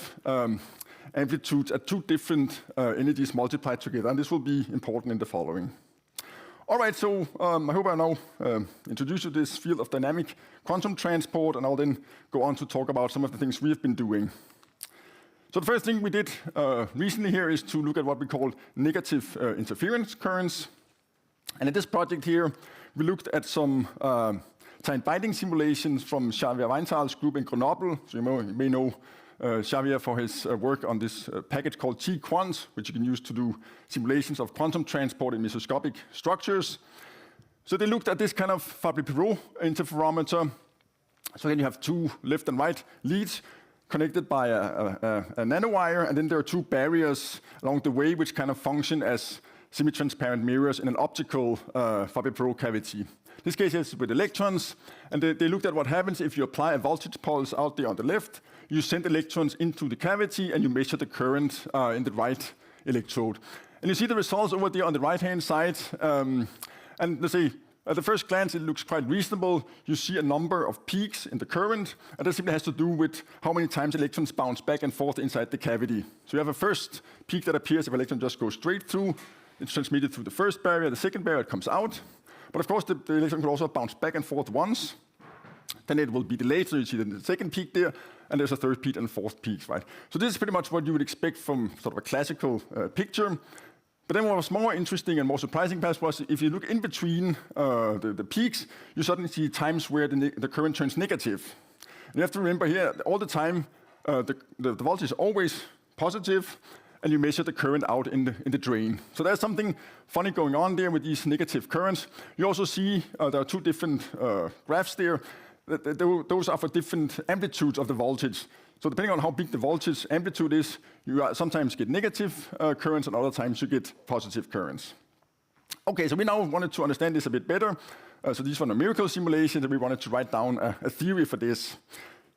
amplitudes at two different energies multiplied together, and this will be important in the following. All right, so I hope I now introduce you to this field of dynamic quantum transport, and I'll then go on to talk about some of the things we have been doing. So the first thing we did recently here is to look at what we call negative interference currents. And in this project here, we looked at some time binding simulations from Xavier Weinzahl's group in Grenoble. So you may know Xavier for his work on this package called T-Quant, which you can use to do simulations of quantum transport in mesoscopic structures. So they looked at this kind of Fabry-Perot interferometer. So then you have two left and right leads connected by a nanowire, and then there are two barriers along the way which kind of function as semi-transparent mirrors in an optical Fabry-Perot cavity. This case is with electrons, and they looked at what happens if you apply a voltage pulse out there on the left. You send electrons into the cavity, and you measure the current in the right electrode. And you see the results over there on the right-hand side. And let's say, at the first glance, it looks quite reasonable. You see a number of peaks in the current, and that simply has to do with how many times electrons bounce back and forth inside the cavity. So you have a first peak that appears if electron just goes straight through. It's transmitted through the first barrier, the second barrier, it comes out. But of course, the electron could also bounce back and forth once. Then it will be delayed, so you see the second peak there, and there's a third peak and fourth peak, right? So this is pretty much what you would expect from sort of a classical picture. But then what was more interesting and more surprising perhaps was if you look in between the peaks, you suddenly see times where the current turns negative. And you have to remember here, all the time, the voltage is always positive, and you measure the current out in the drain. So there's something funny going on there with these negative currents. You also see there are two different graphs there. Those are for different amplitudes of the voltage. So depending on how big the voltage amplitude is, you sometimes get negative currents, and other times you get positive currents. Okay, so we now wanted to understand this a bit better. So these were numerical simulations, and we wanted to write down a theory for this.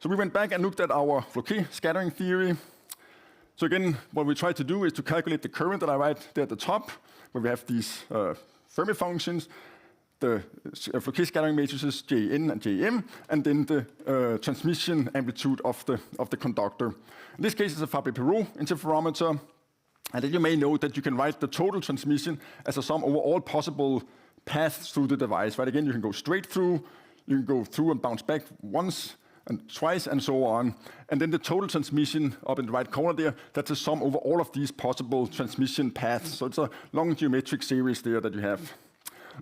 So we went back and looked at our Floquet scattering theory. So again, what we tried to do is to calculate the current that I write there at the top, where we have these Fermi functions, the Floquet scattering matrices Jn and Jm, and then the transmission amplitude of the conductor. In this case, it's a Fabry-Perot interferometer, and then you may know that you can write the total transmission as a sum over all possible paths through the device. Right? Again, you can go straight through, you can go through and bounce back once and twice, and so on. And then the total transmission up in the right corner there, that's a sum over all of these possible transmission paths. So it's a long geometric series there that you have.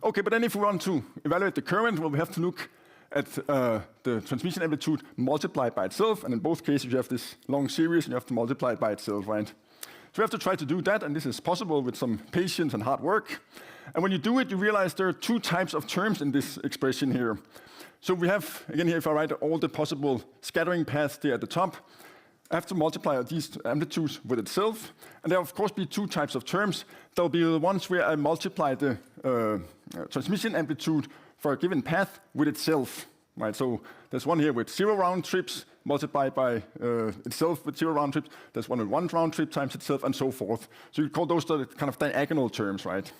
Okay, but then if we want to evaluate the current, well, we have to look at the transmission amplitude multiplied by itself. And in both cases, you have this long series, and you have to multiply it by itself, right? So we have to try to do that, and this is possible with some patience and hard work. And when you do it, you realize there are two types of terms in this expression here. So we have, again here, if I write all the possible scattering paths there at the top, I have to multiply these amplitudes with itself. And there will, of course, be two types of terms. There will be the ones where I multiply the transmission amplitude for a given path with itself. Right? So there's one here with 0 round trips multiplied by itself with 0 round trips. There's one with 1 round trip times itself, and so forth. So you call those the kind of diagonal terms, right?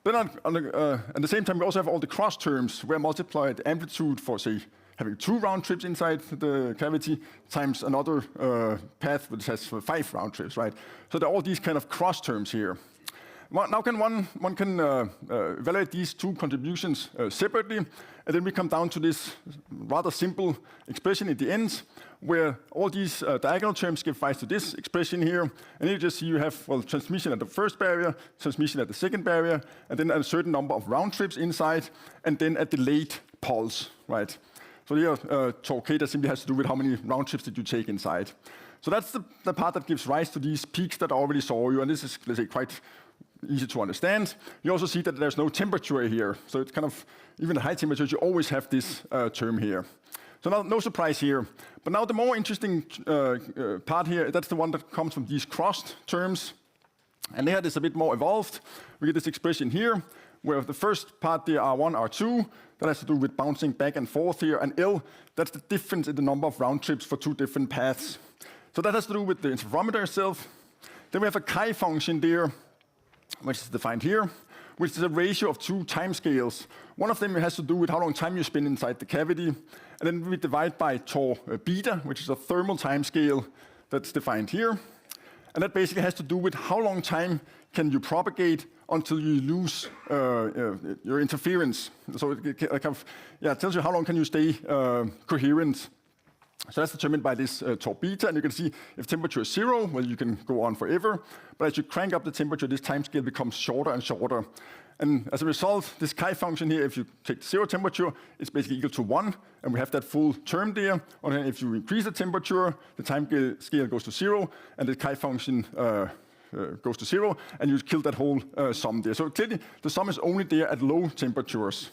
Then at the same time, we also have all the cross terms where I multiply the amplitude for, say, having 2 round trips inside the cavity times another path which has 5 round trips, right? So there are all these kind of cross terms here. Now one can evaluate these two contributions separately, and then we come down to this rather simple expression at the end, where all these diagonal terms give rise to this expression here. And you just see you have, well, transmission at the first barrier, transmission at the second barrier, and then a certain number of round trips inside, and then a delayed pulse, right? So here, torque K simply has to do with how many round trips did you take inside. So that's the part that gives rise to these peaks that I already saw you, and this is, let's say, quite easy to understand. You also see that there's no temperature here, so it's kind of, even at high temperatures, you always have this term here. So now, no surprise here. But now the more interesting part here, that's the one that comes from these crossed terms. And there it is a bit more evolved. We get this expression here, where the first part there, R1, R2, that has to do with bouncing back and forth here, and L, that's the difference in the number of round trips for two different paths. So that has to do with the interferometer itself. Then we have a chi function there, which is defined here, which is a ratio of two timescales. One of them has to do with how long time you spend inside the cavity, and then we divide by tau beta, which is a thermal timescale that's defined here. And that basically has to do with how long time can you propagate until you lose your interference. So it kind of, tells you how long can you stay coherent. So that's determined by this tau beta, and you can see if temperature is 0, well, you can go on forever. But as you crank up the temperature, this time scale becomes shorter and shorter. And as a result, this chi function here, if you take 0 temperature, it's basically equal to 1, and we have that full term there. And then if you increase the temperature, the time scale goes to 0, and the chi function goes to 0, and you kill that whole sum there. So clearly, the sum is only there at low temperatures.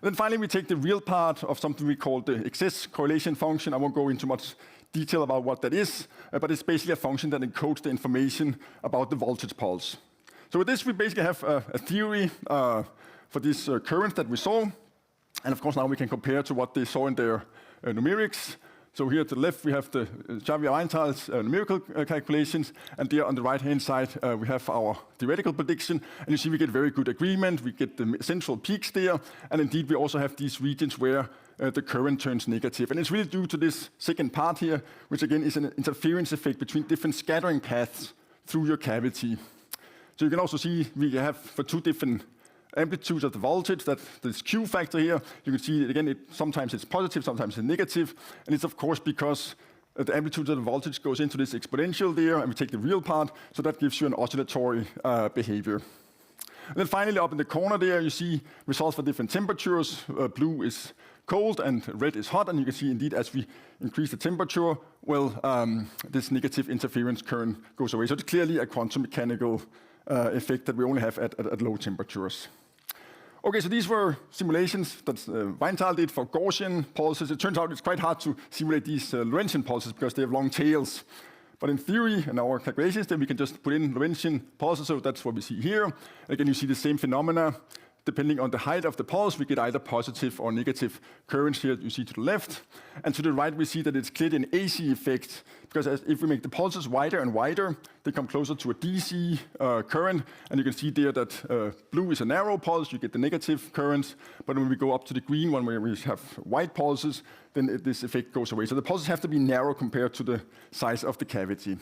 And then finally, we take the real part of something we call the excess correlation function. I won't go into much detail about what that is, but it's basically a function that encodes the information about the voltage pulse. So with this, we basically have a theory for this current that we saw. And of course, now we can compare to what they saw in their numerics. So here to the left, we have the Xavier-Weintraub's numerical calculations, and there on the right-hand side, we have our theoretical prediction. And you see we get very good agreement. We get the central peaks there, and indeed we also have these regions where the current turns negative. And it's really due to this second part here, which again is an interference effect between different scattering paths through your cavity. So you can also see we have for two different amplitudes of the voltage, that this Q factor here, you can see it again, sometimes it's positive, sometimes it's negative, and it's of course because the amplitude of the voltage goes into this exponential there, and we take the real part, so that gives you an oscillatory behavior. And then finally, up in the corner there, you see results for different temperatures. Blue is cold and red is hot, and you can see indeed as we increase the temperature, well, this negative interference current goes away. So it's clearly a quantum mechanical effect that we only have at low temperatures. Okay, so these were simulations that Weinthal did for Gaussian pulses. It turns out it's quite hard to simulate these Lorentzian pulses because they have long tails. But in theory, in our calculations, then we can just put in Lorentzian pulses, so that's what we see here. Again, you see the same phenomena. Depending on the height of the pulse, we get either positive or negative currents here, you see to the left. And to the right, we see that it's clearly an AC effect, because if we make the pulses wider and wider, they come closer to a DC current. And you can see there that blue is a narrow pulse, you get the negative currents. But when we go up to the green one, where we have wide pulses, then this effect goes away. So the pulses have to be narrow compared to the size of the cavity.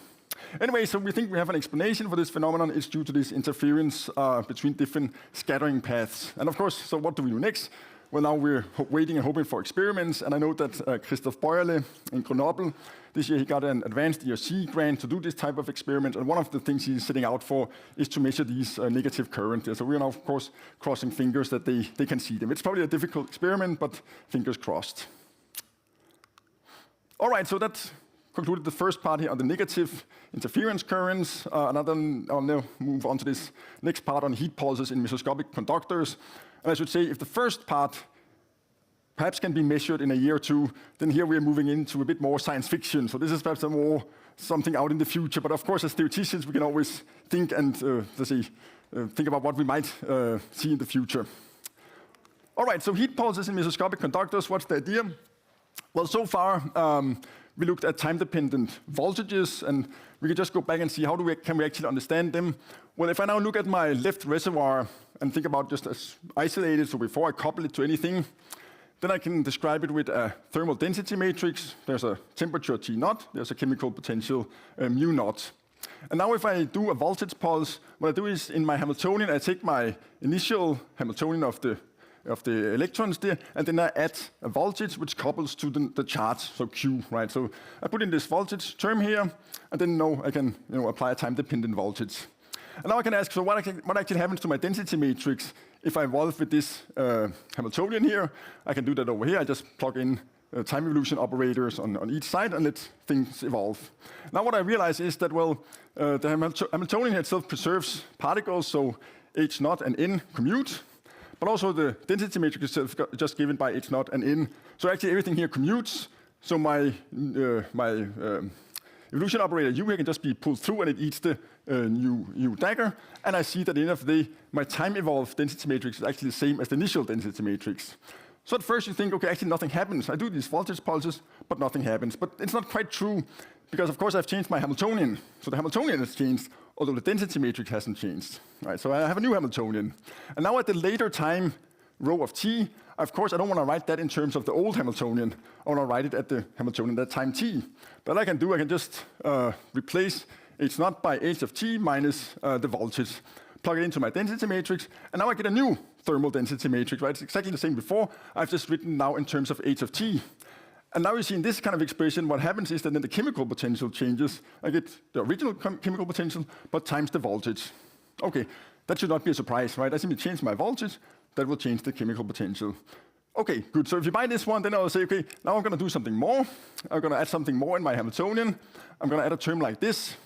Anyway, so we think we have an explanation for this phenomenon. It's due to this interference between different scattering paths. And of course, so what do we do next? Well, now we're waiting and hoping for experiments. And I know that Christoph Beuerle in Grenoble, this year he got an advanced ERC grant to do this type of experiment. And one of the things he's setting out for is to measure these negative currents. So we're now, of course, crossing fingers that they can see them. It's probably a difficult experiment, but fingers crossed. All right, so that concluded the first part here on the negative interference currents. I'll now move on to this next part on heat pulses in mesoscopic conductors. And I should say, if the first part perhaps can be measured in a year or two, then here we're moving into a bit more science fiction. So this is perhaps something out in the future. But of course, as theoreticians, we can always think and think about what we might see in the future. All right, so heat pulses in mesoscopic conductors, what's the idea? Well, so far, we looked at time-dependent voltages, and we can just go back and see how can we actually understand them. Well, if I now look at my left reservoir and think about just as isolated, so before I couple it to anything, then I can describe it with a thermal density matrix. There's a temperature T naught, there's a chemical potential mu naught. And now if I do a voltage pulse, what I do is in my Hamiltonian, I take my initial Hamiltonian of the electrons there, and then I add a voltage which couples to the charge, so Q, right? So I put in this voltage term here, and then now I can apply a time-dependent voltage. And now I can ask, so what actually happens to my density matrix if I evolve with this Hamiltonian here? I can do that over here. I just plug in time evolution operators on each side and let things evolve. Now what I realize is that, well, the Hamiltonian itself preserves particles, so H naught and N commute. But also the density matrix itself is just given by H naught and N. So actually everything here commutes. So my evolution operator U here can just be pulled through and it eats the U dagger. And I see that at the end of the day, my time-evolved density matrix is actually the same as the initial density matrix. So at first you think, okay, actually nothing happens. I do these voltage pulses, but nothing happens. But it's not quite true, because of course I've changed my Hamiltonian. So the Hamiltonian has changed, although the density matrix hasn't changed. Right, so I have a new Hamiltonian. And now at the later time rho of t, of course I don't want to write that in terms of the old Hamiltonian. I want to write it at the Hamiltonian at time t. But I can just replace h naught by h of t minus the voltage, plug it into my density matrix, and now I get a new thermal density matrix, right? It's exactly the same before. I've just written now in terms of h of t. And now you see in this kind of expression, what happens is that then the chemical potential changes. I get the original chemical potential, but times the voltage. Okay, that should not be a surprise, right? I simply change my voltage, that will change the chemical potential. Okay, good. So if you buy this one, then I'll say, okay, now I'm going to do something more. I'm going to add something more in my Hamiltonian. I'm going to add a term like this,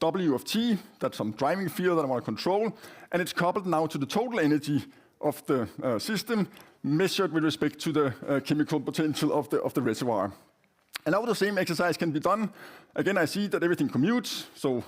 W of t, that's some driving field that I want to control, and it's coupled now to the total energy of the system, measured with respect to the chemical potential of the reservoir. And now the same exercise can be done. Again, I see that everything commutes, so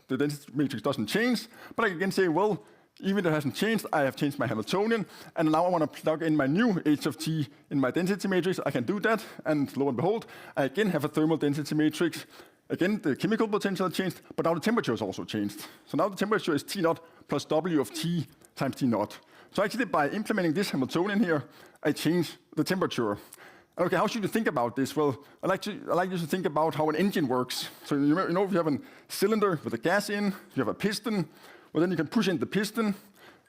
the density matrix doesn't change, but I can again say, well, even if it hasn't changed, I have changed my Hamiltonian, and now I want to plug in my new h of t in my density matrix. I can do that, and lo and behold, I again have a thermal density matrix. Again, the chemical potential has changed, but now the temperature has also changed. So now the temperature is T naught plus W of T times T naught. So actually, by implementing this Hamiltonian here, I change the temperature. Okay, how should you think about this? Well, I like you to think about how an engine works. So you know, if you have a cylinder with a gas in, you have a piston, well, then you can push in the piston,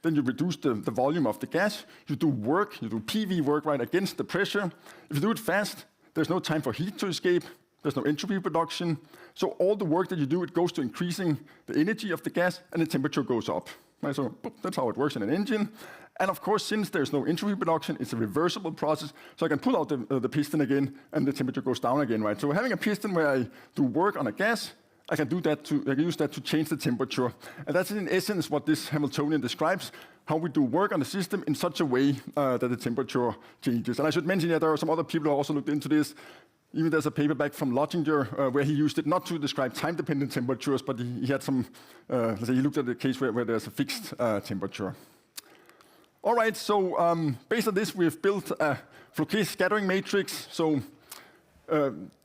then you reduce the volume of the gas. You do work, you do PV work right against the pressure. If you do it fast, there's no time for heat to escape. There's no entropy production. So all the work that you do, it goes to increasing the energy of the gas, and the temperature goes up. Right, so that's how it works in an engine. And of course, since there's no entropy production, it's a reversible process. So I can pull out the piston again, and the temperature goes down again. Right. So having a piston where I do work on a gas, I can use that to change the temperature. And that's in essence what this Hamiltonian describes, how we do work on the system in such a way that the temperature changes. And I should mention that there are some other people who also looked into this. Even there's a paper back from Lottinger where he used it not to describe time-dependent temperatures, but he had some, let's say he looked at a case where there's a fixed temperature. All right, so based on this, we've built a Floquet scattering matrix. So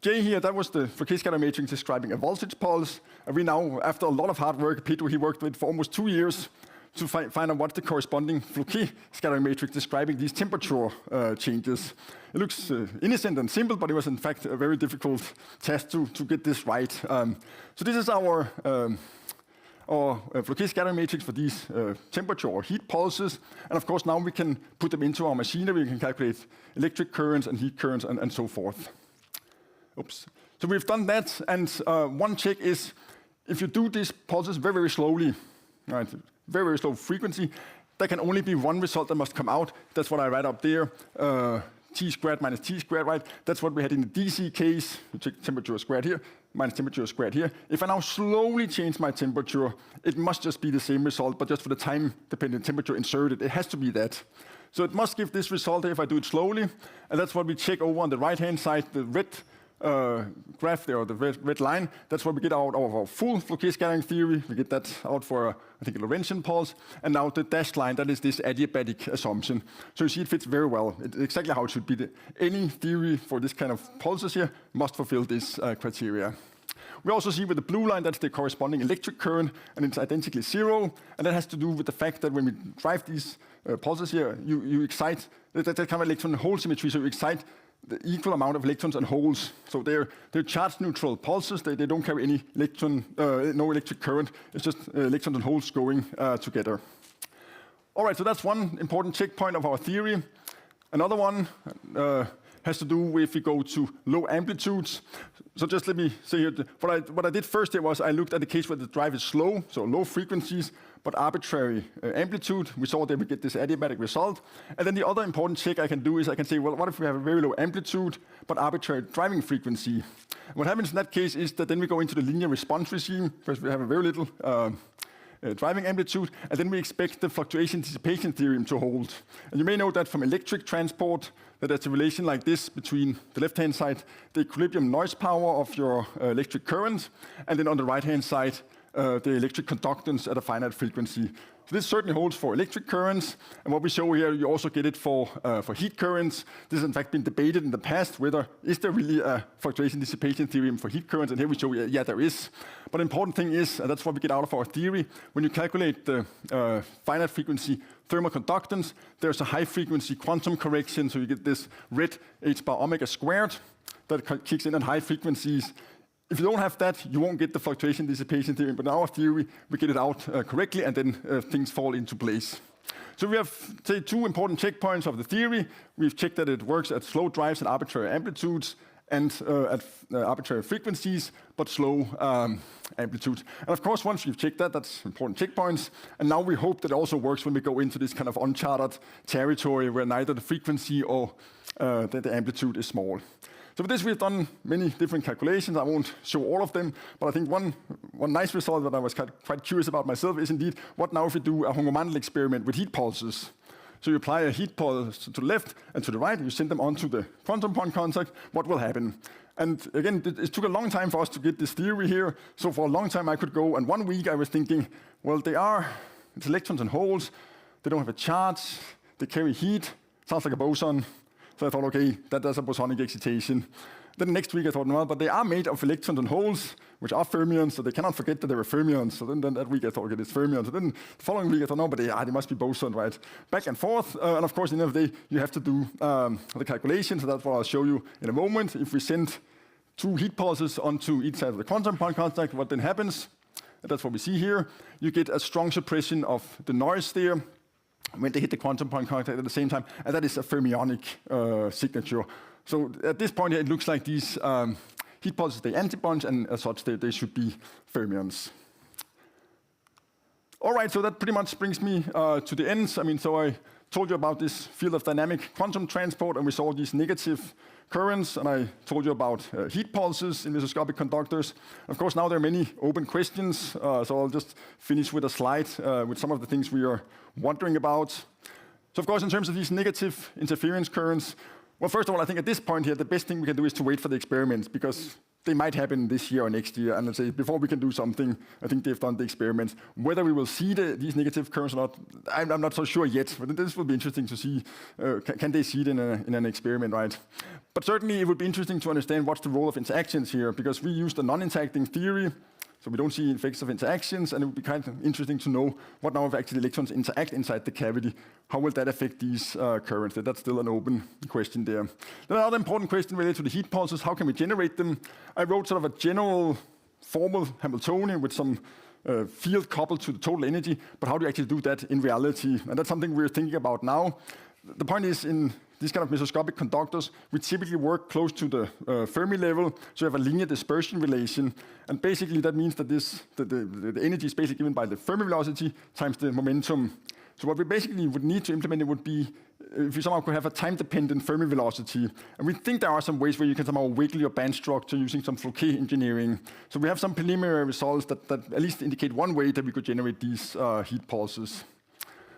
J here, that was the Floquet scattering matrix describing a voltage pulse. And we now, after a lot of hard work, Pedro, he worked with for almost 2 years to find out what's the corresponding Floquet scattering matrix describing these temperature changes. It looks innocent and simple, but it was in fact a very difficult task to get this right. So this is our Floquet scattering matrix for these temperature or heat pulses. And of course, now we can put them into our machinery. We can calculate electric currents and heat currents and so forth. Oops. So we've done that, and one check is if you do these pulses very, very slowly, right, very, very slow frequency, there can only be one result that must come out. That's what I write up there, t squared minus t squared, right? That's what we had in the DC case. You take temperature squared here, minus temperature squared here. If I now slowly change my temperature, it must just be the same result, but just for the time-dependent temperature inserted. It has to be that. So it must give this result if I do it slowly, and that's what we check over on the right-hand side, the red graph there, or the red line. That's what we get out of our full Floquet scattering theory. We get that out for, I think, a Lorentzian pulse. And now the dashed line, that is this adiabatic assumption. So you see it fits very well. It's exactly how it should be. Any theory for this kind of pulses here must fulfill this criteria. We also see with the blue line, that's the corresponding electric current, and it's identically zero. And that has to do with the fact that when we drive these pulses here, you excite, that kind of electron hole symmetry, so you excite the equal amount of electrons and holes. So they're charge neutral pulses. They don't carry any no electric current. It's just electrons and holes going together. All right, so that's one important checkpoint of our theory. Another one has to do with if we go to low amplitudes. So just let me say here, what I did first here was I looked at the case where the drive is slow, so low frequencies, but arbitrary amplitude. We saw that we get this adiabatic result. And then the other important check I can do is I can say, well, what if we have a very low amplitude, but arbitrary driving frequency? And what happens in that case is that then we go into the linear response regime, because we have a very little driving amplitude, and then we expect the fluctuation dissipation theorem to hold. And you may know that from electric transport, that there's a relation like this between the left-hand side, the equilibrium noise power of your electric current, and then on the right-hand side, the electric conductance at a finite frequency. So this certainly holds for electric currents, and what we show here, you also get it for heat currents. This has in fact been debated in the past, whether is there really a fluctuation dissipation theorem for heat currents, and here we show, yeah, there is. But the important thing is, and that's what we get out of our theory, when you calculate the finite frequency thermal conductance, there's a high frequency quantum correction, so you get this red h bar omega squared that kicks in at high frequencies. If you don't have that, you won't get the fluctuation dissipation theorem, but in our theory, we get it out correctly, and then things fall into place. So we have, say, two important checkpoints of the theory. We've checked that it works at slow drives and arbitrary amplitudes, and at arbitrary frequencies, but slow amplitudes. And of course, once we've checked that, that's important checkpoints. And now we hope that it also works when we go into this kind of uncharted territory where neither the frequency or the amplitude is small. So with this, we've done many different calculations. I won't show all of them, but I think one nice result that I was quite curious about myself is indeed, what now if we do a Honger-Mandel experiment with heat pulses? So you apply a heat pulse to the left and to the right, you send them onto the quantum point contact, what will happen? And again, it took a long time for us to get this theory here. So for a long time I could go, and 1 week I was thinking, well, it's electrons and holes, they don't have a charge, they carry heat, sounds like a boson. So I thought, okay, that's a bosonic excitation. Then the next week I thought, no, but they are made of electrons and holes, which are fermions, so they cannot forget that they were fermions. So then that week I thought, okay, it's fermions. So then the following week I thought, no, but they must be boson, right? Back and forth. And of course, at the end of the day, you have to do the calculations. So that's what I'll show you in a moment. If we send 2 heat pulses onto each side of the quantum point contact, what then happens? And that's what we see here. You get a strong suppression of the noise there. when they hit the quantum point contact at the same time, and that is a fermionic signature. So at this point here, it looks like these heat pulses, they antibunch, and as such, they should be fermions. All right, so that pretty much brings me to the end. I mean, so I told you about this field of dynamic quantum transport, and we saw these negative currents, and I told you about heat pulses in mesoscopic conductors. Of course, now there are many open questions, so I'll just finish with a slide with some of the things we are wondering about. So of course, in terms of these negative interference currents, well, first of all, I think at this point here, the best thing we can do is to wait for the experiments, because they might happen this year or next year. And let's say, before we can do something, I think they've done the experiments. Whether we will see these negative currents or not, I'm not so sure yet. But this will be interesting to see, can they see it in an experiment, right? But certainly it would be interesting to understand what's the role of interactions here, because we use the non-interacting theory, so we don't see effects of interactions, and it would be kind of interesting to know what now if actually electrons interact inside the cavity. How will that affect these currents? That's still an open question there. Then another important question related to the heat pulses, how can we generate them? I wrote sort of a general formal Hamiltonian with some field coupled to the total energy, but how do you actually do that in reality? And that's something we're thinking about now. The point is, in these kind of mesoscopic conductors, we typically work close to the Fermi level, so you have a linear dispersion relation. And basically that means that the energy is basically given by the Fermi velocity times the momentum. So what we basically would need to implement it would be if you somehow could have a time-dependent Fermi velocity. And we think there are some ways where you can somehow wiggle your band structure using some Fouquet engineering. So we have some preliminary results that at least indicate one way that we could generate these heat pulses.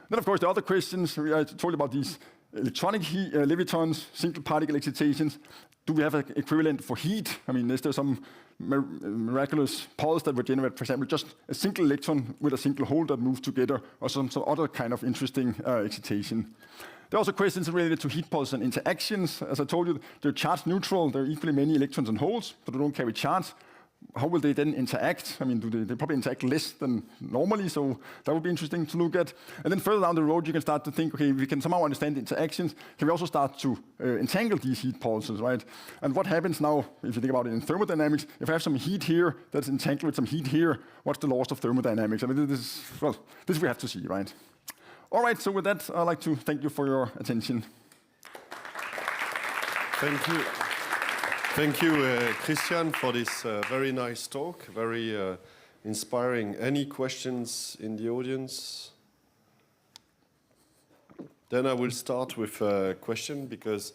Then, of course, the other questions, I told you about these electronic levitons, single particle excitations. Do we have an equivalent for heat? I mean, is there some miraculous pulse that would generate, for example, just a single electron with a single hole that moves together, or some other kind of interesting excitation? There are also questions related to heat pulses and interactions. As I told you, they're charge neutral. There are equally many electrons and holes, but they don't carry charge. How will they then interact? I mean, they probably interact less than normally, so that would be interesting to look at. And then further down the road, you can start to think, okay, if we can somehow understand the interactions, can we also start to entangle these heat pulses, right? And what happens now, if you think about it in thermodynamics, if I have some heat here that's entangled with some heat here, what's the laws of thermodynamics? I mean, this we have to see, right? All right, so with that, I'd like to thank you for your attention. Thank you. Thank you, Christian, for this very nice talk, very inspiring. Any questions in the audience? Then I will start with a question, because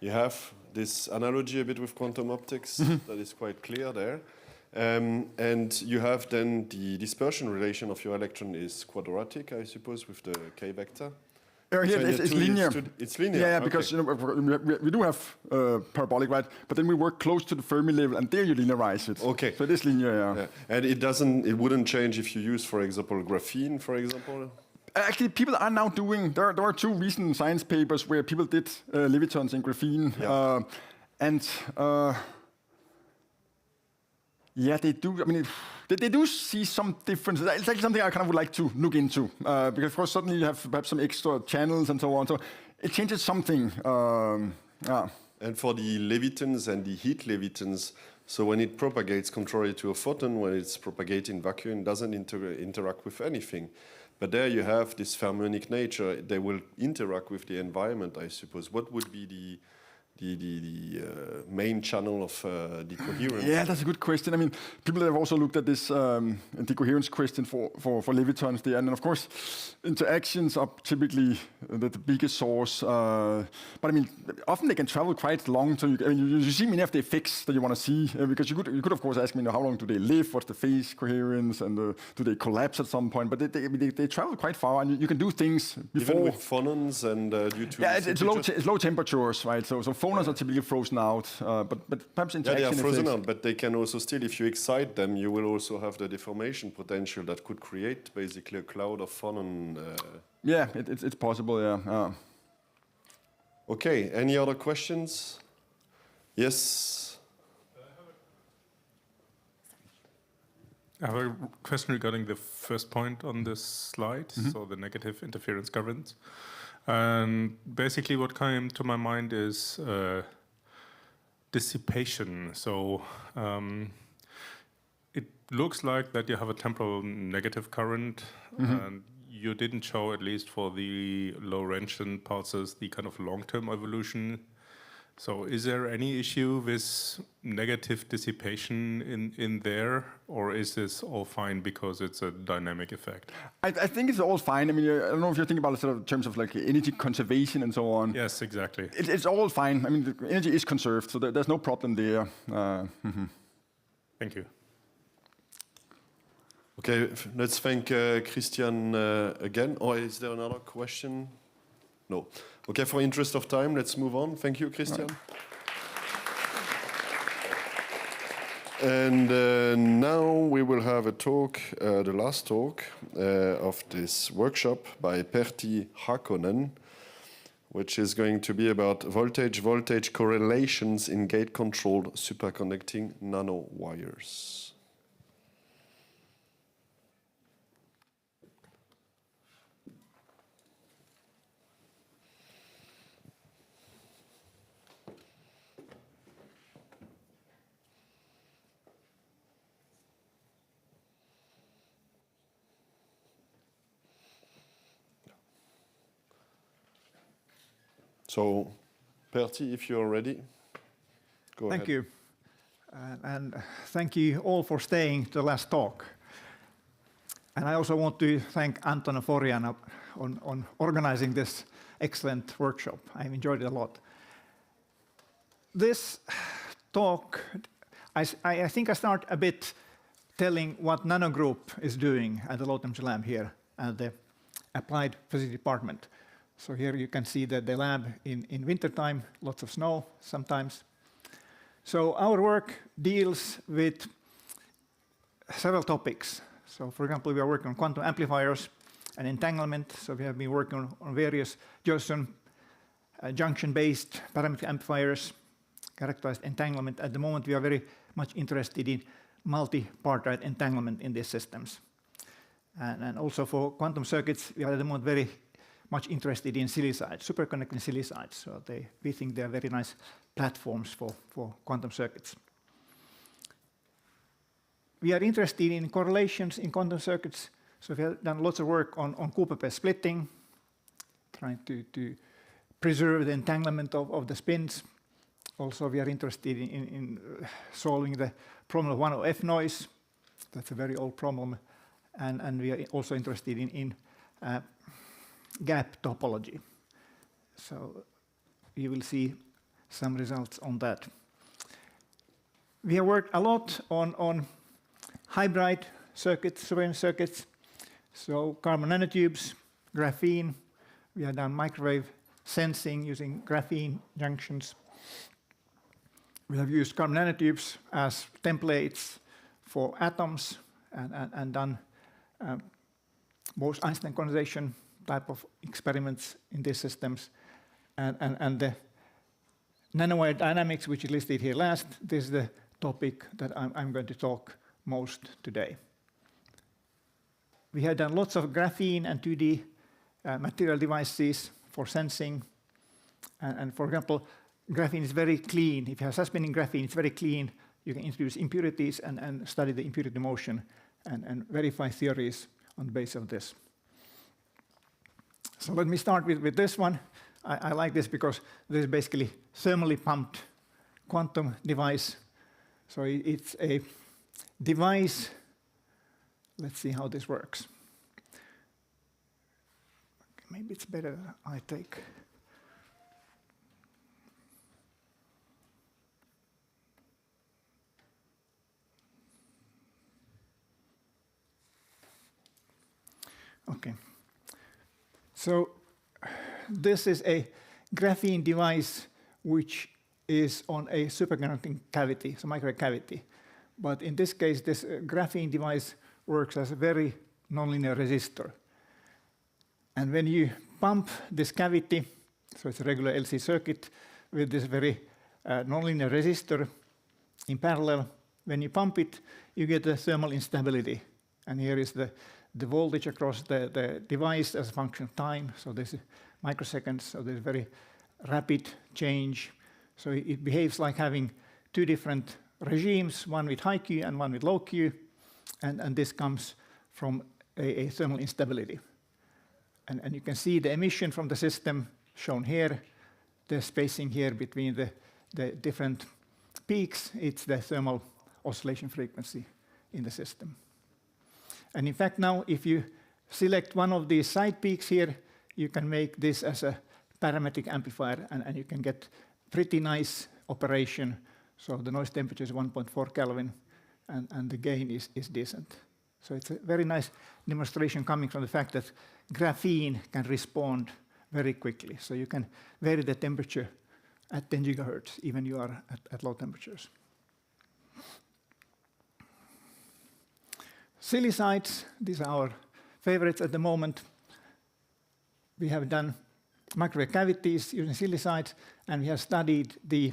you have this analogy a bit with quantum optics that is quite clear there. And you have then the dispersion relation of your electron is quadratic, I suppose, with the k vector. Here it's linear. It's linear. Yeah, because we do have parabolic, right? But then we work close to the Fermi level, and there you linearize it. Okay. So it is linear, yeah. And it wouldn't change if you use, for example, graphene, for example? Actually, people are now doing, there are two recent science papers where people did levitons in graphene. Yeah. Yeah, they do. I mean, they do see some differences. It's actually something I kind of would like to look into, because of course suddenly you have perhaps some extra channels and so on. So it changes something. And for the levitons and the heat levitons, so when it propagates contrary to a photon, when it's propagating in vacuum, it doesn't interact with anything. But there you have this fermionic nature. They will interact with the environment, I suppose. What would be the main channel of decoherence? Yeah, that's a good question. I mean, people have also looked at this decoherence question for levitons there. And of course, interactions are typically the biggest source. But I mean, often they can travel quite long. So you see many of the effects that you want to see. Because you could of course ask me, how long do they live? What's the phase coherence? And do they collapse at some point? But they travel quite far. And you can do things before. Even with phonons and due to... Yeah, it's low temperatures, right? So phonons are typically frozen out, but perhaps interaction. Yeah, they are frozen out, but they can also still, if you excite them, you will also have the deformation potential that could create basically a cloud of phonon. Yeah, it's possible. Yeah. Okay. Any other questions? Yes. I have a question regarding the first point on this slide, so the negative interference currents. And basically what came to my mind is dissipation. So it looks like that you have a temporal negative current, and you didn't show, at least for the Lorentzian pulses, the kind of long-term evolution. So is there any issue with negative dissipation in there, or is this all fine because it's a dynamic effect? I think it's all fine. I mean, I don't know if you're thinking about it sort of in terms of like energy conservation and so on. Yes, exactly. It's all fine. I mean, the energy is conserved, so there's no problem there. Thank you. Okay, let's thank Christian again. Or is there another question? No. Okay, for interest of time, let's move on. Thank you, Christian. And now we will have a talk, the last talk of this workshop by Pertti Hakonen, which is going to be about voltage-voltage correlations in gate-controlled superconducting nanowires. So, Pertti, if you're ready, go ahead. Thank you. And thank you all for staying to the last talk. And I also want to thank Anton and Florian on organizing this excellent workshop. I've enjoyed it a lot. This talk, I think I start a bit telling what Nano Group is doing at the Low Temperature Lab here at the Applied Physics Department. So here you can see that the lab in wintertime, lots of snow sometimes. So our work deals with several topics. So for example, we are working on quantum amplifiers and entanglement. So we have been working on various Josephson junction-based parametric amplifiers, characterized entanglement. At the moment, we are very much interested in multi-partite entanglement in these systems. And also for quantum circuits, we are at the moment very much interested in silicides, superconducting silicides. So we think they are very nice platforms for quantum circuits. We are interested in correlations in quantum circuits. So we have done lots of work on Cooper pair splitting, trying to preserve the entanglement of the spins. Also, we are interested in solving the problem of 1/f noise. That's a very old problem. And we are also interested in gap topology. So you will see some results on that. We have worked a lot on hybrid circuits, surveillance circuits, so carbon nanotubes, graphene. We have done microwave sensing using graphene junctions. We have used carbon nanotubes as templates for atoms and done Bose-Einstein condensation type of experiments in these systems. And the nanowire dynamics, which is listed here last, this is the topic that I'm going to talk most today. We have done lots of graphene and 2D material devices for sensing. And for example, graphene is very clean. If you have suspending graphene, it's very clean. You can introduce impurities and study the impurity motion and verify theories on the basis of this. So let me start with this one. I like this because this is basically thermally pumped quantum device. So it's a device. Let's see how this works. Maybe it's better I take. Okay. So this is a graphene device which is on a superconducting cavity, so microwave cavity. But in this case, this graphene device works as a very nonlinear resistor. And when you pump this cavity, so it's a regular LC circuit with this very nonlinear resistor in parallel, when you pump it, you get a thermal instability. And here is the voltage across the device as a function of time. So this is microseconds, so there's very rapid change. So it behaves like having two different regimes, one with high Q and one with low Q. And this comes from a thermal instability. And you can see the emission from the system shown here, the spacing here between the different peaks. It's the thermal oscillation frequency in the system. And in fact, now if you select one of these side peaks here, you can make this as a parametric amplifier, and you can get pretty nice operation. So the noise temperature is 1.4 Kelvin, and the gain is decent. So it's a very nice demonstration coming from the fact that graphene can respond very quickly. So you can vary the temperature at 10 gigahertz, even you are at low temperatures. Silicides, these are our favorites at the moment. We have done microwave cavities using silicides, and we have studied the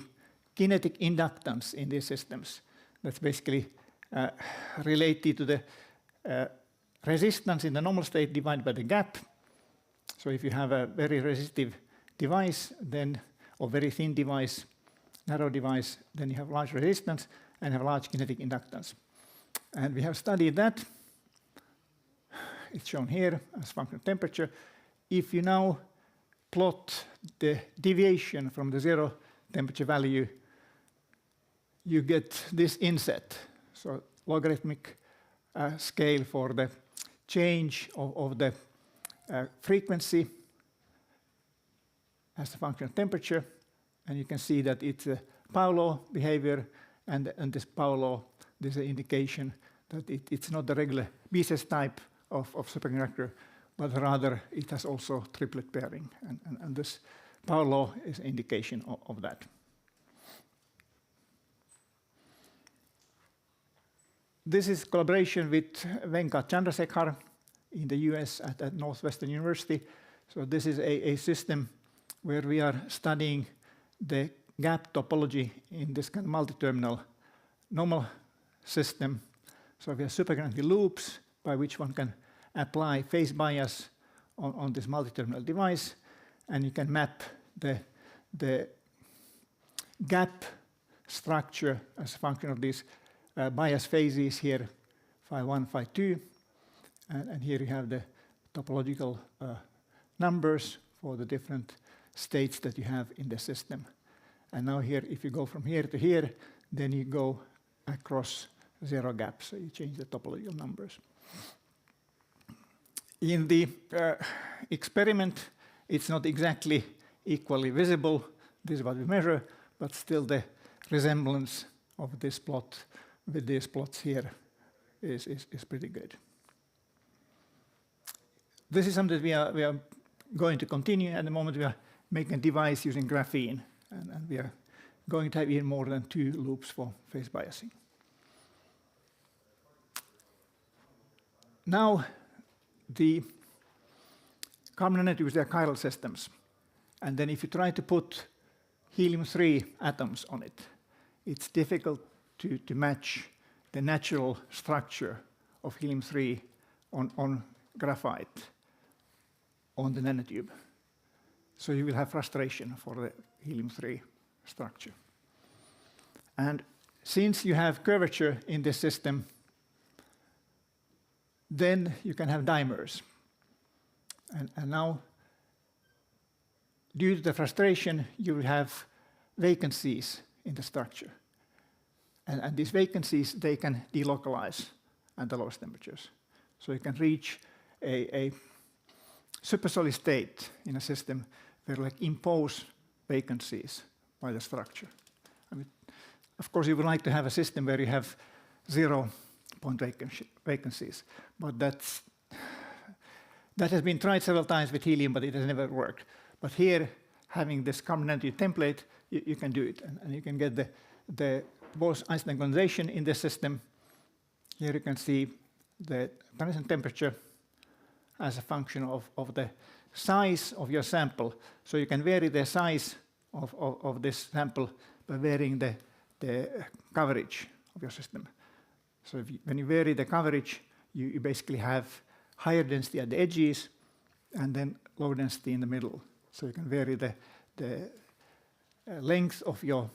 kinetic inductance in these systems. That's basically related to the resistance in the normal state divided by the gap. So if you have a very resistive device, then, or very thin device, narrow device, then you have large resistance and have large kinetic inductance. And we have studied that. It's shown here as function of temperature. If you now plot the deviation from the zero temperature value, you get this inset. So logarithmic scale for the change of the frequency as a function of temperature. And you can see that it's a power law behavior, and this power law, this is an indication that it's not the regular BSS type of superconductor, but rather it has also triplet pairing. And this power law is an indication of that. This is collaboration with Venkat Chandrasekhar in the US at Northwestern University. So this is a system where we are studying the gap topology in this kind of multi-terminal normal system. So we have superconducting loops by which one can apply phase bias on this multi-terminal device, and you can map the gap structure as a function of these bias phases here, phi 1, phi 2, and here you have the topological numbers for the different states that you have in the system. And now here, if you go from here to here, then you go across zero gap, so you change the topological numbers. In the experiment, it's not exactly equally visible. This is what we measure, but still the resemblance of this plot with these plots here is pretty good. This is something that we are going to continue. At the moment, we are making a device using graphene, and we are going to have even more than 2 loops for phase biasing. Now, the carbon nanotubes, they are chiral systems. And then if you try to put helium-3 atoms on it, it's difficult to match the natural structure of helium-3 on graphite on the nanotube. So you will have frustration for the helium-3 structure. And since you have curvature in this system, then you can have dimers. And now, due to the frustration, you will have vacancies in the structure. And these vacancies, they can delocalize at the lowest temperatures. So you can reach a supersolid state in a system where like impose vacancies by the structure. I mean, of course, you would like to have a system where you have 0 point vacancies, but that has been tried several times with helium, but it has never worked. But here, having this carbon nanotube template, you can do it, and you can get the Bose-Einstein condensation in the system. Here you can see the transition temperature as a function of the size of your sample. So you can vary the size of this sample by varying the coverage of your system. So when you vary the coverage, you basically have higher density at the edges and then low density in the middle. So you can vary the length of your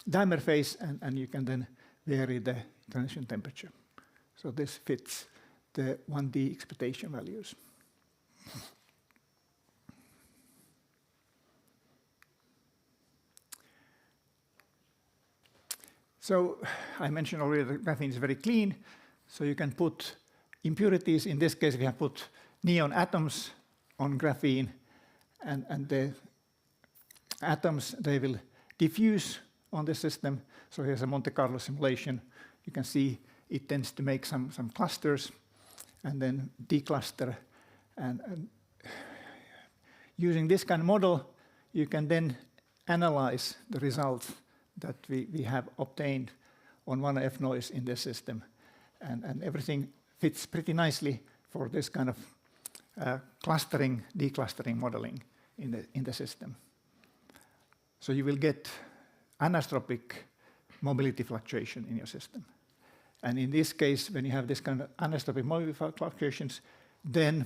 dimer phase, and you can then vary the transition temperature. So this fits the 1D expectation values. So I mentioned already that graphene is very clean, so you can put impurities. In this case, we have put neon atoms on graphene, and the atoms, they will diffuse on the system. So here's a Monte Carlo simulation. You can see it tends to make some clusters and then decluster. And using this kind of model, you can then analyze the results that we have obtained on 1F noise in this system. And everything fits pretty nicely for this kind of clustering, declustering modeling in the system. So you will get anisotropic mobility fluctuation in your system. And in this case, when you have this kind of anisotropic mobility fluctuations, then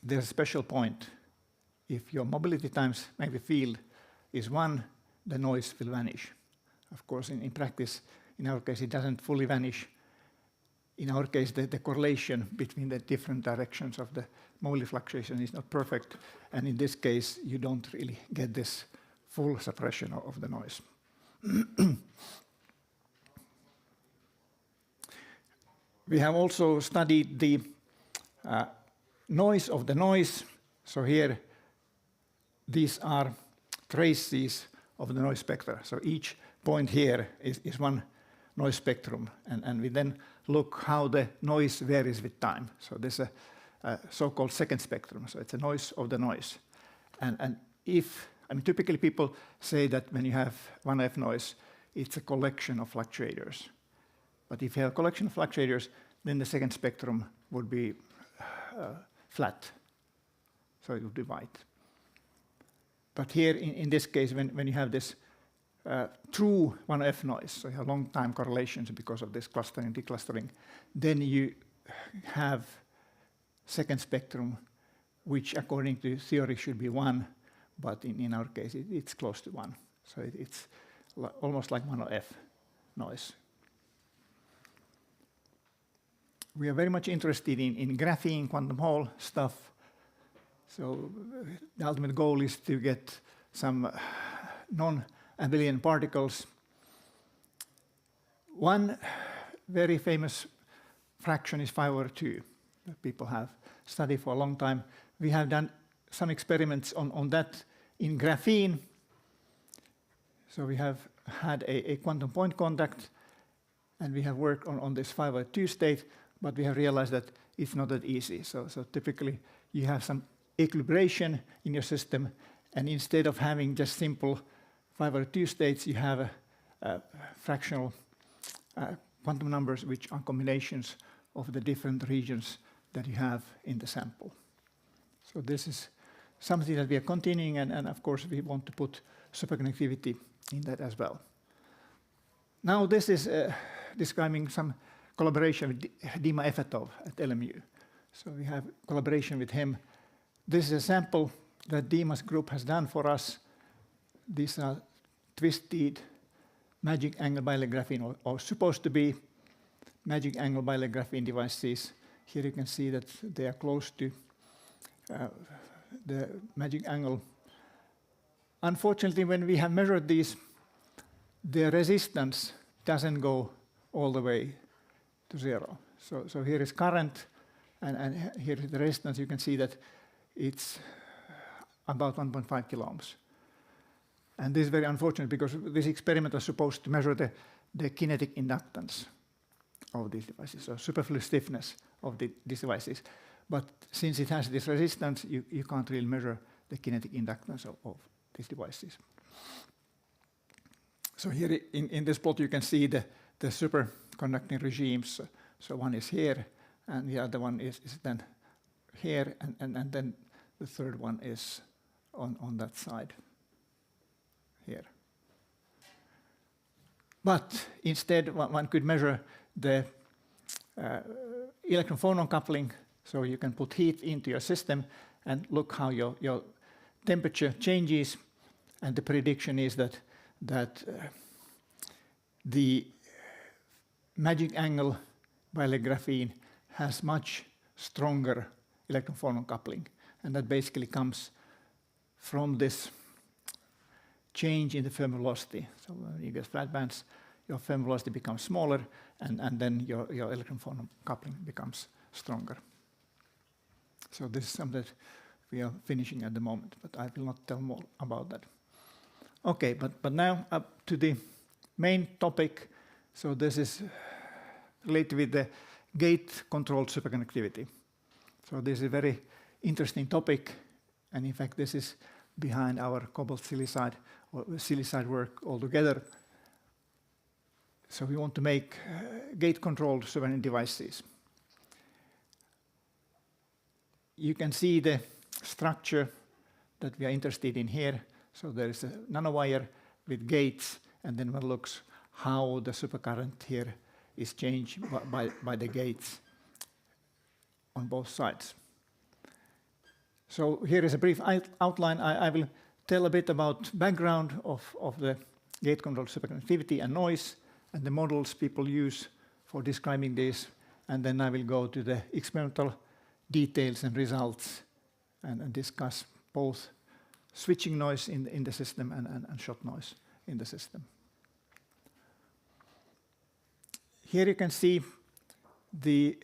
there's a special point. If your mobility times magnetic field is 1, the noise will vanish. Of course, in practice, in our case, it doesn't fully vanish. In our case, the correlation between the different directions of the mobility fluctuation is not perfect. And in this case, you don't really get this full suppression of the noise. We have also studied the noise of the noise. So here, these are traces of the noise spectra. So each point here is one noise spectrum. And we then look how the noise varies with time. So this is a so-called second spectrum. So it's a noise of the noise. And typically people say that when you have 1F noise, it's a collection of fluctuators. But if you have a collection of fluctuators, then the second spectrum would be flat. So it would be white. But here, in this case, when you have this true 1F noise, so you have long time correlations because of this clustering and declustering, then you have second spectrum, which according to theory should be 1, but in our case, it's close to 1. So it's almost like 1F noise. We are very much interested in graphene, quantum Hall stuff. So the ultimate goal is to get some non-abelian particles. One very famous fraction is 5/2 that people have studied for a long time. We have done some experiments on that in graphene. So we have had a quantum point contact, and we have worked on this 5/2 state, but we have realized that it's not that easy. So typically, you have some equilibration in your system, and instead of having just simple 5/2 states, you have fractional quantum numbers, which are combinations of the different regions that you have in the sample. So this is something that we are continuing, and of course, we want to put superconductivity in that as well. Now, this is describing some collaboration with Dima Efetov at LMU. So we have collaboration with him. This is a sample that Dima's group has done for us. These are twisted magic angle bilayer graphene, or supposed to be magic angle bilayer graphene devices. Here you can see that they are close to the magic angle. Unfortunately, when we have measured these, the resistance doesn't go all the way to 0. So here is current, and here is the resistance. You can see that it's about 1.5 kilo ohms. And this is very unfortunate because this experiment was supposed to measure the kinetic inductance of these devices, so superfluous stiffness of these devices. But since it has this resistance, you can't really measure the kinetic inductance of these devices. So here in this plot, you can see the superconducting regimes. So one is here, and the other one is then here, and then the third one is on that side here. But instead, one could measure the electron-phonon coupling. So you can put heat into your system and look how your temperature changes. And the prediction is that the magic angle bilayer graphene has much stronger electron-phonon coupling. And that basically comes from this change in the Fermi velocity. So when you get flat bands, your fan velocity becomes smaller, and then your electron phonon coupling becomes stronger. So this is something that we are finishing at the moment, but I will not tell more about that. Okay, but now up to the main topic. So this is related with the gate-controlled superconductivity. So this is a very interesting topic, and in fact this is behind our cobalt silicide or silicide work altogether. So we want to make gate-controlled superconducting devices. You can see the structure that we are interested in here. So there is a nanowire with gates, and then one looks how the supercurrent here is changed by the gates on both sides. So here is a brief outline. I will tell a bit about background of the gate-controlled superconductivity and noise, and the models people use for describing this, and then I will go to the experimental details and results and discuss both switching noise in the system and shot noise in the system. Here you can see the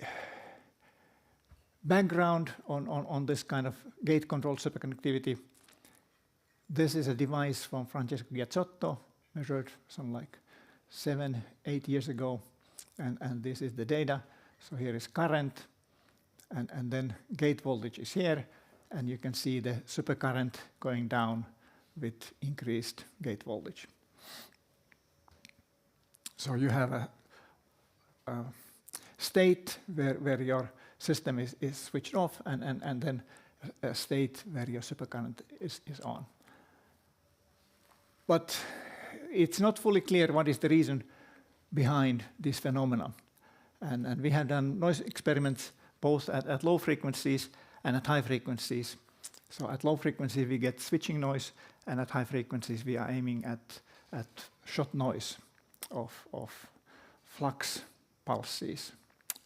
background on this kind of gate-controlled superconductivity. This is a device from Francesco Giazzotto, measured something like 7-8 years ago, and this is the data. So here is current, and then gate voltage is here, and you can see the supercurrent going down with increased gate voltage. So you have a state where your system is switched off, and then a state where your supercurrent is on. But it's not fully clear what is the reason behind this phenomenon. And we have done noise experiments both at low frequencies and at high frequencies. So at low frequency we get switching noise, and at high frequencies we are aiming at shot noise of flux pulses,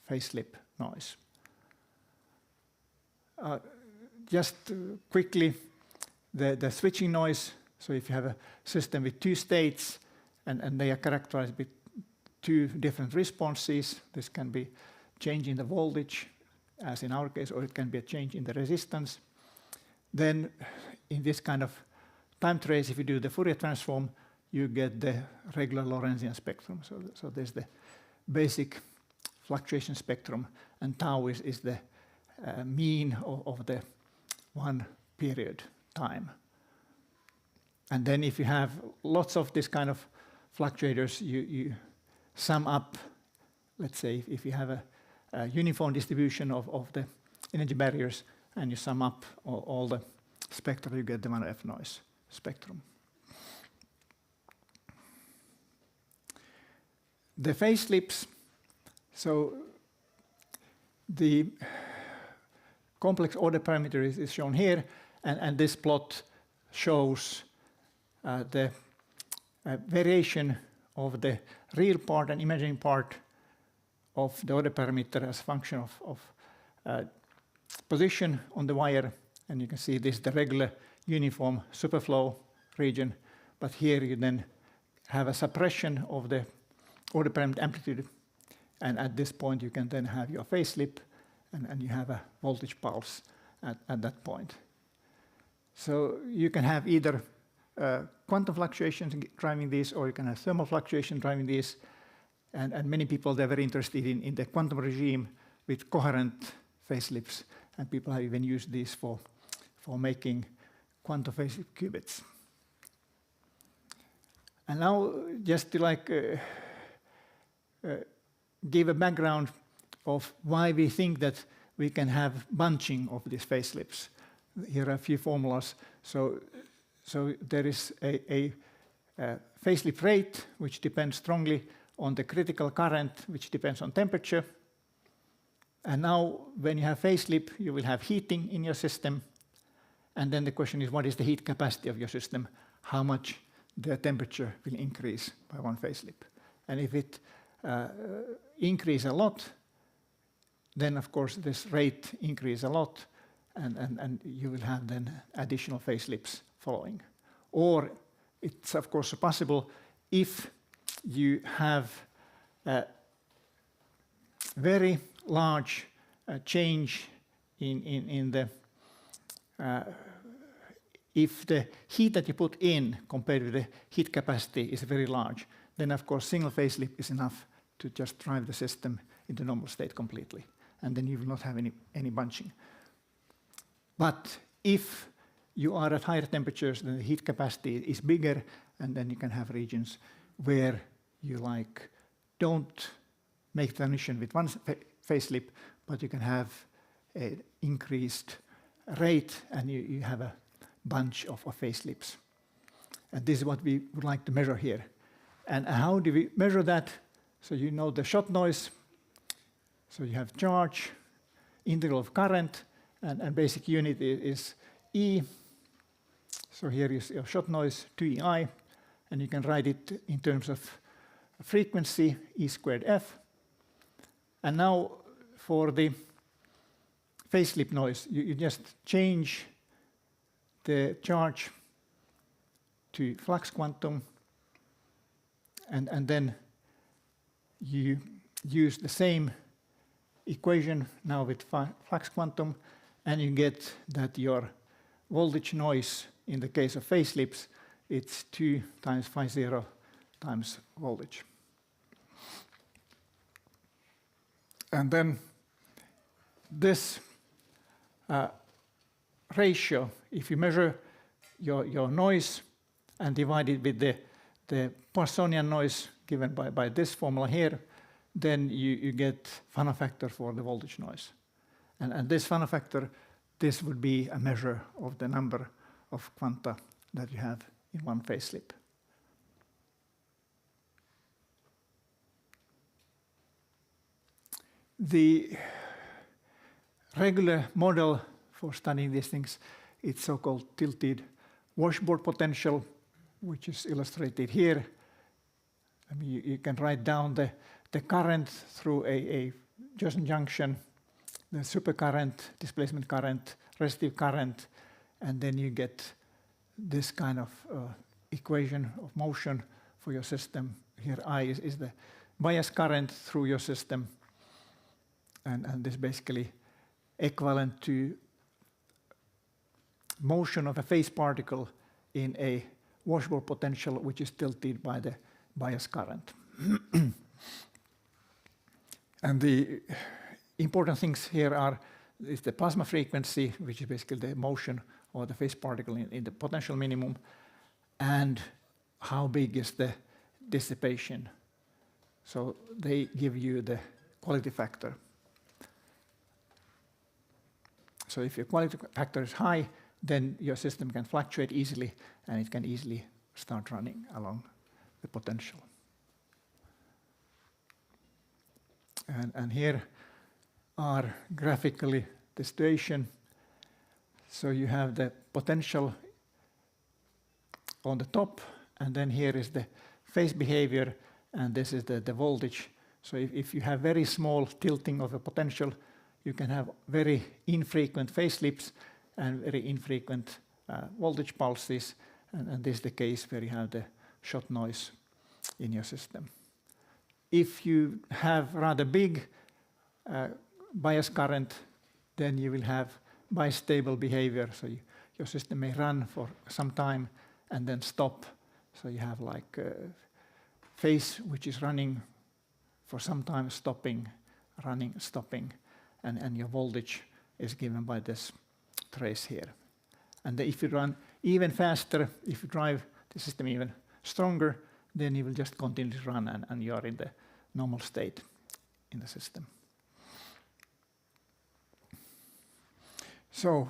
phase slip noise. Just quickly, the switching noise. So if you have a system with two states and they are characterized with two different responses, this can be change in the voltage, as in our case, or it can be a change in the resistance. Then in this kind of time trace, if you do the Fourier transform, you get the regular Lorentzian spectrum. So there's the basic fluctuation spectrum, and tau is the mean of the one period time. And then if you have lots of this kind of fluctuators, you sum up, let's say, if you have a uniform distribution of the energy barriers, and you sum up all the spectra, you get the 1F noise spectrum. The phase slips, so the complex order parameter is shown here, and this plot shows the variation of the real part and imaginary part of the order parameter as a function of position on the wire. And you can see this is the regular uniform superflow region, but here you then have a suppression of the order parameter amplitude, and at this point you can then have your phase slip, and you have a voltage pulse at that point. So you can have either quantum fluctuations driving this, or you can have thermal fluctuation driving this, and many people, they're very interested in the quantum regime with coherent phase slips, and people have even used these for making quantum phase slip qubits. And now, just to give a background of why we think that we can have bunching of these phase slips. Here are a few formulas. So there is a phase slip rate, which depends strongly on the critical current, which depends on temperature. And now, when you have phase slip, you will have heating in your system. And then the question is, what is the heat capacity of your system? How much the temperature will increase by one phase slip? And if it increase a lot, then of course this rate increase a lot, and you will have then additional phase slips following. Or it's of course possible if you have a very large change in the if the heat that you put in compared with the heat capacity is very large, then of course single facelift is enough to just drive the system into normal state completely, and then you will not have any bunching. But if you are at higher temperatures, then the heat capacity is bigger, and then you can have regions where you don't make transition with one facelift, but you can have an increased rate, and you have a bunch of facelifts. And this is what we would like to measure here. And how do we measure that? So you know the shot noise. So you have charge, integral of current, and basic unit is E. So here is your shot noise, 2EI, and you can write it in terms of frequency, E squared F. And now for the facelift noise, you just change the charge to flux quantum, and then you use the same equation now with flux quantum, and you get that your voltage noise in the case of facelifts, it's 2 times phi 0 times voltage. And then this ratio, if you measure your noise and divide it with the Poissonian noise given by this formula here, then you get Fano factor for the voltage noise. And this Fano factor, this would be a measure of the number of quanta that you have in one facelift. The regular model for studying these things, it's so-called tilted washboard potential, which is illustrated here. I mean, you can write down the current through a Josephson junction, the supercurrent, displacement current, resistive current, and then you get this kind of equation of motion for your system. Here I is the bias current through your system, and this basically equivalent to motion of a phase particle in a washboard potential, which is tilted by the bias current. And the important things here is the plasma frequency, which is basically the motion or the phase particle in the potential minimum, and how big is the dissipation. So they give you the quality factor. So if your quality factor is high, then your system can fluctuate easily, and it can easily start running along the potential. And here are graphically the situation. So you have the potential on the top, and then here is the phase behavior, and this is the voltage. So if you have very small tilting of a potential, you can have very infrequent facelifts and very infrequent voltage pulses, and this is the case where you have the shot noise in your system. If you have rather big bias current, then you will have bistable behavior, so your system may run for some time and then stop. So you have like a phase which is running for some time, stopping, running, stopping, and your voltage is given by this trace here. And if you run even faster, if you drive the system even stronger, then you will just continue to run and you are in the normal state in the system. So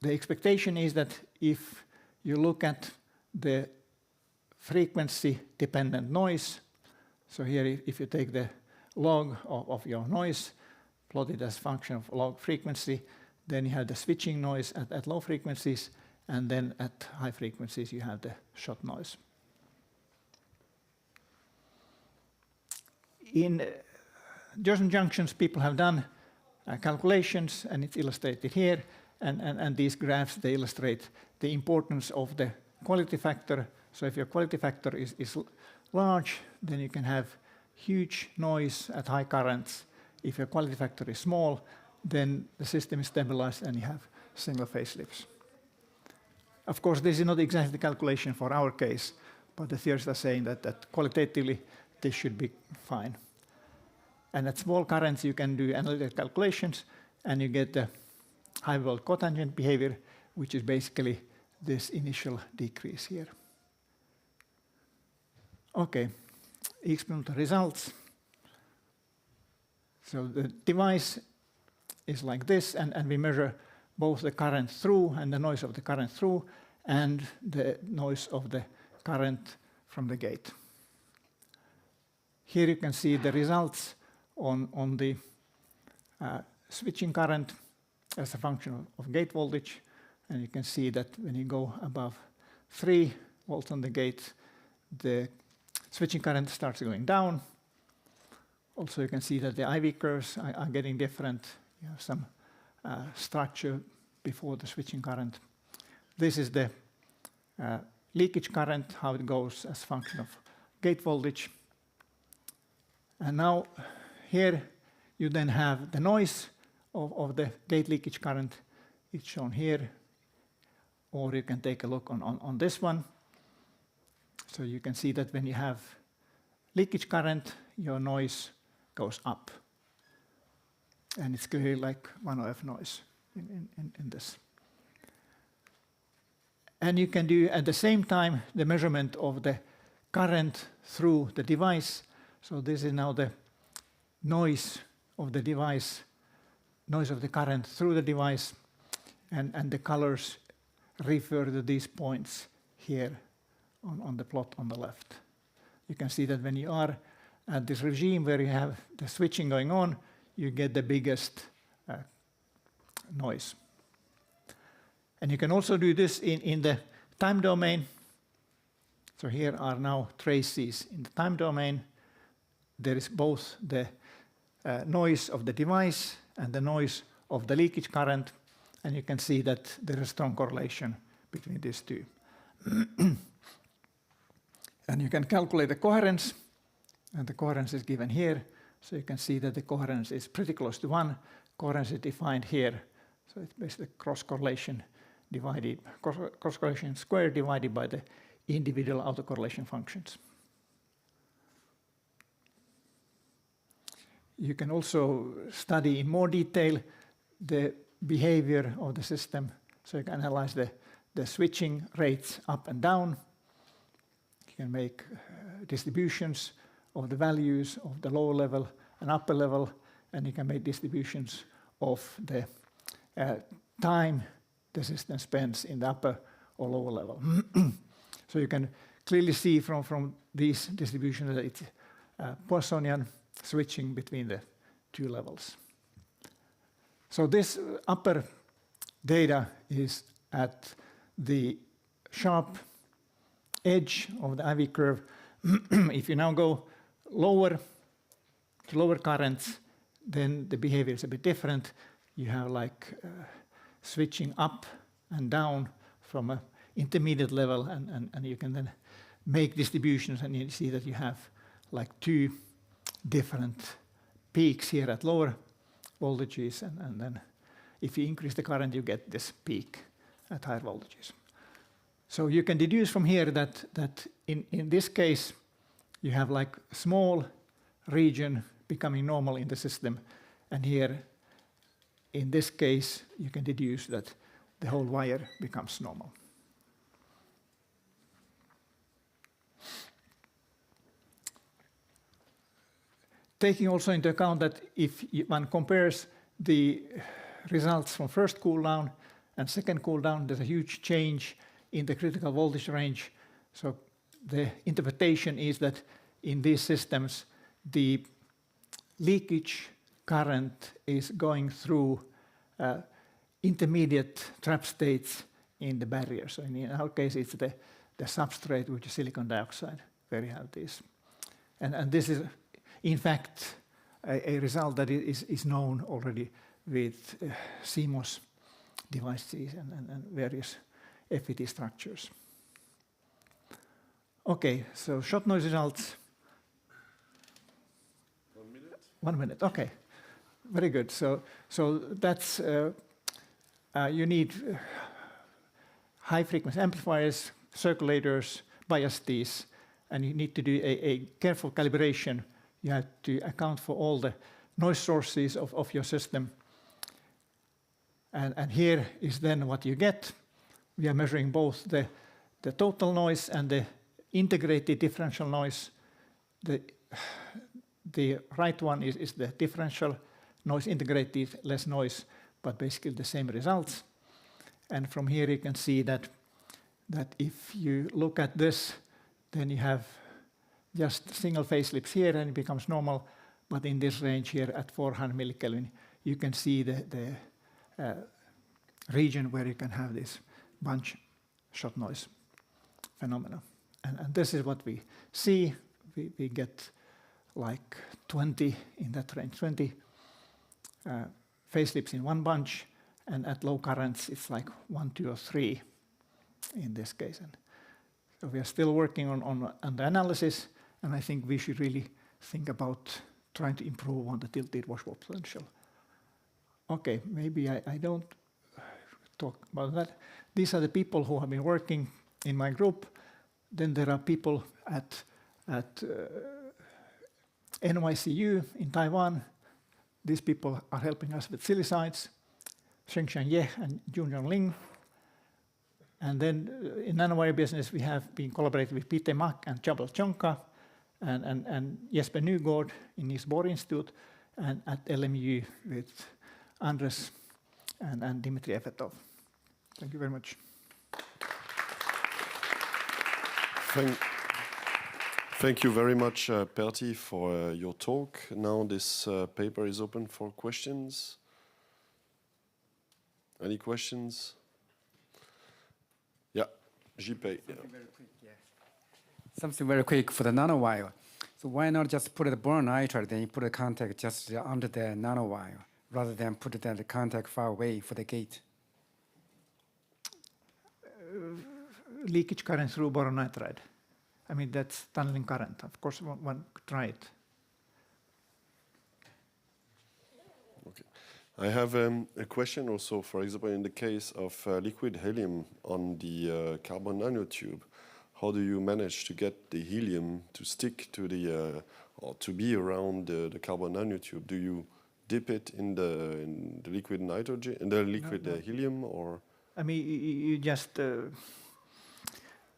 the expectation is that if you look at the frequency-dependent noise, so here if you take the log of your noise, plot it as function of log frequency, then you have the switching noise at low frequencies, and then at high frequencies you have the shot noise. In Josephson junctions, people have done calculations, and it's illustrated here, and these graphs, they illustrate the importance of the quality factor. So if your quality factor is large, then you can have huge noise at high currents. If your quality factor is small, then the system is stabilized and you have single phase slips. Of course, this is not exactly the calculation for our case, but the theorists are saying that qualitatively this should be fine. And at small currents, you can do analytical calculations, and you get the high-volt cotangent behavior, which is basically this initial decrease here. Okay, experimental results. So the device is like this, and we measure both the current through and the noise of the current through, and the noise of the current from the gate. Here you can see the results on the switching current as a function of gate voltage, and you can see that when you go above 3 volts on the gate, the switching current starts going down. Also, you can see that the IV curves are getting different. You have some structure before the switching current. This is the leakage current, how it goes as a function of gate voltage. And now here you then have the noise of the gate leakage current. It's shown here. Or you can take a look on this one. So you can see that when you have leakage current, your noise goes up. And it's clearly like 1 noise in this. And you can do at the same time the measurement of the current through the device. So this is now the noise of the device, noise of the current through the device, and the colors refer to these points here on the plot on the left. You can see that when you are at this regime where you have the switching going on, you get the biggest noise. And you can also do this in the time domain. So here are now traces in the time domain. There is both the noise of the device and the noise of the leakage current, and you can see that there is a strong correlation between these two. And you can calculate the coherence, and the coherence is given here. So you can see that the coherence is pretty close to 1. Coherence is defined here. So it's basically cross-correlation divided, cross-correlation squared divided by the individual autocorrelation functions. You can also study in more detail the behavior of the system. So you can analyze the switching rates up and down. You can make distributions of the values of the lower level and upper level, and you can make distributions of the time the system spends in the upper or lower level. So you can clearly see from these distributions that it's Poissonian switching between the two levels. So this upper data is at the sharp edge of the IV curve. If you now go lower to lower currents, then the behavior is a bit different. You have like switching up and down from an intermediate level, and you can then make distributions, and you see that you have like 2 different peaks here at lower voltages, and then if you increase the current, you get this peak at higher voltages. So you can deduce from here that in this case, you have like a small region becoming normal in the system, and here, in this case, you can deduce that the whole wire becomes normal. Taking also into account that if one compares the results from first cool down and second cool down, there's a huge change in the critical voltage range. So the interpretation is that in these systems, the leakage current is going through intermediate trap states in the barrier. So in our case, it's the substrate, which is silicon dioxide, where you have this. And this is, in fact, a result that is known already with CMOS devices and various FET structures. Okay, so shot noise results. 1 minute? 1 minute, okay. Very good. So that's, you need high frequency amplifiers, circulators, bias-tees, and you need to do a careful calibration. You have to account for all the noise sources of your system. And here is then what you get. We are measuring both the total noise and the integrated differential noise. The right one is the differential noise, integrated, less noise, but basically the same results. And from here you can see that if you look at this, then you have just single phase slips here and it becomes normal. But in this range here at 400 millikelvin, you can see the region where you can have this bunch shot noise phenomena. And this is what we see. We get like 20 in that range, 20 phase slips in one bunch, and at low currents it's like 1, 2, or 3 in this case. And so we are still working on the analysis, and I think we should really think about trying to improve on the tilted washboard potential. Okay, maybe I don't talk about that. These are the people who have been working in my group. Then there are people at NYCU in Taiwan. These people are helping us with silicides, Shengshan Ye and Junjong Ling. And then in nanowire business, we have been collaborating with Peter Mak and Chabal Chonka and Jesper Nygård in Niels Bohr Institute, and at LMU with Andres and Dmitry Efetov. Thank you very much. Thank you very much, Pertti, for your talk. Now this paper is open for questions. Any questions? Yeah, JP. Something very quick, yeah. Something very quick for the nanowire. So why not just put the boron nitride, then you put the contact just under the nanowire, rather than put the contact far away for the gate? Leakage current through boron nitride. I mean, that's tunneling current. Of course, one could try it. Okay. I have a question also, for example, in the case of liquid helium on the carbon nanotube, how do you manage to get the helium to stick to the, or to be around the carbon nanotube? Do you dip it in the liquid nitrogen, in the liquid helium, or? I mean, you just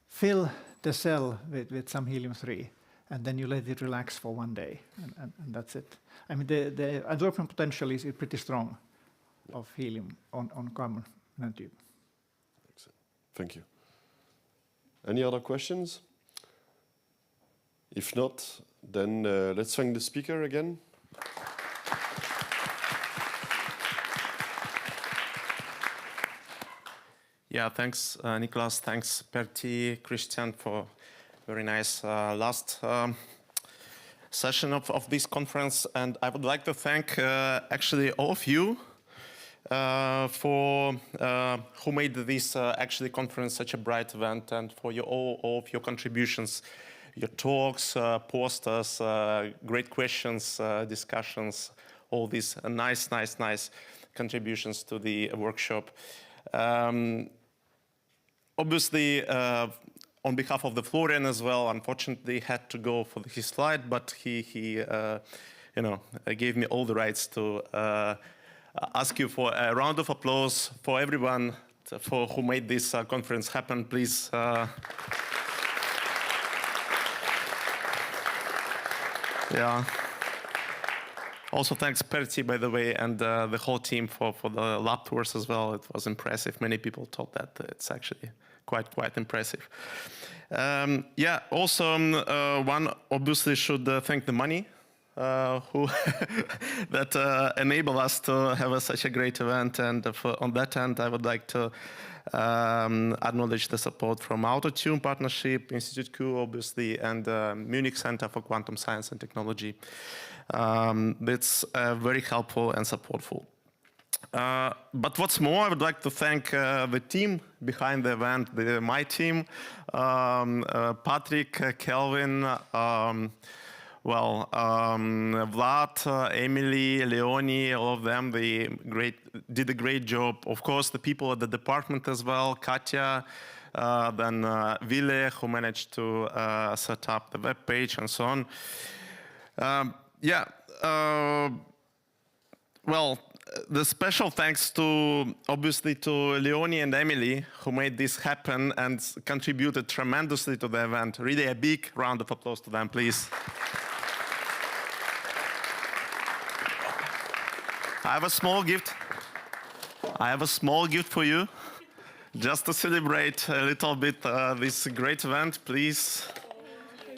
fill the cell with some helium-3, and then you let it relax for 1 day, and that's it. I mean, the absorption potential is pretty strong of helium on carbon nanotube. Excellent. Thank you. Any other questions? If not, then let's thank the speaker again. Yeah, thanks, Nicolas. Thanks, Pertti, Christian, for very nice last session of this conference. And I would like to thank actually all of you for who made this actually conference such a bright event, and for all of your contributions, your talks, posters, great questions, discussions, all these nice contributions to the workshop. Obviously, on behalf of the Florian as well, unfortunately had to go for his slide, but he gave me all the rights to ask you for a round of applause for everyone for who made this conference happen, please. Yeah. Also, thanks, Pertti, by the way, and the whole team for the lab tours as well. It was impressive. Many people thought that it's actually quite impressive. Yeah, also, one obviously should thank the money who that enable us to have such a great event. And on that end, I would like to acknowledge the support from Autotune Partnership, Institute Q, obviously, and Munich Center for Quantum Science and Technology. It's very helpful and supportful. But what's more, I would like to thank the team behind the event, my team, Patrick, Kelvin, Vlad, Emily, Leonie, all of them, they did a great job. Of course, the people at the department as well, Katya, then Ville, who managed to set up the web page and so on. The special thanks to, obviously, to Leonie and Emily, who made this happen and contributed tremendously to the event. Really a big round of applause to them, please. I have a small gift. I have a small gift for you, just to celebrate a little bit this great event, please.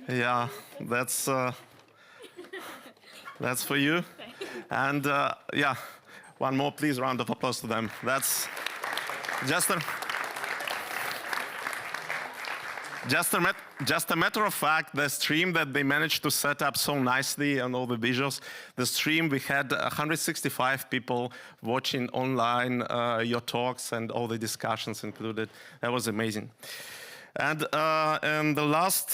Yeah, that's for you. And yeah, one more, please, round of applause to them. That's just a matter of fact, the stream that they managed to set up so nicely and all the visuals, the stream, we had 165 people watching online your talks and all the discussions included. That was amazing. And the last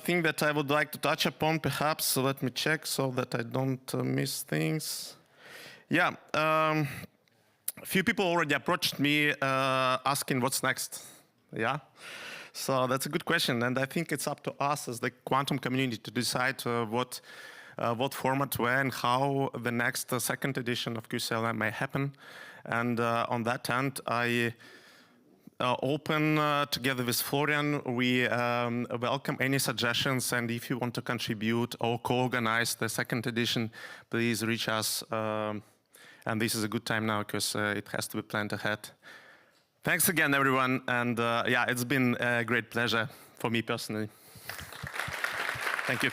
thing that I would like to touch upon, perhaps, so let me check so that I don't miss things. Yeah, a few people already approached me asking what's next. Yeah, so that's a good question, and I think it's up to us as the quantum community to decide what format, when, how the next second edition of QCLM may happen. And on that end, I open together with Florian. We welcome any suggestions, and if you want to contribute or co-organize the second edition, please reach us. And this is a good time now because it has to be planned ahead. Thanks again, everyone, and yeah, it's been a great pleasure for me personally. Thank you.